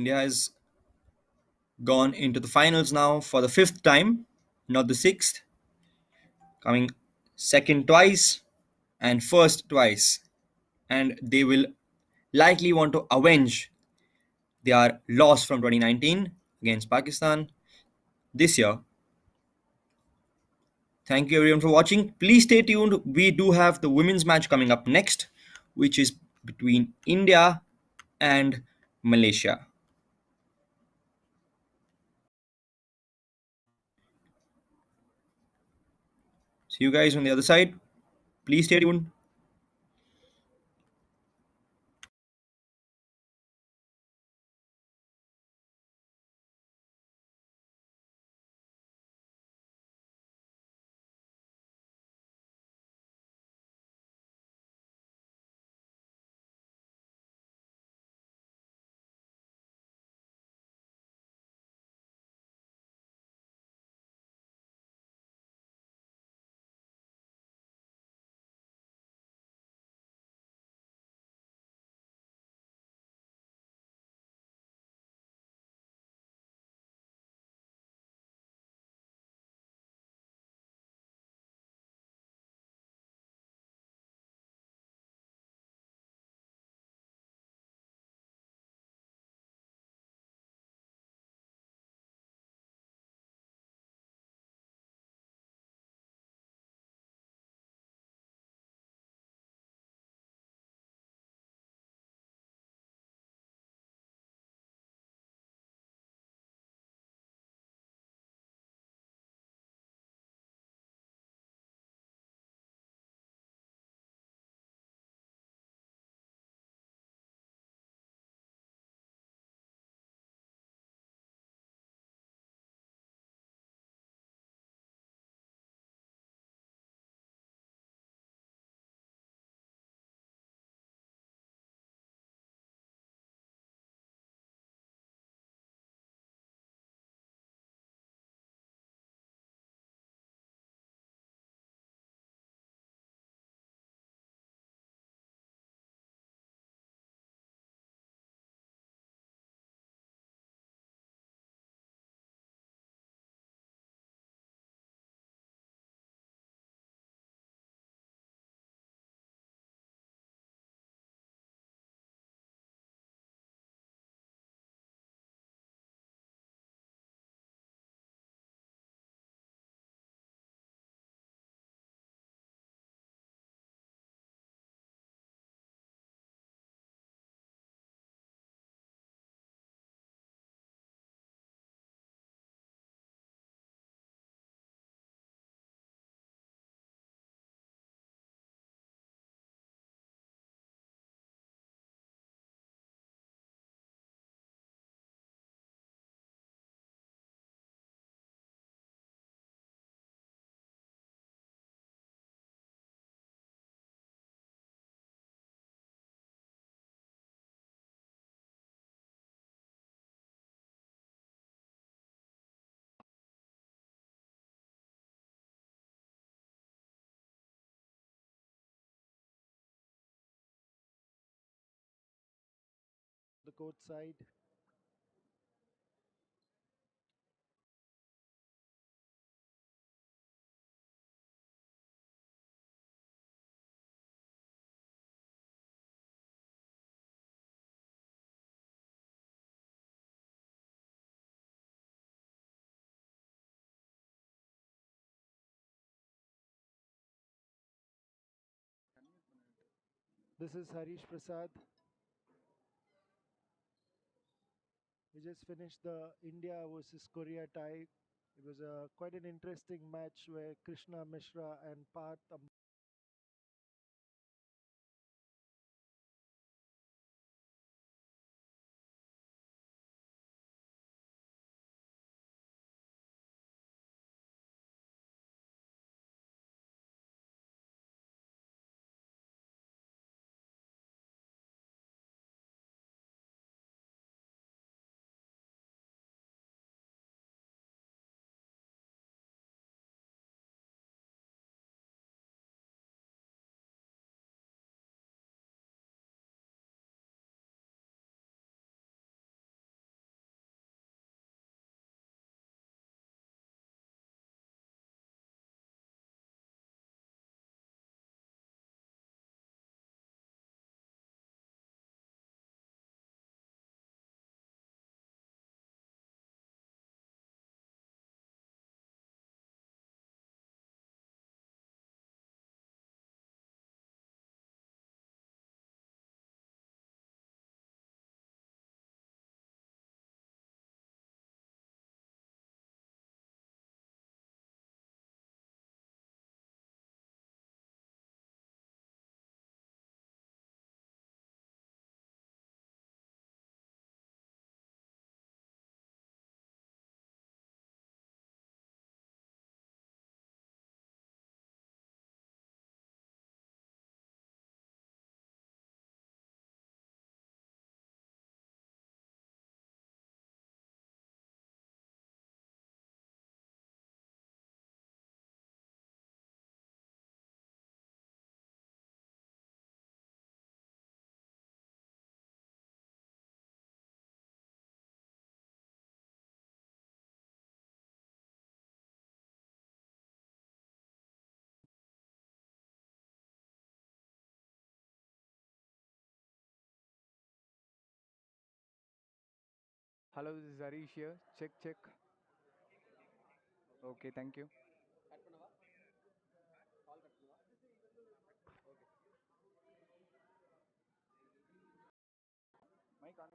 India has gone into the finals now for the 5th time, not the 6th, coming second twice and first twice. And they will likely want to avenge their loss from 2019 against Pakistan this year. Thank you everyone for watching. Please stay tuned. We do have the women's match coming up next, which is between India and Malaysia. See you guys on the other side. Please stay tuned. courtside. This is Harish Prasad. We just finished the India versus Korea tie. It was quite an interesting match where Krishna Mishra and Parth Hello, this is Harish here. Check, check. Okay, thank you. Mic on.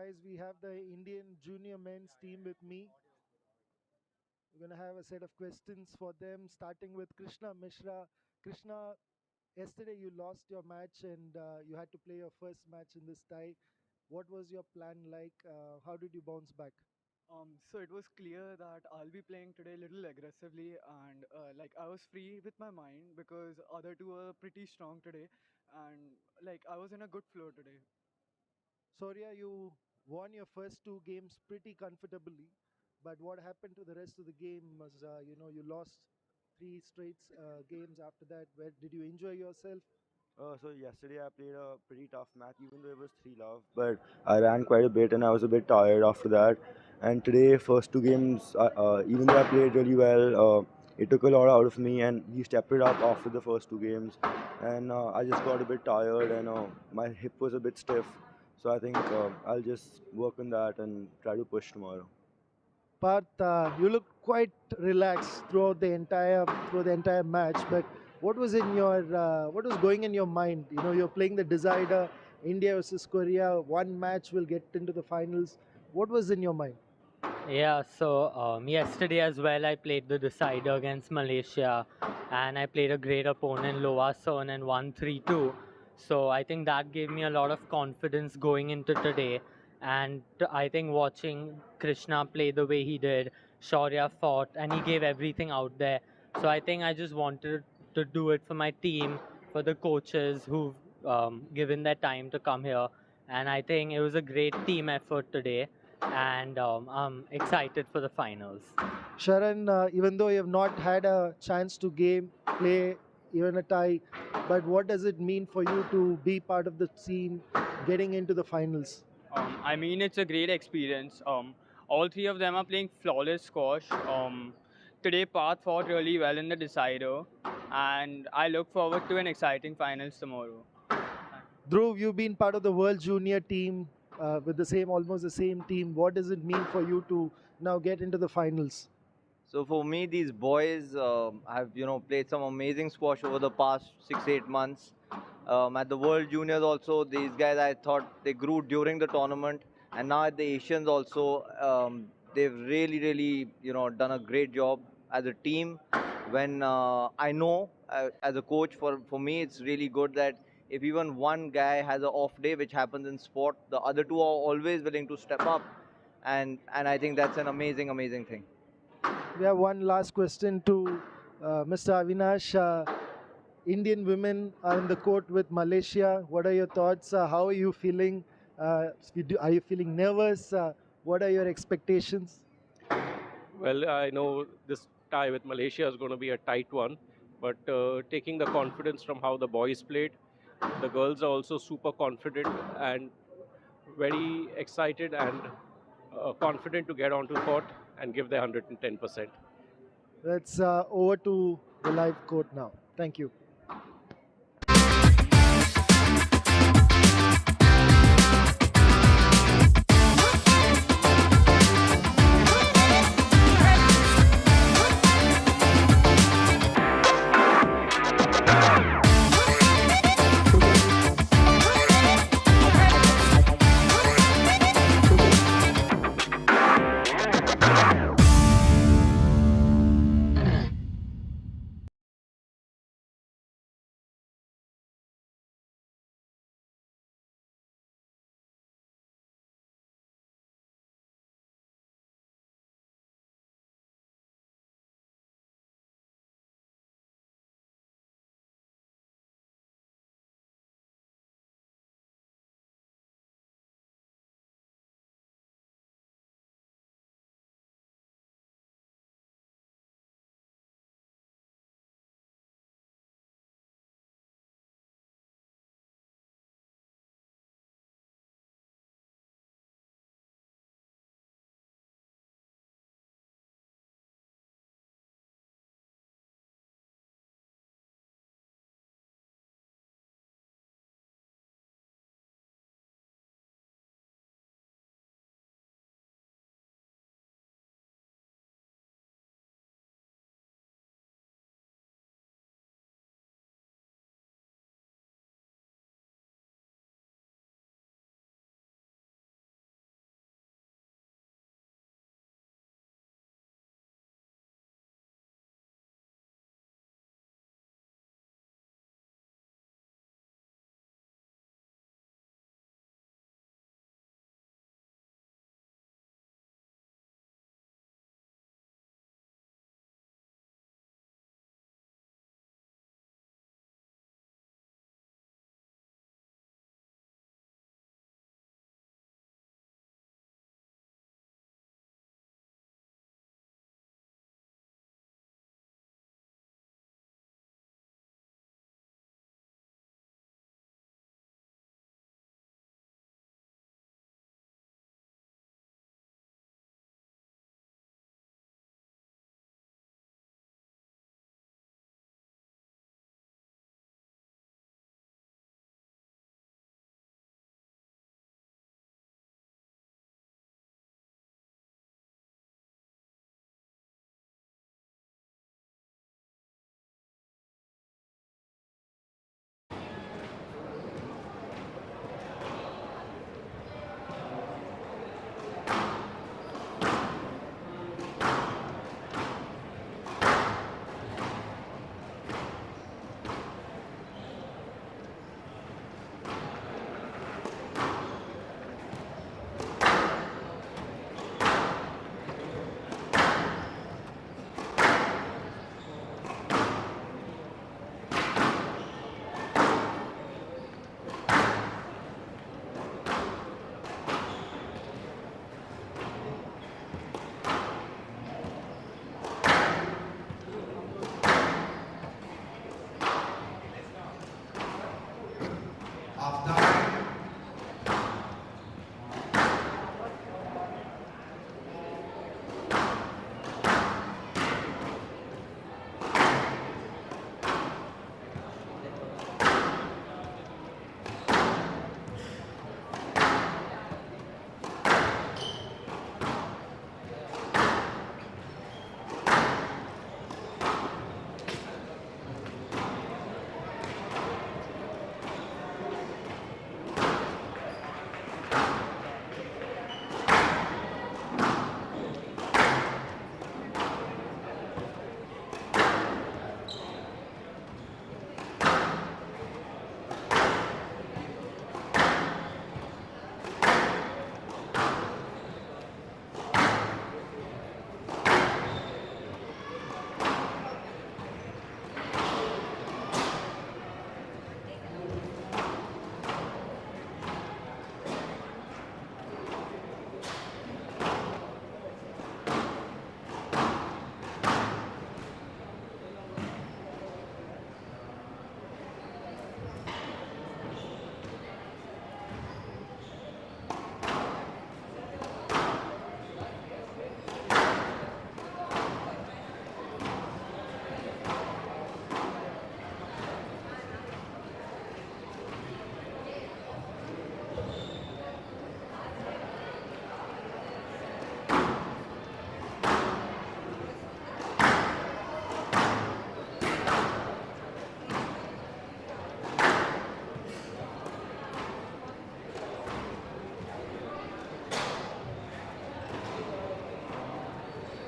guys, we have the Indian junior men's team with me. We're going to have a set of questions for them, starting with Krishna Mishra. Krishna, yesterday you lost your match and you had to play your first match in this tie. What was your plan like? How did you bounce back? So it was clear that I'll be playing today a little aggressively, and like I was free with my mind because other two were pretty strong today, and like I was in a good flow today. Soria, you won your first two games pretty comfortably, but what happened to the rest of the game was, you lost three straight games after that. Where did you enjoy yourself? So yesterday I played a pretty tough match, even though it was 3 love. But I ran quite a bit, and I was a bit tired after that. And today, first two games, even though I played really well, it took a lot out of me. And he stepped it up after the first two games, and I just got a bit tired, and my hip was a bit stiff. So I think I'll just work on that and try to push tomorrow. Parth, you look quite relaxed through the entire match. But what was going in your mind? You know, you're playing the decider, India versus Korea. One match will get into the finals. What was in your mind? Yeah, so yesterday as well, I played the decider against Malaysia, and I played a great opponent, Loa Son, and won 3-2. So I think that gave me a lot of confidence going into today. And I think watching Krishna play the way he did, Shaurya fought, and he gave everything out there. So I think I just wanted to do it for my team, for the coaches who've given their time to come here. And I think it was a great team effort today, and I'm excited for the finals. Sharan, even though you have not had a chance to play even a tie, but what does it mean for you to be part of the team getting into the finals? I mean, it's a great experience. All three of them are playing flawless squash. Today, Path fought really well in the decider, and I look forward to an exciting finals tomorrow. Dhruv, you've been part of the World Junior team with almost the same team. What does it mean for you to now get into the finals? So for me, these boys have played some amazing squash over the past 6-8 months. At the World Juniors also, these guys I thought they grew during the tournament, and now at the Asians also, they've really done a great job as a team. When I know as a coach, for me it's really good that if even one guy has an off day, which happens in sport, the other two are always willing to step up, and I think that's an amazing thing. We have one last question to Mr. Avinash. Indian women are in the court with Malaysia. What are your thoughts? How are you feeling? Are you feeling nervous? What are your expectations? Well, I know this tie with Malaysia is going to be a tight one, but taking the confidence from how the boys played, the girls are also super confident and very excited and confident to get onto the court and give their 110%. Let's over to the live court now. Thank you.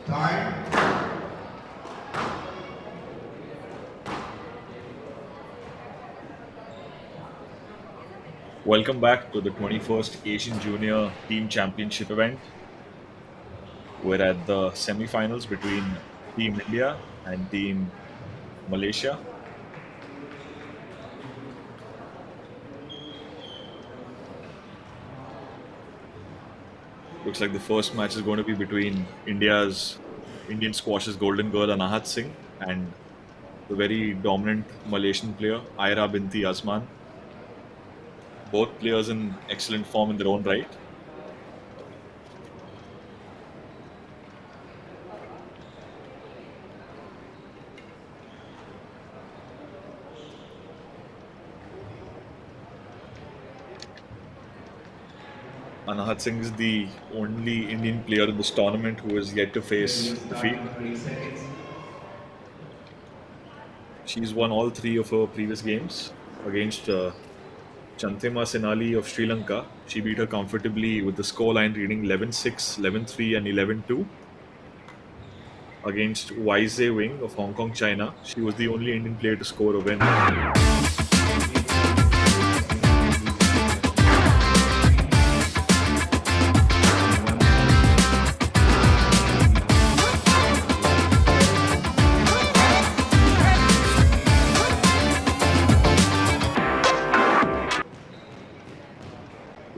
Time. Welcome back to the 21st Asian Junior Team Championship event. We're at the semi-finals between Team India and Team Malaysia. Looks like the first match is going to be between Indian squash's golden girl Anahat Singh and the very dominant Malaysian player Aira Binti Azman. Both players in excellent form in their own right. Anahat Singh is the only Indian player in this tournament who has yet to face defeat. She's won all three of her previous games against Chanthema Senali of Sri Lanka. She beat her comfortably with the scoreline reading 11-6, 11-3 and 11-2. Against Wai Wing of Hong Kong, China, she was the only Indian player to score a win.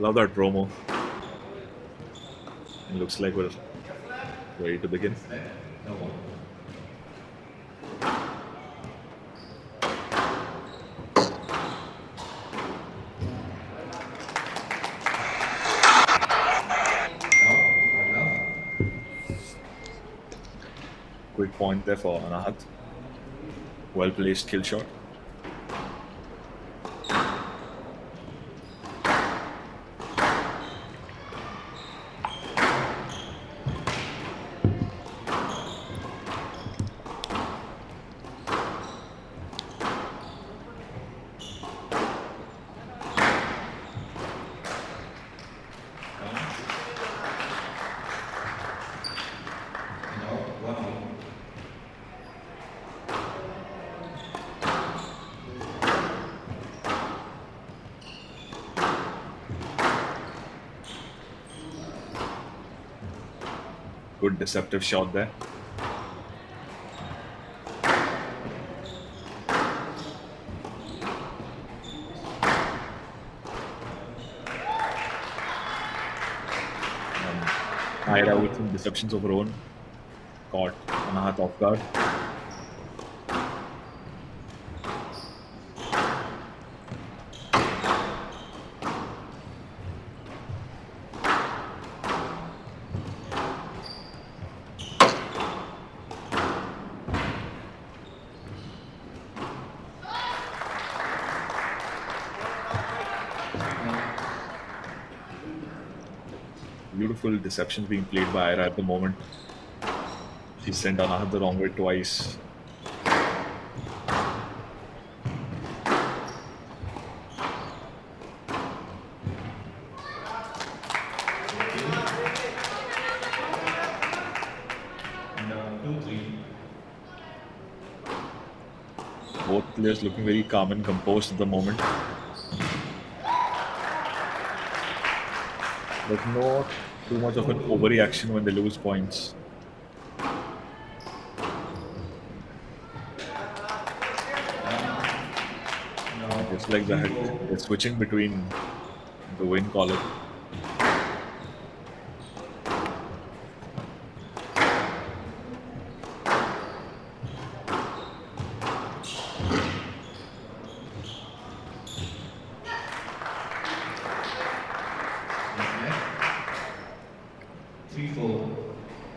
Love that promo. It looks like we're ready to begin. Quick point there for Anahat. Well placed kill shot. Good deceptive shot there. Aira with some deceptions of her own. Caught Anahat off guard. Beautiful deceptions being played by Aira at the moment. She sent Anahat the wrong way twice. players looking very calm and composed at the moment. There's not too much of an overreaction when they lose points. Just like that, they're switching between the win column.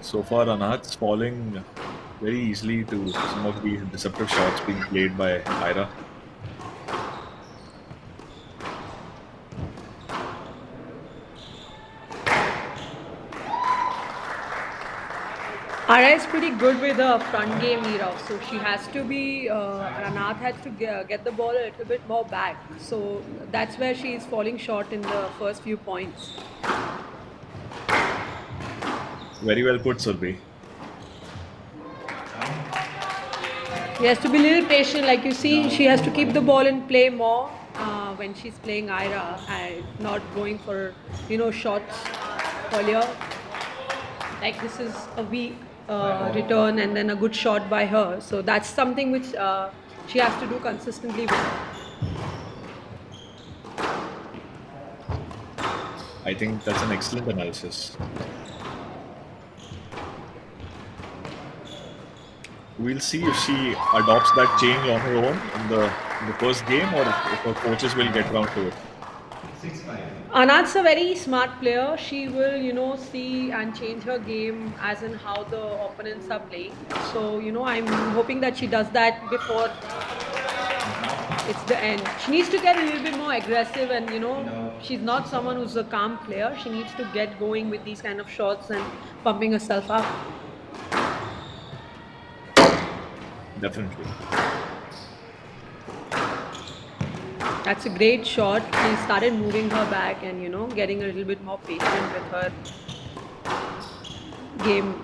So far, Anat's falling very easily to some of the deceptive shots being played by Ira. Ara is pretty good with the front game, Nirav. So she has to be, Anat has to get the ball a little bit more back. So that's where she is falling short in the first few points. Very well put, Surbhi. She has to be a little patient. Like you see, she has to keep the ball in play more when she's playing Ira and not going for, shots earlier. Like this is a weak return and then a good shot by her. So that's something which she has to do consistently with. I think that's an excellent analysis. We'll see if she adopts that change on her own in the first game, or if her coaches will get around to it. Anat's a very smart player. She will, see and change her game as in how the opponents are playing. So, I'm hoping that she does that before it's the end. She needs to get a little bit more aggressive and, she's not someone who's a calm player. She needs to get going with these kind of shots and pumping herself up. Definitely. That's a great shot. She started moving her back and, getting a little bit more patient with her game.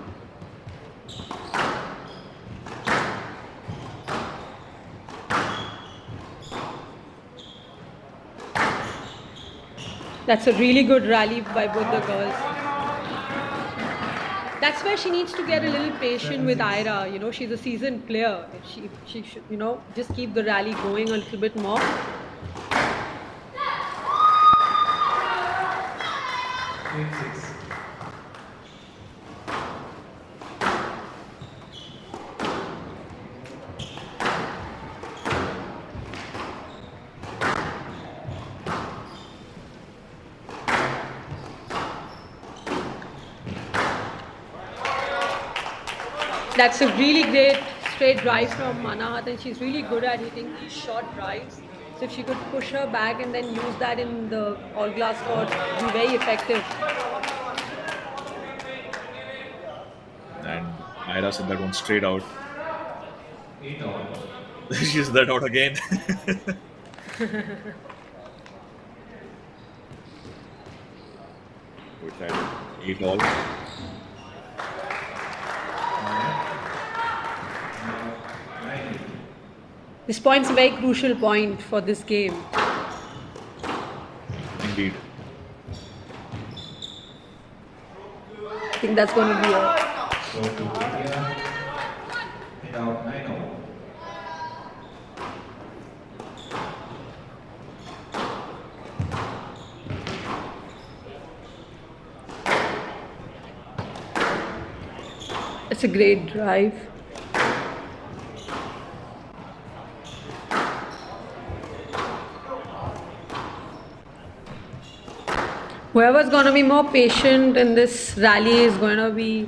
That's a really good rally by both the girls. That's where she needs to get a little patient with Ira. She's a seasoned player. She should, just keep the rally going a little bit more. That's a really great straight drive from Manahat, and she's really good at hitting these short drives. So if she could push her back and then use that in the all-glass court, it would be very effective. And Ira sent that one straight out. She's that out again. Good side. 8 all. This point's a very crucial point for this game. Indeed. I think that's going to be a... It's a great drive. Whoever's going to be more patient in this rally is going to be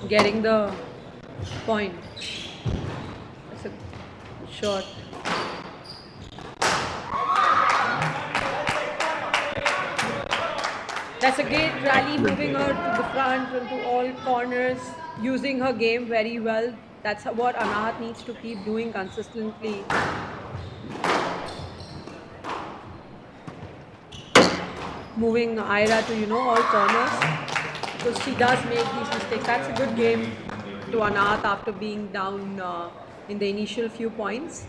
getting the point. That's a shot. That's a great rally, moving her to the front and to all corners, using her game very well. That's what Anahat needs to keep doing consistently. Moving Ira to, all corners, because she does make these mistakes. That's a good game to Anahat after being down in the initial few points.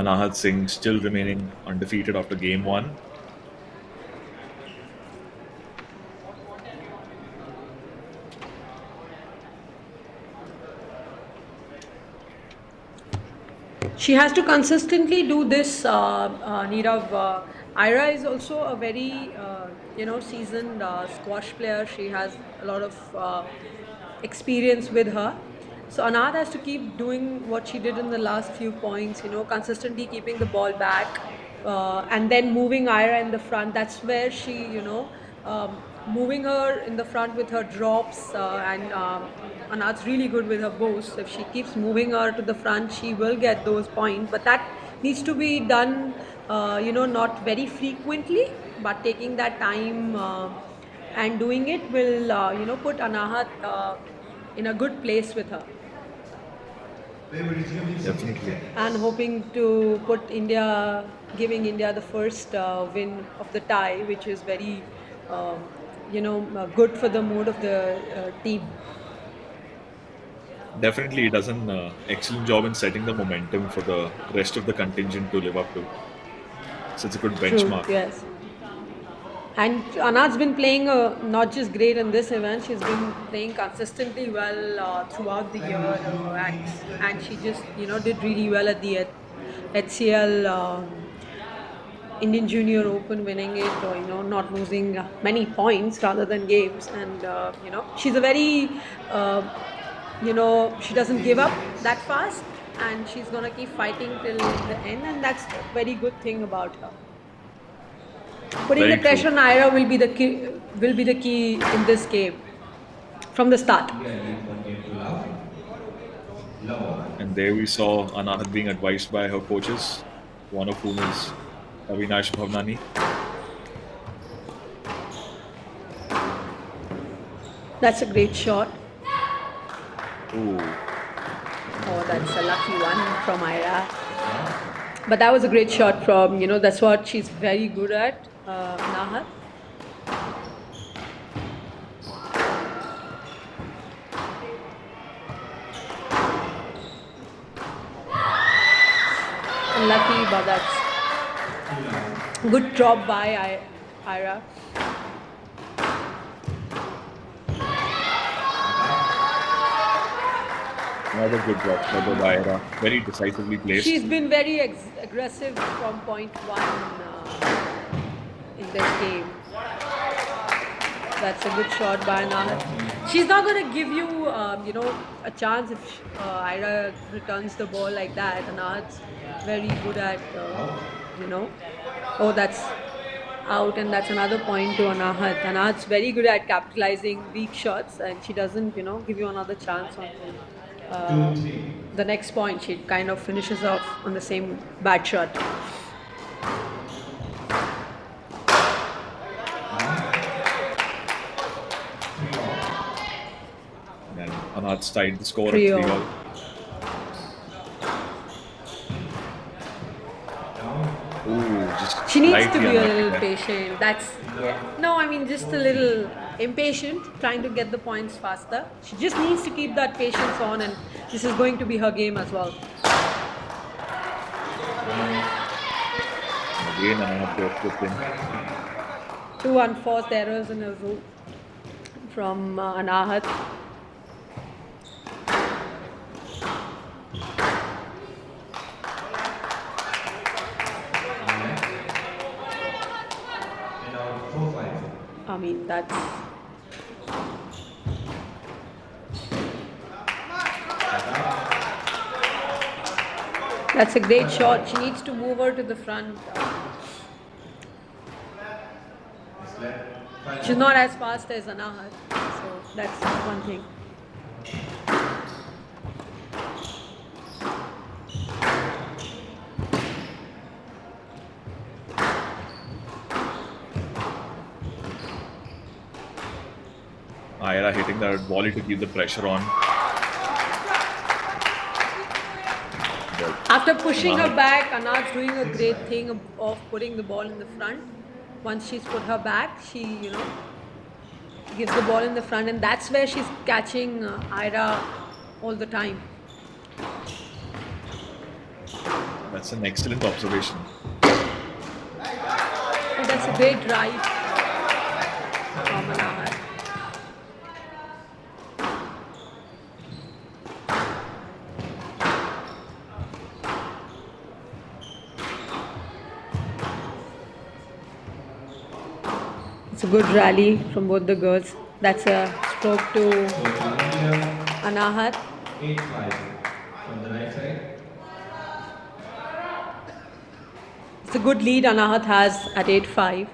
Anahat Singh still remaining undefeated after game 1. She has to consistently do this, Nirav. Ira is also a very, seasoned squash player. She has a lot of experience with her. So Anand has to keep doing what she did in the last few points, consistently keeping the ball back, and then moving Ira in the front. That's where she, moving her in the front with her drops, and Anand's really good with her bows. If she keeps moving her to the front, she will get those points. But that needs to be done, not very frequently, but taking that time and doing it will, put Anahat in a good place with her. Definitely. And hoping to put India, giving India the first win of the tie, which is very, good for the mood of the team. Definitely, he does an excellent job in setting the momentum for the rest of the contingent to live up to. So it's a good True, benchmark. yes. And Anad's been playing not just great in this event, she's been playing consistently well throughout the year. And she just, did really well at the HCL Indian Junior Open, winning it, or, not losing many points rather than games. And, she's a very, she doesn't give up that fast, and she's going to keep fighting till the end. And that's a very good thing about her. Putting Very the pressure true. on Ira will be the key in this game from the start. And there we saw Anahat being advised by her coaches, one of whom is Avinash Bhavnani. That's a great shot. Ooh. Oh, that's a lucky one from Ira. But that was a great shot from, that's what she's very good at, Anahat. Unlucky, but that's good drop by Ira. Another good drop by Ira. Very decisively placed. She's been very aggressive from point 1 in this game. That's a good shot by Anahat. She's not going to give you, a chance if Ira returns the ball like that. Anahat's very good at, oh, that's out, and that's another point to Anahat. Anahat's very good at capitalizing weak shots, and she doesn't, give you another chance on the next point. She kind of finishes off on the same bad shot. And Anahat's tied the score at 3-all. 3-all. Ooh, just She needs to slightly be a unlucky little there. patient. Just a little impatient, trying to get the points faster. She just needs to keep that patience on, and this is going to be her game as well. Again, Anahat goes to pin. 2 unforced errors in a row from Anahat. I mean, that's... That's a great shot. She needs to move her to the front. She's not as fast as Anahat, so that's one thing. Ira hitting that volley to keep the pressure on. But After pushing her Anahat- back, Anad's doing a great thing of putting the ball in the front. Once she's put her back, she, gives the ball in the front, and that's where she's catching Ira all the time. That's an excellent observation. Oh, that's a great drive from Anahat. It's a good rally from both the girls. That's a stroke to Anahat. 8-5 from the right side. It's a good lead Anahat has at 8-5.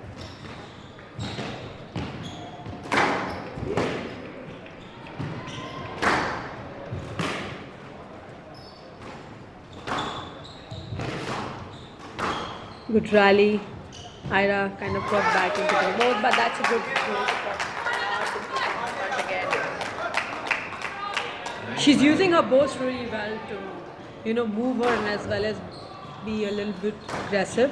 Good rally. Ira kind of got back into the mode, but that's a good goal from Anahat again. She's using her burst really well to, move her and as well as be a little bit aggressive.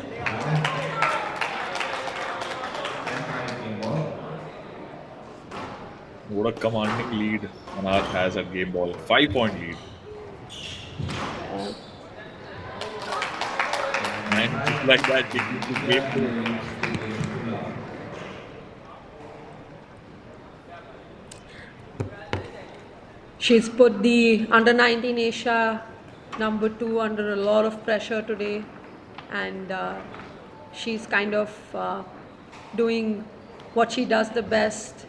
What a commanding lead Anahat has at game ball. 5-point lead. And just like that, she keeps the game going. She's put the under-19 Asia number 2 under a lot of pressure today, and she's kind of doing what she does the best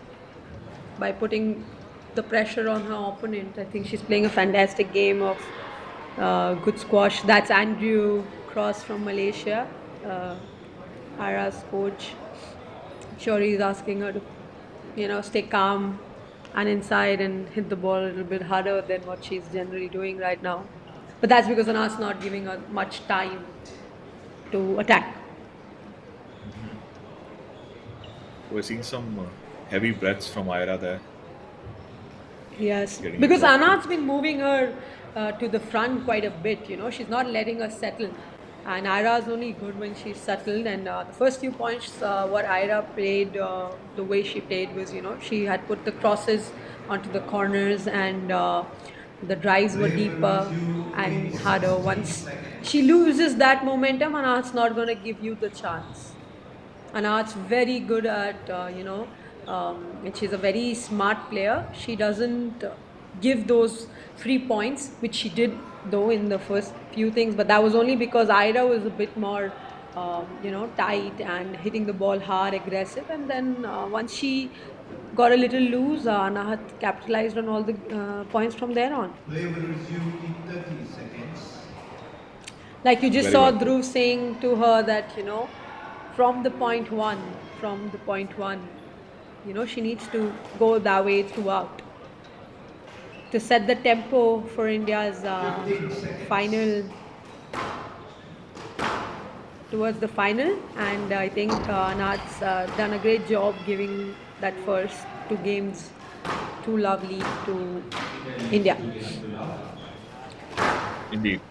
by putting the pressure on her opponent. I think she's playing a fantastic game of good squash. That's Andrew Cross from Malaysia, Ira's coach. I'm sure he's asking her to, stay calm and inside and hit the ball a little bit harder than what she's generally doing right now. But that's because Anat's not giving her much time to attack. We're seeing some heavy breaths from Ira there. Yes, Getting because exhausted. Anat's been moving her to the front quite a bit, she's not letting her settle. And Ira's only good when she's settled. And the first few points, what Ira played, the way she played was, she had put the crosses onto the corners and the drives were deeper and harder. Once she loses that momentum, Anat's not going to give you the chance. Anat's very good at, and she's a very smart player. She doesn't give those free points, which she did though in the first few things, but that was only because Ira was a bit more, tight and hitting the ball hard, aggressive. And then once she got a little loose, Anahat capitalized on all the points from there on. Play will resume in 30 seconds. Like you just Very saw well. Dhruv saying to her that, from the point one, she needs to go that way throughout to set the tempo for India's final, towards the final. And I think Anat's done a great job giving that first 2 games too lovely to India. Indeed.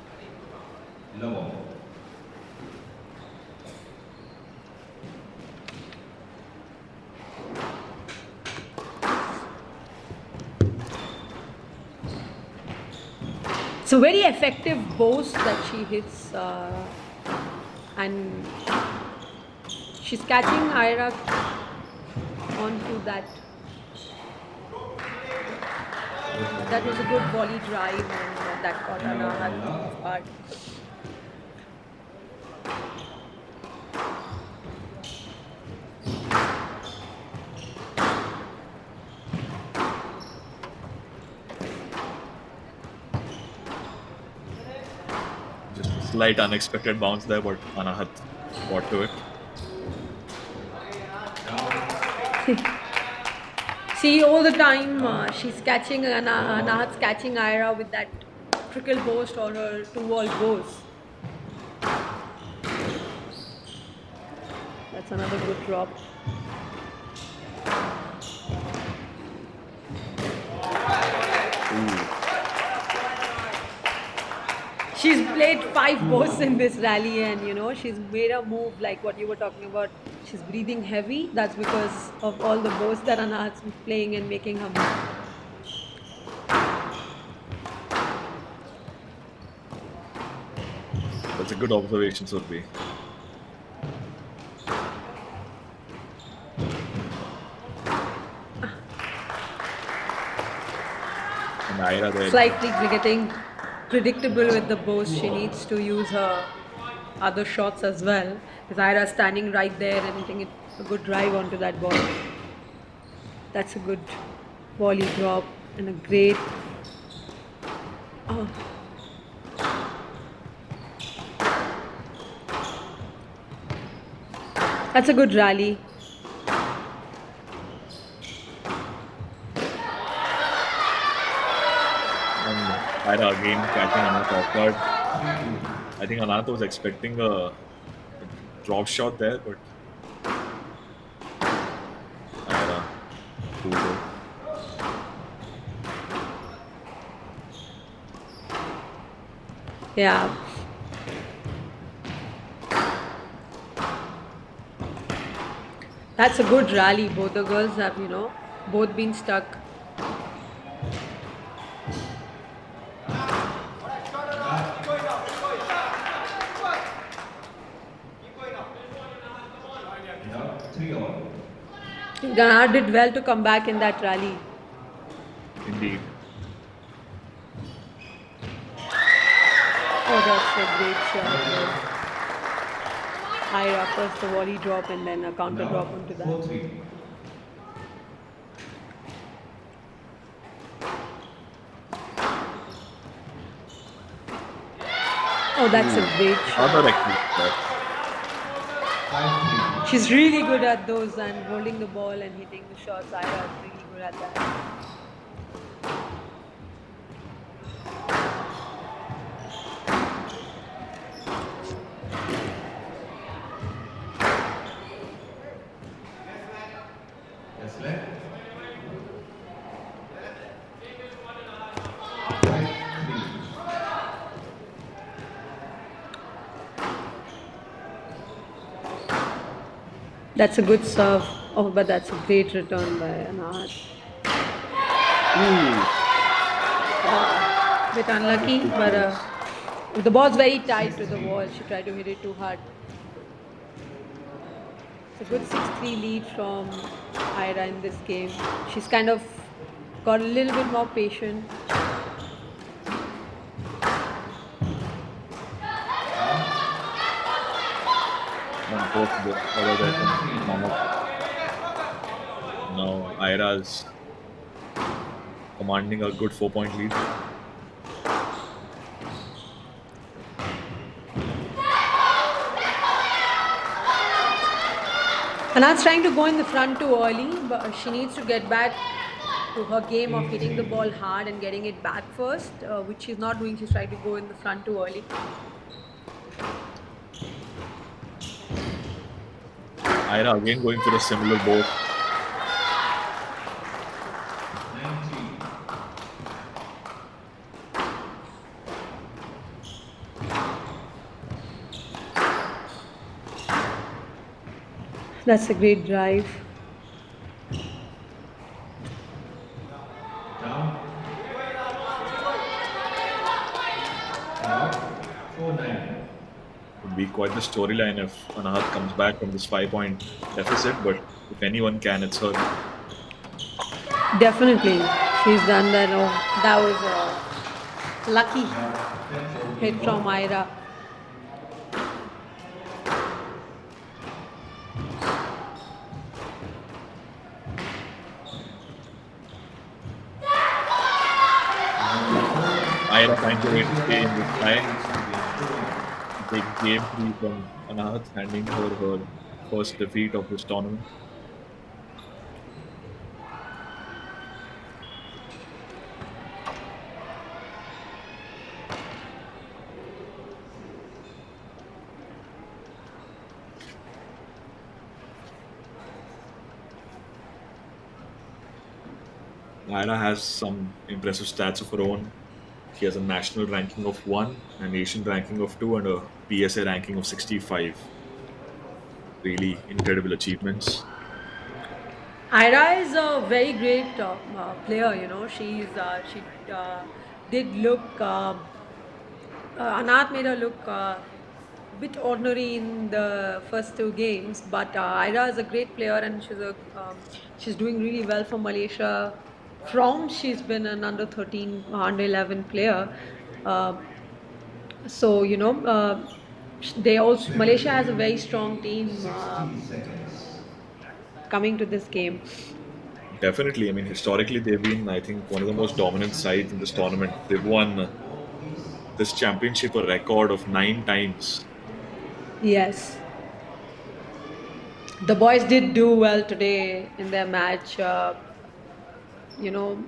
It's a very effective boast that she hits, and she's catching Ira onto that. That was a good volley drive, and that caught Anahat off guard. Just a slight unexpected bounce there, but Anahat got to it. See, all the time she's catching, Anahat's catching Ira with that trickle boast or her 2-wall boast. That's another good drop. She's played 5 boasts in this rally, and she's made a move like what you were talking about. She's breathing heavy. That's because of all the boasts that Anahat's playing and making her move. That's a good observation, Surbi. And Ira there. Slightly getting predictable with the burst. She needs to use her other shots as well. Zaira standing right there and hitting it a good drive onto that ball. That's a good volley drop and a great. Oh. That's a good rally. Ira again catching Anant off guard. I think Anant was expecting a drop shot there, but Ira pulled it. Yeah. That's a good rally. Both the girls have, both been stuck. Ghana did well to come back in that rally. Indeed. Oh, that's a great shot. Ira first the volley drop and then a counter drop onto that. Oh, that's a great shot. She's really good at those and holding the ball and hitting the shots. Ira is really good at that. That's a good serve. Oh, but that's a great return by Anand. Bit unlucky, but the ball's very tight to the wall. She tried to hit it too hard. It's a good 6-3 lead from Ira in this game. She's kind of got a little bit more patient. Now Ira's commanding a good 4-point lead. Anand's trying to go in the front too early, but she needs to get back to her game of hitting the ball hard and getting it back first, which she's not doing. She's trying to go in the front too early. Ira again going for a similar boat. That's a great drive. Would be quite the storyline if Anand comes back from this 5-point deficit, but if anyone can, it's her. Definitely. She's done that. Oh, that was a lucky hit from Ira. Ira finds a way to stay in this time. Big game 3 from Anand, handing her first defeat of this tournament. Ira has some impressive stats of her own. She has a national ranking of 1, an Asian ranking of 2, and a PSA ranking of 65. Really incredible achievements. Ira is a very great player. She did look. Anand made her look bit ordinary in the first two games, but Ira is a great player and she's doing really well for Malaysia. From she's been an under 13, under 11 player. Uh, so they also Malaysia has a very strong team 60 seconds. coming to this game. Definitely. I mean, historically, they've been, I think, one of the most dominant sides in this tournament. They've won this championship a record of 9 times. Yes, the boys did do well today in their match. You know,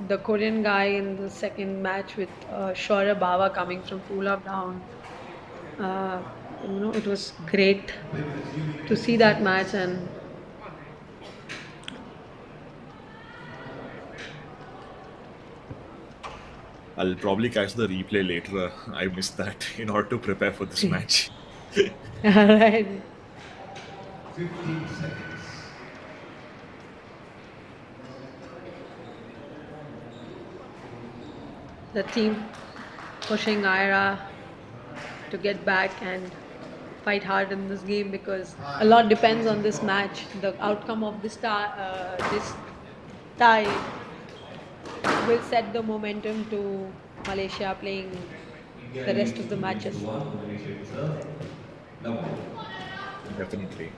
the Korean guy in the second match with Shaurya Bava coming from pull up down. Uh, it was great to see that match, and I'll probably catch the replay later. I missed that in order to prepare for this match. right. 15 seconds. The team pushing Ira to get back and fight hard in this game because a lot depends on this match. The outcome of this tie will set the momentum to Malaysia playing the rest of the matches. Definitely.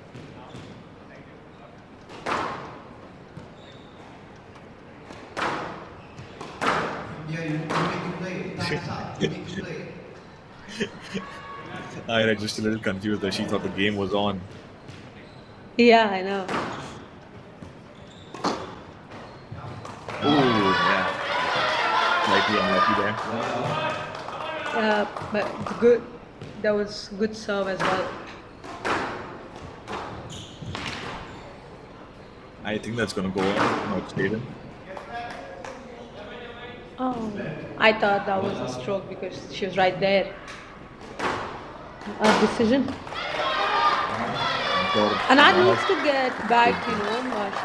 Yeah, you make it play. Time's up. You make it play. I just a little confused that she thought the game was on. Yeah, I know. Oh, yeah. Slightly unlucky there. But good. That was good serve as well. I think that's going to go on. No, it's Aiden. Oh, I thought that was a stroke because she was right there. A decision. Anand needs to get back, she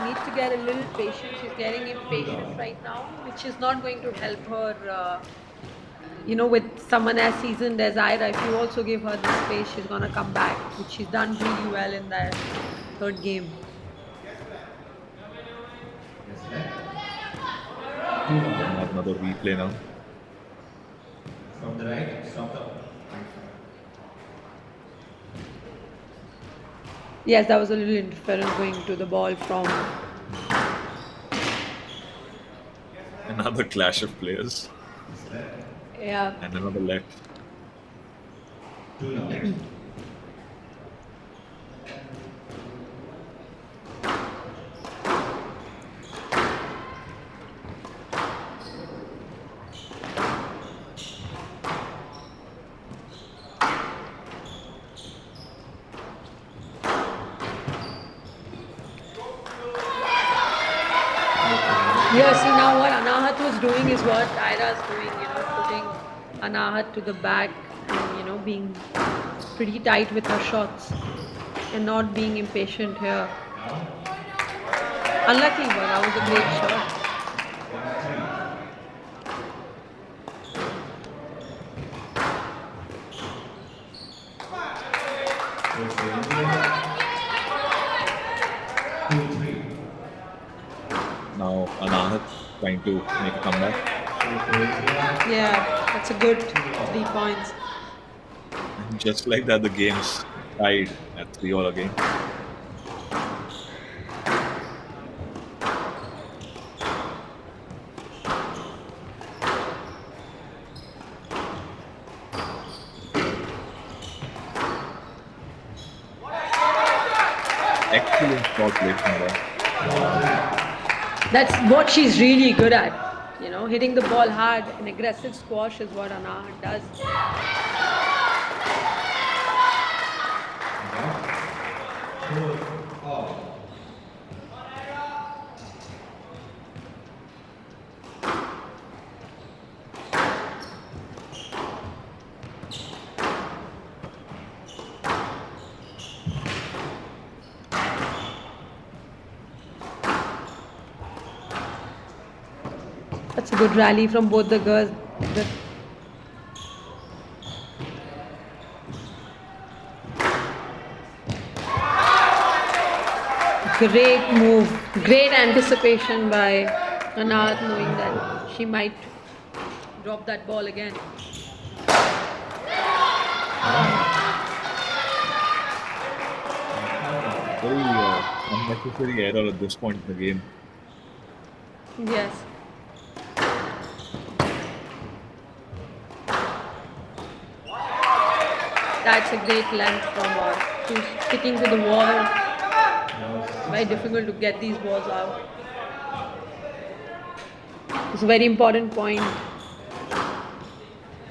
needs to get a little patient. She's getting impatient right now, which is not going to help her, with someone as seasoned as Ira. If you also give her the space, she's going to come back, which she's done really well in that third game. Another replay now. From the right, stop up. Yes, that was a little interference going to the ball from. Another clash of players. Yeah. And another left. Yeah, see now what Anahat was doing is what Ira's doing, putting Anahat to the back and, being pretty tight with her shots and not being impatient here. Unlucky, but that was a great shot. Now Anahat trying to make a comeback. Yeah, that's a good 3 points. And just like that, the game's tied at 3-all again. Excellent shot placement there. That's what she's really good at. Hitting the ball hard. An aggressive squash is what Anahat does. That's a good rally from both the girls. Great move. Great anticipation by Anahat, knowing that she might drop that ball again. Very unnecessary error at this point in the game. Yes. That's a great length from her. She's sticking to the wall. Very difficult to get these balls out. It's a very important point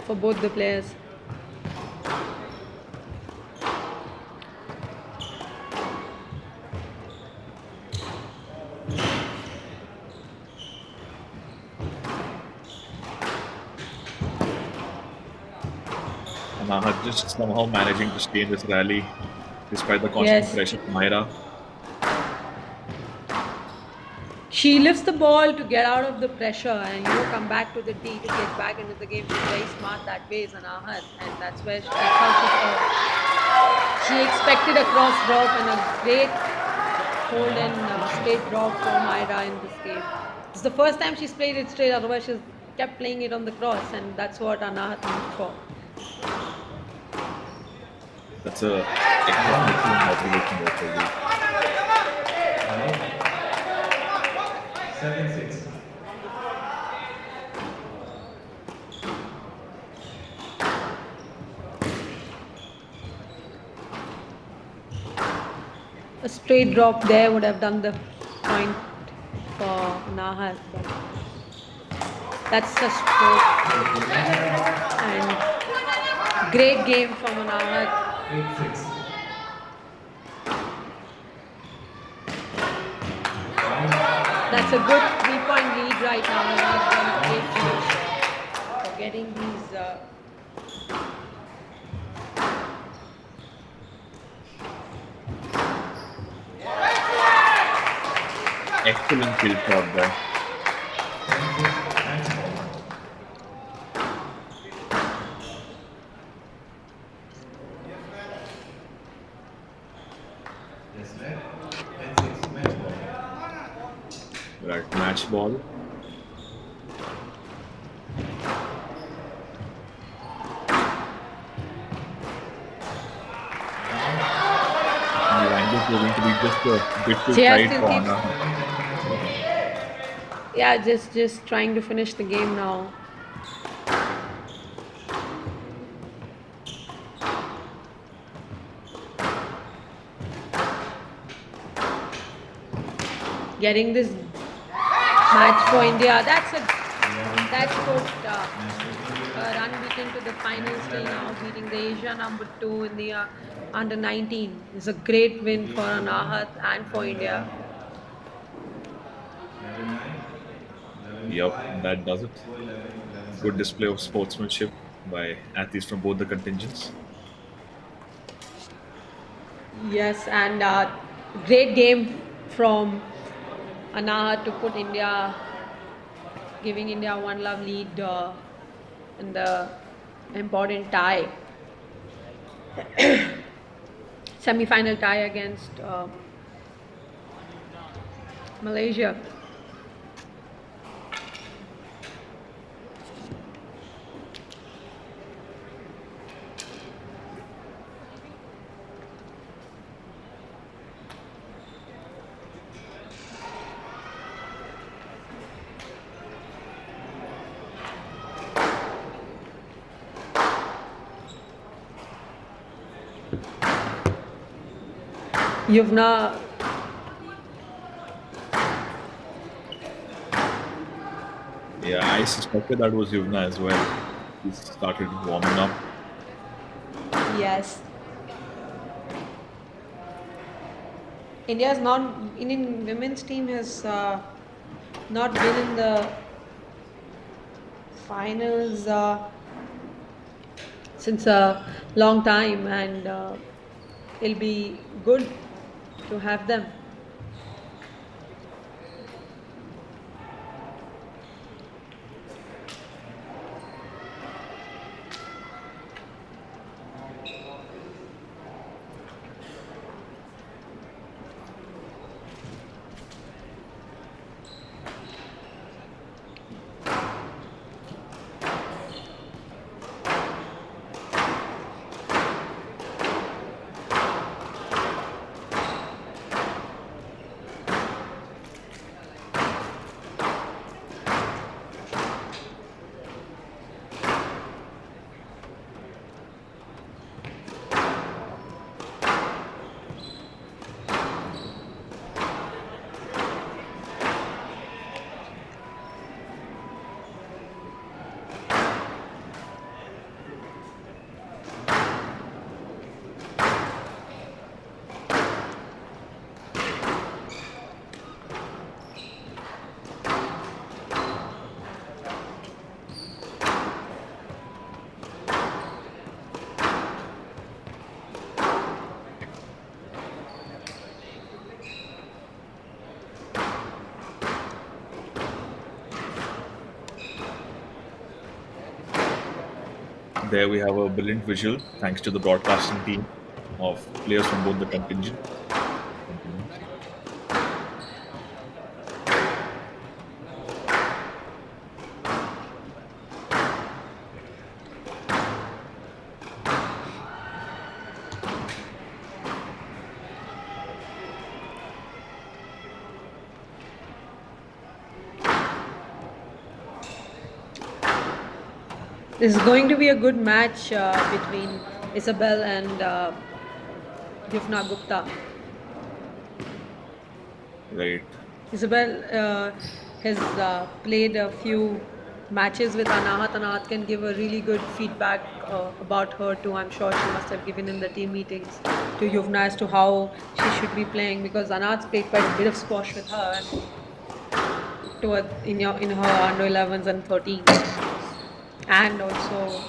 for both the players. Anahat just somehow managing to stay in this rally despite the constant Yes. pressure from Myra. She lifts the ball to get out of the pressure and come back to the tee to get back into the game. She's very smart that way, is Anahat, and that's how she scored. She expected a cross drop and a great hold and straight drop for Myra in this game. It's the first time she's played it straight, otherwise she's kept playing it on the cross, and that's what Anahat looked for. That's a excellent observation there for you. 7-6. A straight drop there would have done the point for Anahat, but that's a stroke. And great game from Anahat. 8-6. That's a good 3-point lead right now. Anahat's done a great job for getting these. Excellent kill shot there. Right, match ball. The angle is going to be just a bit too She has tight to for keep- Anahat. Yeah, just trying to finish the game now. Getting this match for India. That's put unbeaten to the finals till now, beating the Asia number 2 in the under 19. It's a great win for Anahat and for India. Yep, that does it. Good display of sportsmanship by athletes from both the contingents. Yes, and great game from Anahat to put India, giving India 1-love lead in the important tie, semi-final tie against Malaysia. Yuvna Yeah, I suspected that was Yuvna as well. He started warming up. Yes. India's Indian women's team has not been in the finals since a long time, and it'll be good to have them. There we have a brilliant visual thanks to the broadcasting team of players from both the contingents. This is going to be a good match between Isabel and Yuvna Gupta. Right. Isabel has played a few matches with Anahat. Anahat can give a really good feedback about her too. I'm sure she must have given in the team meetings to Yuvna as to how she should be playing, because Anahat's played quite a bit of squash with her and in her under 11s and 13s, and also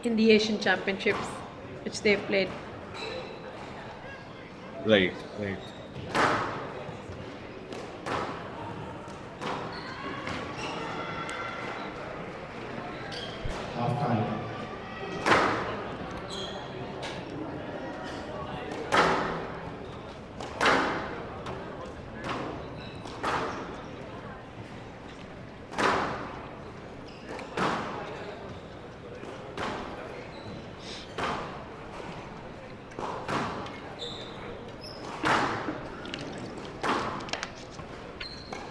in the Asian Championships which they've played. Right, right. Half time.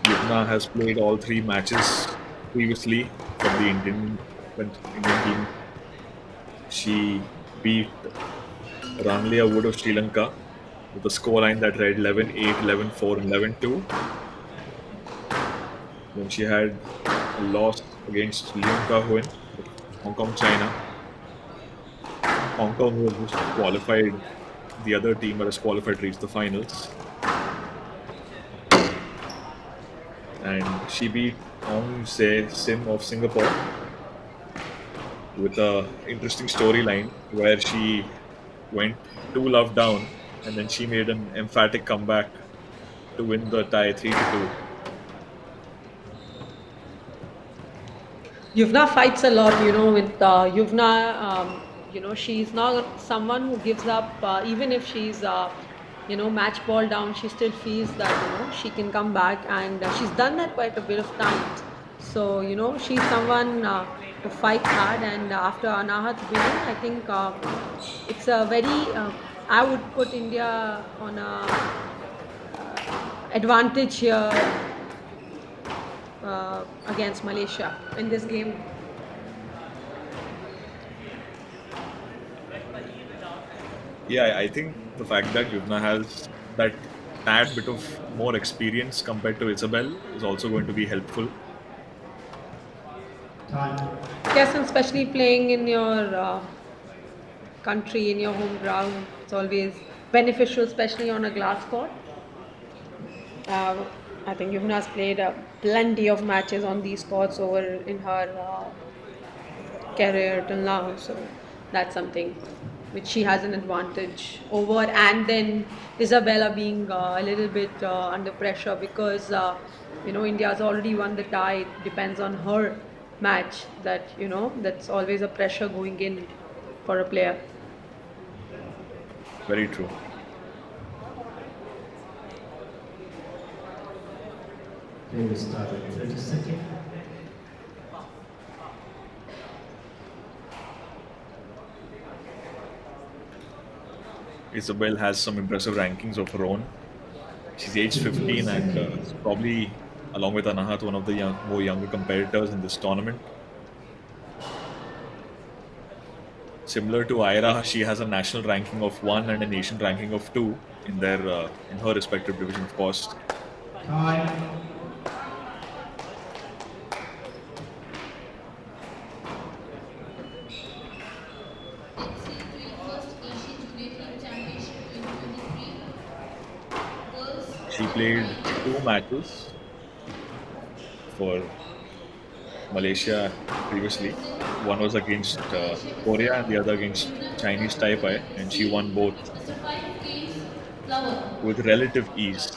Yugna has played all three matches previously from the Indian team. She beat Ranlia Wood of Sri Lanka with a scoreline that read 11-8, 11-4, and 11-2. Then she had a loss against Leon Kahuan of Hong Kong, China. Hong Kong was just qualified. The other team that has qualified reached the finals. And she beat Aung Se Sim of Singapore with a interesting storyline where she went 2 love down and then she made an emphatic comeback to win the tie 3-2. Yuvna fights a lot, with Yuvna, she's not someone who gives up, even if she's, match ball down, she still feels that, she can come back, and she's done that quite a bit of times. So, she's someone who fights hard, and after Anahat winning, I think it's a very, I would put India on a advantage here against Malaysia in this game. Yeah, I think the fact that Yuvna has that tad bit of more experience compared to Isabel is also going to be helpful. Yes, and especially playing in your country, in your home ground, it's always beneficial, especially on a glass court. I think Yumna has played plenty of matches on these courts over in her career till now, so that's something which she has an advantage over. And then Isabella being a little bit under pressure because India's already won the tie. It depends on her match. That's always a pressure going in for a player. Very true. Play will start in 30 seconds. Isabel has some impressive rankings of her own. She's age 15 and is probably, along with Anahat, one of the more younger competitors in this tournament. Similar to Ira, she has a national ranking of 1 and an Asian ranking of 2 in her respective division, of course. Time. She played 2 matches for Malaysia previously. One was against Korea and the other against Chinese Taipei, and she won both with relative ease.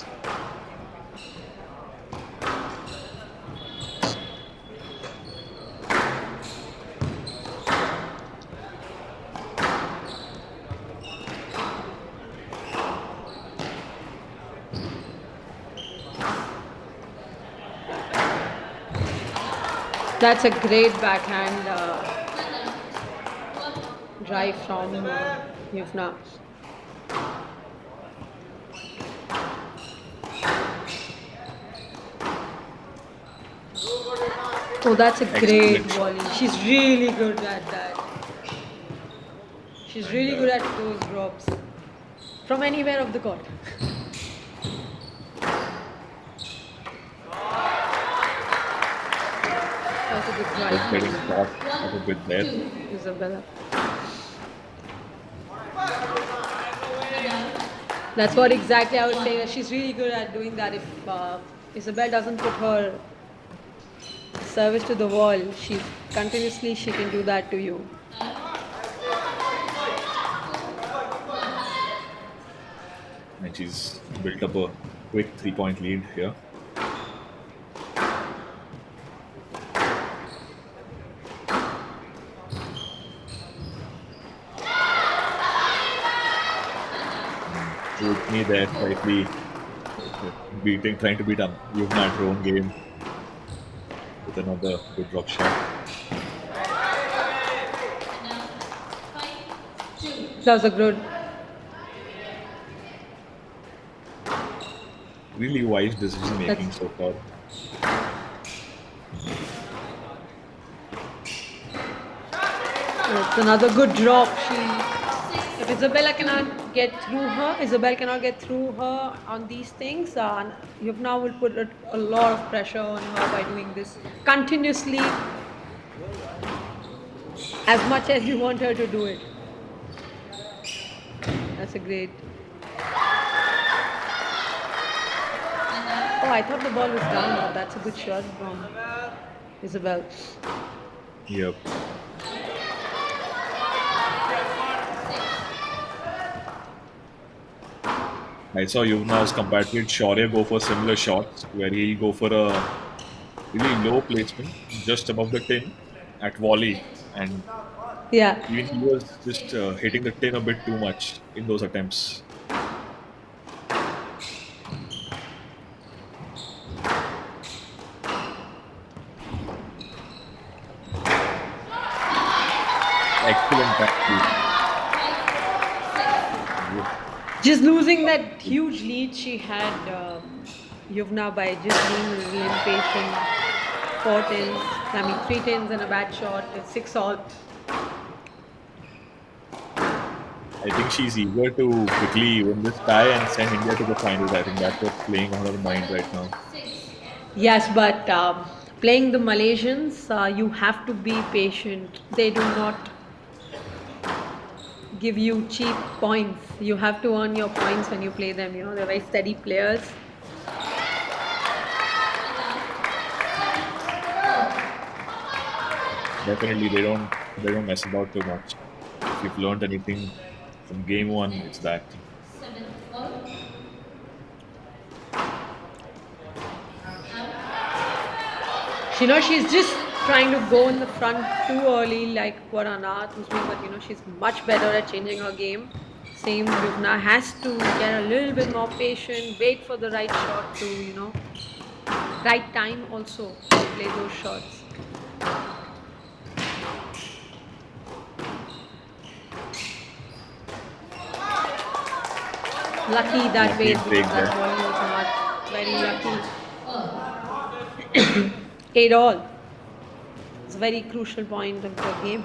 That's a great backhand drive from Yuvna. Oh, that's a great Excellent shot. volley. She's really good at that. She's really good at those drops from anywhere of the court. That's a good Just drive getting from caught up a bit there. Isabella. That's what exactly I was saying. That she's really good at doing that. If Isabel doesn't put her service to the wall, she can do that to you. And she's built up a quick 3-point lead here. Me there slightly trying to beat up Yuvna at her own game with another good drop shot. That was a good. Really wise decision making so far. It's another good drop. If Isabel cannot get through her on these things, Yuvna will put a lot of pressure on her by doing this continuously, as much as you want her to do it. That's a great. Oh, I thought the ball was down, but that's a good shot from Isabel. Yep. I saw Yuvna's compatriot Shaurya go for similar shots where he'll go for a really low placement just above the tin at volley, and Yeah. even he was just hitting the tin a bit too much in those attempts. Excellent practice. Just losing that huge lead she had, Yuvna, by just being a little impatient. 3 tins and a bad shot, 6 all. I think she's eager to quickly win this tie and send India to the finals. I think that's what's playing on her mind right now. Yes, but playing the Malaysians, you have to be patient. They do not give you cheap points. You have to earn your points when you play them. They're very steady players. Definitely, they don't mess about too much. If you've learned anything from game one, it's that. She's just trying to go in the front too early, like what Anath was doing, but she's much better at changing her game. Same, Yuvna has to get a little bit more patient, wait for the right shot to, right time also to play those shots. Lucky that way, because that volley was not very lucky. 8 all. It's a very crucial point of the game.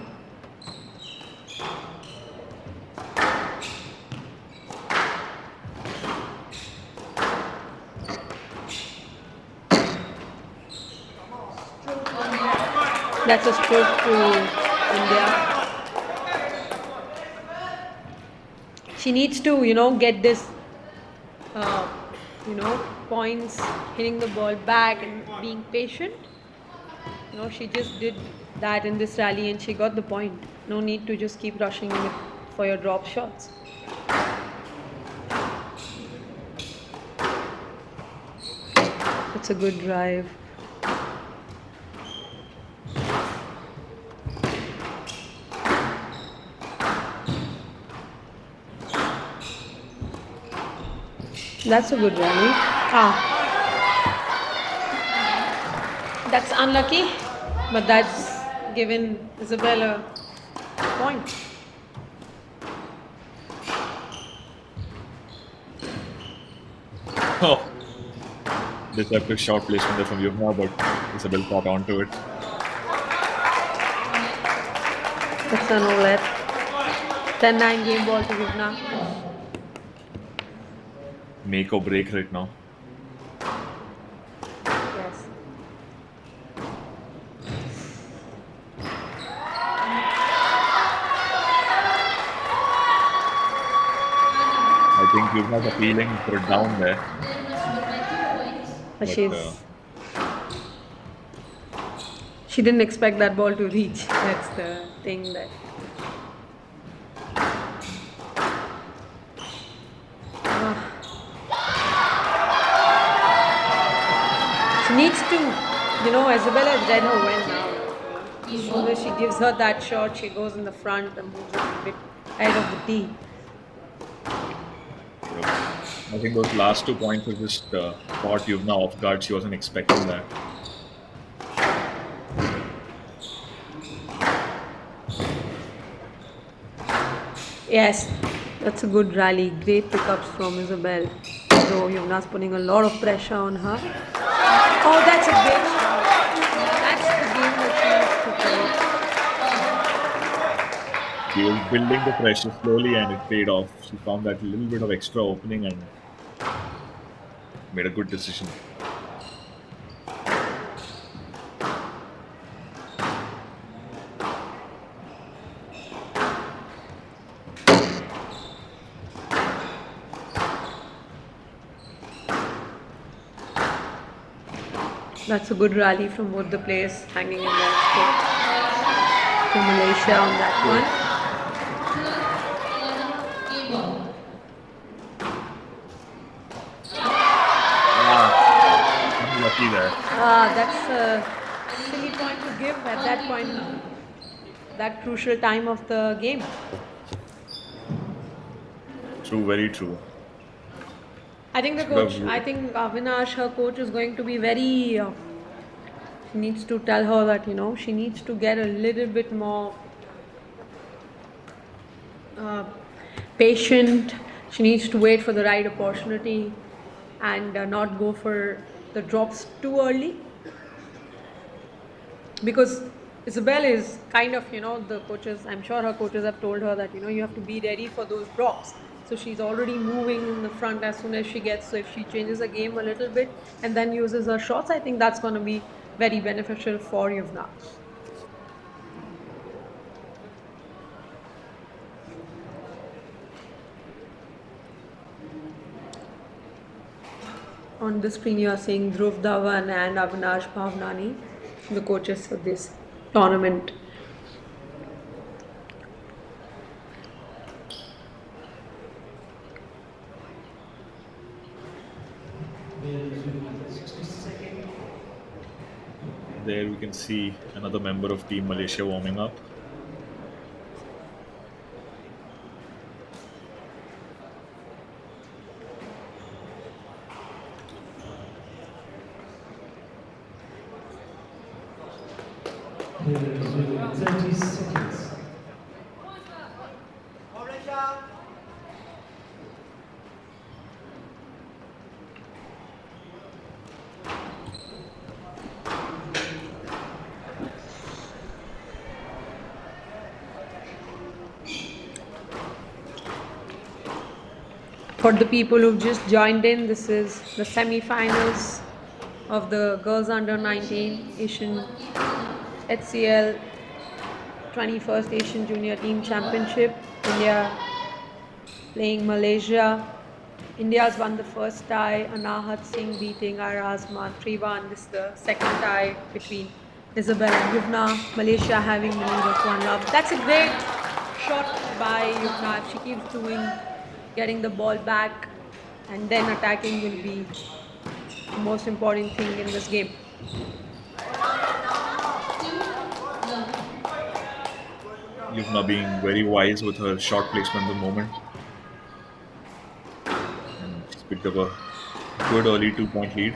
That's a stroke to India. She needs to, get this, points, hitting the ball back and being patient. She just did that in this rally and she got the point. No need to just keep rushing for your drop shots. It's a good drive. That's a good rally. That's unlucky. But that's given Isabella a point. Oh, deceptive shot placement there from Yumna, but Isabel caught onto it. It's a no let. 10-9 game ball to Yuvna. Make or break right now. Yes. I think Yumna's appealing for a down there. They must win by 2 points. But But she didn't expect that ball to reach. That's the thing that. She needs to, Isabella has read her well now. As soon as she gives her that shot, she goes in the front and moves it a bit ahead of the tee. I think those last 2 points were just caught Yumna off guard. She wasn't expecting that. Yes, that's a good rally. Great pickups from Isabel. Though Yumna's putting a lot of pressure on her. Oh, that's a great shot. That's the game that She was building the pressure slowly and it paid off. She found that little bit of extra opening and made a good decision. That's a good rally from both the players hanging in there. To Malaysia on that one. 12-11 game ball. Unlucky there. That's a silly point to give at that point, that crucial time of the game. True, very true. I think Avinash, her coach, is going to be very. She needs to tell her that she needs to get a little bit more patient. She needs to wait for the right opportunity and not go for the drops too early. Because Isabel is kind of, the coaches, I'm sure her coaches have told her that, you have to be ready for those drops. So she's already moving in the front as soon as she gets, so if she changes the game a little bit and then uses her shots, I think that's going to be very beneficial for Yuvna. On the screen you are seeing Dhruv Dhawan and Avinash Bhavnani, the coaches for this tournament. There we can see another member of Team Malaysia warming up. Players with 30 seconds. For the people who've just joined in, this is the semi-finals of the Girls Under 19 Asian HCL 21st Asian Junior Team Championship. India playing Malaysia. India's won the first tie, Anahat Singh beating Arazman 3-1. This is the second tie between Isabel and Yuvna. Malaysia having the lead of 1-love. That's a great shot by Yuvna. If she keeps doing, getting the ball back and then attacking will be the most important thing in this game. Yuvna being very wise with her shot placement at the moment. And she's picked up a good early 2-point lead.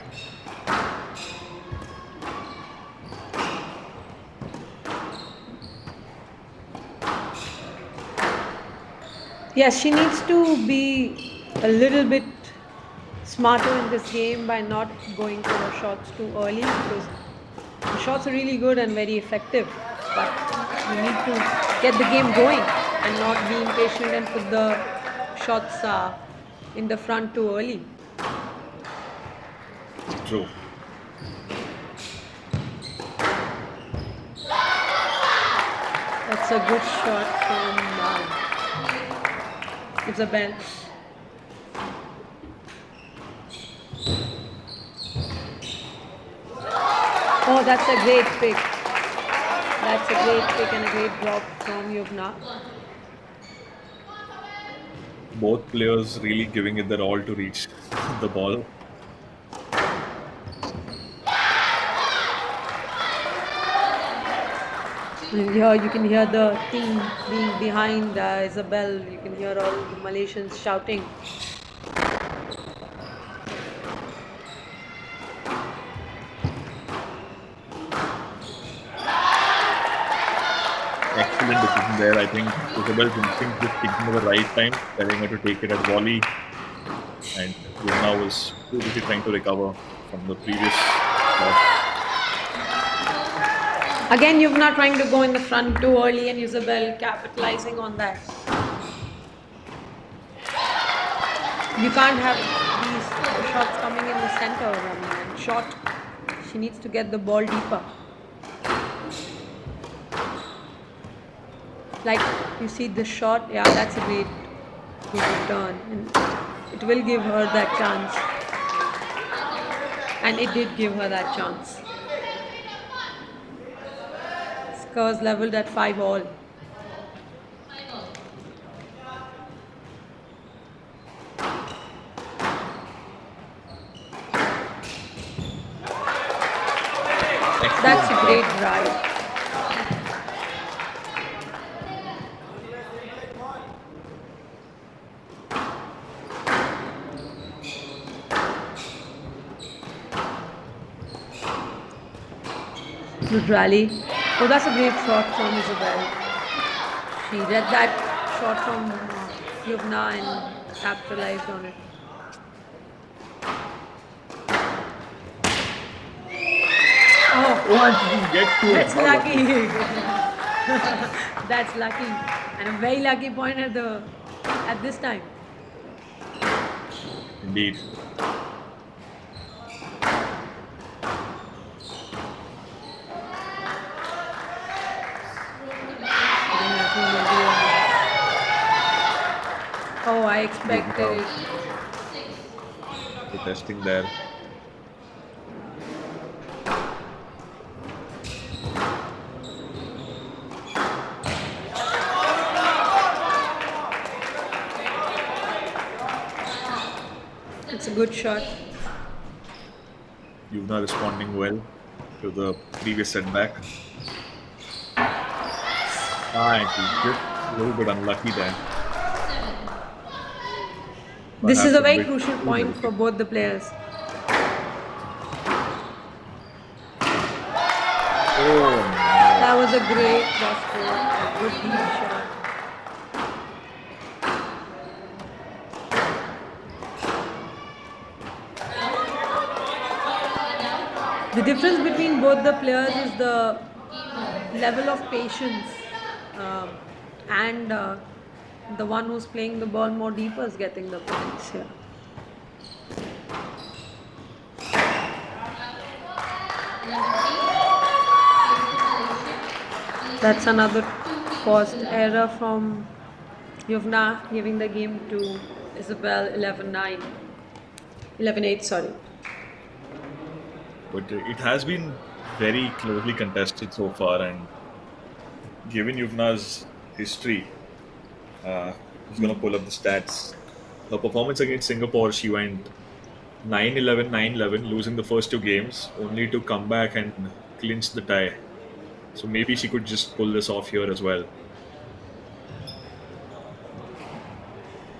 Yes, she needs to be a little bit smarter in this game by not going for the shots too early, because the shots are really good and very effective, but you need to get the game going and not be impatient and put the shots in the front too early. True. That's a good shot from Isabel. Oh, that's a great pick. That's a great pick and a great drop from Yugna. Both players really giving it their all to reach the ball. And here you can hear the team being behind Isabel. You can hear all the Malaysians shouting. Excellent decision there. I think Isabel's instinct just taking at the right time, telling her to take it at volley. And Yumna was too busy trying to recover from the previous shot. Again, Yuvna trying to go in the front too early and Isabel capitalizing on that. You can't have these shots coming in the center, and short. She needs to get the ball deeper. Like you see this shot, yeah, that's a great good return. And it will give her that chance. And it did give her that chance. Scores leveled at 5-all. That's a great drive. Good rally. Oh, that's a great shot from Isabel. She read that shot from Yuvna and capitalized on it. Oh, that's lucky. That's lucky, and a very lucky point at this time. Indeed. Oh, I expected it. Protesting there. It's a good shot. Yuvna responding well to the previous setback. And she's just a little bit unlucky there. This is a very Perhaps crucial point for both the players. Oh, That was a great cross-court, a good deep shot. The difference between both the players is the level of patience, and the one who's playing the ball more deeper is getting the points here. That's another forced error from Yuvna, giving the game to Isabel 11-9. 11-8, sorry. but it has been very closely contested so far, and given Yuvna's history, who's going to pull up the stats? Her performance against Singapore, she went 9-11, 9-11, losing the first two games, only to come back and clinch the tie. So maybe she could just pull this off here as well.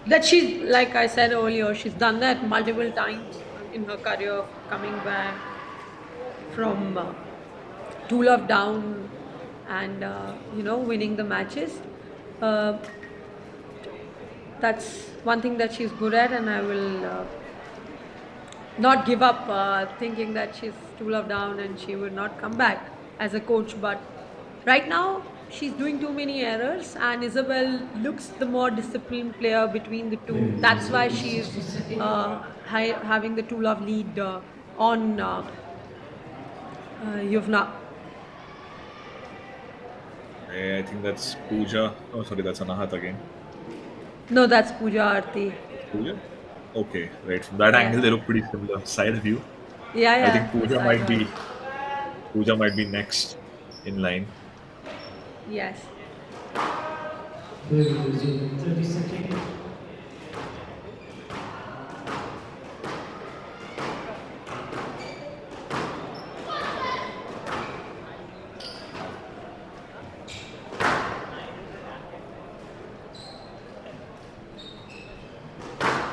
That she's, like I said earlier, she's done that multiple times in her career, coming back from 2-love down and winning the matches. That's one thing that she's good at, and I will not give up thinking that she's 2 love down and she will not come back as a coach. But right now, she's doing too many errors, and Isabel looks the more disciplined player between the two. That's why she's having the 2 love lead on Yuvna. I think that's Pooja. Oh, sorry, that's Anahat again. No, that's Pooja Aarti. Pooja? Okay, right. From that Yeah. angle, they look pretty similar. Side view. Yeah, I think yeah, the side one. Pooja might be next in line. Yes. 30 seconds.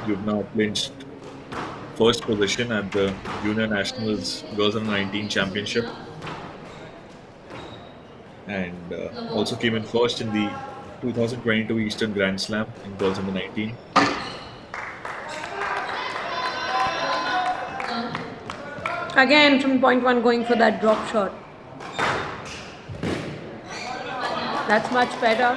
You've now clinched first position at the Junior Nationals Girls Under 19 Championship, and also came in first in the 2022 Eastern Grand Slam in Girls Under 19. Again, from point one, going for that drop shot. That's much better.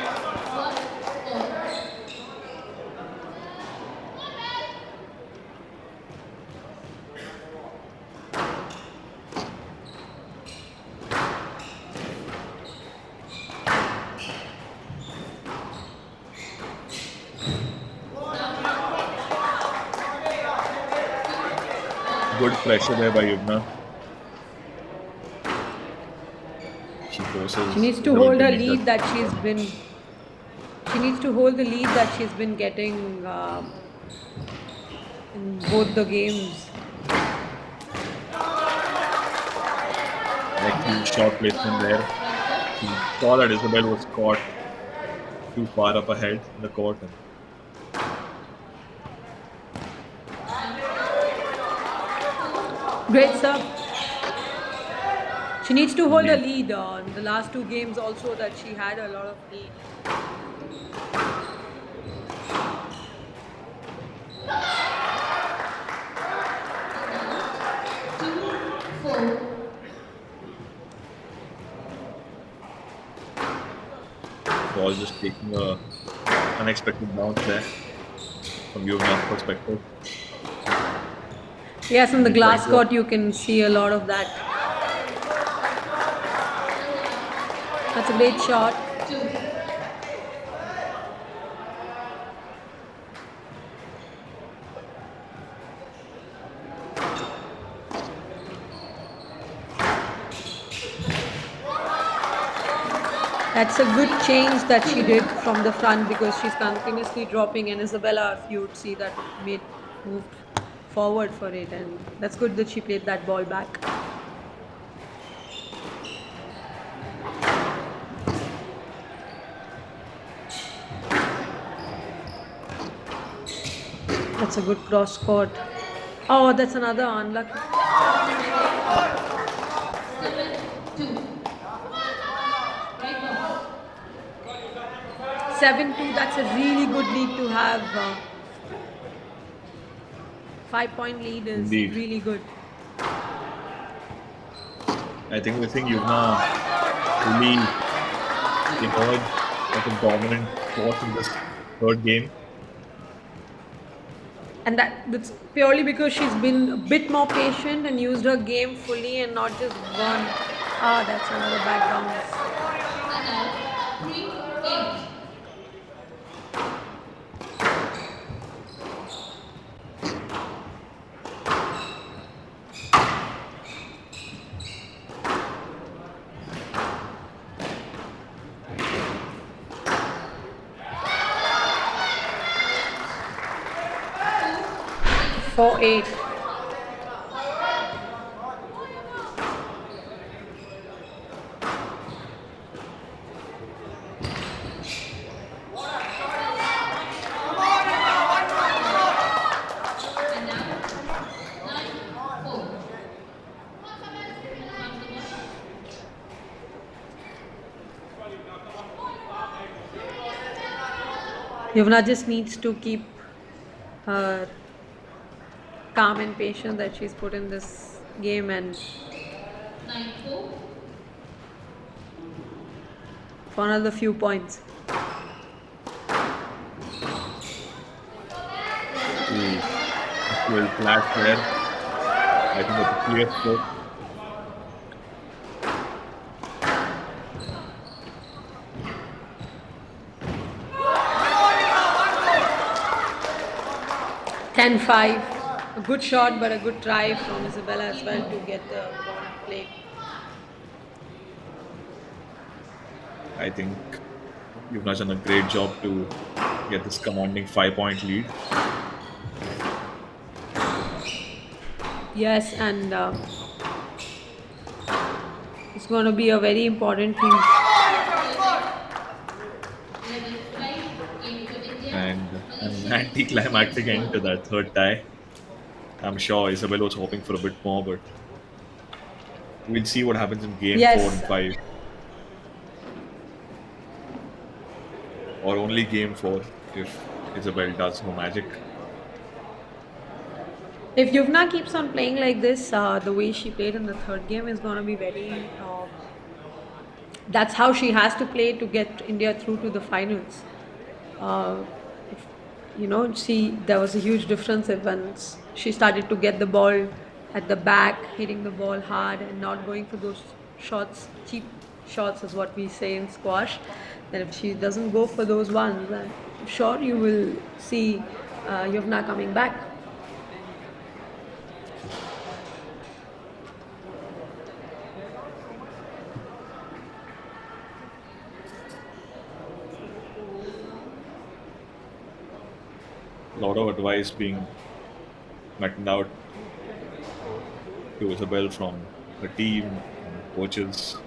Good pressure there by Yumna. She forces. She needs to Isabel hold her make lead that she's been. She needs to hold the lead that she's been getting in both the games. Excellent shot placement there. She saw that Isabel was caught too far up ahead in the court. And Great serve. She needs to hold a lead on the last two games also that she had a lot of lead. ball just taking a unexpected bounce there from Yumna's perspective. Yes, in the glass court you can see a lot of that. That's a great shot. That's a good change that she did from the front because she's continuously dropping, and Isabella, if you would see that, moved forward for it, and that's good that she played that ball back. That's a good cross court. Oh, that's another unlucky. 7-2, that's a really good lead to have. 5-point lead is Indeed. really good. I think Yumna really emerged as a dominant force in this third game. And that's purely because she's been a bit more patient and used her game fully and not just gone. Ah, that's another back bounce. 3-8. 4-8. Yuvna just needs to keep her calm and patient that she's put in this game and 9-4. for another few points. Ooh, well flash there. I think that's a clear score. Ten five. A good shot, but a good try from Isabella as well to get the ball played. I think you've done a great job to get this commanding 5-point lead. Yes, and it's going to be a very important thing. 11-5. Game to India. And an Malaysia anticlimactic end to that third tie. I'm sure Isabel was hoping for a bit more, but we'll see what happens in game 4 and 5. Or only game 4 if Isabel does no magic. If Yuvna keeps on playing like this, the way she played in the third game is going to be very. That's how she has to play to get India through to the finals. There was a huge difference once she started to get the ball at the back, hitting the ball hard, and not going for those shots, cheap shots, is what we say in squash. Then if she doesn't go for those ones, I'm sure you will see Yuvna coming back. A lot of advice being meted out to Isabel from the team and coaches.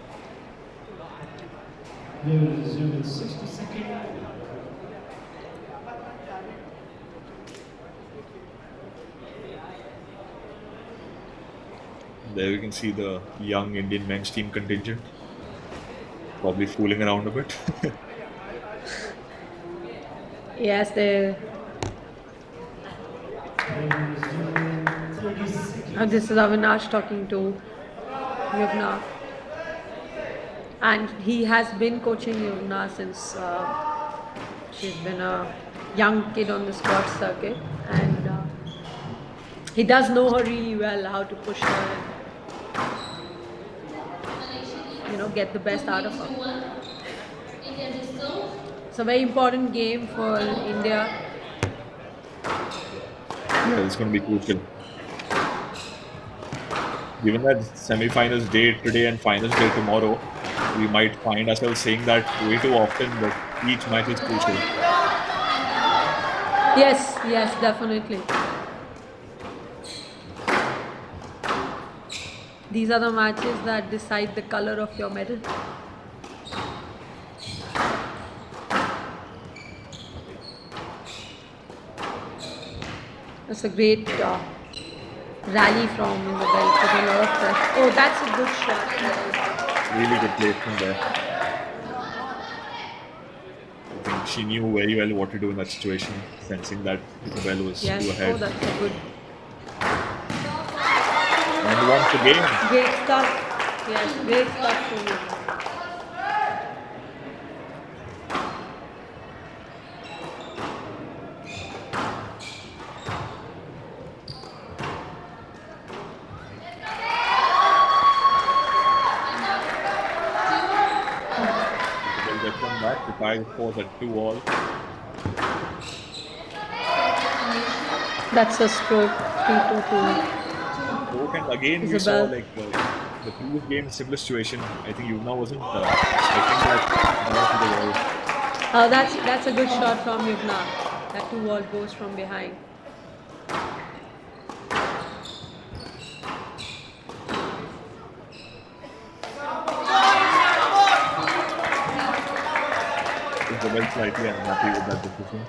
There we can see the young Indian men's team contingent, probably fooling around a bit. Yes, this is Avinash talking to Yuvna. And he has been coaching Yuvna since she's been a young kid on the squash circuit. And he does know her really well, how to push her and, get the best out of her. It's a very important game for India. Yeah, it's going to be crucial. Given that semi-finals day today and finals day tomorrow, we might find ourselves saying that way too often, but each match is crucial. Yes, definitely. These are the matches that decide the color of your medal. That's a great rally from Isabel. Put a lot of pressure. Oh, that's a good shot. Really good placement there. I think she knew very well what to do in that situation, sensing that Isabel was too ahead. Oh, that's a good. And once again. Great stuff. Yes, great stuff from you. The tie scores at 2-all. That's a stroke, 3-2-2. Stroke, and again we saw like the previous game, similar situation. I think Yuvna wasn't expecting that to the wall. Oh, that's a good shot from Yuvna. That 2-all goes from behind. Isabel slightly unhappy with that decision.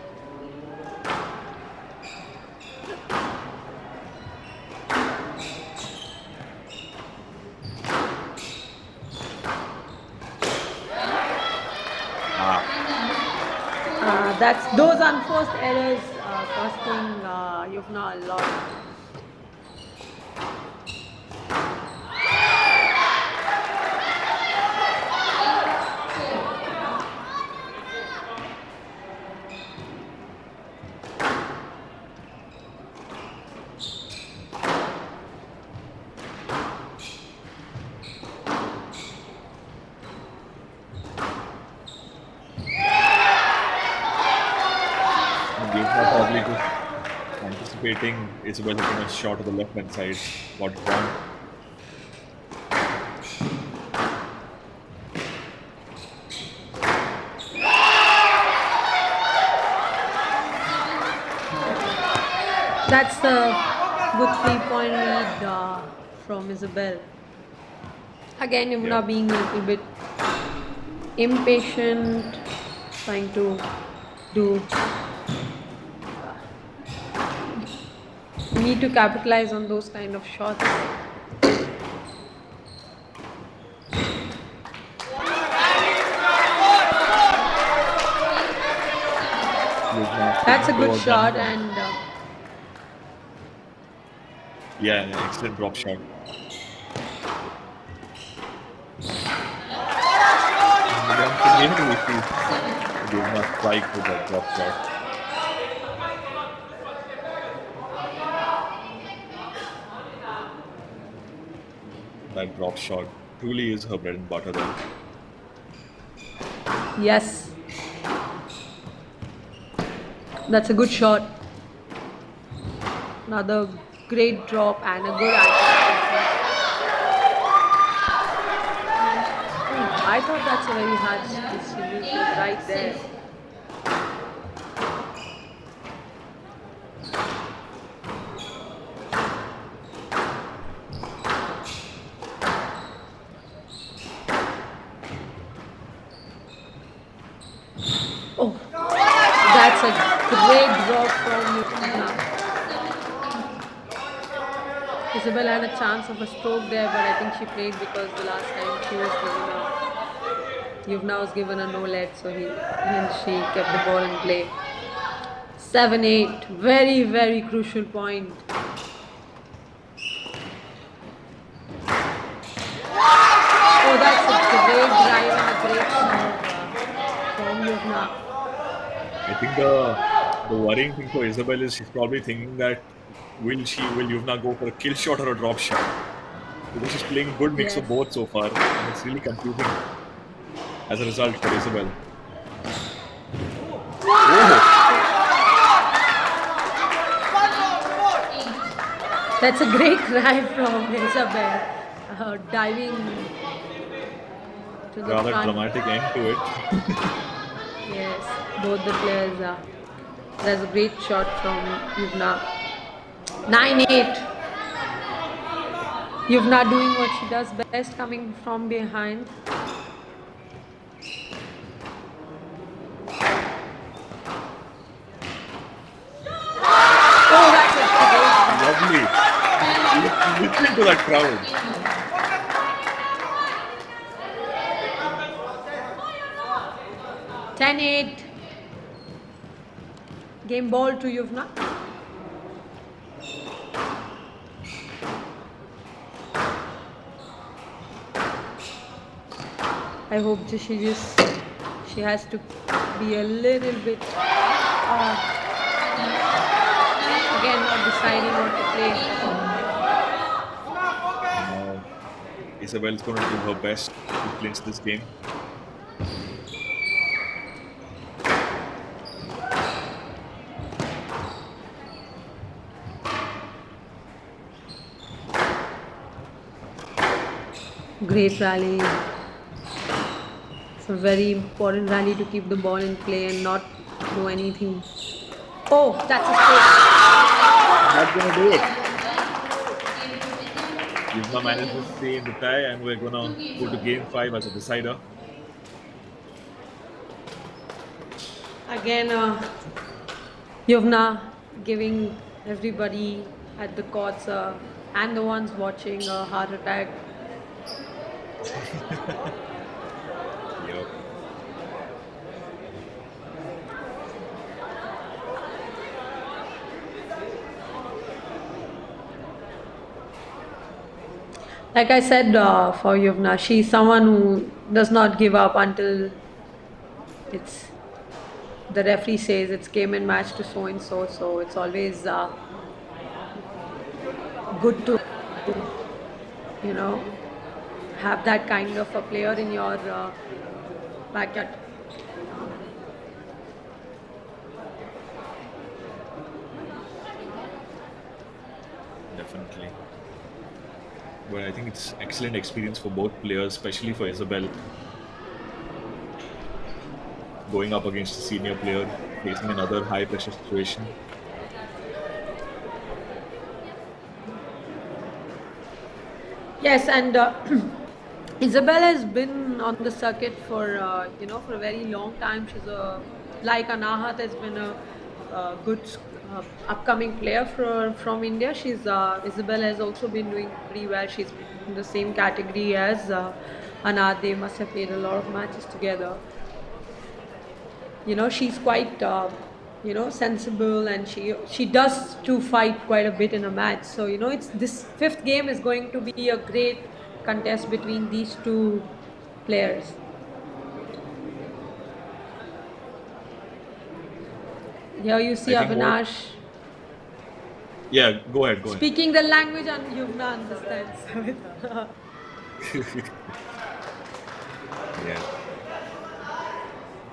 those unforced errors costing Yuvna a lot. Yuvna probably just anticipating Isabel hitting a shot to the left hand side. Got it wrong. That's a good 3-point lead from Isabel. Again, Yumna being a little bit impatient, trying to do. We need to capitalize on those kind of shots. That's a good shot and yeah, an excellent drop shot. Maybe we see Yuvna strike with that drop shot. That drop shot truly is her bread and butter there. yes, that's a good shot. Another great drop and a good anticipation. I thought that's a very hard distribution right there. Oh, that's a great drop from Yuvna. Isabel had a chance of a stroke there, but I think she played because the last time she was given a Yuvna was given a no let, so she kept the ball in play. 7-8, very, very crucial point. Oh, that's a great drive and a great serve from Yuvna. I think the worrying thing for Isabel is she's probably thinking that will Yuvna go for a kill shot or a drop shot? Because she's playing a good mix of both so far, and it's really confusing as a result for Isabel. That's a great drive from Isabel, diving to the Rather front. dramatic end to it. Yes, both the players are. That's a great shot from Yuvna. 9-8. Yuvna doing what she does best, coming from behind. Oh, that's a great. Lovely. Listen to that crowd. Ten 8. Game ball to Yuvna. I hope she has to be a little bit again not deciding what to play. Isabel's going to do her best to clinch this game. Great rally. It's a very important rally to keep the ball in play and not do anything. Oh, that's a straight. Not gonna do it. Yuvna managed to stay in the tie, and we're gonna go to game 5 as a decider. Again, Yuvna giving everybody at the courts and the ones watching a heart attack. Yep. Like I said for Yuvna, she's someone who does not give up until it's the referee says it's game and match to so and so. So it's always good to, you know, have that kind of a player in your backyard. Definitely. But I think it's excellent experience for both players, especially for Isabel, going up against a senior player, facing another high pressure situation. Yes, and Isabel has been on the circuit for for a very long time. She's like Anahat has been a good upcoming player from India. Isabel has also been doing pretty well. She's in the same category as Anahat. They must have played a lot of matches together. She's quite sensible, and she does to fight quite a bit in a match. So it's this fifth game is going to be a great contest between these two players. Here you see I think Avinash Yeah, go ahead. speaking the language and Yuvna understands. Yeah.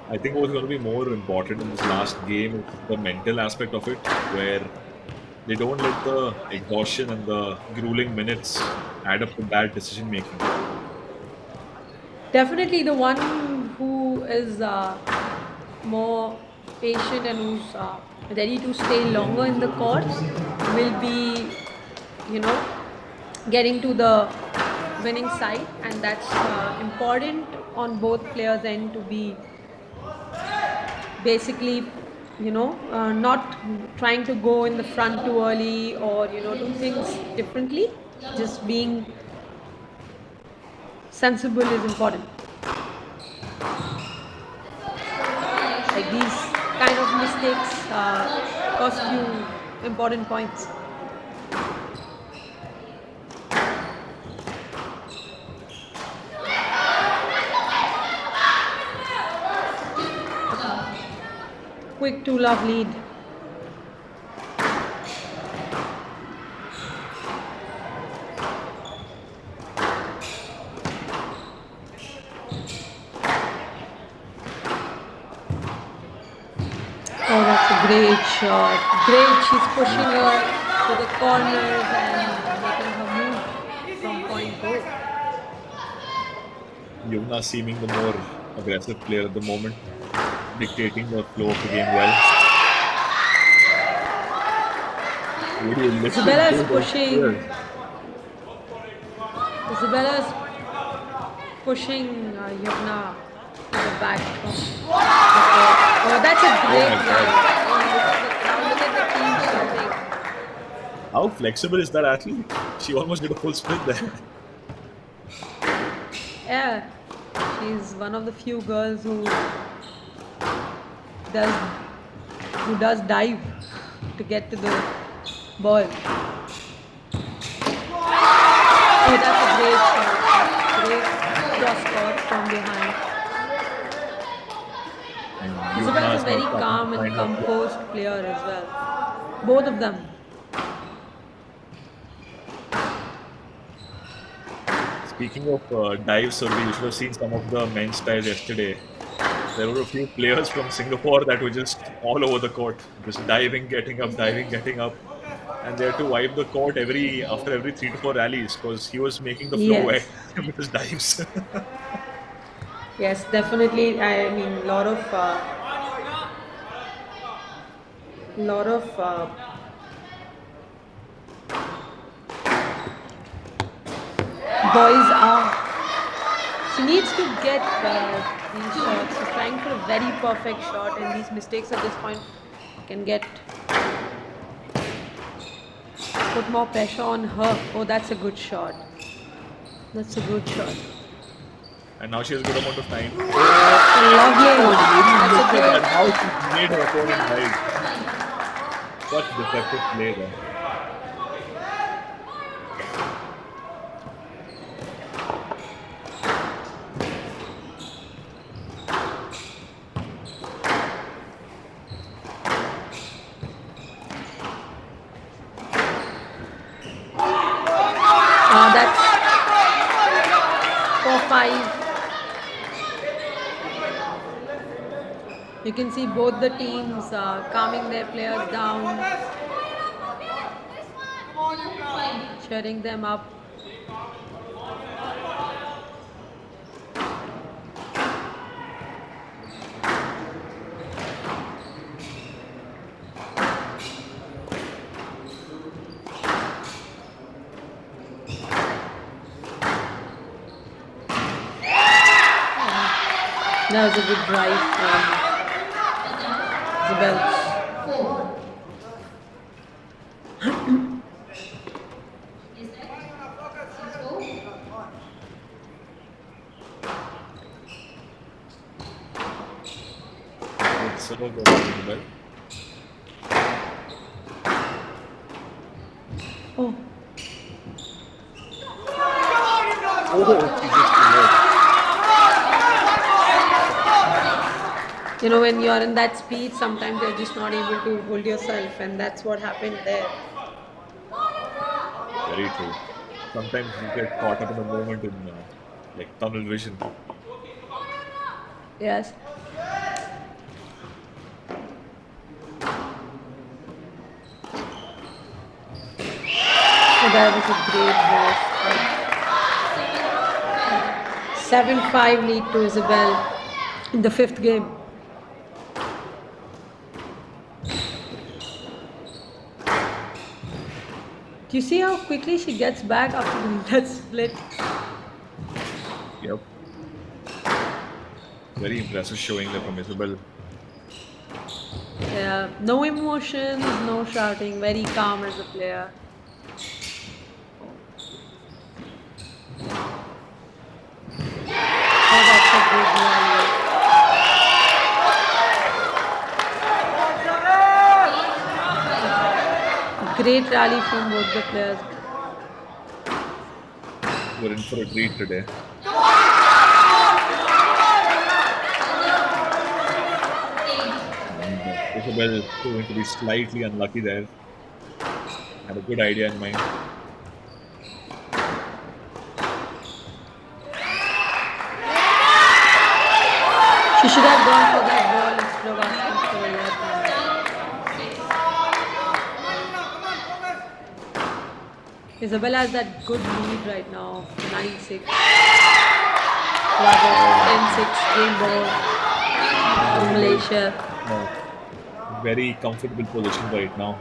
I think what's going to be more important in this last game is the mental aspect of it, where they don't let the exhaustion and the grueling minutes add up to bad decision making. Definitely the one who is more patient and who's ready to stay longer in the court will be, getting to the winning side, and that's important on both players' end to be basically, not trying to go in the front too early or do things differently. Just being sensible is important. Like these kind of mistakes cost you important points. Quick 2-love lead. Oh, that's a great shot. Great. She's pushing her to the corners and making her move from point goal. Yumna seeming the more aggressive player at the moment, dictating the flow of the game well. Isabella's pushing. Isabella's pushing Yumna to the back. Oh, that's a great run. Look at the team shouting. How flexible is that athlete? She almost did a full sprint there. Yeah, she's one of the few girls who does dive to get to the ball. Oh, that's a great shot. Great cross court from behind. Isabel is a very calm and composed player as well. Both of them. Speaking of dives, so we should have seen some of the men's dives yesterday. There were a few players from Singapore that were just all over the court, just diving, getting up, and they had to wipe the court after every 3 to 4 rallies because he was making the floor wet with his dives. Yes, definitely. I mean, lot of boys are. She needs to get these shots. She's trying for a very perfect shot, and these mistakes at this point can put more pressure on her. Oh, that's a good shot. That's a good shot. And now she has a good amount of time. Lovely. That's a great. How she made her opponent dive. Such defective play there. 7-5. You can see both the teams calming their players down, cheering them up. That was a good drive from Isabel. Good serve by Isabel. Oh. Oh, she just reversed. You know, when you're in that speed, sometimes you're just not able to hold yourself, and that's what happened there. Very true. Sometimes you get caught up in the moment in like tunnel vision. Yes. So that was a great burst. 7-5 lead to Isabel in the fifth game. Do you see how quickly she gets back after doing that split? Yep. Very impressive showing there from Isabel. Yeah, no emotions, no shouting, very calm as a player. Oh, that's a good rally. Great rally from both the players. We're in for a treat today. And Isabel proving to be slightly unlucky there. Had a good idea in mind. She should have gone for that ball instead of asking for a left. Isabel has that good lead right now, 9-6. Rather 10-6 game ball from Malaysia. Very comfortable position right now.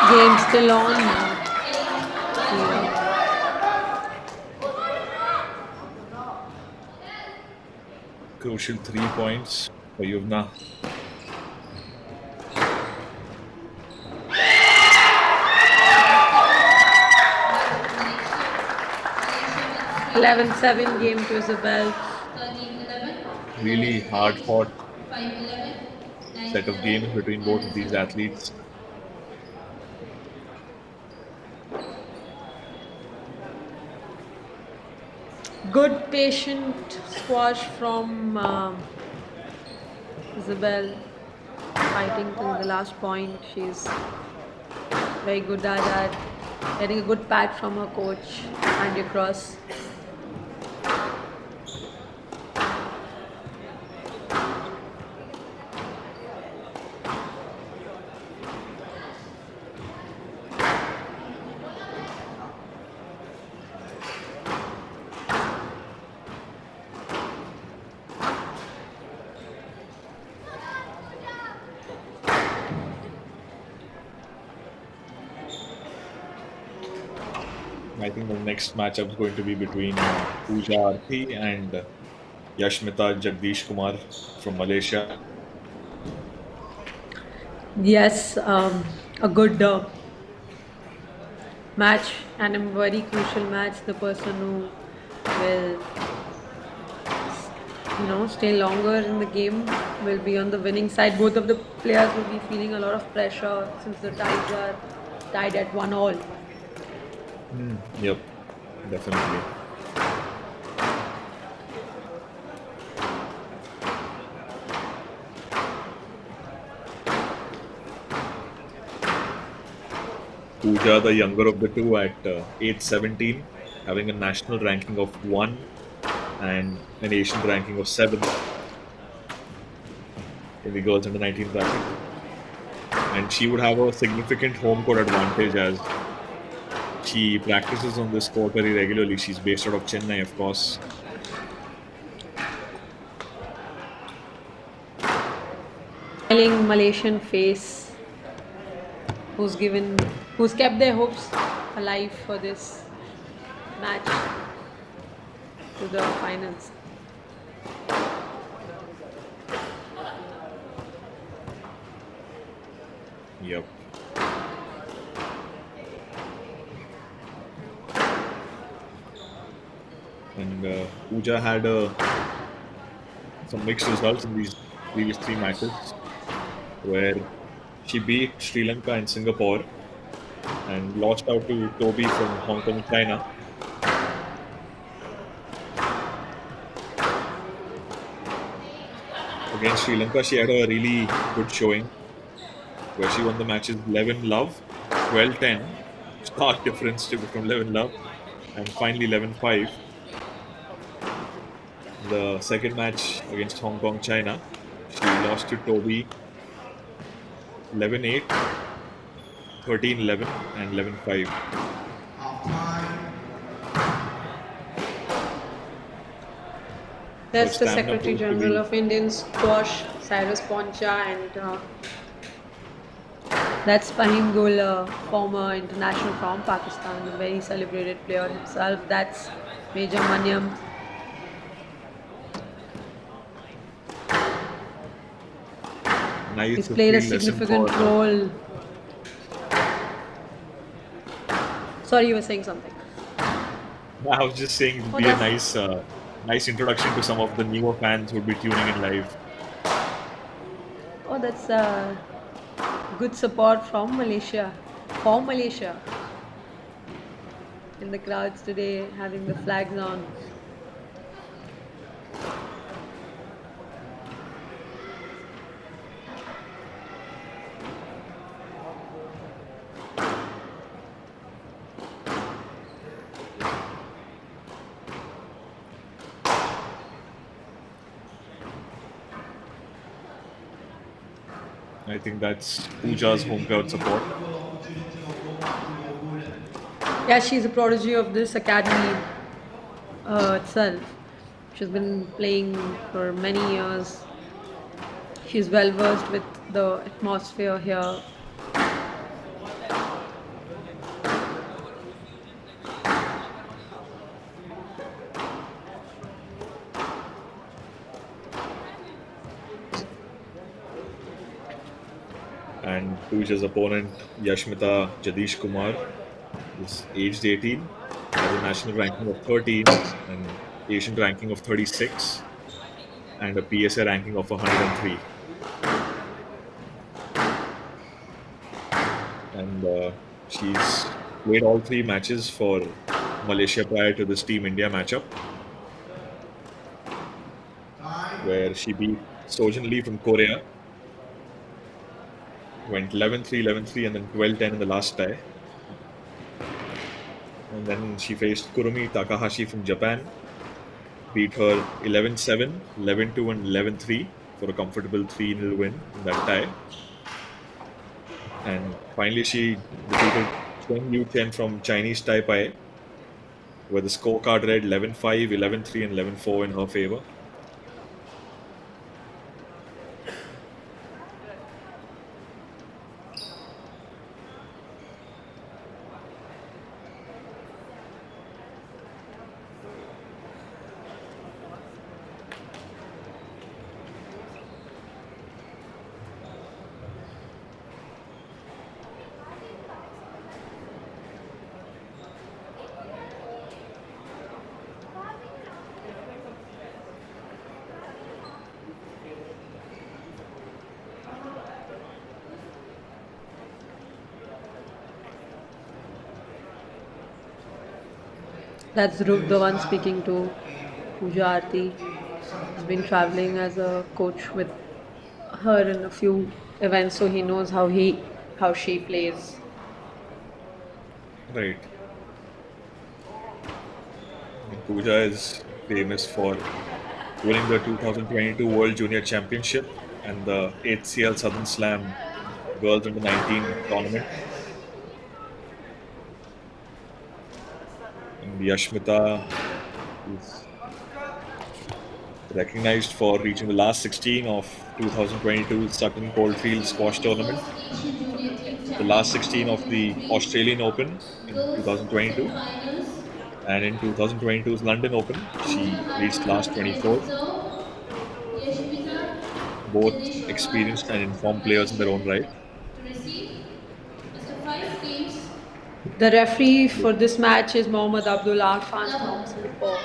Game still on. Crucial 3 points for Yuvna. (11-7) game to Isabel. Really hard fought set of games between both of these athletes. Good patient squash from Isabel, fighting till the last point. She's very good at that. Getting a good pat from her coach, hand across. I think the next matchup is going to be between Pooja Arthi and Yashmita Jagdish Kumar from Malaysia. Yes, a good match and a very crucial match. The person who will, stay longer in the game will be on the winning side. Both of the players will be feeling a lot of pressure since the ties are tied at 1-1. Yep, definitely. Pooja, the younger of the two, at age 17, having a national ranking of 1 and an Asian ranking of 7 in the girls under 19 bracket. And she would have a significant home court advantage as she practices on this court very regularly. She's based out of Chennai, of course. Smiling Malaysian face who's kept their hopes alive for this match to the finals. Yep. And Pooja had some mixed results in these previous 3 matches, where she beat Sri Lanka and Singapore and lost out to Toby from Hong Kong, China. Against Sri Lanka, she had a really good showing, where she won the matches 11-love, 12-10, stark difference from 11-love, and finally 11-5. The second match against Hong Kong, China, she lost to Toby 11-8, 13-11, and 11-5. That's the Secretary General of Indian Squash, Cyrus Poncha, and that's Fahim Gul, former international from Pakistan, a very celebrated player himself. That's Major Manyam. Nice. He's played a significant role. Sorry, you were saying something. I was just saying it would be a nice introduction to some of the newer fans who would be tuning in live. Oh, that's good support from Malaysia. For Malaysia. In the crowds today, having the flags on. I think that's Pooja's home crowd support. Yeah, she's a prodigy of this academy itself. She's been playing for many years. She's well versed with the atmosphere here. And Pooja's opponent, Yashmita Jadish Kumar, is aged 18, has a national ranking of 13, an Asian ranking of 36, and a PSA ranking of 103. And she's played all 3 matches for Malaysia prior to this Team India matchup, where she beat Sojin Lee from Korea. Went 11-3, 11-3, and then 12-10 in the last tie. And then she faced Kurumi Takahashi from Japan, beat her 11-7, 11-2, and 11-3 for a comfortable 3-0 win in that tie. And finally, she defeated Chen Yu Chen from Chinese Taipei, where the scorecard read 11-5, 11-3, and 11-4 in her favor. That's Dhruv, the one speaking to Pooja Aarti. He's been traveling as a coach with her in a few events, so he knows how she plays. Right. Pooja is famous for winning the 2022 World Junior Championship and the HCL Southern Slam Girls Under 19 tournament. And Yashmita is recognized for reaching the last 16 of 2022 Sutton Coldfield Squash Tournament, Asian Junior Team the last 16 Championship of Group the B, Australian Open in Girls 2022, Finals. and in 2022's London Open, Pooja she has reached been last selected to 24. serve. Yashmita Both Chandeshwar experienced and from informed players in their Malaysia own right. to receive. Best of 5 teams. The referee for this match is Mohammad Abdullah Khan from Love. Singapore.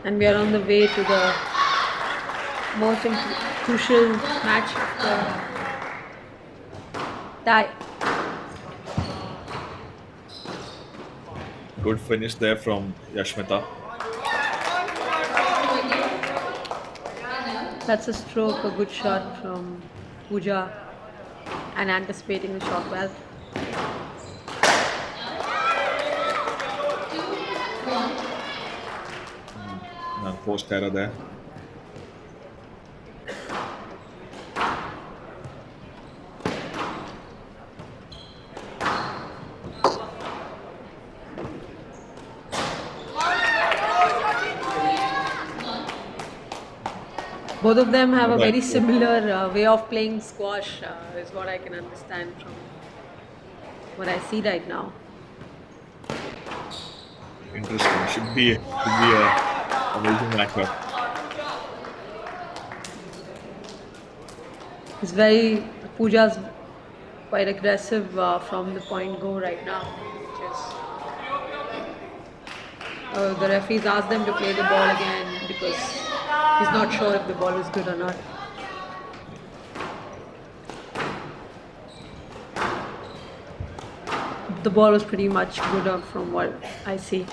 And we are on the way to the most crucial match of the tie. Good finish there from Yashmita. That's a stroke, a good shot from Pooja, and anticipating the shot well. 2-1. Forced error there. Both of them have a Right. very similar way of playing squash, is what I can understand from what I see right now. Interesting. Should be a amazing matchup. It's Pooja's quite aggressive from the point go right now. Which is, the referees asked them to play the ball again because he's not sure if the ball is good or not. The ball was pretty much good from what I see.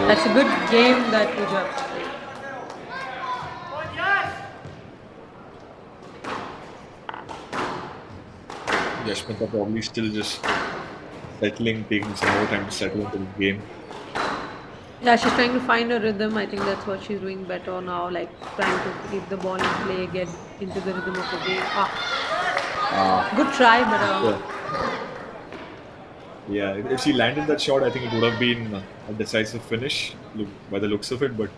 That's a good game that Pooja played. Yashmita probably still just settling, taking some more time to settle into the game. Yeah, she's trying to find a rhythm. I think that's what she's doing better now, like trying to keep the ball in play, get into the rhythm of the game. Good try, but Yeah, if she landed that shot, I think it would have been a decisive finish by the looks of it. But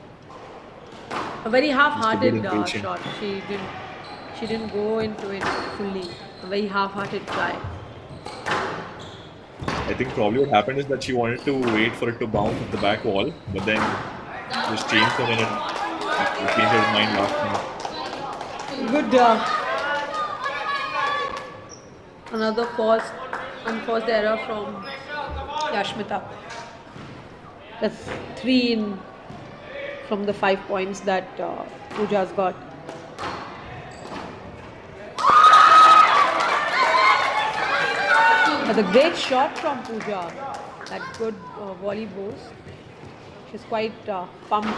a very half-hearted just a bit impatient. shot. She didn't go into it fully. A very half-hearted try. I think probably what happened is that she wanted to wait for it to bounce at the back wall, but then just changed her minute. Changed her mind last minute. Good. Another unforced error from Yashmita. That's 3 from the 5 points that Pooja's got. But a great shot from Pooja. That good volley boost. She's quite pumped.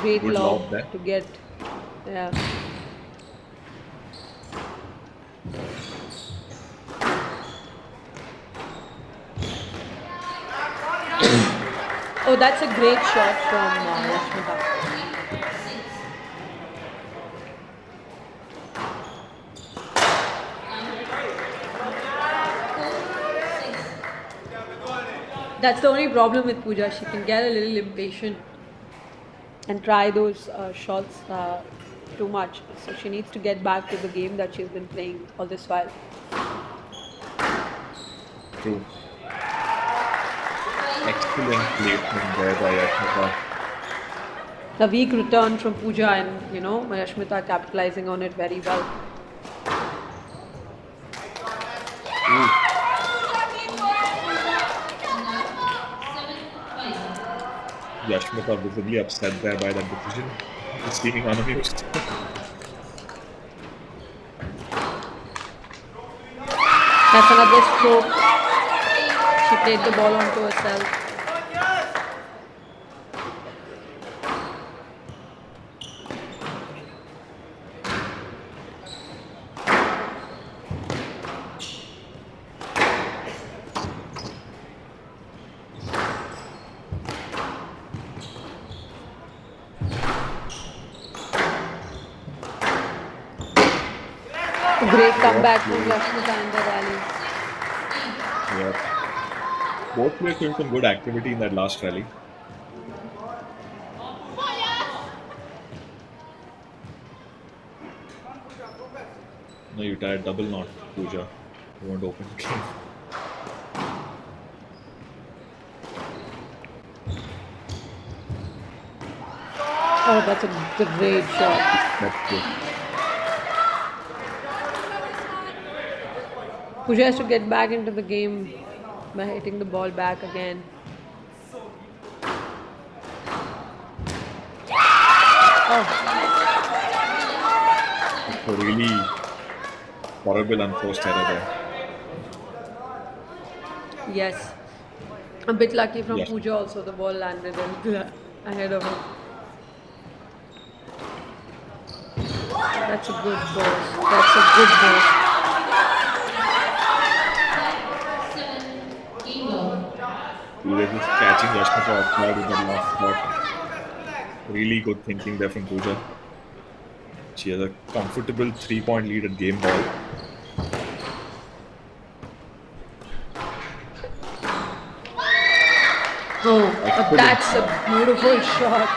Great Good lob lob there. to get. Yeah. Oh, that's a great shot from Yashmita. That's the only problem with Pooja. She can get a little impatient and try those shots too much. So she needs to get back to the game that she's been playing all this while. True. Excellent placement there by Yashmita. The weak return from Pooja and, Yashmita capitalizing on it very well. Ooh. Yashmita visibly upset there by that decision. seeming unamused. That's another stroke. She played the ball onto herself. Great comeback from Rashmita in the rally. Yeah. Both players showing some good activity in that last rally. No, you tied double knot, Pooja. You want to open the game. Oh, that's a great shot. That's good. Pooja has to get back into the game by hitting the ball back again. Oh. It's a really horrible unforced error there. Yes. A bit lucky from Yeah. Pooja also, the ball landed ahead of her. That's a good burst. That's a good burst. Pooja just catching Rashmita off guard with that last shot. Really good thinking there from Pooja. She has a comfortable 3-point lead at game ball. Oh, that's a beautiful shot.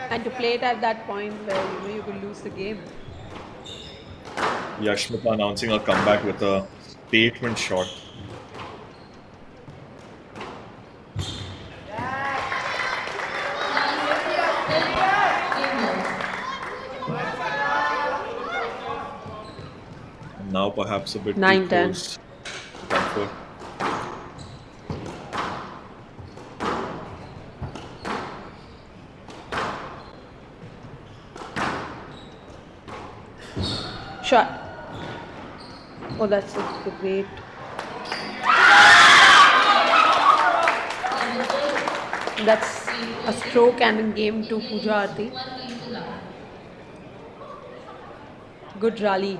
And to play it at that point where you could lose the game. Yashmita announcing a comeback with a statement shot. And now perhaps a bit 9-10. too close to comfort. Shot. Oh, that's a great. That's a stroke and in game 2 Pooja Aarti. Good rally.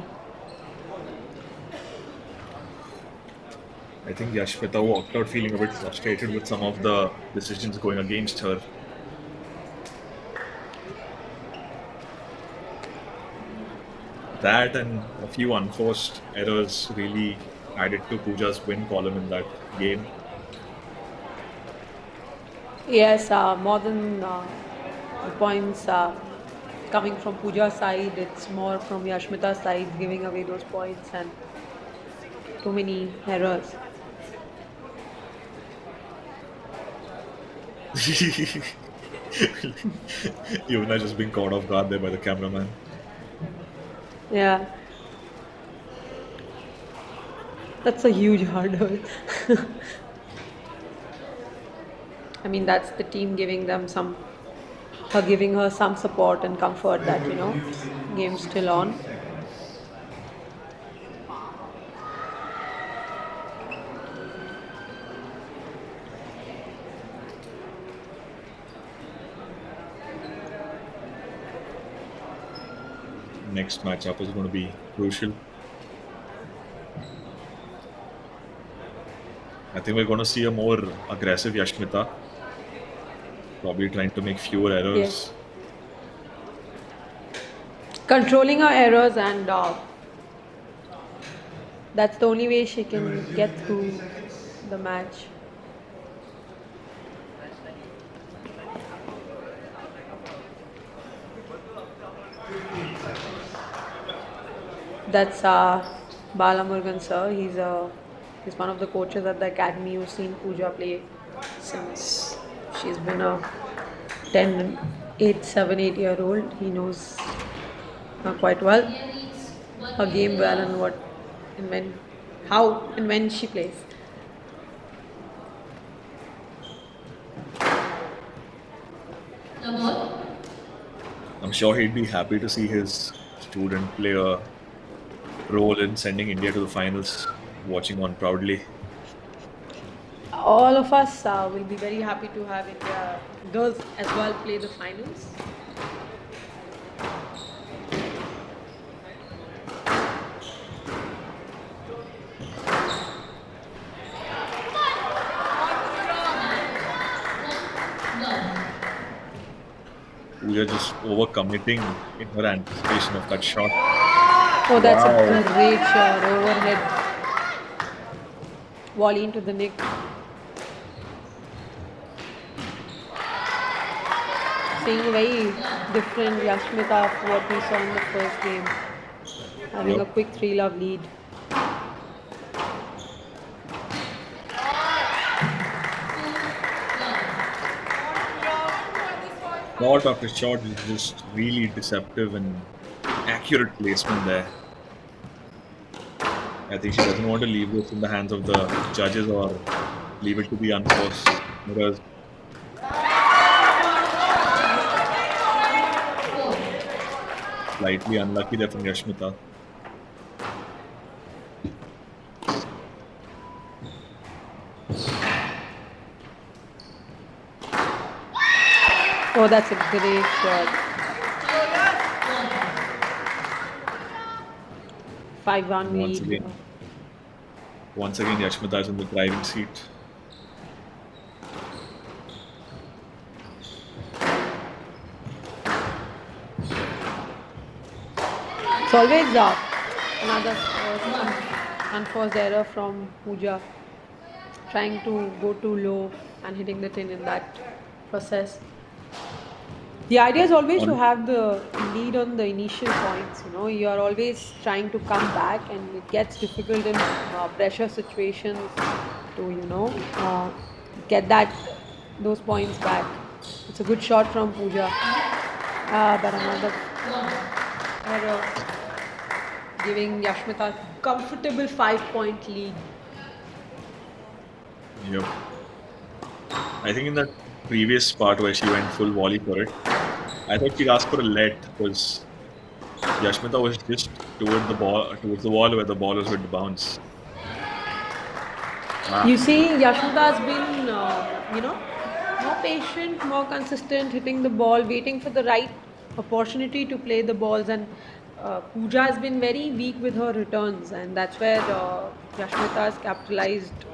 I think Yashmita walked out feeling a bit frustrated with some of the decisions going against her. That and a few unforced errors really added to Pooja's win column in that game. Yes, more than the points coming from Pooja's side, it's more from Yashmita's side giving away those points and too many errors. Yumna just being caught off guard there by the cameraman. Yeah. That's a huge hurdle. I mean, that's the team giving them giving her some support and comfort that, game's still on. Next matchup is going to be crucial. I think we're going to see a more aggressive Yashmita. Probably trying to make fewer errors. Yes. Controlling her errors, and that's the only way she can get through the match. That's Bala Murugan sir. He's one of the coaches at the academy who's seen Pooja play since she's been a 7-8-year-old. He knows her quite well, her game well, and how and when she plays. I'm sure he'd be happy to see his student play a role in sending India to the finals, watching on proudly. All of us will be very happy to have India girls as well play the finals. Pooja just overcommitting in her anticipation of that shot. Oh, that's a Wow. great shot overhead volley into the nick. Seeing a very different Yashmita of what we saw in the first game, having a Yep. quick 3-love lead. Shot after shot is just really deceptive and accurate placement there. I think she doesn't want to leave this in the hands of the judges or leave it to the unforced mirrors. Slightly unlucky there from Yashmita. Oh, that's a great shot. 5-1 Once lead. again, Yashmita is in the driving seat. It's always another unforced error from Pooja, trying to go too low and hitting the tin in that process. The idea is always to have the lead on the initial points. You are always trying to come back, and it gets difficult in pressure situations to get those points back. It's a good shot from Pooja, but another error, giving Yashmita a comfortable 5-point lead. Yep. I think in that previous part where she went full volley for it, I thought she'd ask for a let because Yashmita was just towards the wall where the ball was going to bounce. You see, Yashmita has been, more patient, more consistent, hitting the ball, waiting for the right opportunity to play the balls. And Pooja has been very weak with her returns, and that's where Yashmita has capitalized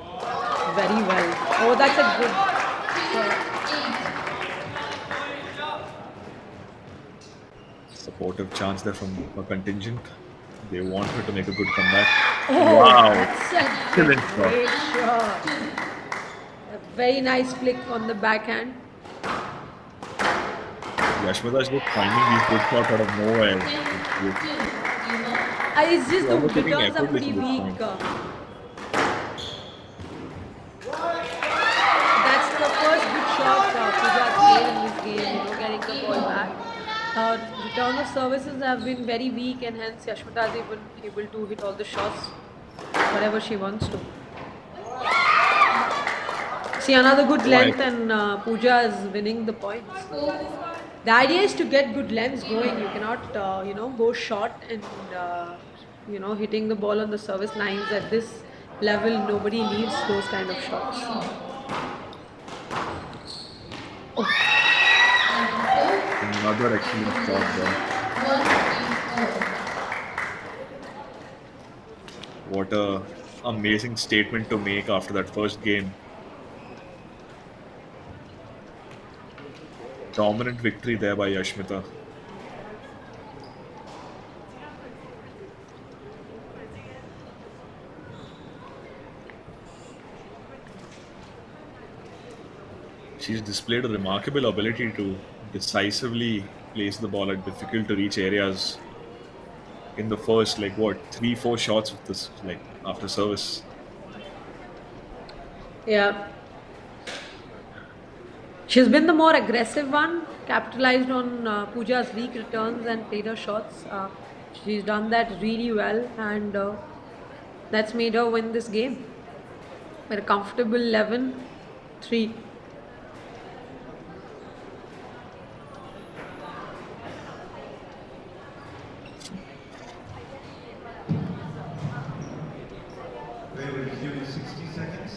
very well. Oh, that's a good shot. Supportive chance there from a contingent. They want her to make a good comeback. Oh, Wow. that's a Excellent shot. great shot. A very nice flick on the backhand. Yashmita is just finding these good shots out of nowhere. It's just the Almost taking returns are effortless pretty at this weak. point. That's the first good shot Pooja has played in this game, getting the ball back. Her return of services have been very weak, and hence Yashmita is able to hit all the shots wherever she wants to. See, another good length, and Pooja is winning the points. The idea is to get good lengths going. You cannot, go short and, hitting the ball on the service lines at this level. Nobody needs those kind of shots. Another excellent shot there. What a amazing statement to make after that first game. Dominant victory there by Yashmita. She's displayed a remarkable ability to decisively place the ball at difficult to reach areas in the first 3-4 shots of this after service. Yeah. She's been the more aggressive one, capitalized on Pooja's weak returns and played her shots. She's done that really well, and that's made her win this game with a comfortable 11-3. We will resume in 60 seconds.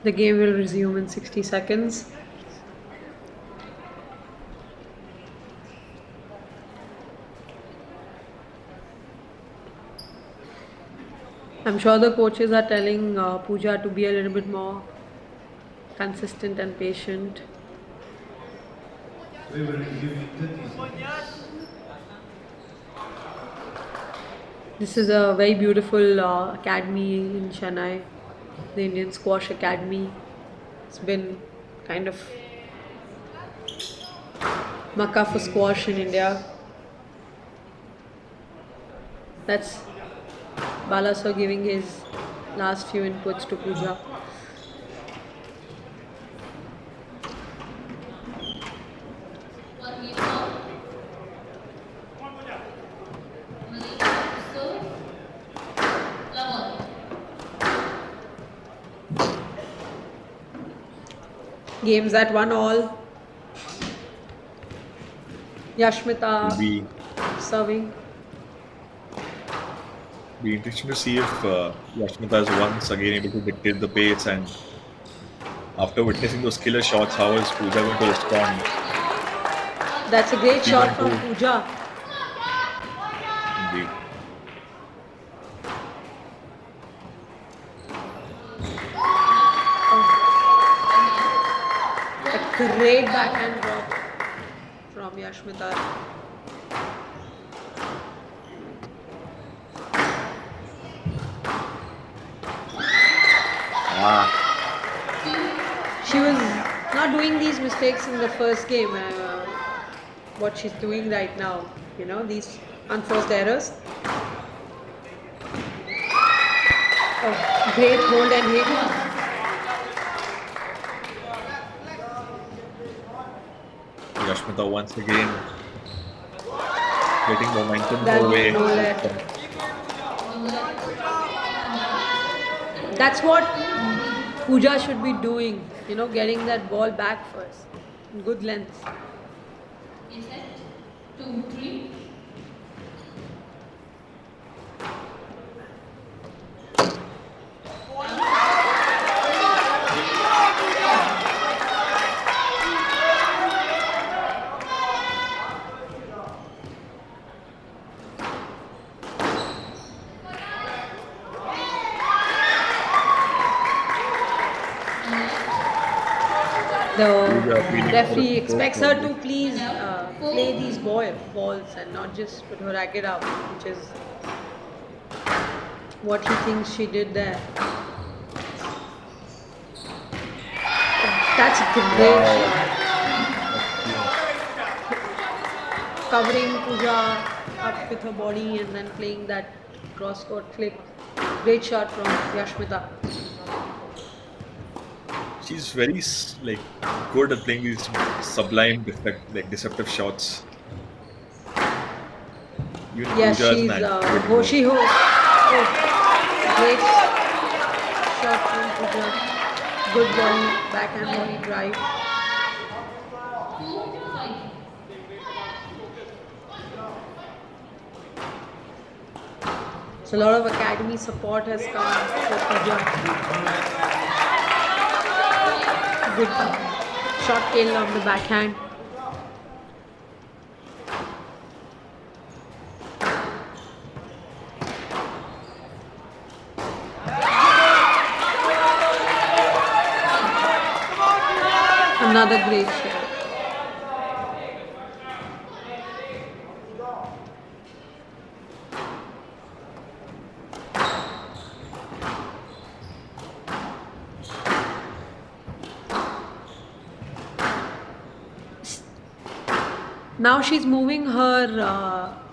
The game will resume in 60 seconds. I'm sure the coaches are telling Pooja to be a little bit more consistent and patient. We will resume in 30 seconds. This is a very beautiful academy in Chennai, the Indian Squash Academy. It's been kind of Makkah for squash in India. That's Balasar giving his last few inputs to Pooja. One game out. Malaysia to serve. Love. Games at 1-1. Yashmita It'll serving. be interesting to see if Yashmita is once again able to dictate the pace, and after witnessing those killer shots, how is Pooja going to respond? That's a great shot from 3-1-2. Pooja. Indeed. A great backhand drop from Yashmita. Ah, She was not doing these mistakes in the first game. What she's doing right now, these unforced errors. Oh, great hold and hit. Yashmita once again getting momentum That'll her be way. no let. That's what Pooja should be doing, getting that ball back first. Good length. Is that 2-3? The Pooja feeling for referee a expects stroke her to only. please play these balls and not just put her racket up, which is what he thinks she did there. That's a great shot. Covering Pooja up with her body and then playing that cross-court flick. Great shot from Yashmita. She's very good at playing these sublime, deceptive shots. Even Yes, Pooja is she's anticipating those. Hoshi Ho. Oh, great shot from Pooja. Good volley, backhand volley drive. 4-5. So a lot of academy support has come for Pooja. Good shot kill on the backhand. Another great shot. Now she's moving her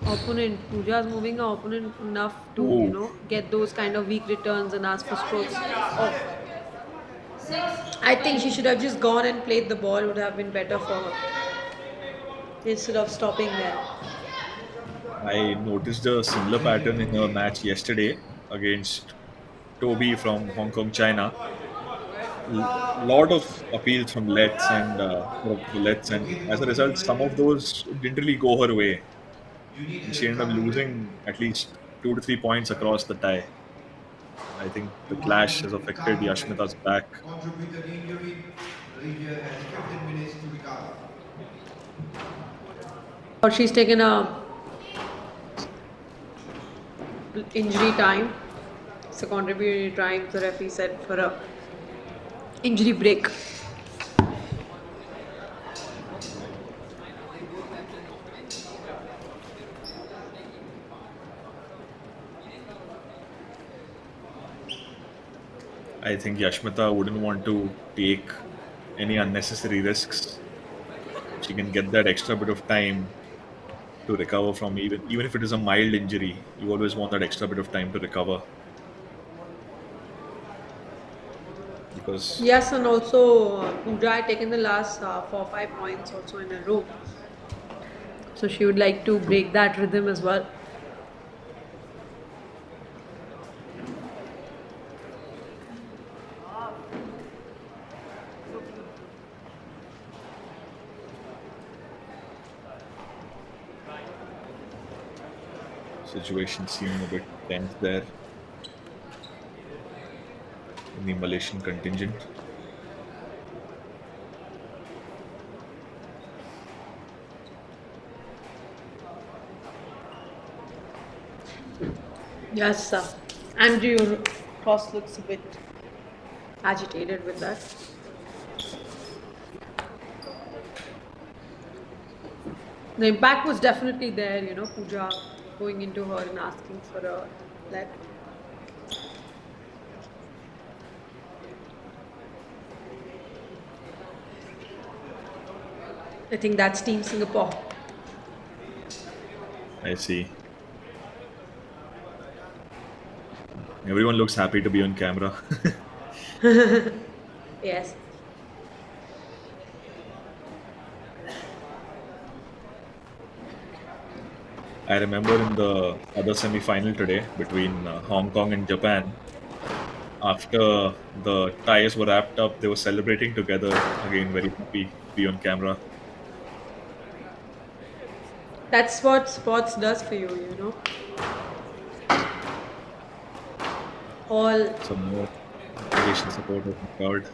opponent. Pooja is moving her opponent enough to, Ooh. get those kind of weak returns and ask for strokes. Oh. 6. I think she should have just gone and played the ball, would have been better for her. Instead of stopping there. I noticed a similar pattern in a match yesterday against Toby from Hong Kong, China. Lot of appeals from lets and lets, and as a result, some of those didn't really go her way. and she ended up losing at least 2 to 3 points across the tie. I think the clash has affected Yashmita's back. Contributed injury. Malaysia has 15 minutes to recover. Or she's taken a injury time. It's a contributory time. The referee said for a injury break. I think Yashmita wouldn't want to take any unnecessary risks. She can get that extra bit of time to recover from, even if it is a mild injury. You always want that extra bit of time to recover, because Yes, and also Pooja had taken the last 4 or 5 points also in a row. So she would like to break that rhythm as well. situation seemed a bit tense there in the Malaysian contingent. Yes, Andrew Cross looks a bit agitated with that. The impact was definitely there, Pooja going into her and asking for a let. I think that's Team Singapore. I see. Everyone looks happy to be on camera. Yes. I remember in the other semi-final today between Hong Kong and Japan, after the ties were wrapped up, they were celebrating together again, very happy to be on camera. That's what sports does for you, All Some more Malaysian support of the crowd.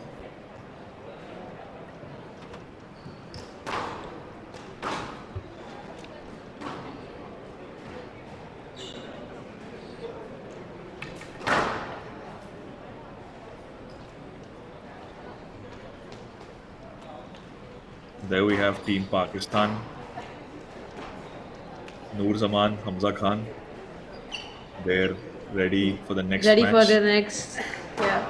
There we have Team Pakistan. Noor Zaman, Hamza Khan. They're ready for the next ready match. for the next. Yeah,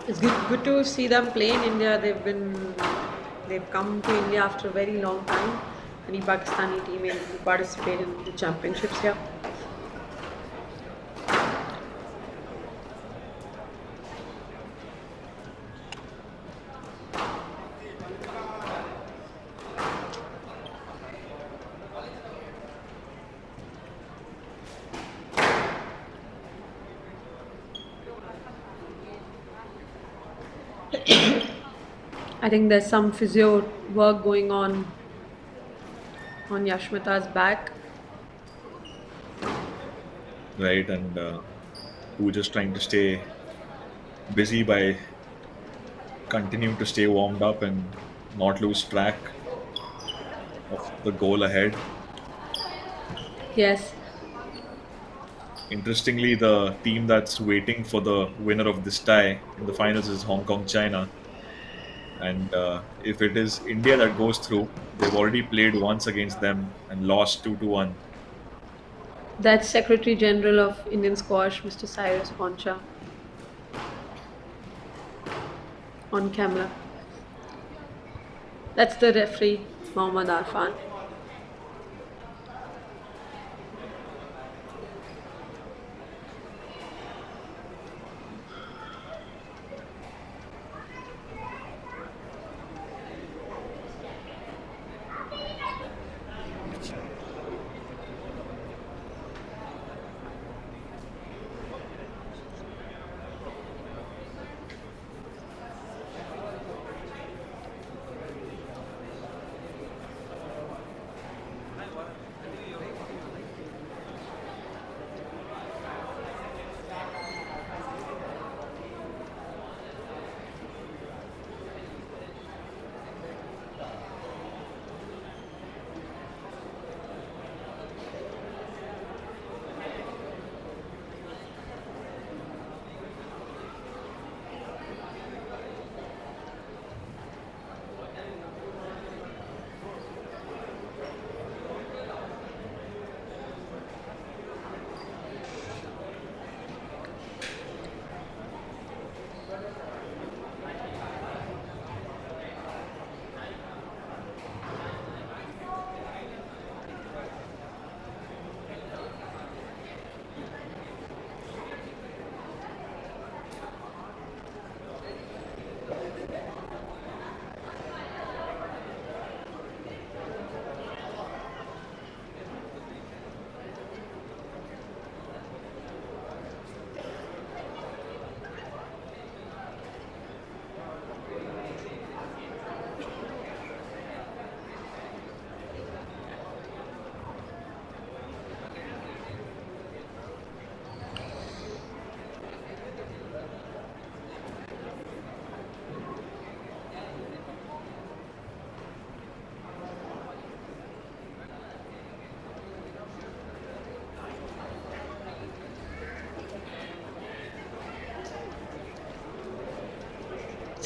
it's good to see them play in India. They've come to India after a very long time. Any Pakistani team able to participate in the championships here. I think there's some physio work going on Yashmita's back. Right, and we're just trying to stay busy by continuing to stay warmed up and not lose track of the goal ahead. Yes. Interestingly, the team that's waiting for the winner of this tie in the finals is Hong Kong, China. And if it is India that goes through, they've already played once against them and lost 2-1. That's Secretary General of Indian Squash, Mr. Cyrus Poncha, on camera. That's the referee, Mohammad Arfan.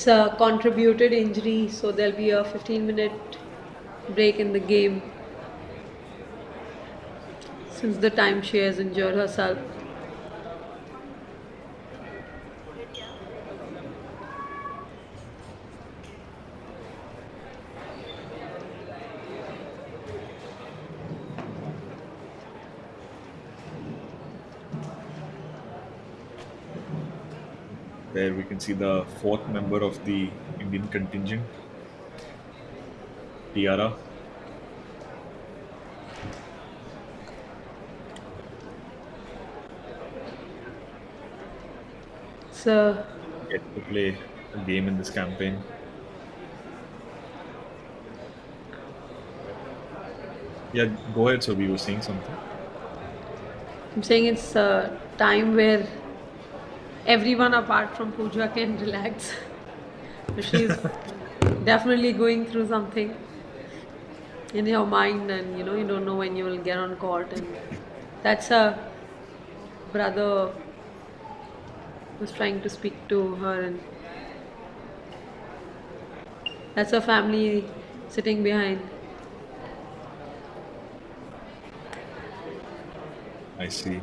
It's a contributed injury, so there'll be a 15-minute break in the game since the time she has injured herself. There we can see the fourth member of the Indian contingent, Tiara. So Get to play a game in this campaign. Yeah, go ahead. So we were saying something. I'm saying it's a time where everyone apart from Pooja can relax. She's definitely going through something in your mind, and you don't know when you will get on court, and that's a brother who's trying to speak to her, and that's a family sitting behind. I see.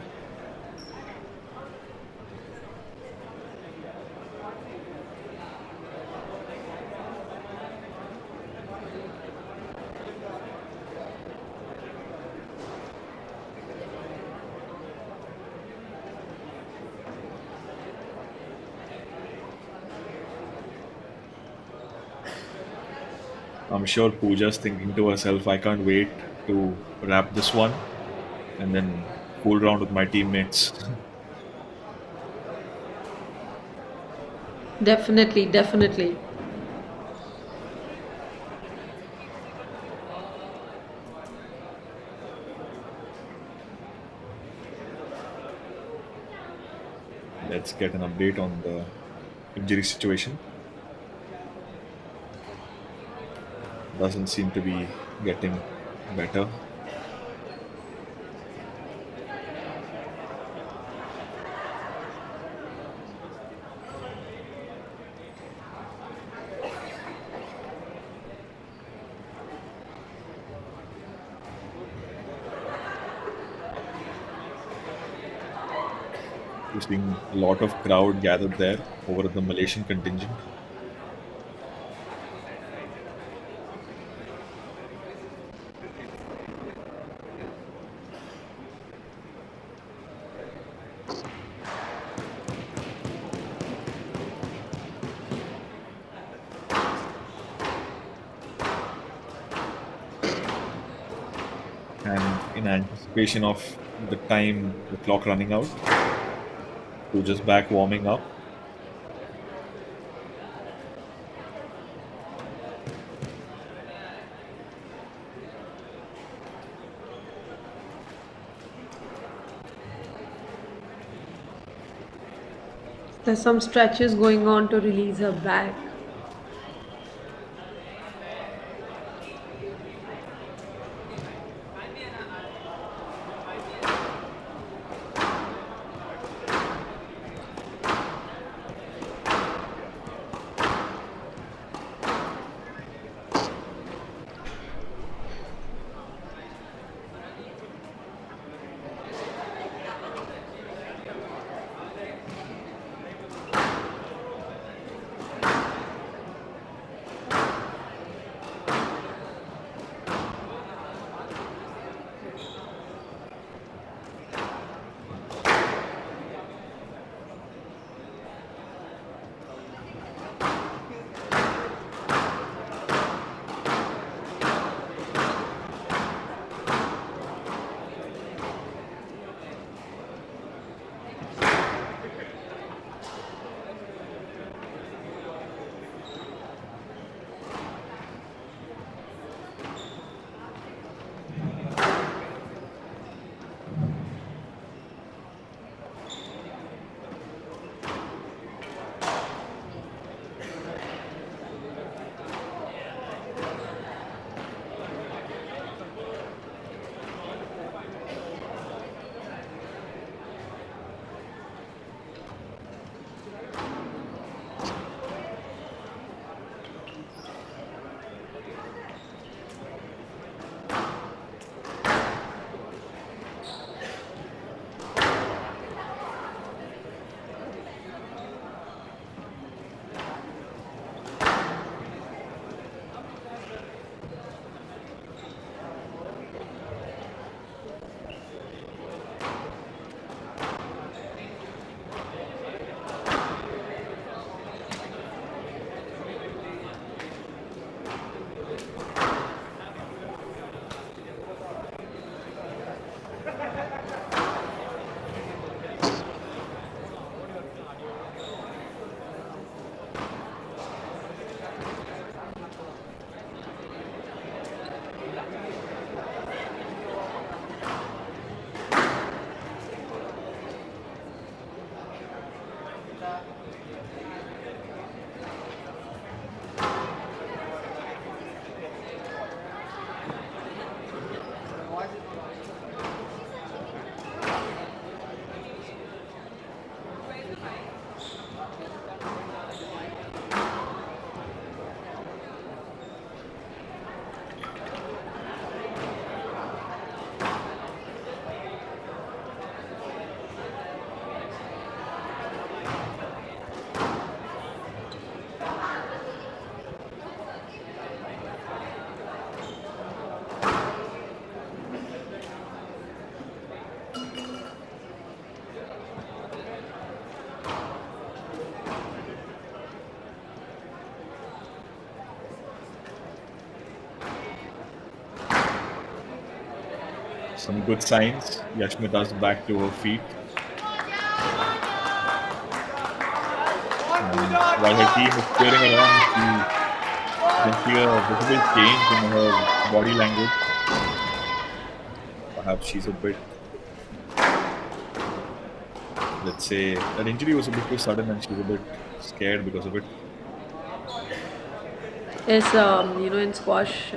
I'm sure Pooja's thinking to herself, I can't wait to wrap this one and then fool around with my teammates. Definitely, definitely. Let's get an update on the injury situation. Doesn't seem to be getting better. We're seeing a lot of crowd gathered there over the Malaysian contingent. And in anticipation of the time, the clock running out, we're just back warming up. There's some stretches going on to release her back. Some good signs. Yashmita's back to her feet. And while her team is cheering her on, you can see a visible change in her body language. Perhaps she's a bit, let's say, that injury was a bit too sudden and she's a bit scared because of it. Yes, in squash,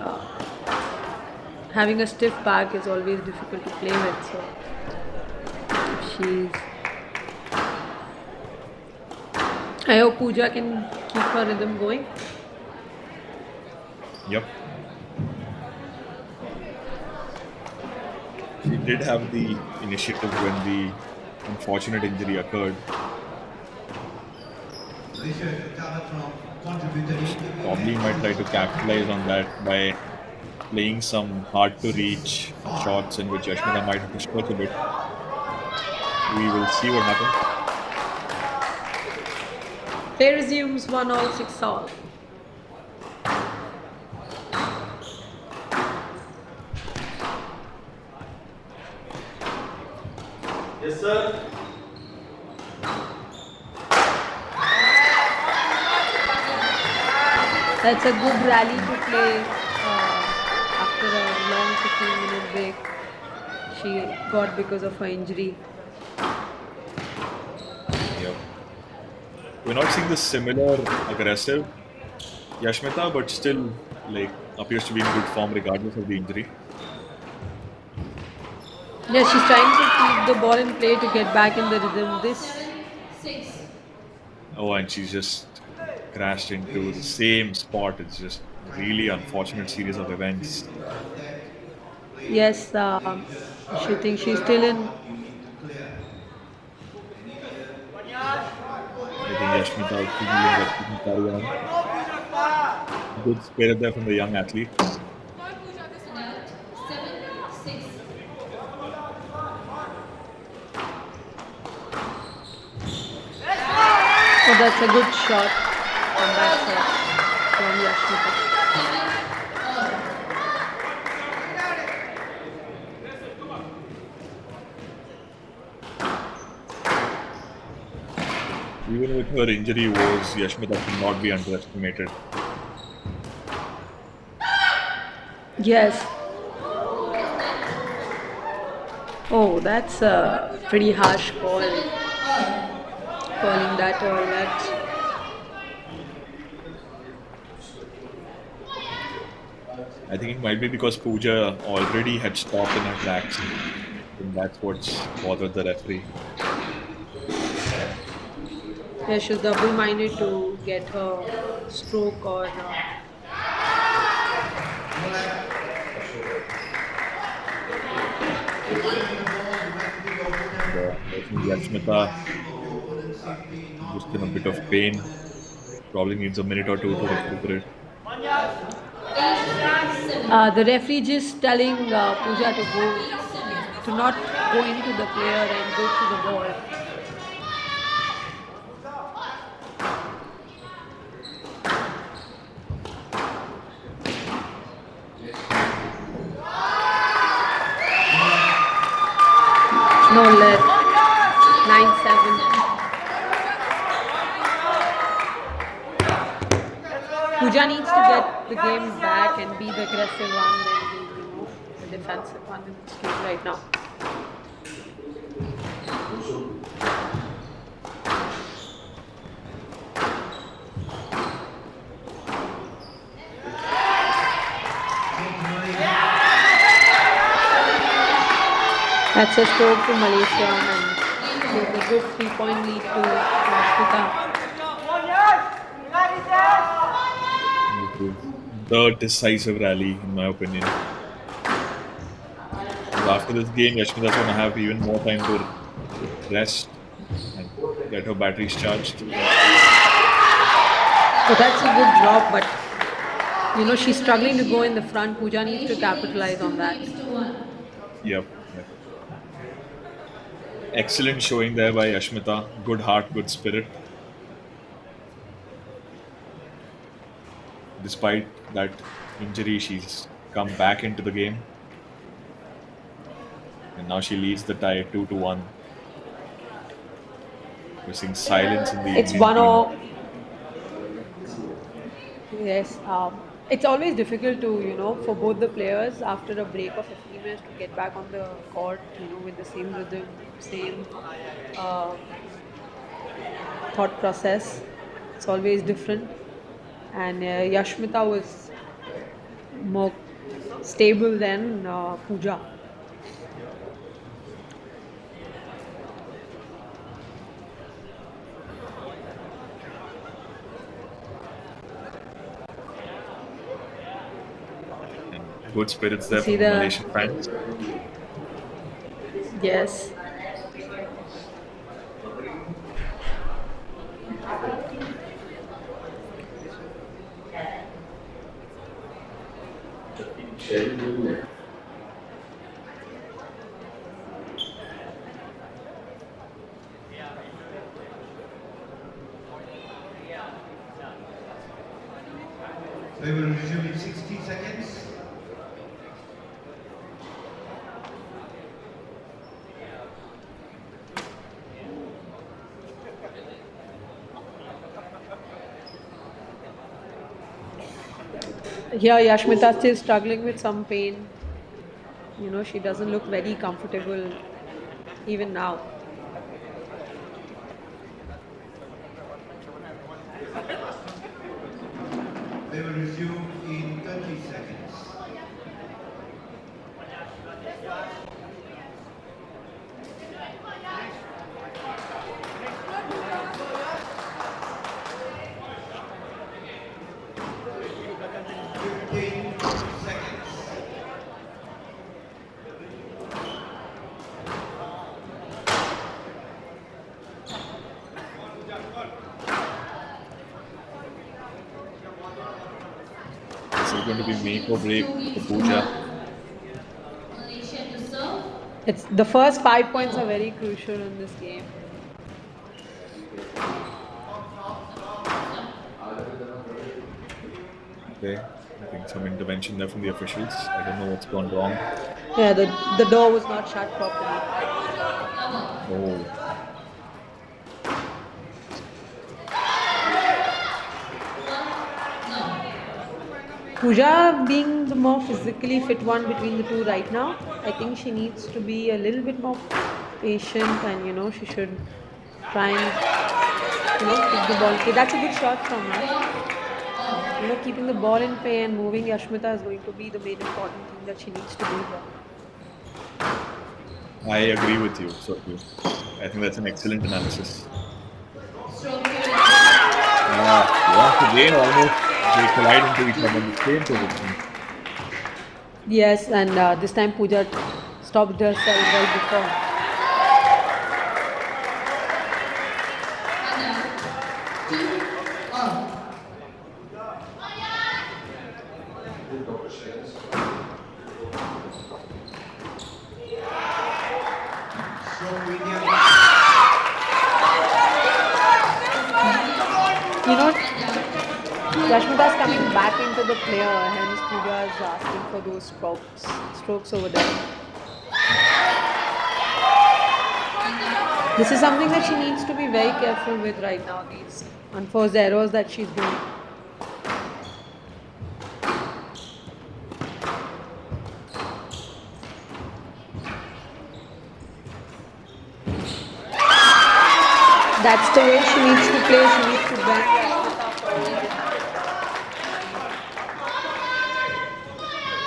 having a stiff back is always difficult to play with. So she's. I hope Pooja can keep her rhythm going. Yep. She did have the initiative when the unfortunate injury occurred. Probably might try to capitalize on that by playing some hard to reach shots in which Yashmita might have to stretch a bit. We will see what happens. Play resumes 1-all, 6-all. Yes, sir. That's a good rally to play after a long 15-minute break. She got because of her injury. Yep. We're not seeing the similar aggressive Yashmita, but still appears to be in good form regardless of the injury. Yeah, she's trying to keep the ball in play to get back in the rhythm. 6. Oh, and she's just crashed into the same spot. It's just really unfortunate series of events. Yes, she thinks she's still in. I think Yashmita is feeling that she can carry on. Good spirit there from the young athlete. Adult 7-6. Oh, that's a good shot from that side from Yashmita. Even with her injury woes, Yashmita should not be underestimated. Yes. Oh, that's a pretty harsh call. Calling that all that. I think it might be because Pooja already had stopped in her tracks. And that's what's bothered the referee. Yeah, she's double-minded to get her stroke or. I think Yashmita just in a bit of pain. Probably needs a minute or two to recuperate. The referee just telling Pooja to not go into the player and go to the ball. No let. 9-7. Pooja needs to get the game back and be the aggressive one than the defensive one in this game right now. That's a stroke to Malaysia and there's a good 3-point lead to Africa. The decisive rally, in my opinion. After this game, Yashmita's going to have even more time to rest and get her batteries charged. So that's a good drop, but she's struggling to go in the front. Pooja needs to capitalize on that. Yep. Excellent showing there by Yashmita. Good heart, good spirit. Despite that injury, she's come back into the game. And now she leads the tie 2-1. We're seeing silence in the It's Indian one team. or yes. It's always difficult to for both the players after a break of 15 minutes to get back on the court. With the same rhythm, same uh, thought process. It's always different. And Yashmita was more stable than Pooja. Good spirits You there see from the the Malaysian fans. yes. We will resume in 60 seconds. Here, Yashmita still struggling with some pain. She doesn't look very comfortable even now. We will resume in 30 seconds. This is going to be make or break for 2 Pooja. Malaysia to serve. It's the first 5 points are very crucial in this game. Okay, I think some intervention there from the officials. I don't know what's gone wrong. Yeah, the door was not shut properly. Oh. Pooja being the more physically fit one between the two right now, I think she needs to be a little bit more patient and she should try and keep the ball. Okay, that's a good shot from her. Keeping the ball in play and moving Yashmita is going to be the main important thing that she needs to do here. I agree with you, Sothu. I think that's an excellent analysis. Once again, almost they collide into each other in the same position. Yes, and this time Pooja stopped herself right before. Yashmita's coming back into the player, hence Pooja is asking for those strokes over there. This is something that she needs to be very careful with right now, these unforced errors that she's doing. That's the way she needs to play. She needs to bend Yashmita forward.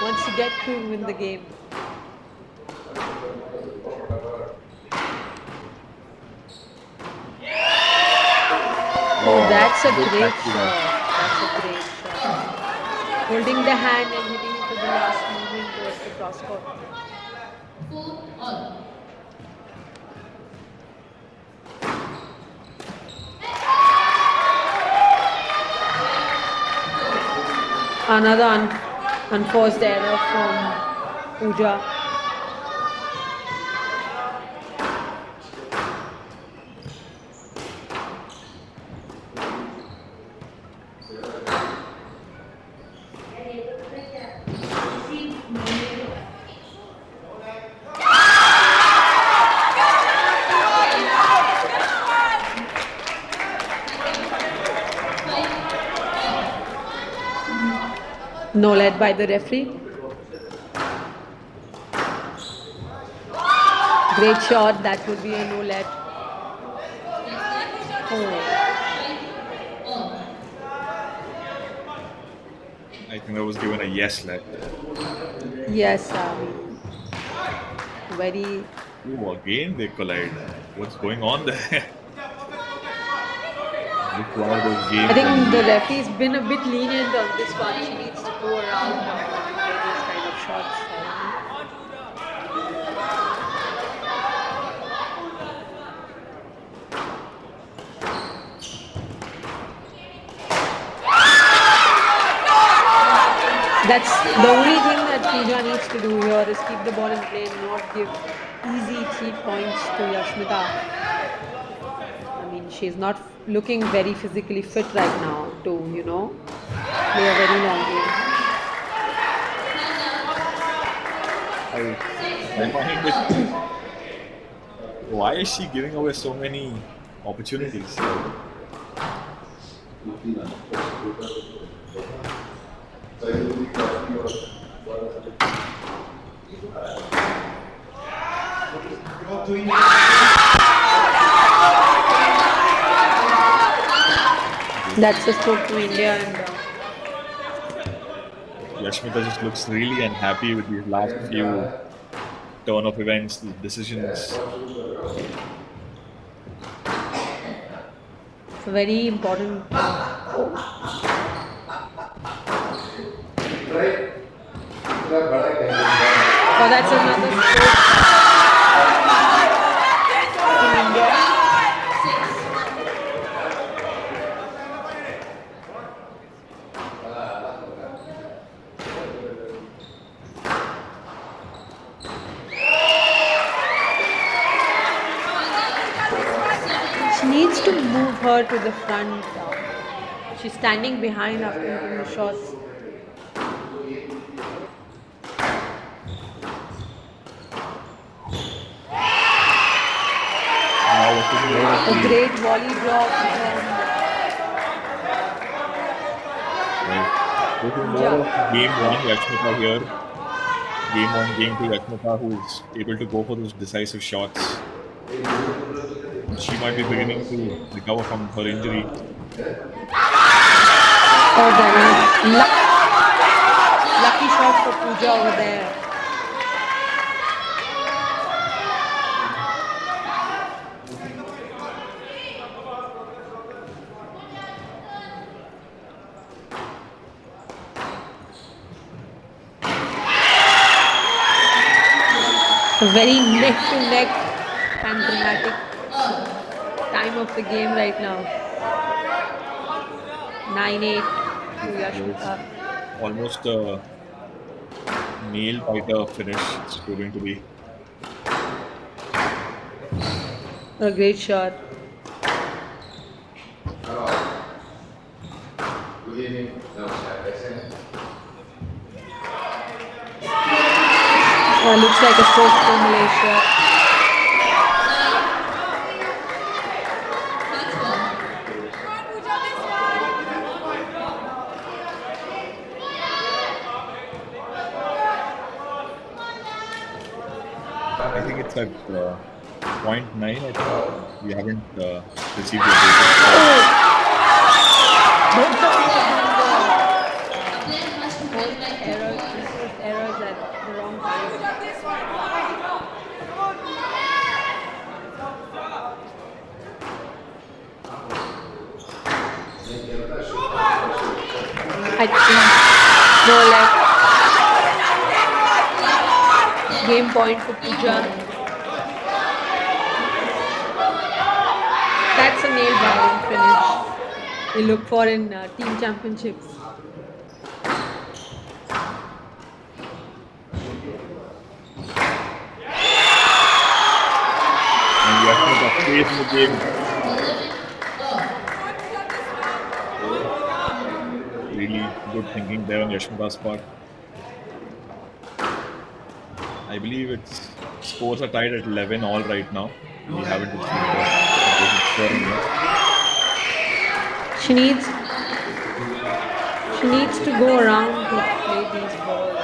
Once you get to win the game. Oh, that's a great shot. That's a great shot. Holding the hand and hitting it to the last movement towards the cross court. 4-all. Another unforced error from Pooja. No lead by the referee. Great shot. That would be a no lead. I think I was given a yes let. Yes, very. Oh, again they collide. What's going on there? This is one of those games I think when the you referee's been a bit lenient on this one. She needs to go around when you play those kind of shots. That's the only thing that Pooja needs to do here is keep the ball in play and not give easy 3 points to Yashmita. I mean, she's not looking very physically fit right now to, play a very long game. I find it. Why is she giving away so many opportunities? That's a stroke to India. And Yashmita just looks really unhappy with these last few turn of events, the decisions. it's a very important. Oh, that's another stroke to India. She needs to move her to the front. She's standing behind after hitting the shots. A great volley drop. This is more of game one Yashmita here. Game 1, game 2 Yashmita, who's able to go for those decisive shots. She might be beginning to recover from her injury. Oh, damn. Lucky shot for Pooja over there. A very neck-to-neck and dramatic time of the game right now. 9-8 to Yashmita. Almost a nail-biter finish it's going to be. A great shot. Looks like a stroke for Malaysia. I think it's at 0.9. I think we haven't received the data. Errors at the wrong time. I think no left. Game point for Pooja. That's a nail-biting finish we look for in team championships. And Yashmita stays in the game. Really good thinking there on Yashmita's part. I believe its scores are tied at 11 all right now. We haven't received the scoring yet. She needs to go around to play these balls.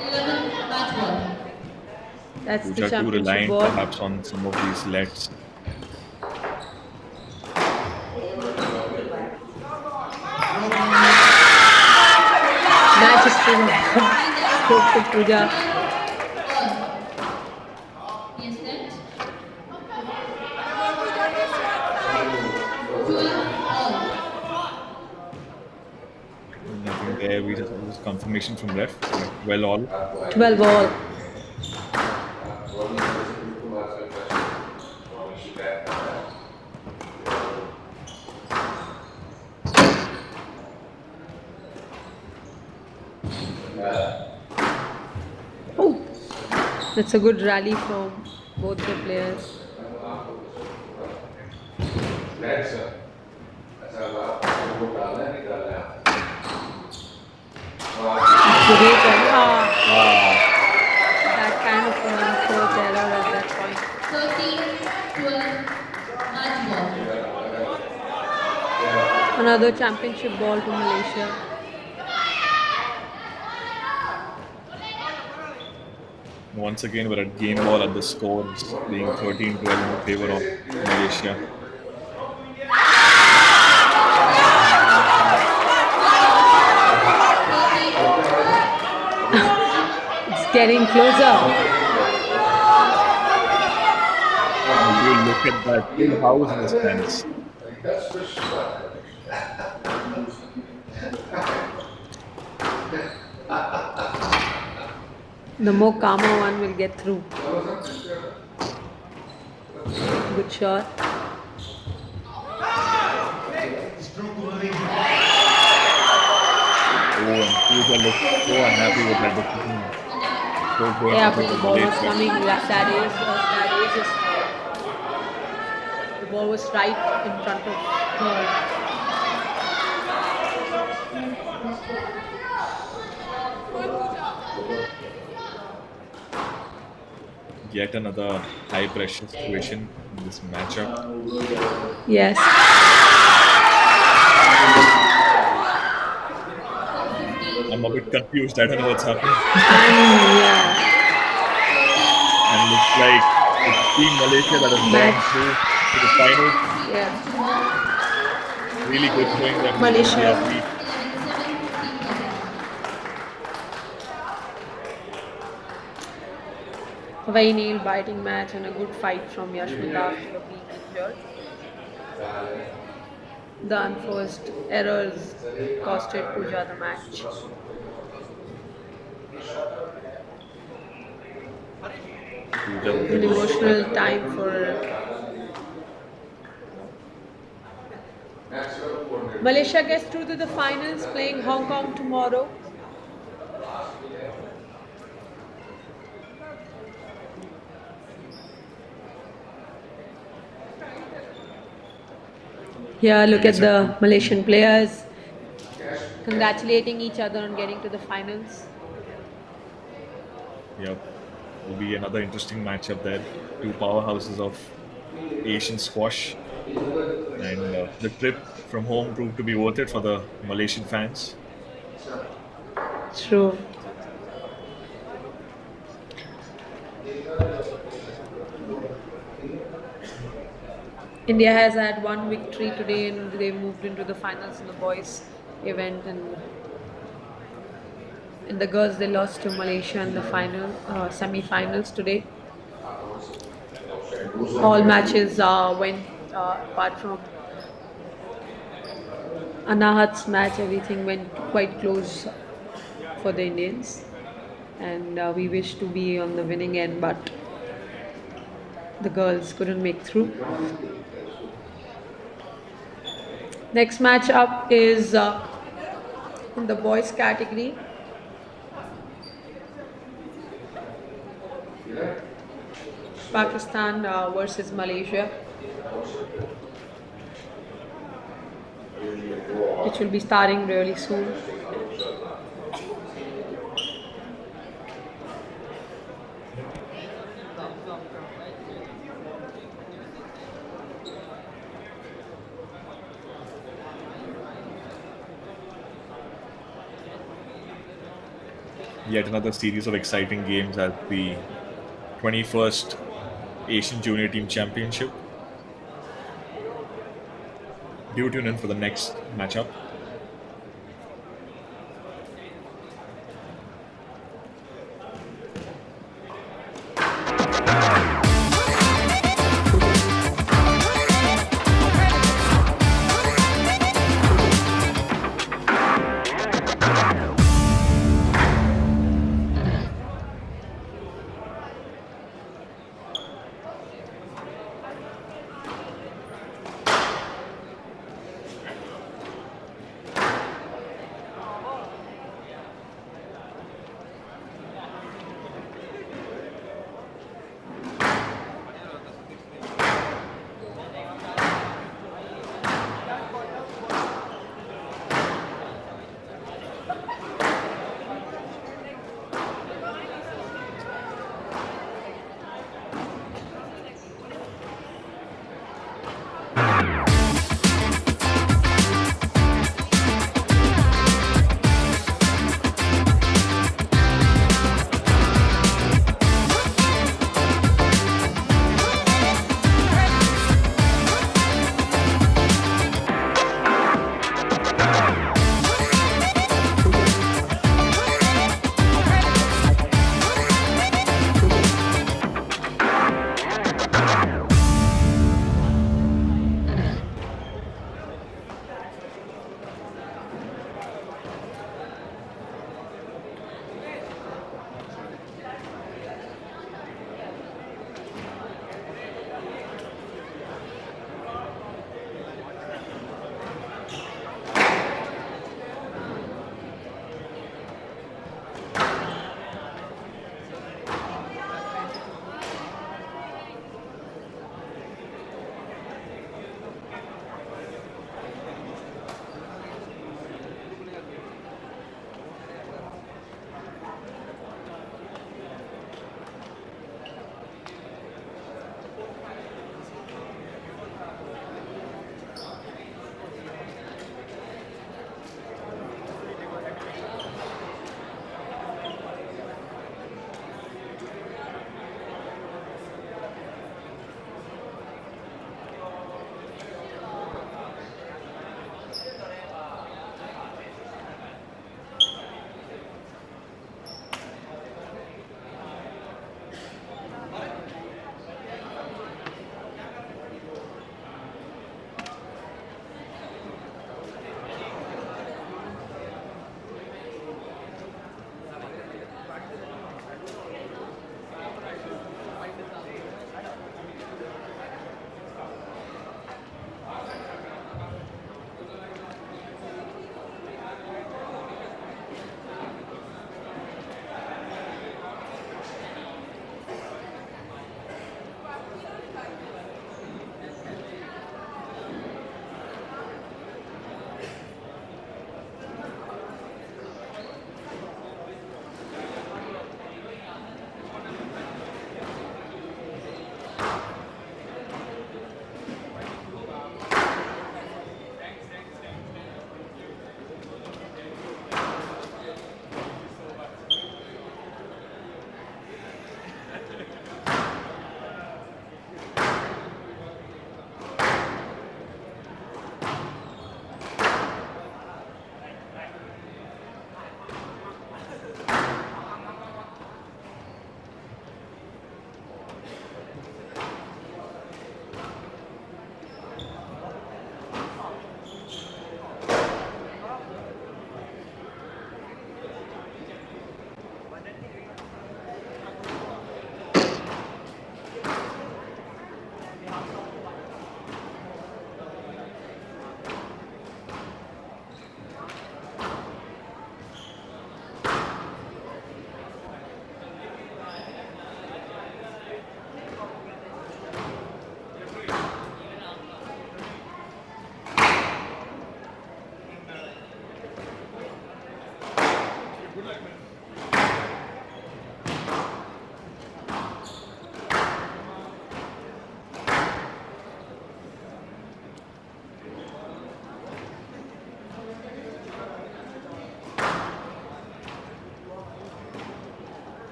12-11 match ball. That's the Pooja too championship reliant ball. perhaps on some of these lets. Match is still on. Stroke to Pooja. Yes, net. 12 all. Nothing there. We just confirmation from ref. Well, all. 12 all. Oh, that's a good rally from both the players. Great that kind of an unforced error at that point. 13-12 match ball. Another championship ball to Malaysia. Once again, we're at game ball at the scores being 13-12 in favor of Malaysia. It's getting closer. You look at that full house in the stands. The more calmer one will get through. Good shot. Oh, and Pooja looks so unhappy with that decision. Yeah, but the ball was coming. That is the ball was right in front of her. Yet another high pressure situation in this matchup. Yes. I'm a bit confused. I don't know what's happening. And looks like it's Team Malaysia that has gone through to the finals. Yeah. Really good showing them. Malaysia. A very nail-biting match and a good fight from Yashmita after being injured. The unforced errors costed Pooja the match. An emotional time for Malaysia gets through to the finals, playing Hong Kong tomorrow. Here, look at the Malaysian players congratulating each other on getting to the finals. Yep. Will be another interesting matchup there. Two powerhouses of Asian squash. And the trip from home proved to be worth it for the Malaysian fans. True. India has had one victory today and they moved into the finals in the boys event, and in the girls they lost to Malaysia in the final semi-finals today. All matches went apart from Anahat's match, everything went quite close for the Indians, and we wish to be on the winning end, but the girls couldn't make through. Next match up is in the boys category. Pakistan versus Malaysia, which will be starting really soon. yet another series of exciting games at the 21st Asian Junior Team Championship. Do tune in for the next matchup.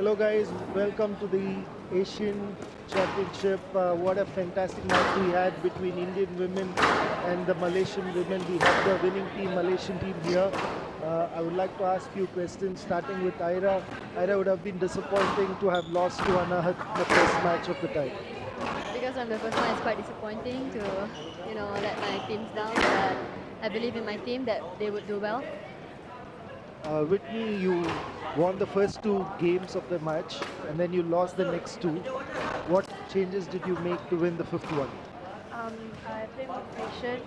Hello guys, welcome to the Asian Championship. What a fantastic match we had between Indian women and the Malaysian women. We have the winning team, Malaysian team here. I would like to ask you questions, starting with Ira. Ira, would have been disappointing to have lost to Anahat the first match of the tie. Because of the first one, it's quite disappointing to, let my teams down. But I believe in my team that they would do well. Whitney, you won the first two games of the match and then you lost the next two. What changes did you make to win the fifth one? I play more patient.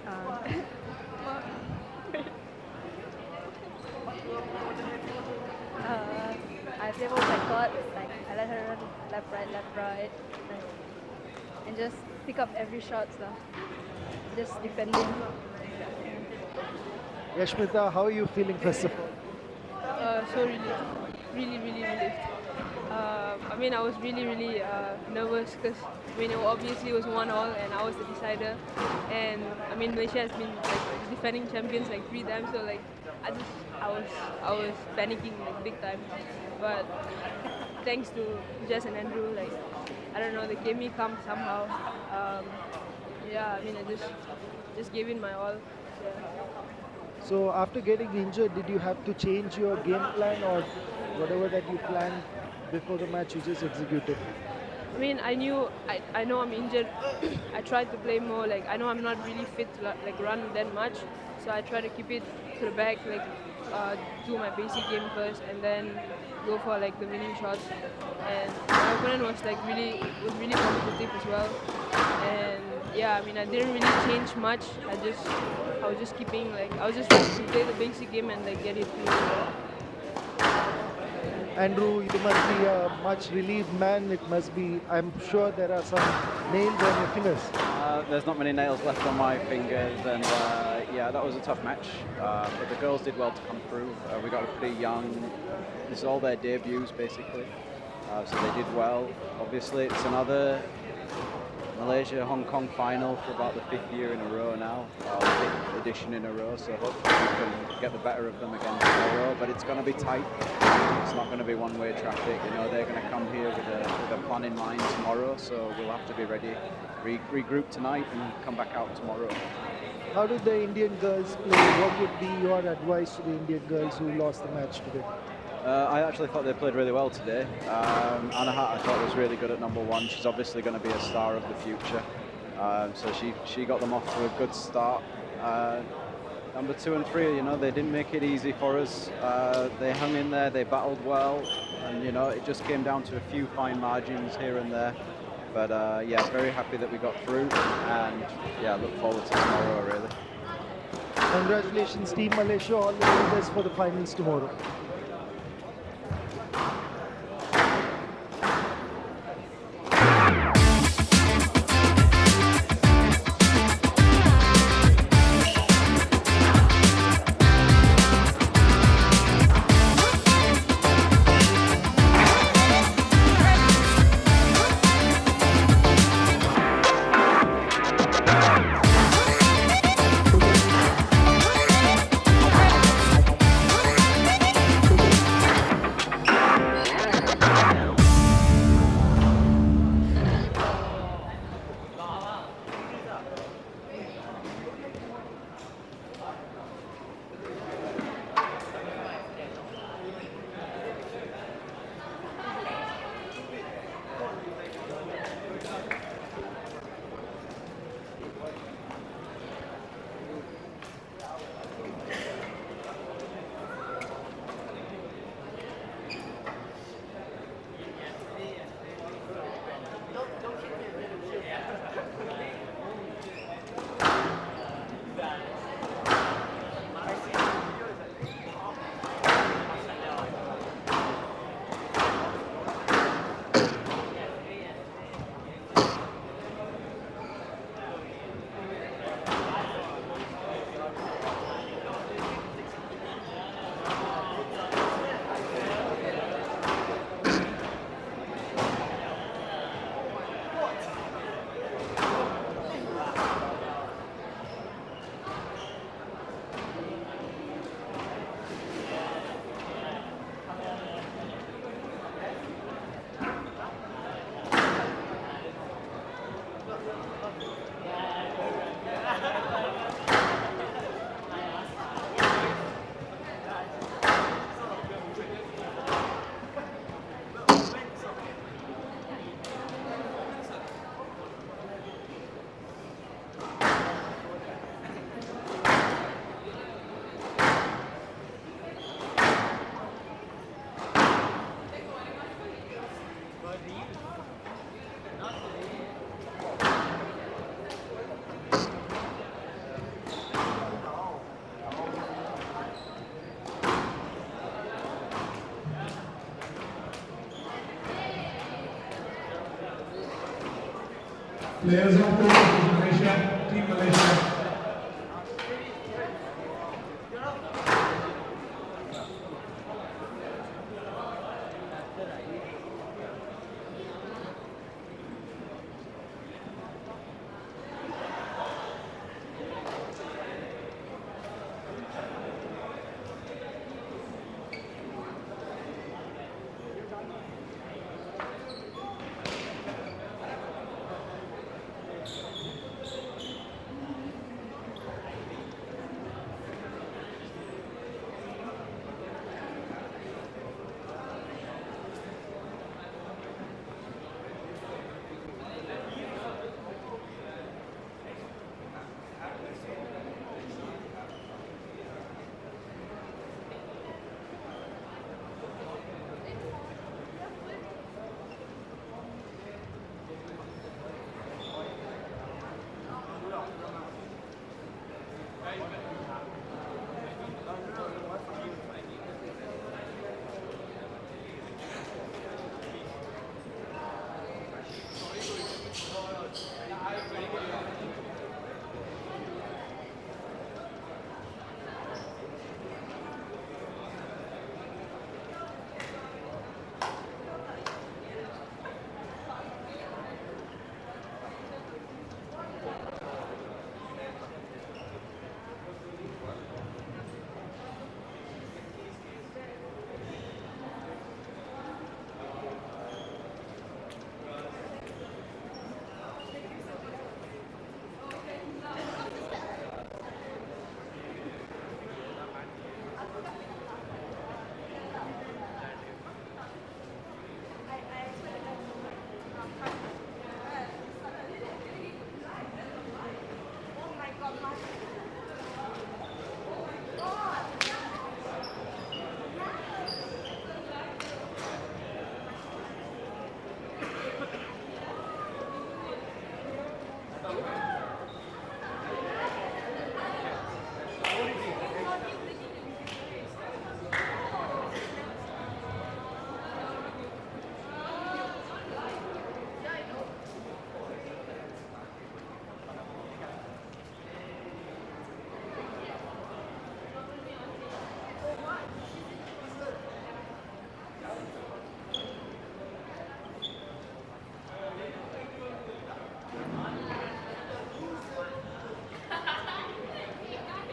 I play more backcourt. Like I let her run left, right, and just pick up every shot. Just defending. Yashmita, how are you feeling first of all? So really relieved. I was really nervous because it obviously was 1-1 and I was the decider. And Malaysia has been like defending champions like 3 times, so like I was panicking like big time. But thanks to Jess and Andrew, like I don't know, they gave me calm somehow. I just gave in my all. Yeah. So after getting injured, did you have to change your game plan, or whatever that you planned before the match you just executed? I know I'm injured. I tried to play more, like I know I'm not really fit to like run that much, so I try to keep it to the back, like do my basic game first and then go for like the winning shots. And my opponent was really competitive as well. And yeah, I didn't really change much. I was just keeping I was just trying to play the basic game and like get it through. Andrew, you must be a much relieved man. It must be, I'm sure there are some nails on your fingers. There's not many nails left on my fingers, and yeah, that was a tough match. But the girls did well to come through. We got a pretty young, this is all their debuts basically, so they did well. Obviously, it's another Malaysia-Hong Kong final for about the 5th year in a row now, 5th edition in a row, so hopefully we can get the better of them again tomorrow, but it's going to be tight. It's not going to be one-way traffic. They're going to come here with a plan in mind tomorrow, so we'll have to be ready, regroup tonight and come back out tomorrow. How did the Indian girls play? What would be your advice to the Indian girls who lost the match today? I actually thought they played really well today. Anahat, I thought, was really good at number 1. She's obviously going to be a star of the future. So she got them off to a good start. Number 2 and 3, they didn't make it easy for us. They hung in there, they battled well, and it just came down to a few fine margins here and there. But yeah, very happy that we got through, and yeah, look forward to tomorrow really. Congratulations, Team Malaysia. All the very best for the finals tomorrow. Players of course, Malaysia, Team Malaysia.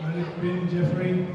Malik bin Jeffrey.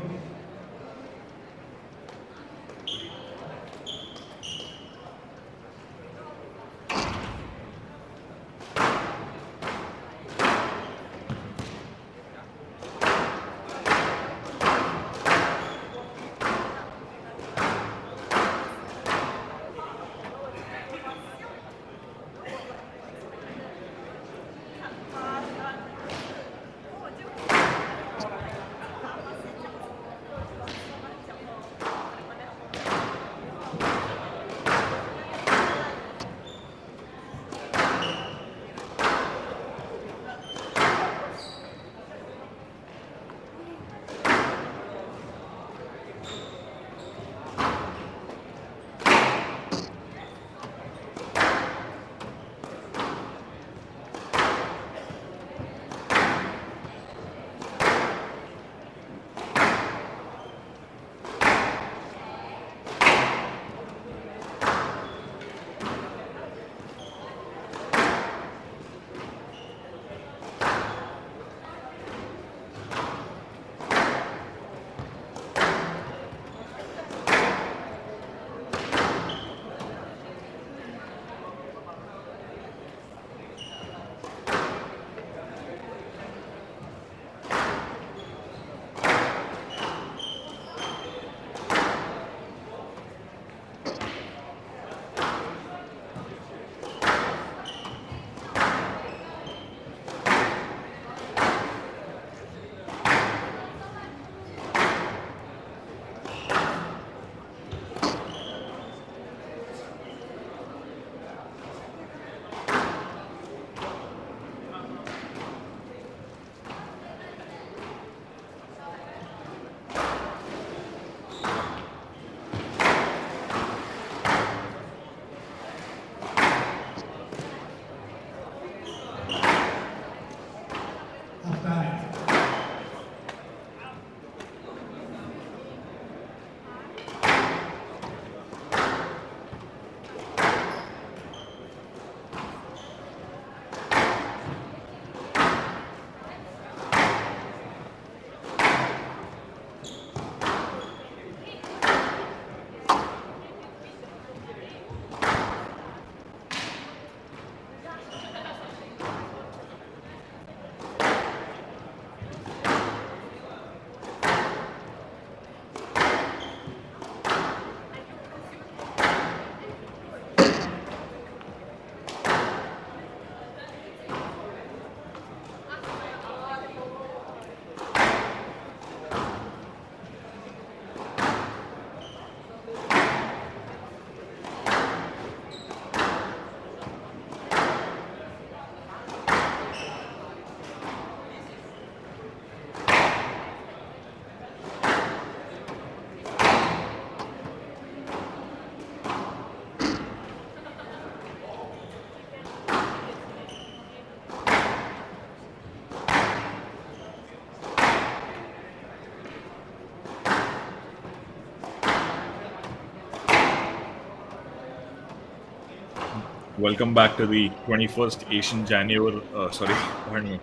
Welcome back to the 21st Asian January. Sorry, pardon me.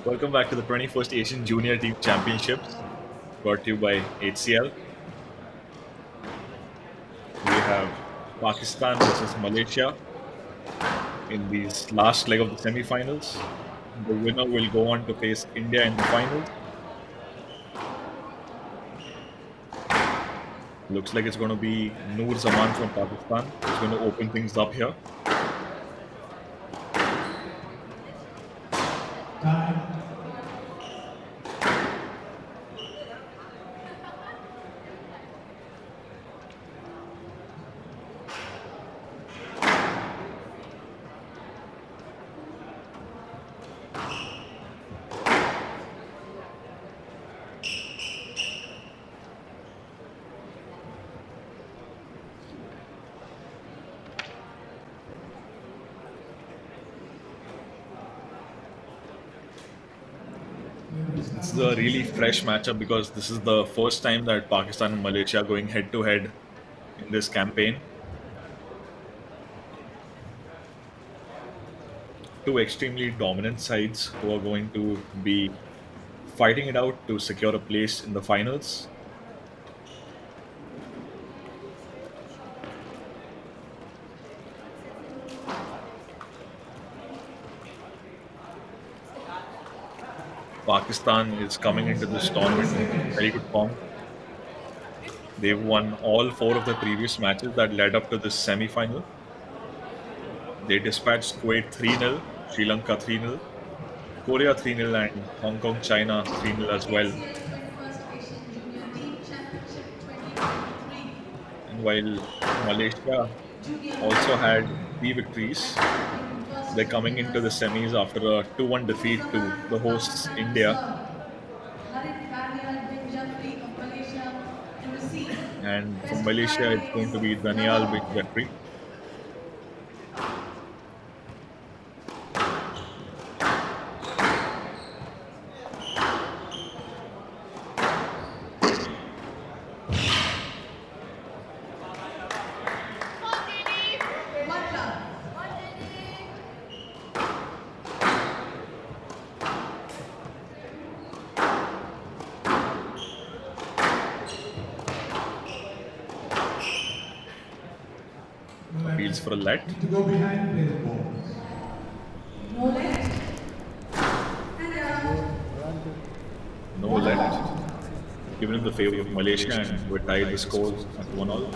Welcome back to the 21st Asian Junior Team Championships, brought to you by HCL. We have Pakistan versus Malaysia in this last leg of the semi-finals. The winner will go on to face India in the finals. Looks like it's going to be Noor Zaman from Pakistan who's going to open things up here. Time. It's a really fresh matchup because this is the first time that Pakistan and Malaysia are going head to head in this campaign. Two extremely dominant sides who are going to be fighting it out to secure a place in the finals. Pakistan is coming into this tournament in very good form. They've won all four of the previous matches that led up to this semi-final. They dispatched Kuwait 3-0, Sri Lanka 3-0, Korea 3-0, and Hong Kong China 3-0 as well. HCL 21st Asian Junior Team Championship 2023. And while Malaysia Junior also had Bracket. 3 victories, First they're coming into the winners semis after a 2-1 defeat to Zaman the hosts Pakistan to India. serve. Harith Daniel bin Jafri of Malaysia to receive. And from Best of Malaysia, 5 it's going days, to be Danial bin Lahore. Jeffrey. Appeals for a let. To go behind, play the ball. No let. No let. Given in the favor of Malaysia, and we're tied the scores at 1-1.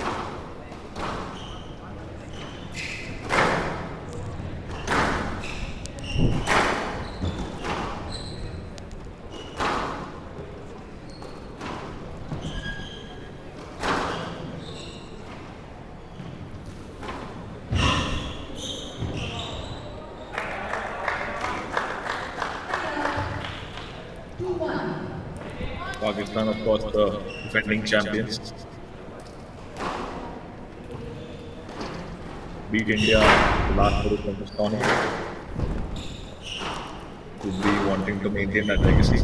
Pakistan, of course, the defending champions. Beat India the last group of this tournament. Would be wanting to maintain that legacy.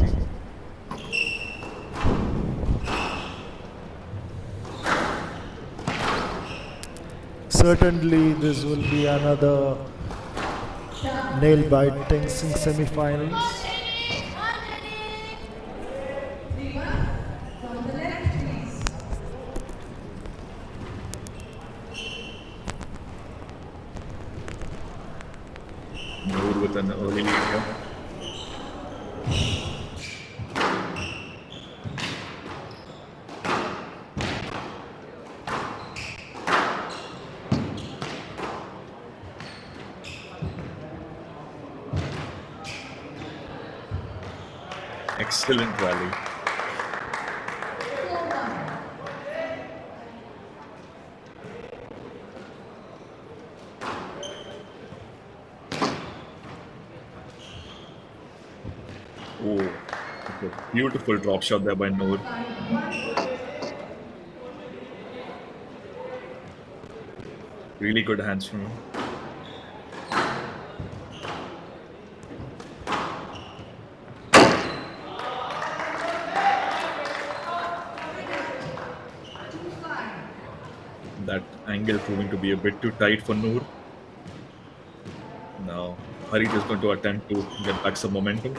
Certainly, this will be another nail-biting semi-finals. Noor with an early lead here. Excellent rally. Oh, okay. Beautiful drop shot there by Noor. Really good hands from him. That angle proving to be a bit too tight for Noor. Harit is going to attempt to get back some momentum.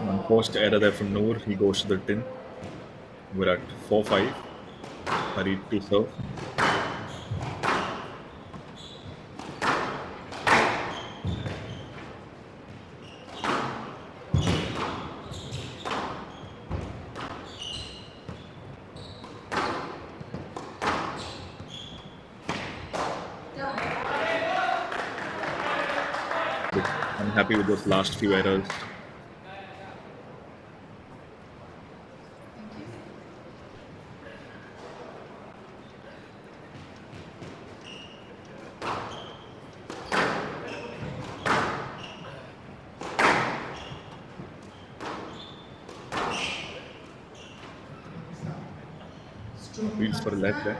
Unforced error there from Noor. He goes to the tin. We're at 4-5. Harit to serve. Bit unhappy with those last few errors. Wheels for a left there.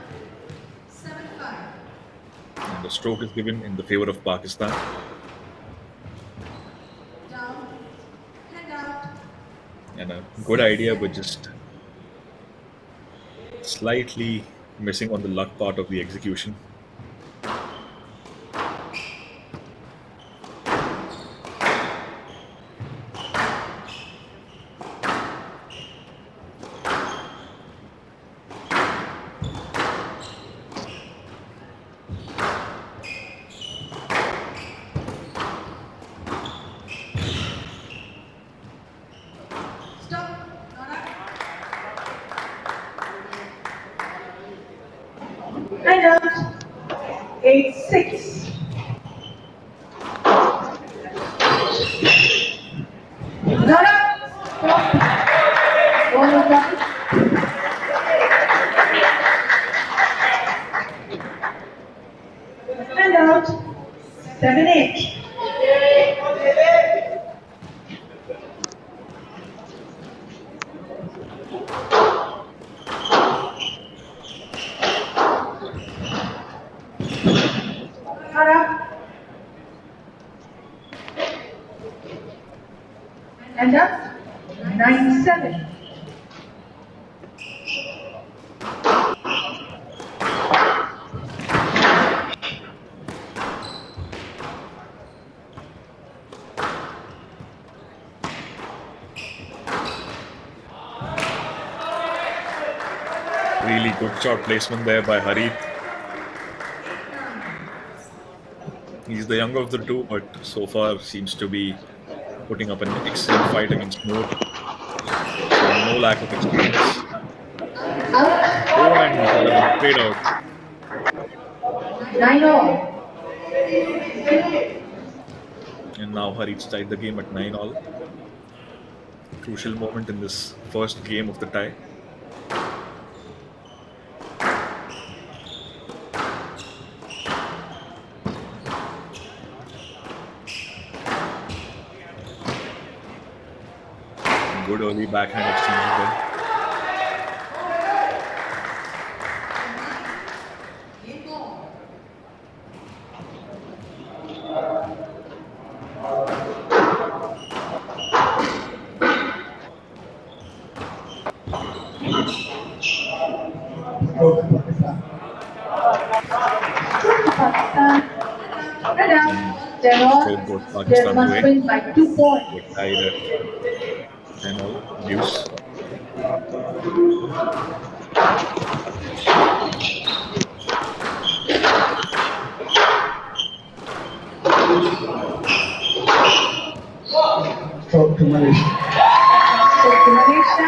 And the stroke is given in the favor of Pakistan. And a good idea, but just slightly missing on the luck part of the execution. And out. 8-6. Not out. Ball is done. And out. 7-8. And up, 9-7. Really good shot placement there by Harit. He's the younger of the two, but so far seems to be putting up an excellent fight against Noor. So no lack of experience. Oh, and played out. 9-all. And now Harit's tied the game at 9-all. Crucial moment in this first game of the tie. Good early backhand exchange there. Stroke goes Pakistan's way. Win by 2 points. They tied at 10-all. Deuce. Stroke to Malaysia. Stroke to Malaysia.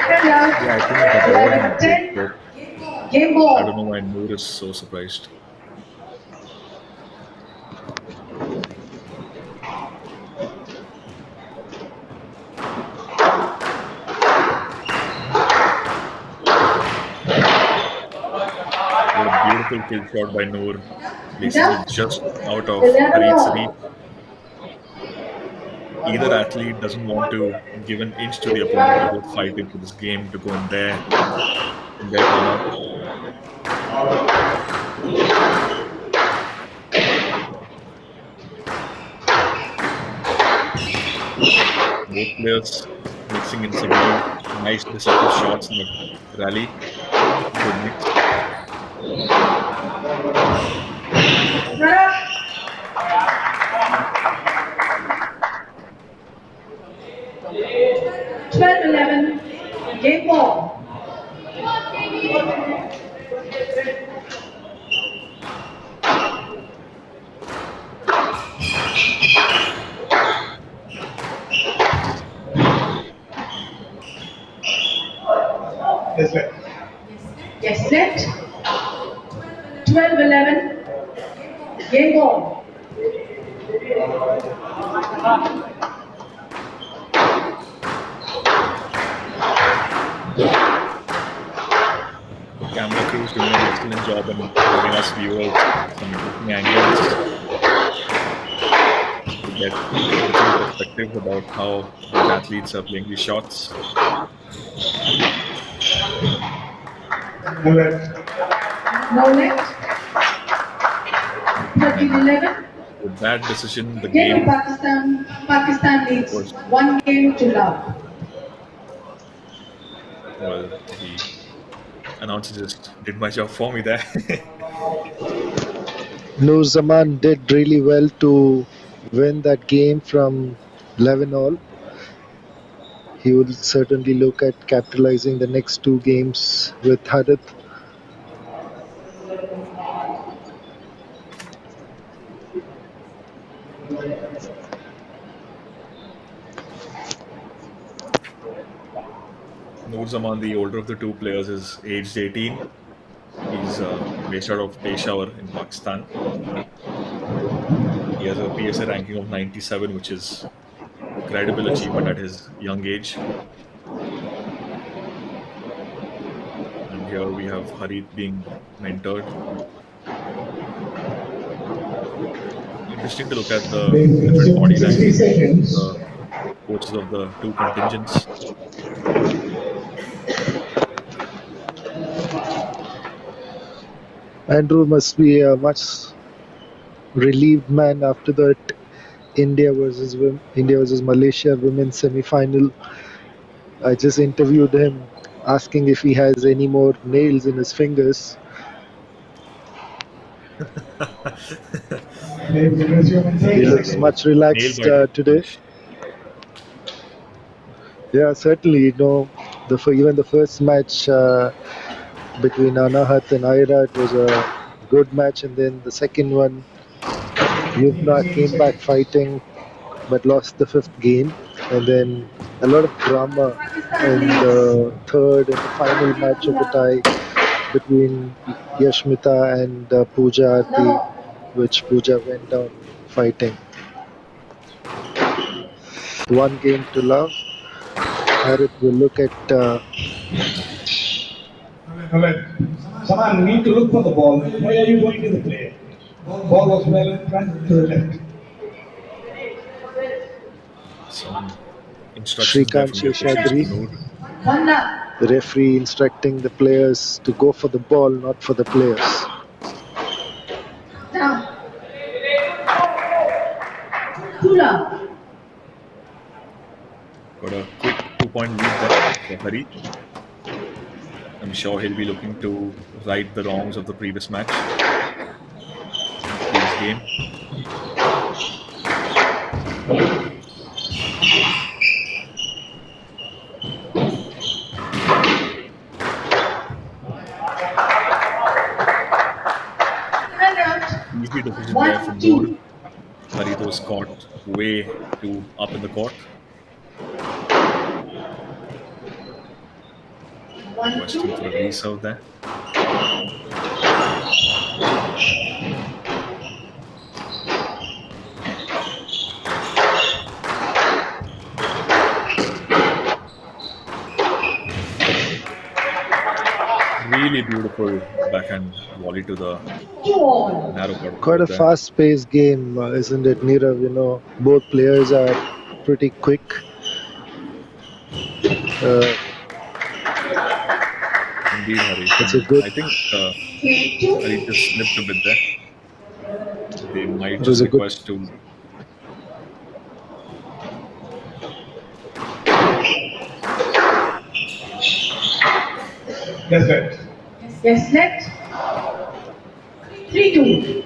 And out. Yeah, I think that 11-10. stroke. Game ball. I don't know why Noor is so surprised. Beautiful kill shot by Noor, placing it just out of Harit's reach. Either athlete doesn't want to give an inch to the opponent to go fight into this game, to go in there and their corner. both players mixing in some more nice deceptive shots in the rally. Good mix. Correct. 12-11. Game ball. Yes, sir. Yes, set. 12-11. Game ball. The camera crew is doing an excellent job in giving us viewers some interesting angles to get different perspectives about how these athletes are playing these shots. No net. No net. And 13-11. with that decision, the Game of game Pakistan. Pakistan leads was, 1-0. well, the announcer just did my job for me there. Noor Zaman did really well to win that game from 11 all. He will certainly look at capitalizing the next two games with Hadith. Noor Zaman, the older of the two players, is aged 18. He's based out of Peshawar in Pakistan. He has a PSA ranking of 97, which is a credible achievement at his young age. And here we have Harith being mentored. Interesting to look at the different body 60 language of seconds. the coaches of the two contingents. Andrew must be a much relieved man after that India versus Malaysia women's semi-final. I just interviewed him, asking if he has any more nails in his fingers. He looks much relaxed today. Yeah, certainly. Even the first match between Anahat and Aira, it was a good match, and then the second one, Yumna came back fighting, but lost the fifth game, and then a lot of drama in the third and the final match of the tie between Yashmita and Pooja Aarti, which Pooja went down fighting. 1-0. Harith will look at Alright. Saman, you need to look for the ball. Why are you going to the play? Ball was well in front to the left. Some instructions there Shrikant from the officials to Sheshadri, Noor. the referee instructing the players to go for the ball, not for the players. Down. Tula. Got a quick 2-point lead there for Harith. I'm sure he'll be looking to right the wrongs of the previous match. Previous game. Easy decision there from Noor. Harith was caught way too up in the court. Question for a reserve there. Really beautiful backhand volley to the narrow part. Quite a fast-paced game, isn't it, Nirav? Both players are pretty quick. Indeed, Hari. It's a good. I think Hari just slipped a bit there. They might It was just a good. request to Yes, right. Yes, net. 3-2.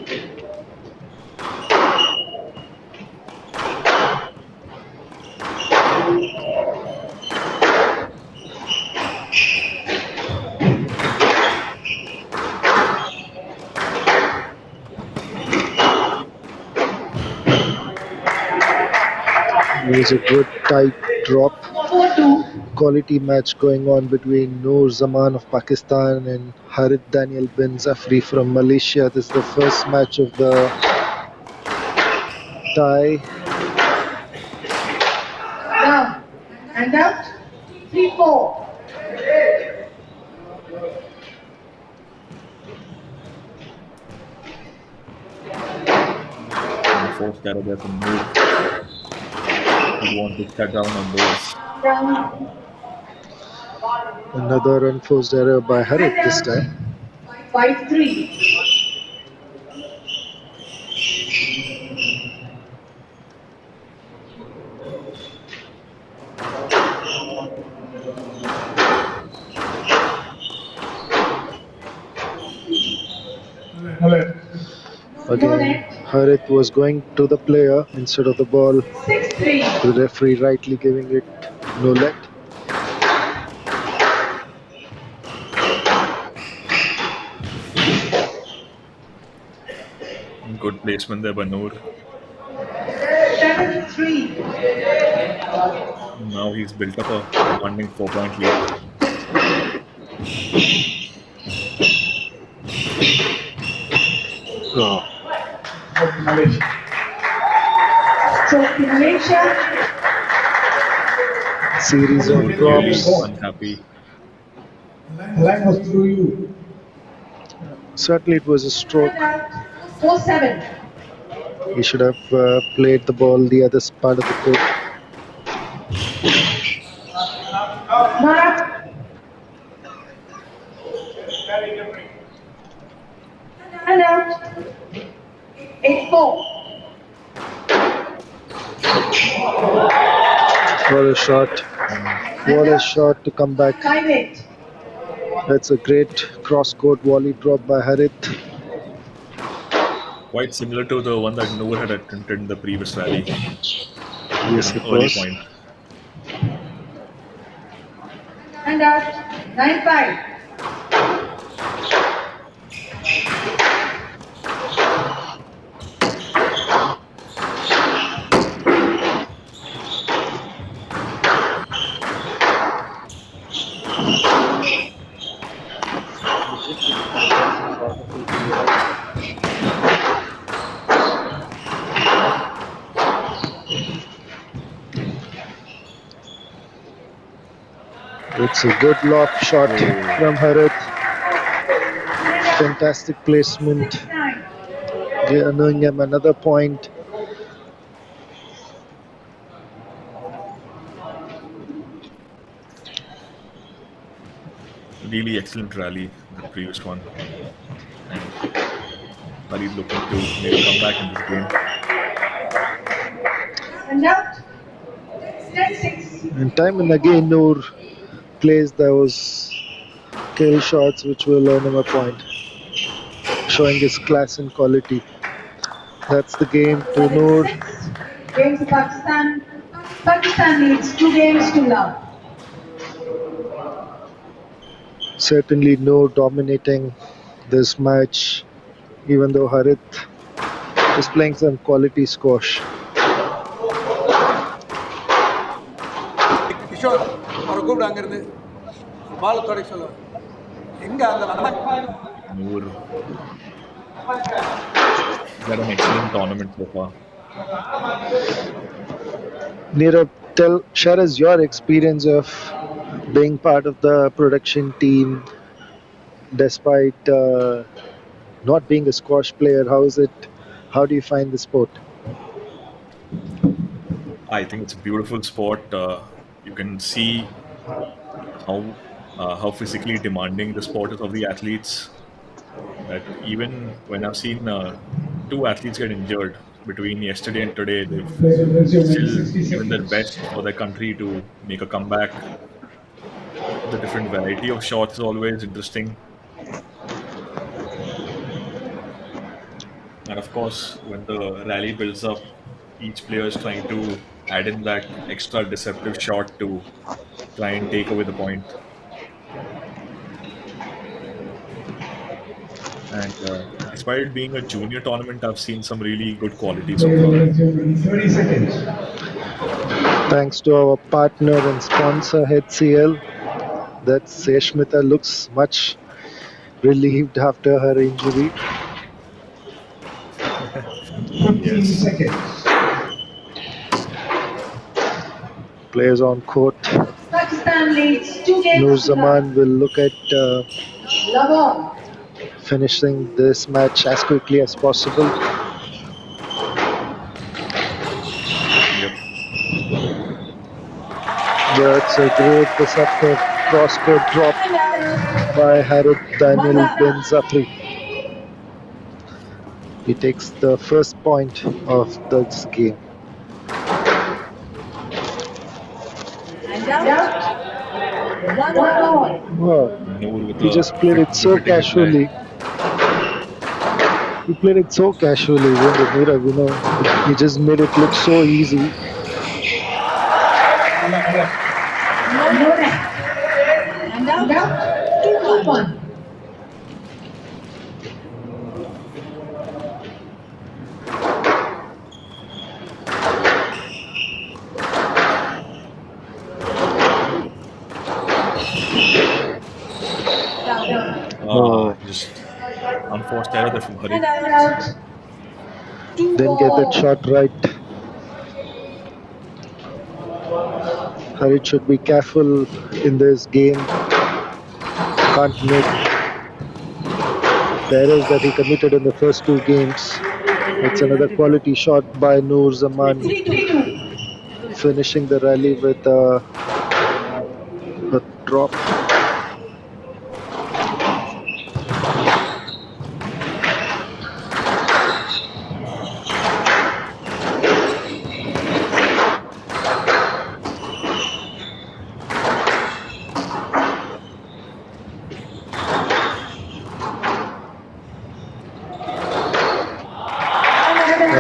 It was a good tight drop. 4-2. Quality match going on between Noor Zaman of Pakistan and Harith Daniel bin Zafri from Malaysia. This is the first match of the tie. Down. And out. 3-4. Enforced error there from Noor. Would want to shut down on those. Down. Another unforced error by Harith this time. 5-3. Hello. Again, Harith was going to the player instead of the ball. 6-3. The referee rightly giving it no let. Good placement there by Noor. 7-3. Now he's built up a commanding 4-point lead. Oh. So Malaysia. Series of Noor clearly drops. unhappy. The line was through you. Certainly it was a stroke. 4-7. He should have played the ball the other part of the court. Not up. And out. 8-4. What a shot. What a shot to come back. 5-8. That's a great cross-court volley drop by Harith. Quite similar to the one that Noor had attempted in the previous rally. Yes, An it early was. point. And out. 9-5. It's a good lob shot from Harith. Fantastic placement. Earning him another point. Really excellent rally, the previous one. And Farid looking to make a comeback in this game. And out. 10-6. And time and again, Noor plays those kill shots which will earn him a point, showing his class and quality. That's the game to Noor. Game to Pakistan. Pakistan leads 2 games to love. Certainly Noor dominating this match, even though Harith is playing some quality squash. Kishore அவரை கூப்பிடு அங்கிருந்து பால் தொடக்க சொல்லுவோம் எங்க அந்த Noor had an excellent tournament so far. Nirav, share us your experience of being part of the production team despite not being a squash player. How is it? How do you find the sport? I think it's a beautiful sport. You can see how physically demanding the sport is of the athletes. That even when I've seen 2 athletes get injured between yesterday and today, they've still given their best for their country to make a comeback. the different variety of shots is always interesting. And of course, when the rally builds up, each player is trying to add in that extra deceptive shot to try and take away the point. And despite it being a junior tournament, I've seen some really good quality so far. 30 seconds. Thanks to our partner and sponsor HCL, that Seshmita looks much relieved after her injury. 15 Yes. seconds. Players on court. Pakistan leads 2 games Nur to Zaman none. will look at Love on. finishing this match as quickly as possible. Yep. That's a great deceptive cross-court drop by Harith Daniel bin Zafri. He takes the first point of this game. And out. 1 all. Wow, Noor with he a just played it so befitting reply. casually. He played it so casually, isn't it, Nirav? You know, he just made it look so easy. No net. And out. 2-1. Just unforced error there from Hari. And out. Didn't get that shot right. Harit should be careful in this game. Can't make the errors that he committed in the first two games. It's another quality shot by Noor Zaman, finishing the rally with a drop.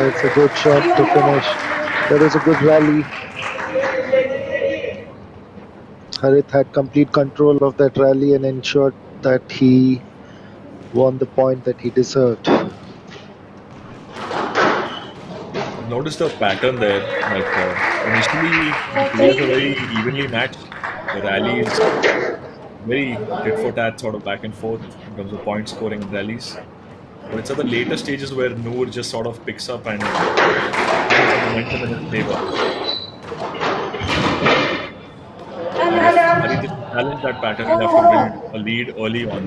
It's a good shot to finish. That is a good rally. Harith had complete control of that rally and ensured that he won the point that he deserved. I've noticed a pattern there. Like initially, the players are very evenly matched. The rally is very tit for tat, sort of back and forth in terms of point scoring and rallies. But it's at the later stages where Noor just sort of picks up and turns the momentum in his favor. And if Harith is to challenge that pattern, he'll have to build a lead early on.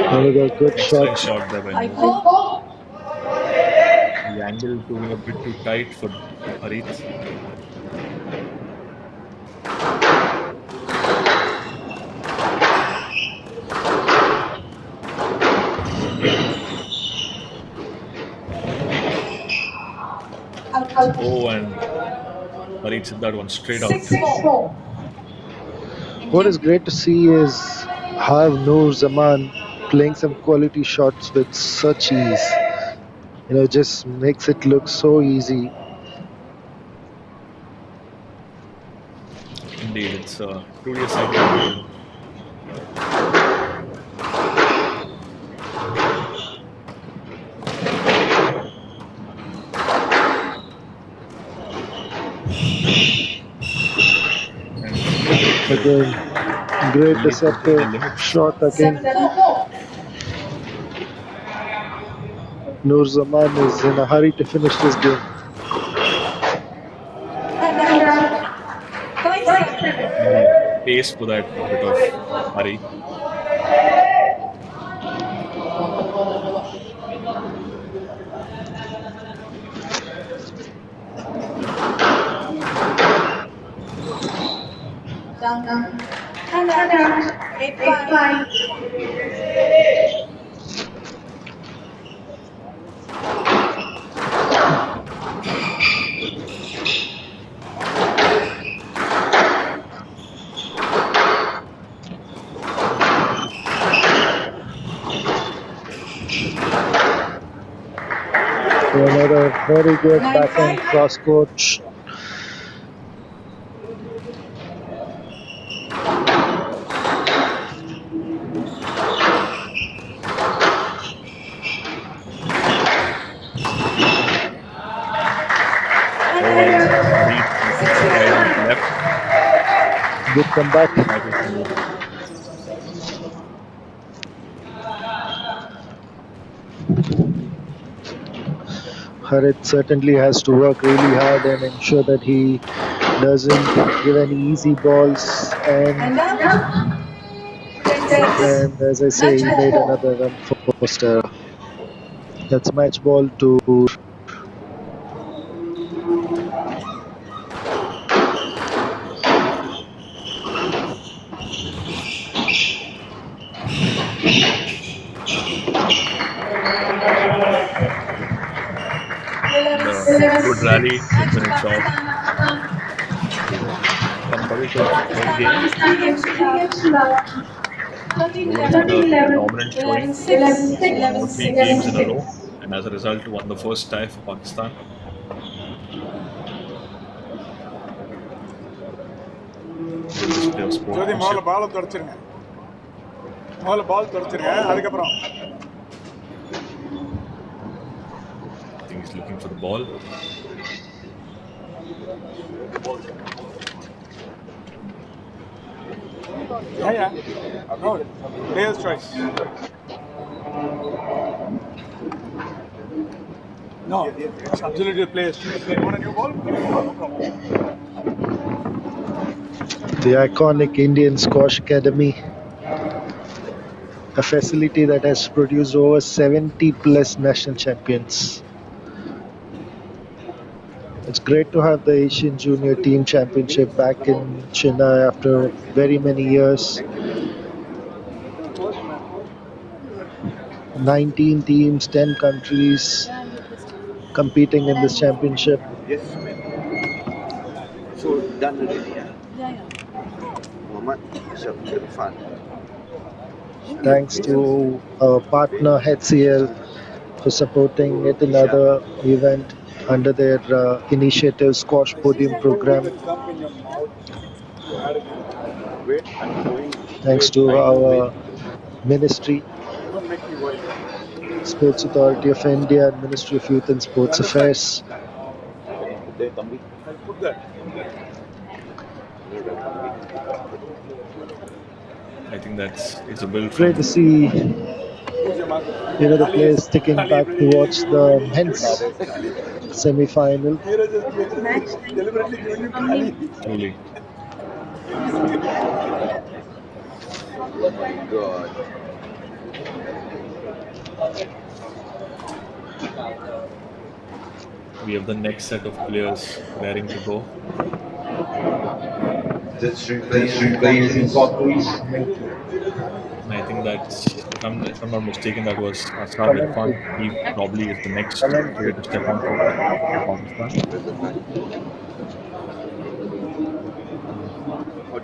Another good Excellent shot. shot there by Noor. The angle proving a bit too tight for Harith. Oh, and Harith hit that one straight out. 6-4. What is great to see is how Noor Zaman playing some quality shots with such ease. You know, just makes it look so easy. Indeed, it's truly a sight to behold. Again, great deceptive shot again. 7-4. Noor Zaman is in a hurry to finish this game. And out. 5-7. Pace for that bit of hurry. Standard 8-5. So another very good backhand cross court. Oh well, Harit making strides on his left. Good comeback. Nice move. Harit certainly has to work really hard and ensure that he doesn't give any easy balls. And out. 10-6. And as I say, he made another run for Stara. That's match ball to And a 11-6. good rally to Match to finish off Pakistan. competitive first Pakistan game. leads 3 games to love. Bowling had a 13-11. dominant showing, 11-6. won 3 games 11-6. in a row, and as a result, won the first tie for Pakistan. Good display of ஜோதி முதல்ல sportsmanship. பாலை தொடச்சிருங்க முதல்ல பால் தொடச்சிருங்க அதுக்கப்புறம் I think he's looking for the ball. Yeah. No, player's choice. No, it's absolutely player's choice. You want a new ball? No problem. the iconic Indian Squash Academy, a facility that has produced over 70 plus national champions. It's great to have the Asian Junior Team Championship back in Chennai after very many years. 19 teams, 10 countries competing in this championship. Yes, ma'am. So done already, yeah? Yeah. Muhammad, Irfan. Thanks to our partner HCL for supporting yet another event under their initiative Squash Podium program. Wait, I'm going. Thanks to our ministry, Don't make me worry. Sports Authority of India, and Ministry of Youth and Sports Affairs. There, Tambi. I'll put that. I think that's Isabel from Great to see the players sticking back to watch the men's semi-final. Deliberately giving you Kali. truly. Oh my god. We have the next set of players raring to go. That's replacing copies. And I think that's, if I'm not mistaken, that was Ashraf Irfan. He probably is the next player to step on court for Pakistan.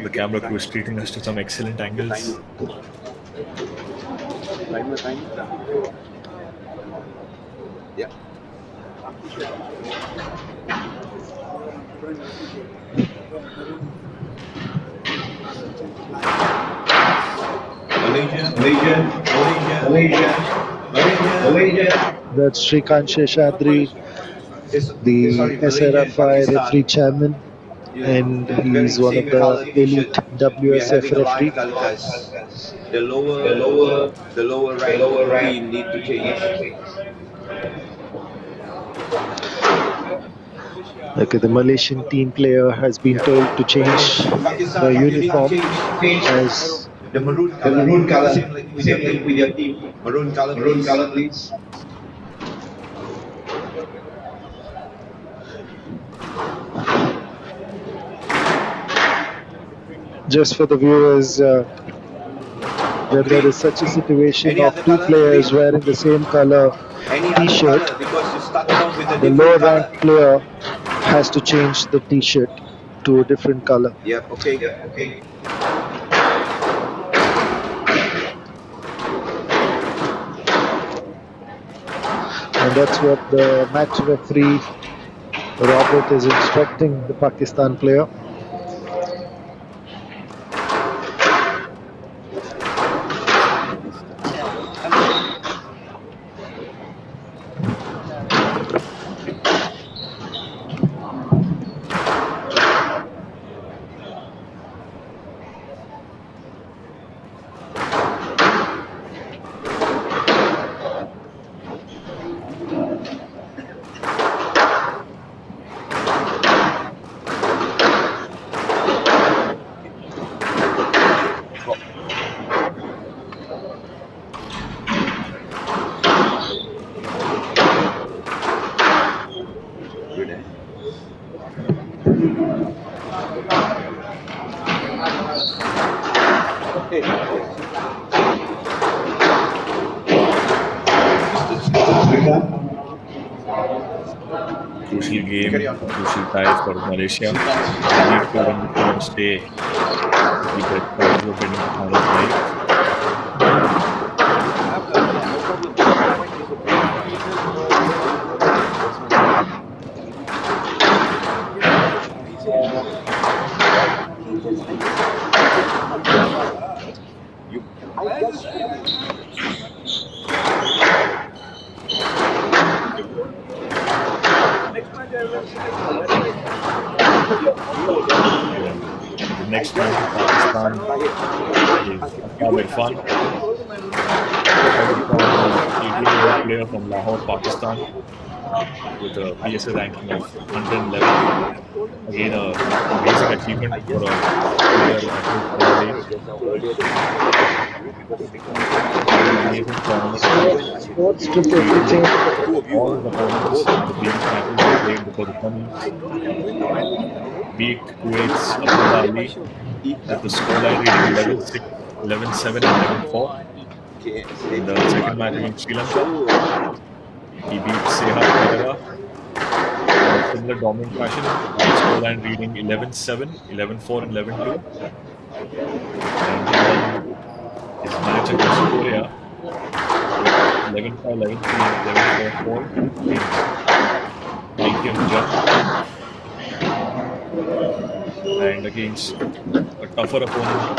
The camera crew is treating us to some excellent angles. Time. Yeah. Malaysia. That's Shrikant Sheshadri, the SRFI referee chairman, and he's one of the elite WSF referee. The lower right we need to change. Okay, the Malaysian team player has been told to change the uniform as The maroon color. Same with your team. Maroon color, please. just for the viewers, when there is such a situation Any of other two color? players Green? wearing the same color Any other t-shirt, color? Because you started off with a the different lower color. ranked player has to change the t-shirt to a different color. Yep, okay. And that's what the match referee Robert is instructing the Pakistan player. Good, eh? Crucial game, a crucial tie for Malaysia. They need to win this and stay to keep their chances of getting to finals alive. The next man for Pakistan is Akab Irfan. Akab Irfan is an 18-year-old player from Lahore, Pakistan, with a PSA ranking of 111. Again, a amazing achievement for a player at his tender age. Played an amazing tournament. Sports took Beaten everything. all his opponents in the previous matches they played before the semis. Beat Kuwait's Abdullah Ali with the scoreline reading 11-6, 11-7, and 11-4. In the second match against Sri Lanka, he beat Sehat Pereira in a similar dominant fashion with the scoreline reading 11-7, 11-4, and 11-2. And he won his match against Korea with 11-5, 11-3, and 11-4 against Lithium Jung. And against a tougher opponent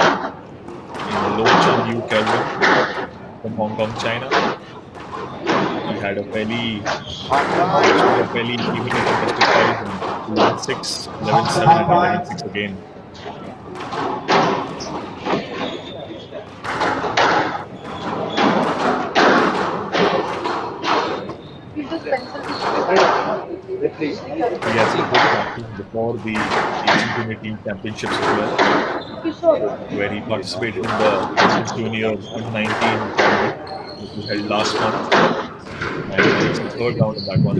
in Lo Chun Yu Kelvin from Hong Kong, China. He had a fairly evenly contested fight in 11-6, 11-7, and 11-6 again. He has a good practice before the Asian Junior Team Championships as well, where he participated in the Women's Juniors Under-19 tournament, which was held last month, and he reached the third round in that one.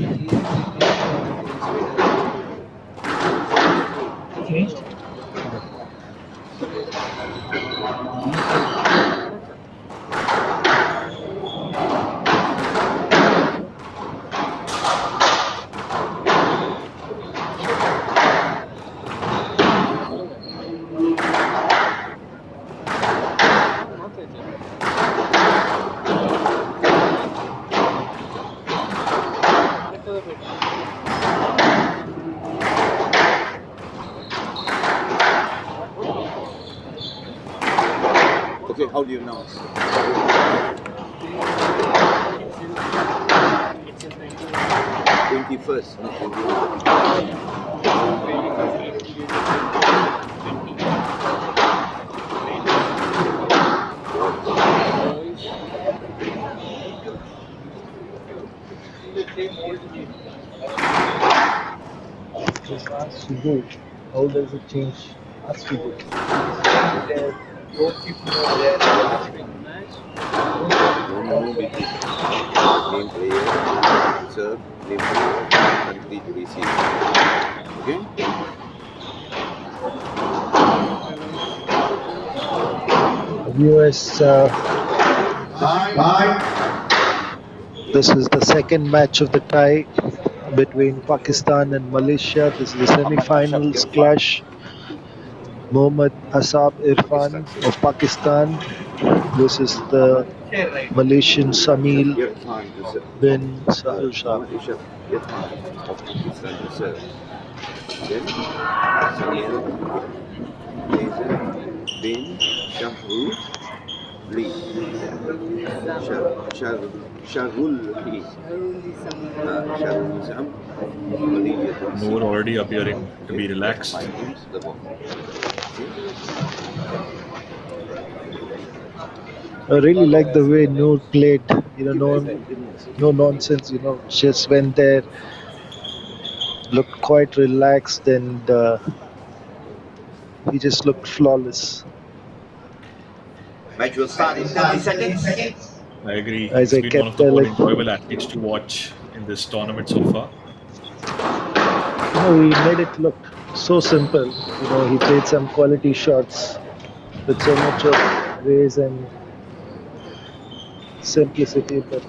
Okay, how do you know? First, not 21. As to go, how does it change as to go? There, goalkeeper there, Don't move with it. Name player, serve, name player, country to receive. Okay? Viewers, this is the second match of the tie between Pakistan and Malaysia. This is the semi-finals clash. Mohammad Asab Irfan of Pakistan versus the Malaysian Samil bin Sahusha. of Pakistan to serve. Then Samir Reza bin Shahuli. Shahuli. Shahul Nizam of Malaysia to Noor receive. already appearing to be Then we have relaxed. 5 games the ball. I really like the way Noor played. No nonsense. Just went there, looked quite relaxed, and he just looked flawless. Match will start in 30 seconds. I agree. As He's I been one kept of the more telling, enjoyable athletes to watch in this tournament so far. he made it look so simple. He played some quality shots with so much of grace and simplicity, but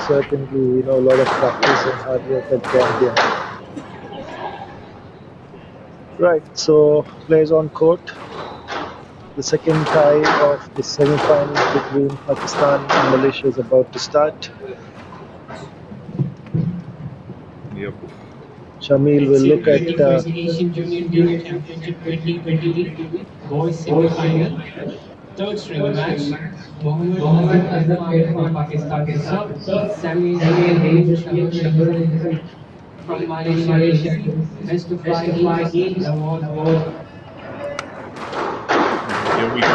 certainly, a lot of practice and hard work had gone behind. Right, so players on court. The second tie of the semi-finals between Pakistan and Malaysia is about to start. Yep. Shamil will look at 21st Asian Junior Championship 2023 boys semi-final, third string match. Mohammad Azam Irfan from Pakistan to serve. Samuel bin Shahul from Malaysia to receive. Best of 5 games. Love all. Here we go.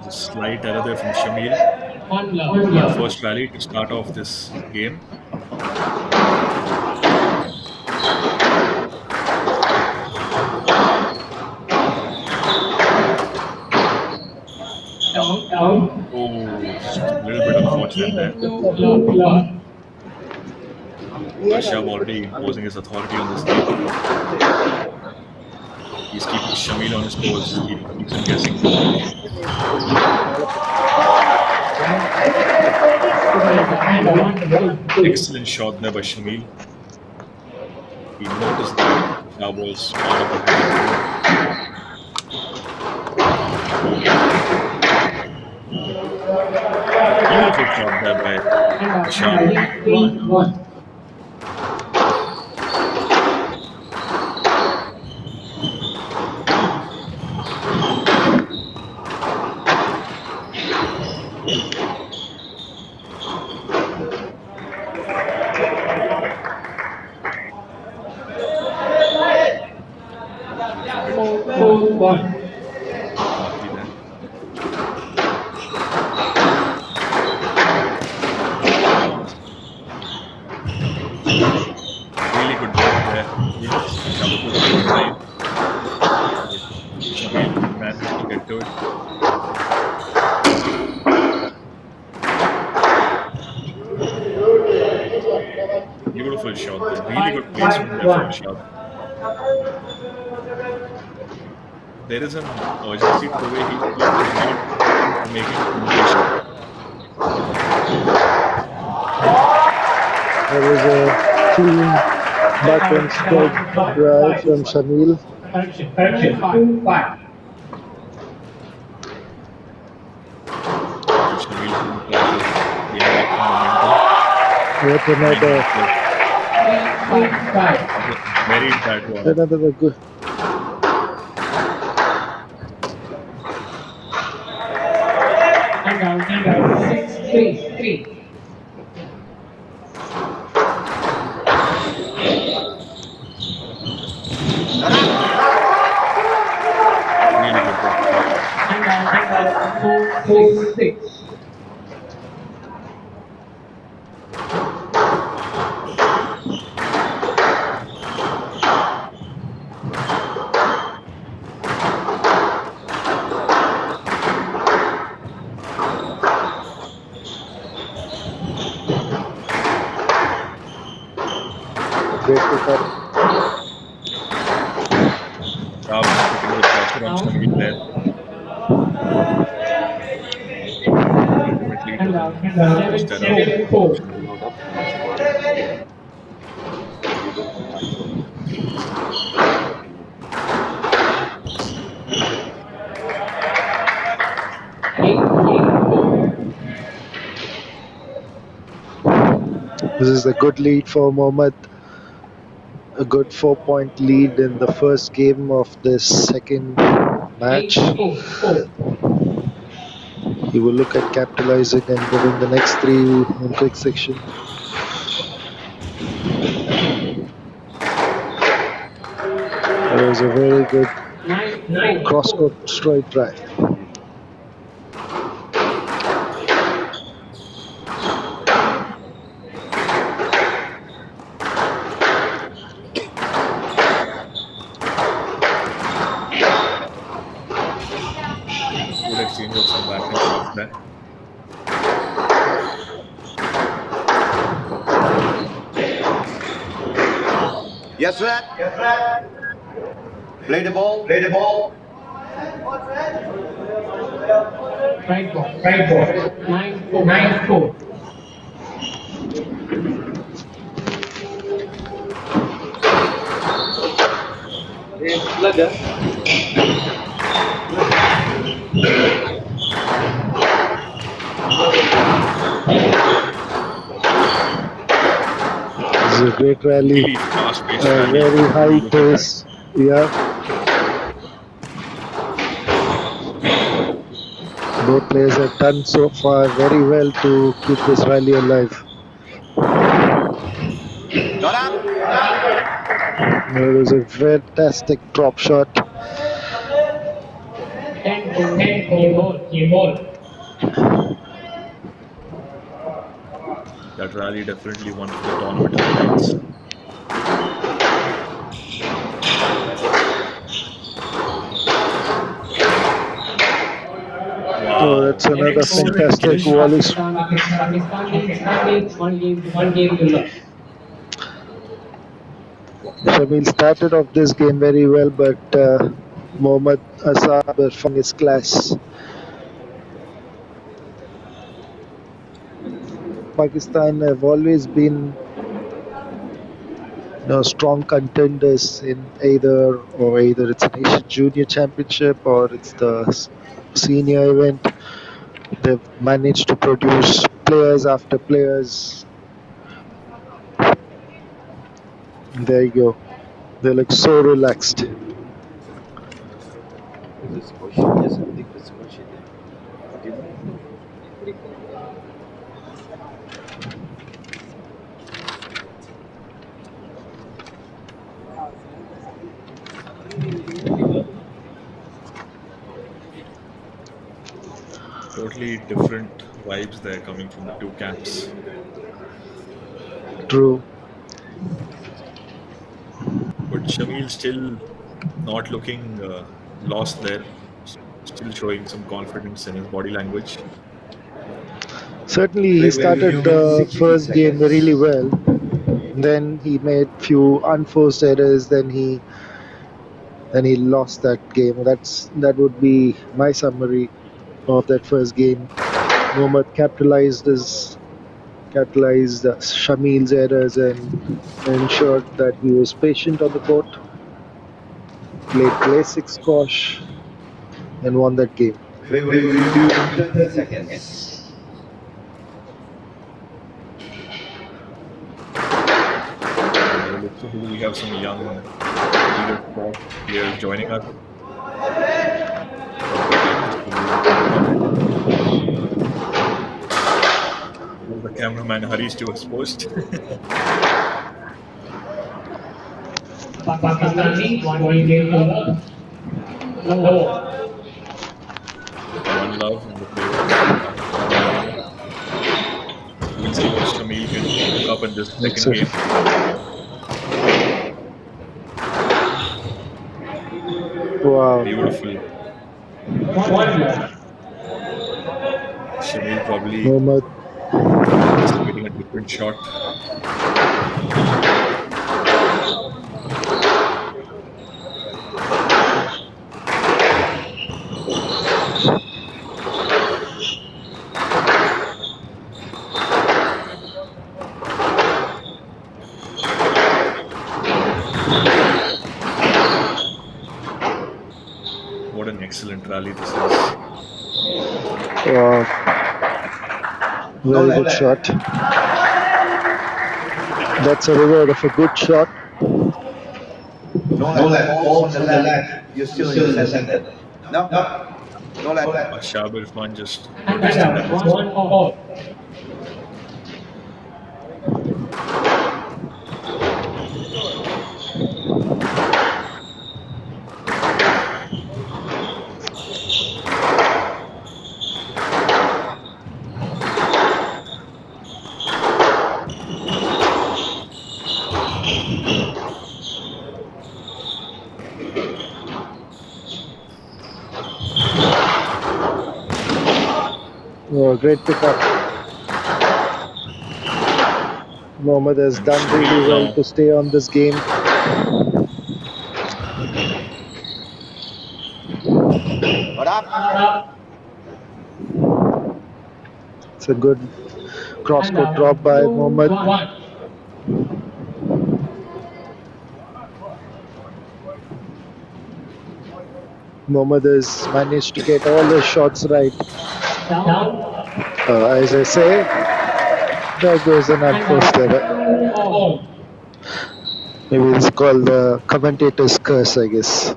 Just slight error there from Shamil. The first rally to start off this game. Oh, just a little bit unfortunate there. Ashab already imposing his authority on this game. He's keeping Shamil on his toes. He keeps him guessing. Excellent shot there by Shamil. He noticed that Ashab was part of the heading. Beautiful shot there by Ashab. Really good work there. Ashab was looking to drive. Shamil managed to get to it. Beautiful shot there. Really good placement there from Ashab. There is an urgency to the way he's playing. He's not making it impatient. There was a clean back and strike drive from Shamil. What another Very bad one. another good. And out 6-3. Really good work. And out 4-6. Great pickup. Shah putting the pressure on Shamil there. Ultimately, it was an almost error from Shamil. This is a good lead for Mohammad. A good 4-point lead in the first game of this second match. He will look at capitalizing and winning the next three in quick section. It was a very good cross-court straight drive. Good exchange of some backhand shots there. Yes, sir. Play the ball. Play the ball. Right ball. 9-4. This is a great rally. Really fast-paced A rally. very high Look at that. pace. Yeah. Both players have done so far very well to keep this rally alive. It was a fantastic drop shot. 10-4. Game ball. That rally definitely one of the tournament highlights. Oh, Wow, that's another excellent fantastic finish. volley. Pakistan needs one game to lose. Shamil started off this game very well, but Mohammad Asab found his class. Pakistan have always been strong contenders in either it's an Asian Junior Championship or it's the senior event. They've managed to produce players after players. There you go. They look so relaxed. Totally different vibes there coming from the two camps. True. But Shamil still not looking lost there. Still showing some confidence in his body language. Certainly, he started the first game really well. Then he made few unforced errors. Then he lost that game. That would be my summary of that first game. Mohammad capitalized Shamil's errors and ensured that he was patient on the court. Played classic squash and won that game. Play will resume in 30 seconds. Looks like we have some young leader sport players joining us. The cameraman hurries to his post. Pakistan needs one game to lose. No. One love in the play. We'll see what Shamil can pick up in this second game. Wow. Beautiful. Shamil probably anticipating a different shot. rally this is. Very good shot. That's a reward of a good shot. No left, ball from the left. You're still in the center. No, no left. Shab Irfan just protesting that it's Oh, great pickup. Mohammad has done really well to stay on this game. It's a good cross-court drop by Mohammad. Mohammad has managed to get all his shots right. As I say, there goes an unforced error. Maybe it's called the commentator's curse, I guess.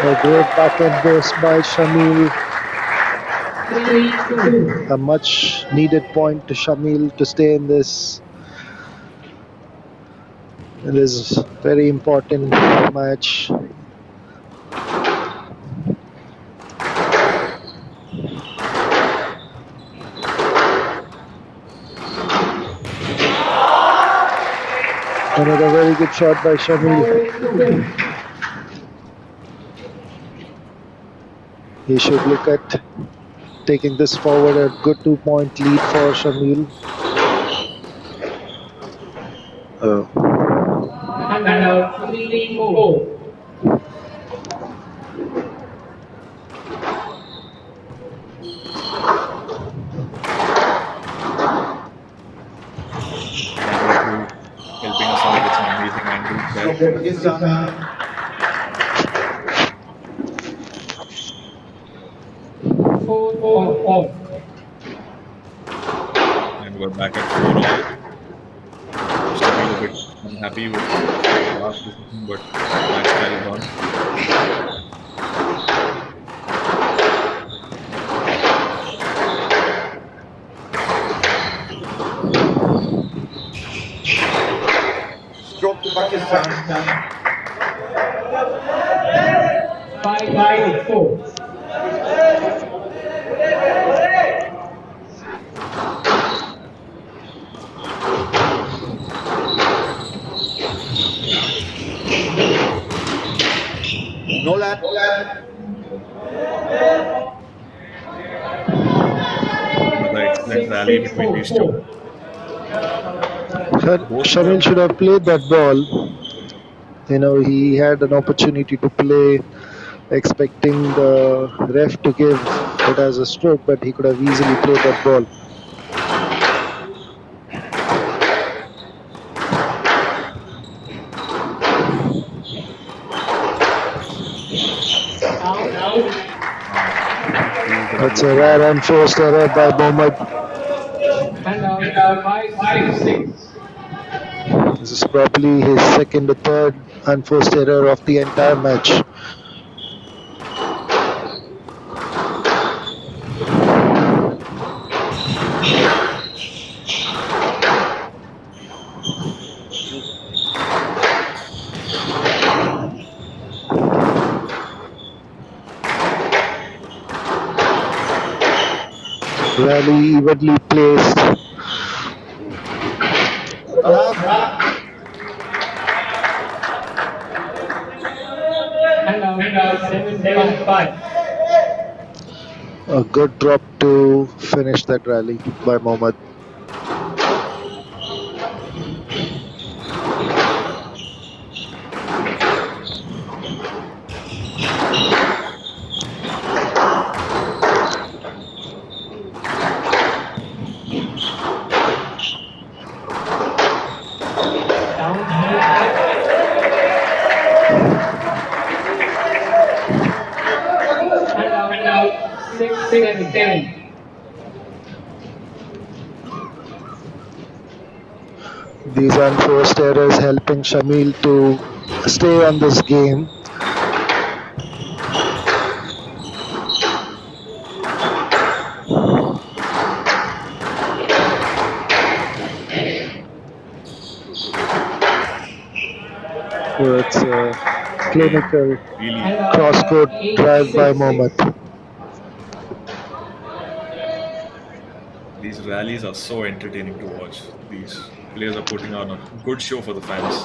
A great backhand burst by Shamil. A much needed point to Shamil to stay in this very important match. Another very good shot by Shamil. He should look at taking this forward. A good 2-point lead for Shamil. helping us out with some amazing angles there. And we're back at 4-all. Still a bit unhappy with the last decision, but match carried on. Stroke to Pakistan. 5-4. No lad. Another excellent rally between these two. Shamil should have played that ball. You know, he had an opportunity to play, expecting the ref to give it as a stroke, but he could have easily played that ball. That's a rare unforced error by Mohammad. This is probably his second or third unforced error of the entire match. Rally evenly placed. A good drop to finish that rally by Mohammad. 6-7. These unforced errors helping Shamil to stay on this game. So it's a clinical Really, cross-court drive by Mohammad. these rallies are so entertaining to watch. These players are putting on a good show for the fans.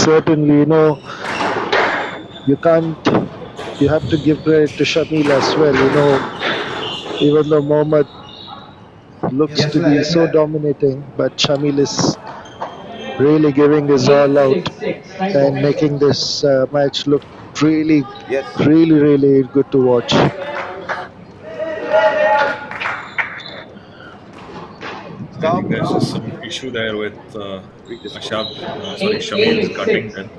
Certainly, you can't, you have to give credit to Shamil as well. Even though Mohammad looks to be so dominating, but Shamil is really giving his all out and making this match look really, really, really good to watch. I think there's just some issue there with Shamil's cutting there.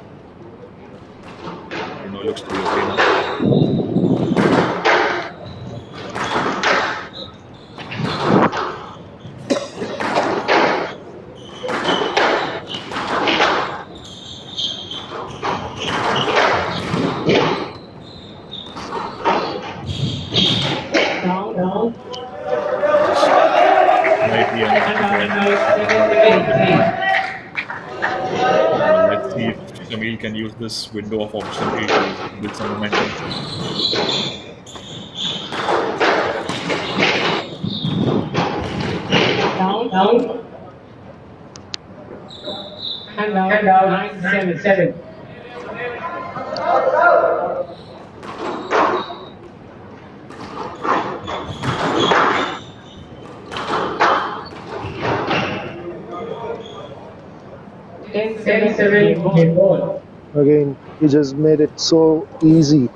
But it looks to be okay now. Slightly unlucky there. Let's see if Shamil can use this window of opportunity to build some momentum. Down. And out. 9-7. 10-7 game ball. Again, he just made it so easy.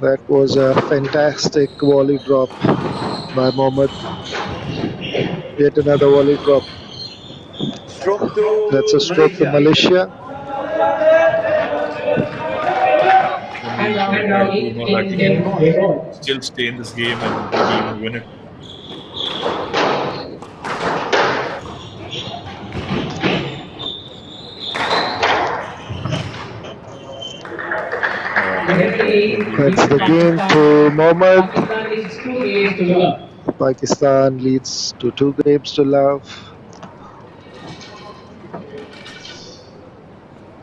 That was a fantastic volley drop by Mohammad. Yet another volley drop. That's a stroke to Malaysia. That he can still stay in this game and maybe even win it. That's the game to Mohammad. Pakistan leads to 2 games to love.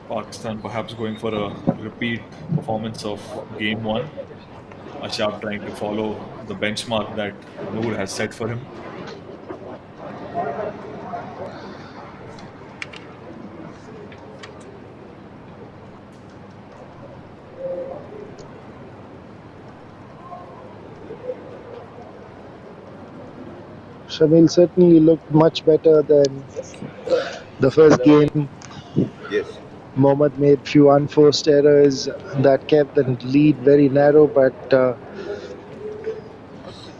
Pakistan perhaps going for a repeat performance of game 1. Ashab trying to follow the benchmark that Noor has set for him. Shamil certainly looked much better than the first game. Yes. Mohammad made few unforced errors that kept the lead very narrow, but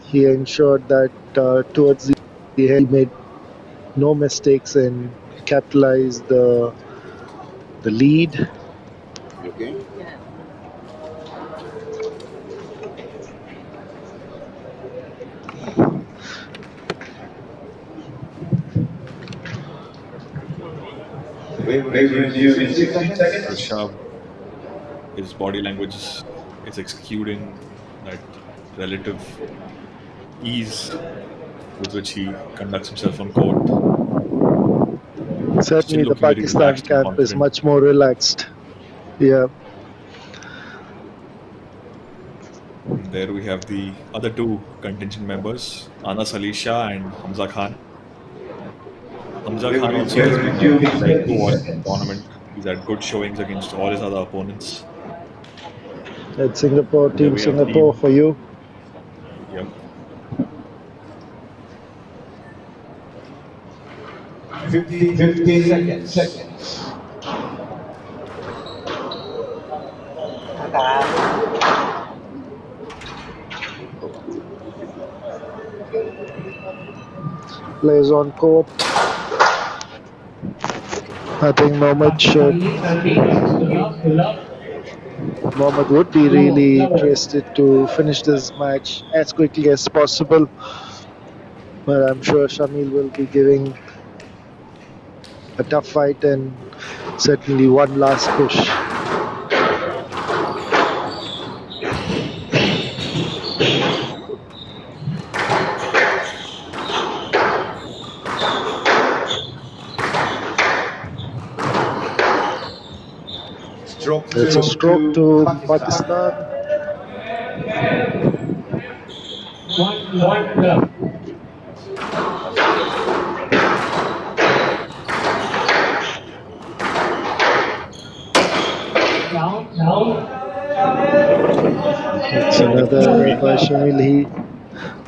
he ensured that towards the end he made no mistakes and capitalized the lead. Okay. Rashab, his body language is executing that relative ease with which he conducts himself on court. Certainly, the looking very Pakistan relaxed and camp is confident. much more relaxed. Yeah. And there we have the other 2 contingent members, Anas Ali Shah and Hamza Khan. Hamza Khan also has been a delight to watch in the tournament. He's had good showings against all his other opponents. It's Singapore, There Team we have Singapore team. for you. Yep. 15 seconds. Players on court. I think Mohammad should Mohammad would be really interested to finish this match as quickly as possible, but I'm sure Shamil will be giving a tough fight and certainly one last push. It's a stroke to Pakistan. One love. Down. It's another error by Shamil.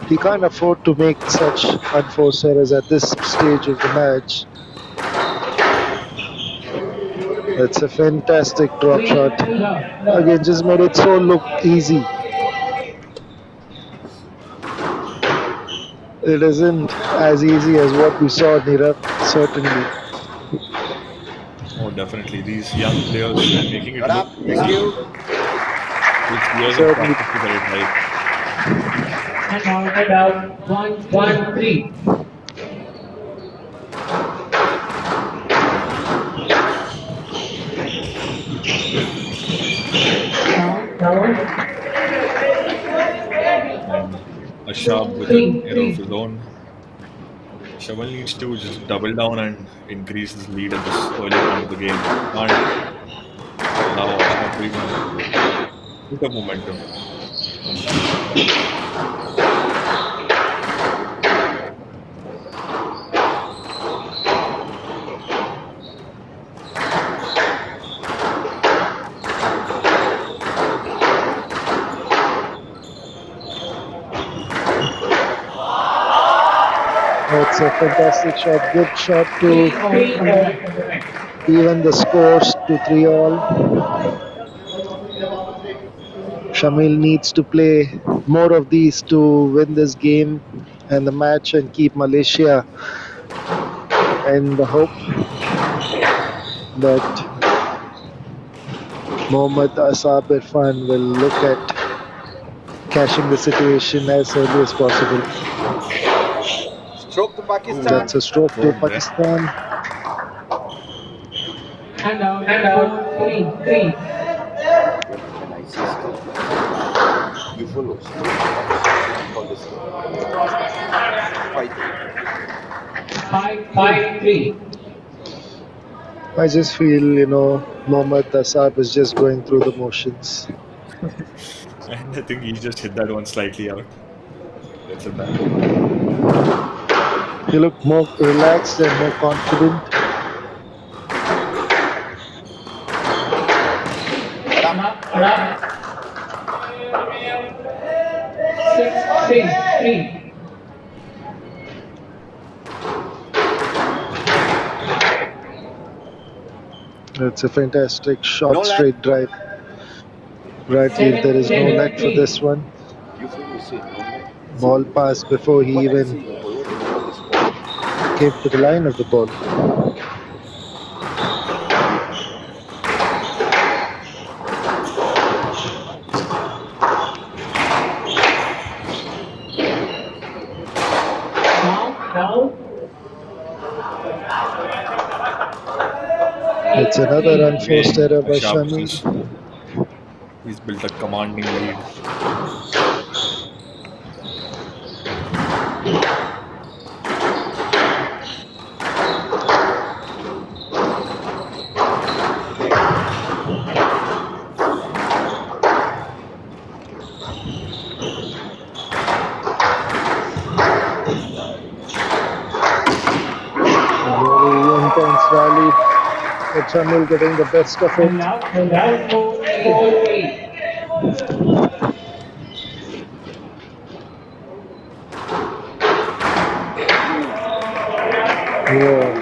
He can't afford to make such unforced errors at this stage of the match. It's a fantastic drop shot. Again, just made it so look easy. It isn't as easy as what we saw, Nirav, certainly. Oh, definitely. These young players, they're making it Shut look up. Thank easy, you. but takes years of Certainly. practice to get it right. And out. 1-3. Down. And Ashab with an error of his own. Shamal needs to just double down and increase his lead at this early point of the game. He can't allow Ashab to even pick up momentum. It's a fantastic shot. Good shot to even the scores to 3-all. Shamil needs to play more of these to win this game and the match and keep Malaysia in the hope that Mohammad Asab Irfan will look at cashing the situation as early as possible. Stroke to Pakistan. That's a stroke to Bored there. Pakistan. And out. 3. When I say stroke, you follow. Stroke to Pakistan. Call this stroke. 5-3. I just feel, Mohammad Asab is just going through the motions. And I think he just hit that one slightly out. That's a bad. He looked more relaxed and more confident. Up. 6-3. It's a fantastic shot, No lag. straight drive. Right here, there is no net for this one. You follow. Say no lag. Ball passed before he What I even say, you follow. Call this stroke. came to the line of the ball. Down. It's another unforced Again, error by Ashab Shamil. he's built a commanding lead. A very intense rally, but Shamil getting the best of it. And out. 4-8. Yeah.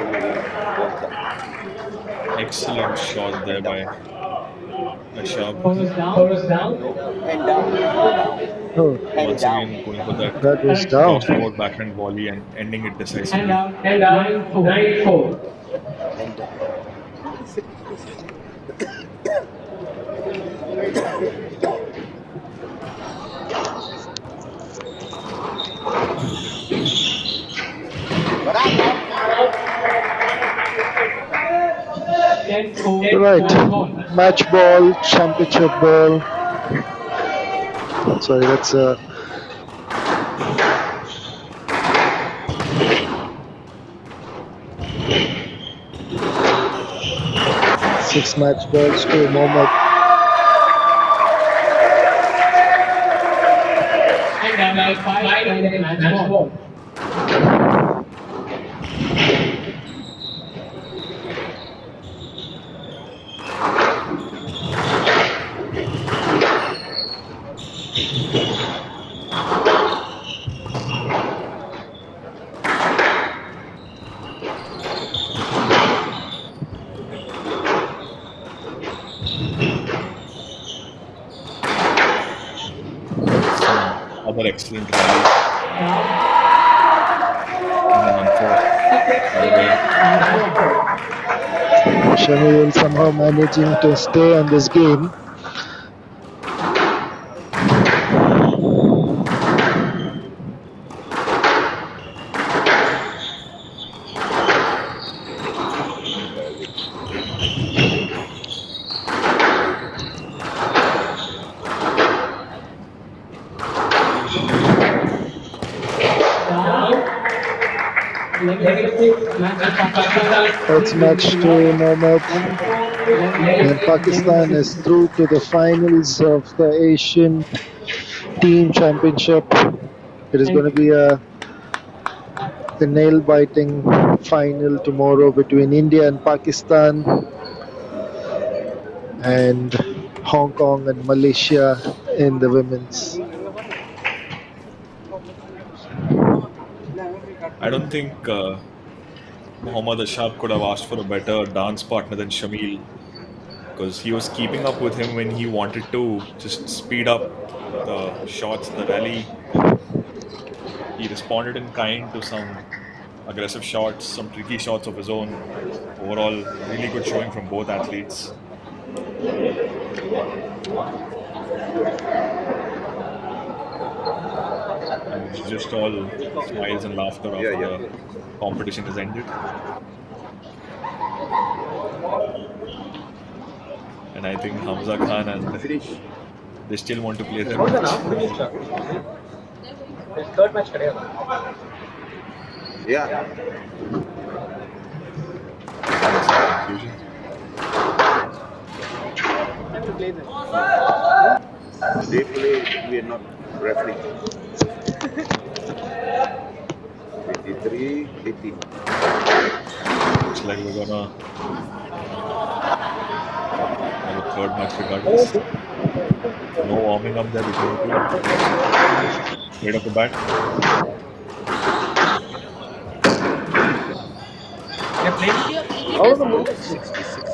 Excellent shot there by Ashab. Down. Hand down. Oh, Once again going for that that was down. cross-court backhand volley and ending it And decisively. out. 9-4. Hand down. Right, match ball, championship ball. Sorry, that's 6 match balls to Mohammed. And number 5 match ball. Some other excellent rallies. And an unfair all the way. Shamil somehow managing to stay on this game. That's match to Mohammed. And Pakistan is through to the finals of the Asian Team Championship. It is going to be a nail-biting final tomorrow between India and Pakistan, and Hong Kong and Malaysia in the women's. I don't think Muhammad Ashab could have asked for a better dance partner than Shamil, because he was keeping up with him when he wanted to just speed up the shots, the rally. He responded in kind to some aggressive shots, some tricky shots of his own. Overall, really good showing from both athletes. And it's just all smiles and laughter after the competition is ended. And I think Hamza Khan and they still want to play their match. Third match Yeah. Confusion. They play, we are not refereeing. 23-18. Looks like we're gonna have a third match regardless. No warming up there between the two. Straight off the bat. How the move? 66.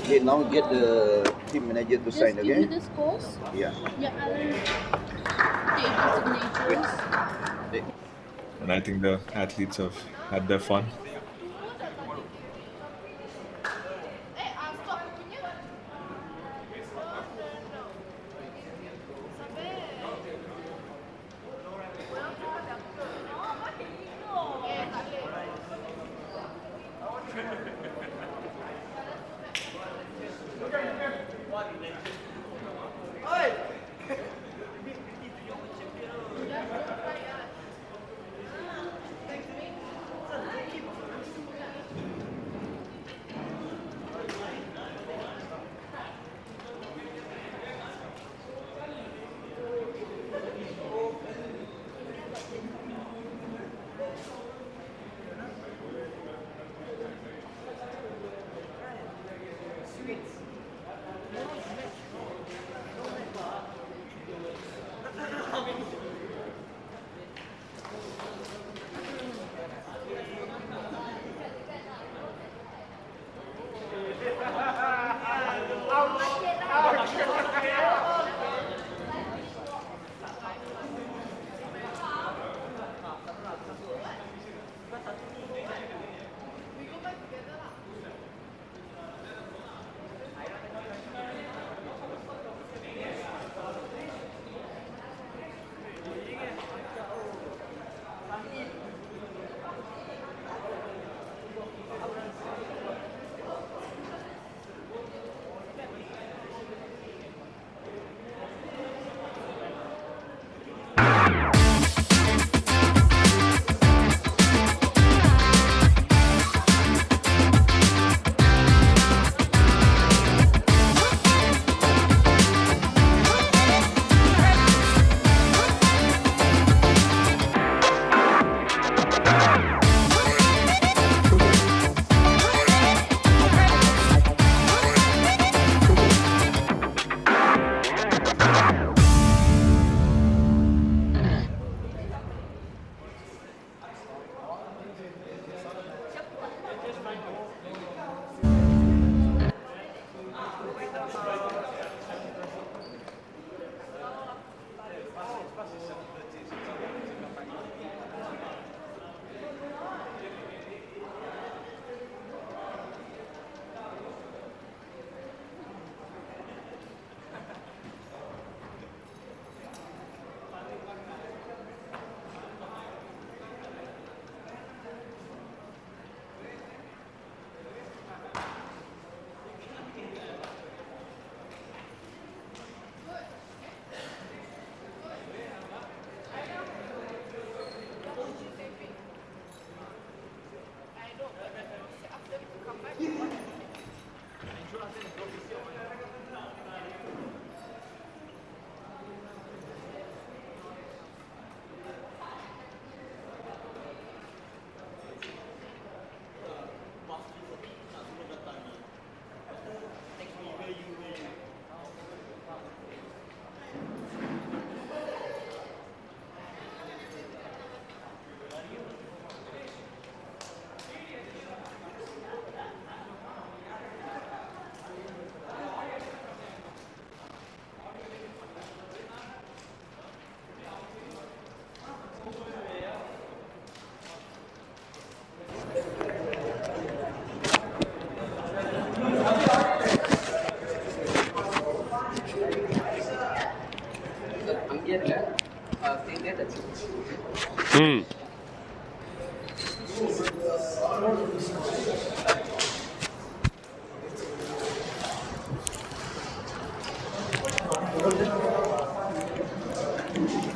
Okay, now get the team manager to sign Give me again. the scores. Yeah. Yeah, I will take the signatures. And I think the athletes have had their fun.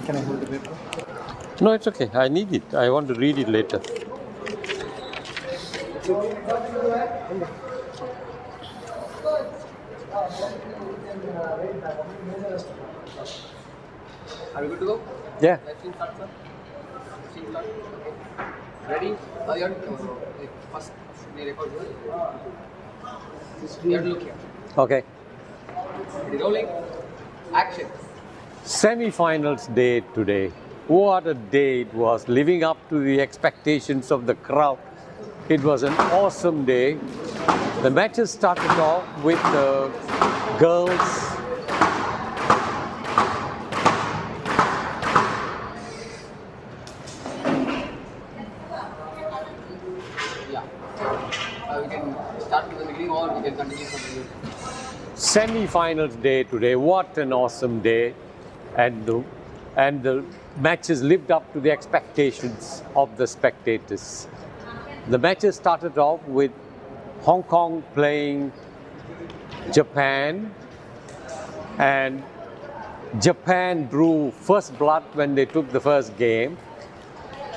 Can I hold the paper? No, it's okay. I need it. I want to read it later. Are we good to go? Yeah. Scene start, sir. Scene start. Okay. Ready? You have to, first, we record here. You have to look here. Okay. Ready, rolling. Action. Semi-finals day today. What a day it was, living up to the expectations of the crowd. It was an awesome day. The matches started off with the girls. We can start from the beginning or we can continue from the beginning. Semi-finals day today. What an awesome day. And the matches lived up to the expectations of the spectators. The matches started off with Hong Kong playing Japan, and Japan drew first blood when they took the first game,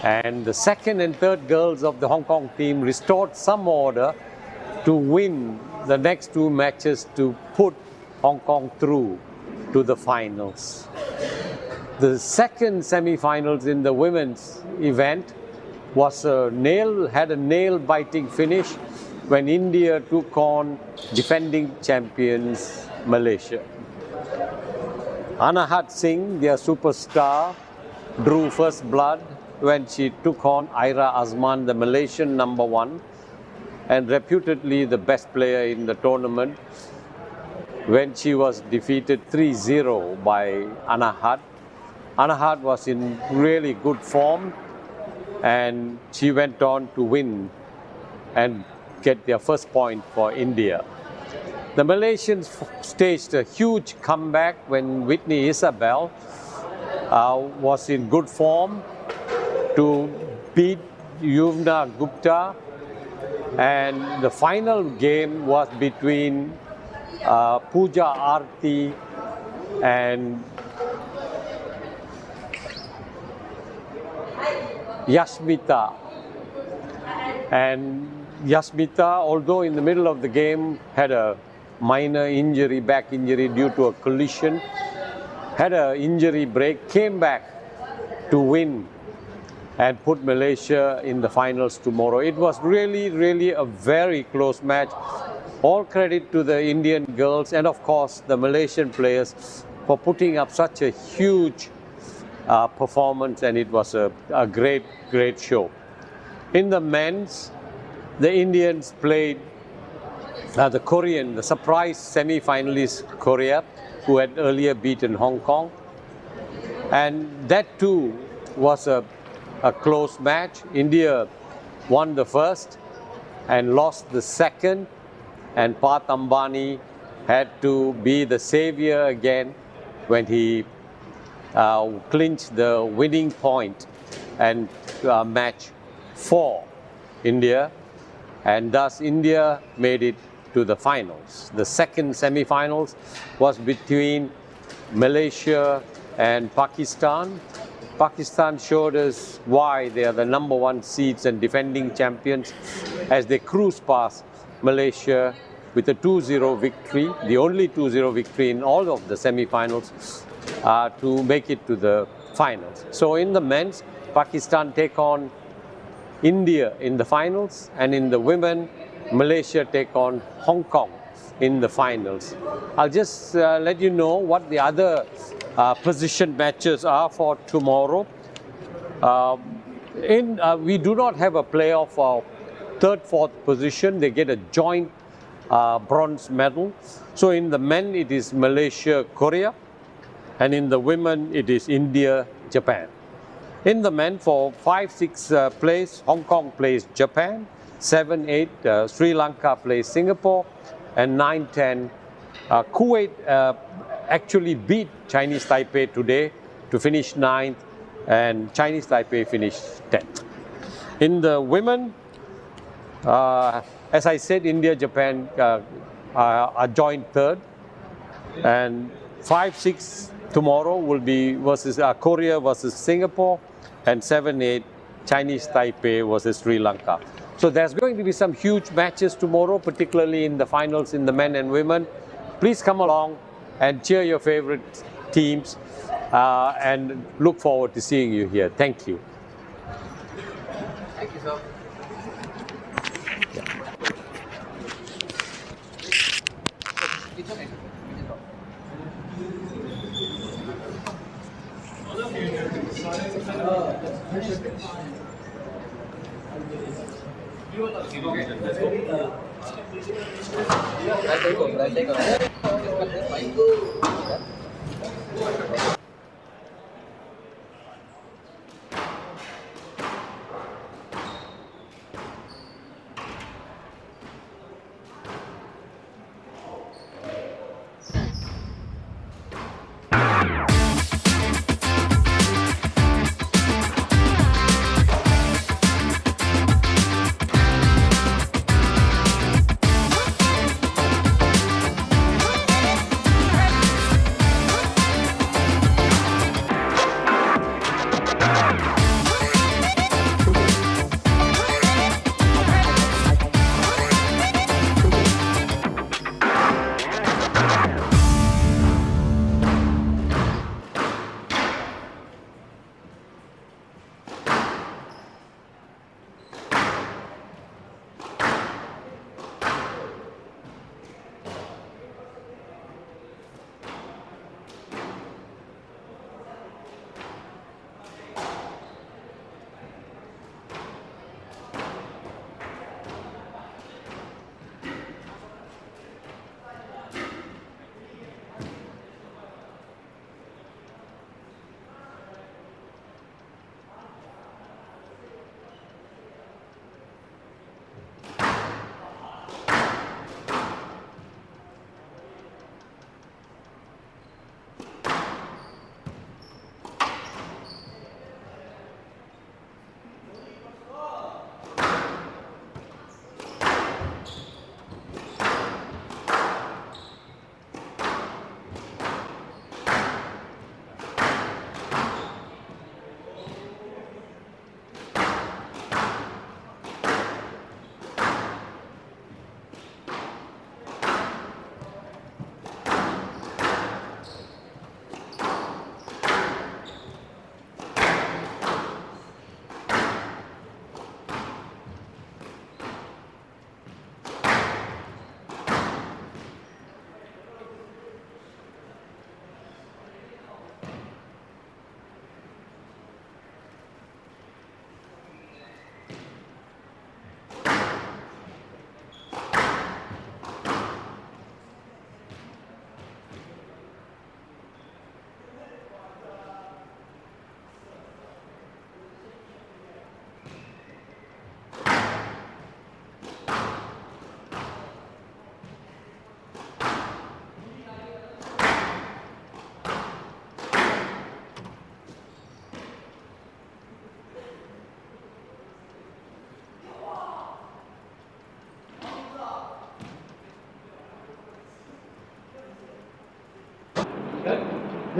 and the second and third girls of the Hong Kong team restored some order to win the next two matches to put Hong Kong through to the finals. The second semi-finals in the women's event was had a nail-biting finish when India took on defending champions Malaysia. Anahat Singh, their superstar, drew first blood when she took on Ira Azman, the Malaysian #1 and reputedly the best player in the tournament, when she was defeated 3-0 by Anahat. Anahat was in really good form and she went on to win and get their first point for India. The Malaysians staged a huge comeback when Whitney Isabel was in good form to beat Yuvna Gupta, and the final game was between Pooja Aarti and Yashmita. And Yashmita, although in the middle of the game had a minor injury, back injury due to a collision, had an injury break, came back to win and put Malaysia in the finals tomorrow. It was really a very close match. All credit to the Indian girls and of course the Malaysian players for putting up such a huge performance, and it was a great show. In the men's, the Indians played the surprise semi-finalist Korea, who had earlier beaten Hong Kong. And that too was a close match. India won the first and lost the second, and Pat Ambani had to be the savior again when he clinched the winning point and match for India, and thus India made it to the finals. The second semi-finals was between Malaysia and Pakistan. Pakistan showed us why they are the #1 seeds and defending champions as they cruised past Malaysia with a 2-0 victory, the only 2-0 victory in all of the semi-finals to make it to the finals. So in the men's, Pakistan take on India in the finals, and in the women, Malaysia take on Hong Kong in the finals. I'll just let you know what the other position matches are for tomorrow. We do not have a playoff for third, fourth position. They get a joint bronze medal. So in the men, it is Malaysia, Korea, and in the women, it is India, Japan. In the men, for 5, 6 place, Hong Kong plays Japan, 7, 8, Sri Lanka plays Singapore, and 9, 10, Kuwait actually beat Chinese Taipei today to finish 9th, and Chinese Taipei finished 10th. In the women, as I said, India, Japan are joint third, and 5, 6 tomorrow will be versus Korea versus Singapore, and 7, 8 Chinese Taipei versus Sri Lanka. So there's going to be some huge matches tomorrow, particularly in the finals in the men and women. Please come along and cheer your favorite teams, and look forward to seeing you here. Thank you. Thank you, sir. It's okay. I'll take over.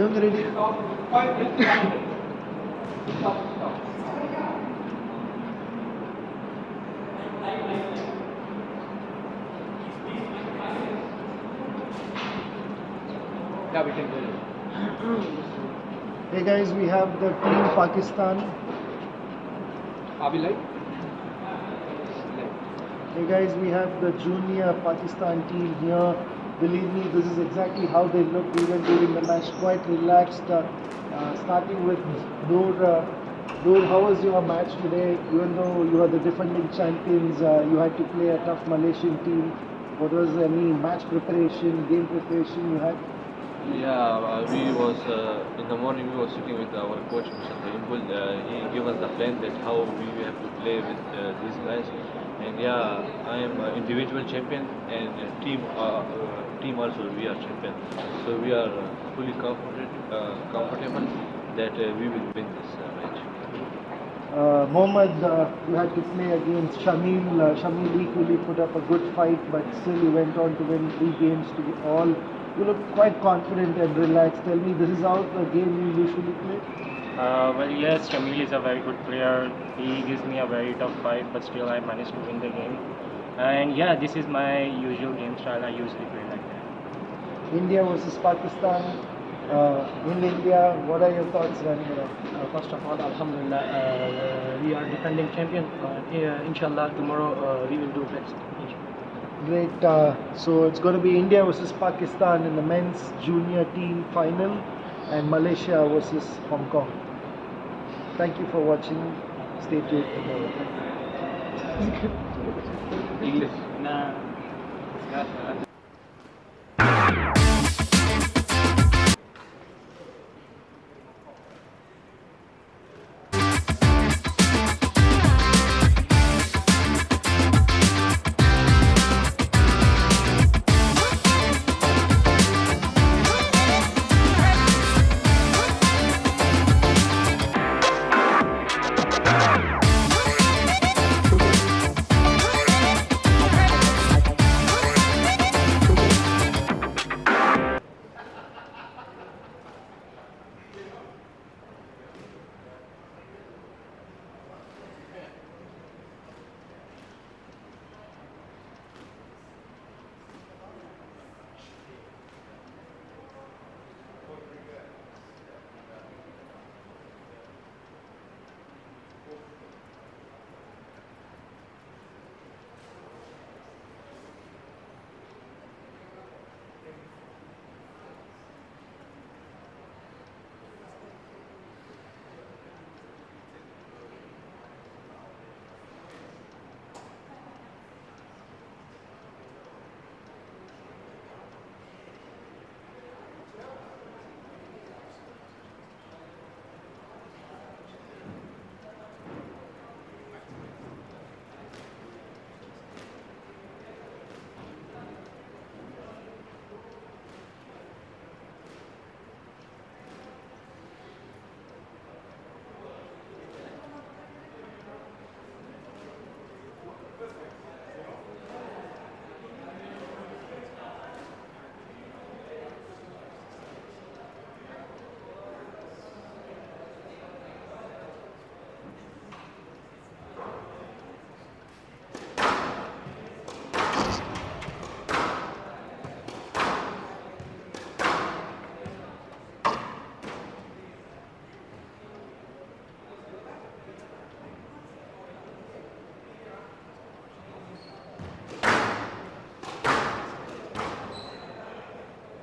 Young ready? Yeah, we can go. Hey guys, we have the team Pakistan. Are we live? Hey guys, we have the junior Pakistan team here. Believe me, this is exactly how they look even during the match. Quite relaxed. Starting with Noor. Noor, how was your match today? Even though you are the defending champions, you had to play a tough Malaysian team. What was any match preparation, game preparation you had? Yeah, we was in the morning. We was sitting with our coach, Mr. Imbul. He gave us the plan that how we have to play with these guys. And yeah, I am individual champion and team also we are champion. So we are fully comfortable that we will win this match. Mohammad, you had to play against Shamil. Shamil equally put up a good fight, but still you went on to win 3 games to get all. You look quite confident and relaxed. Tell me, this is how the game you usually play? Well, yes, Shamil is a very good player. He gives me a very tough fight, but still I managed to win the game. And yeah, this is my usual game style. I usually play like that. India versus Pakistan. In India, what are your thoughts running around? First of all, Alhamdulillah, we are defending champion. Inshallah, tomorrow we will do best. Great. So it's going to be India versus Pakistan in the men's junior team final and Malaysia versus Hong Kong. Thank you for watching. Stay tuned tomorrow. English. Nah.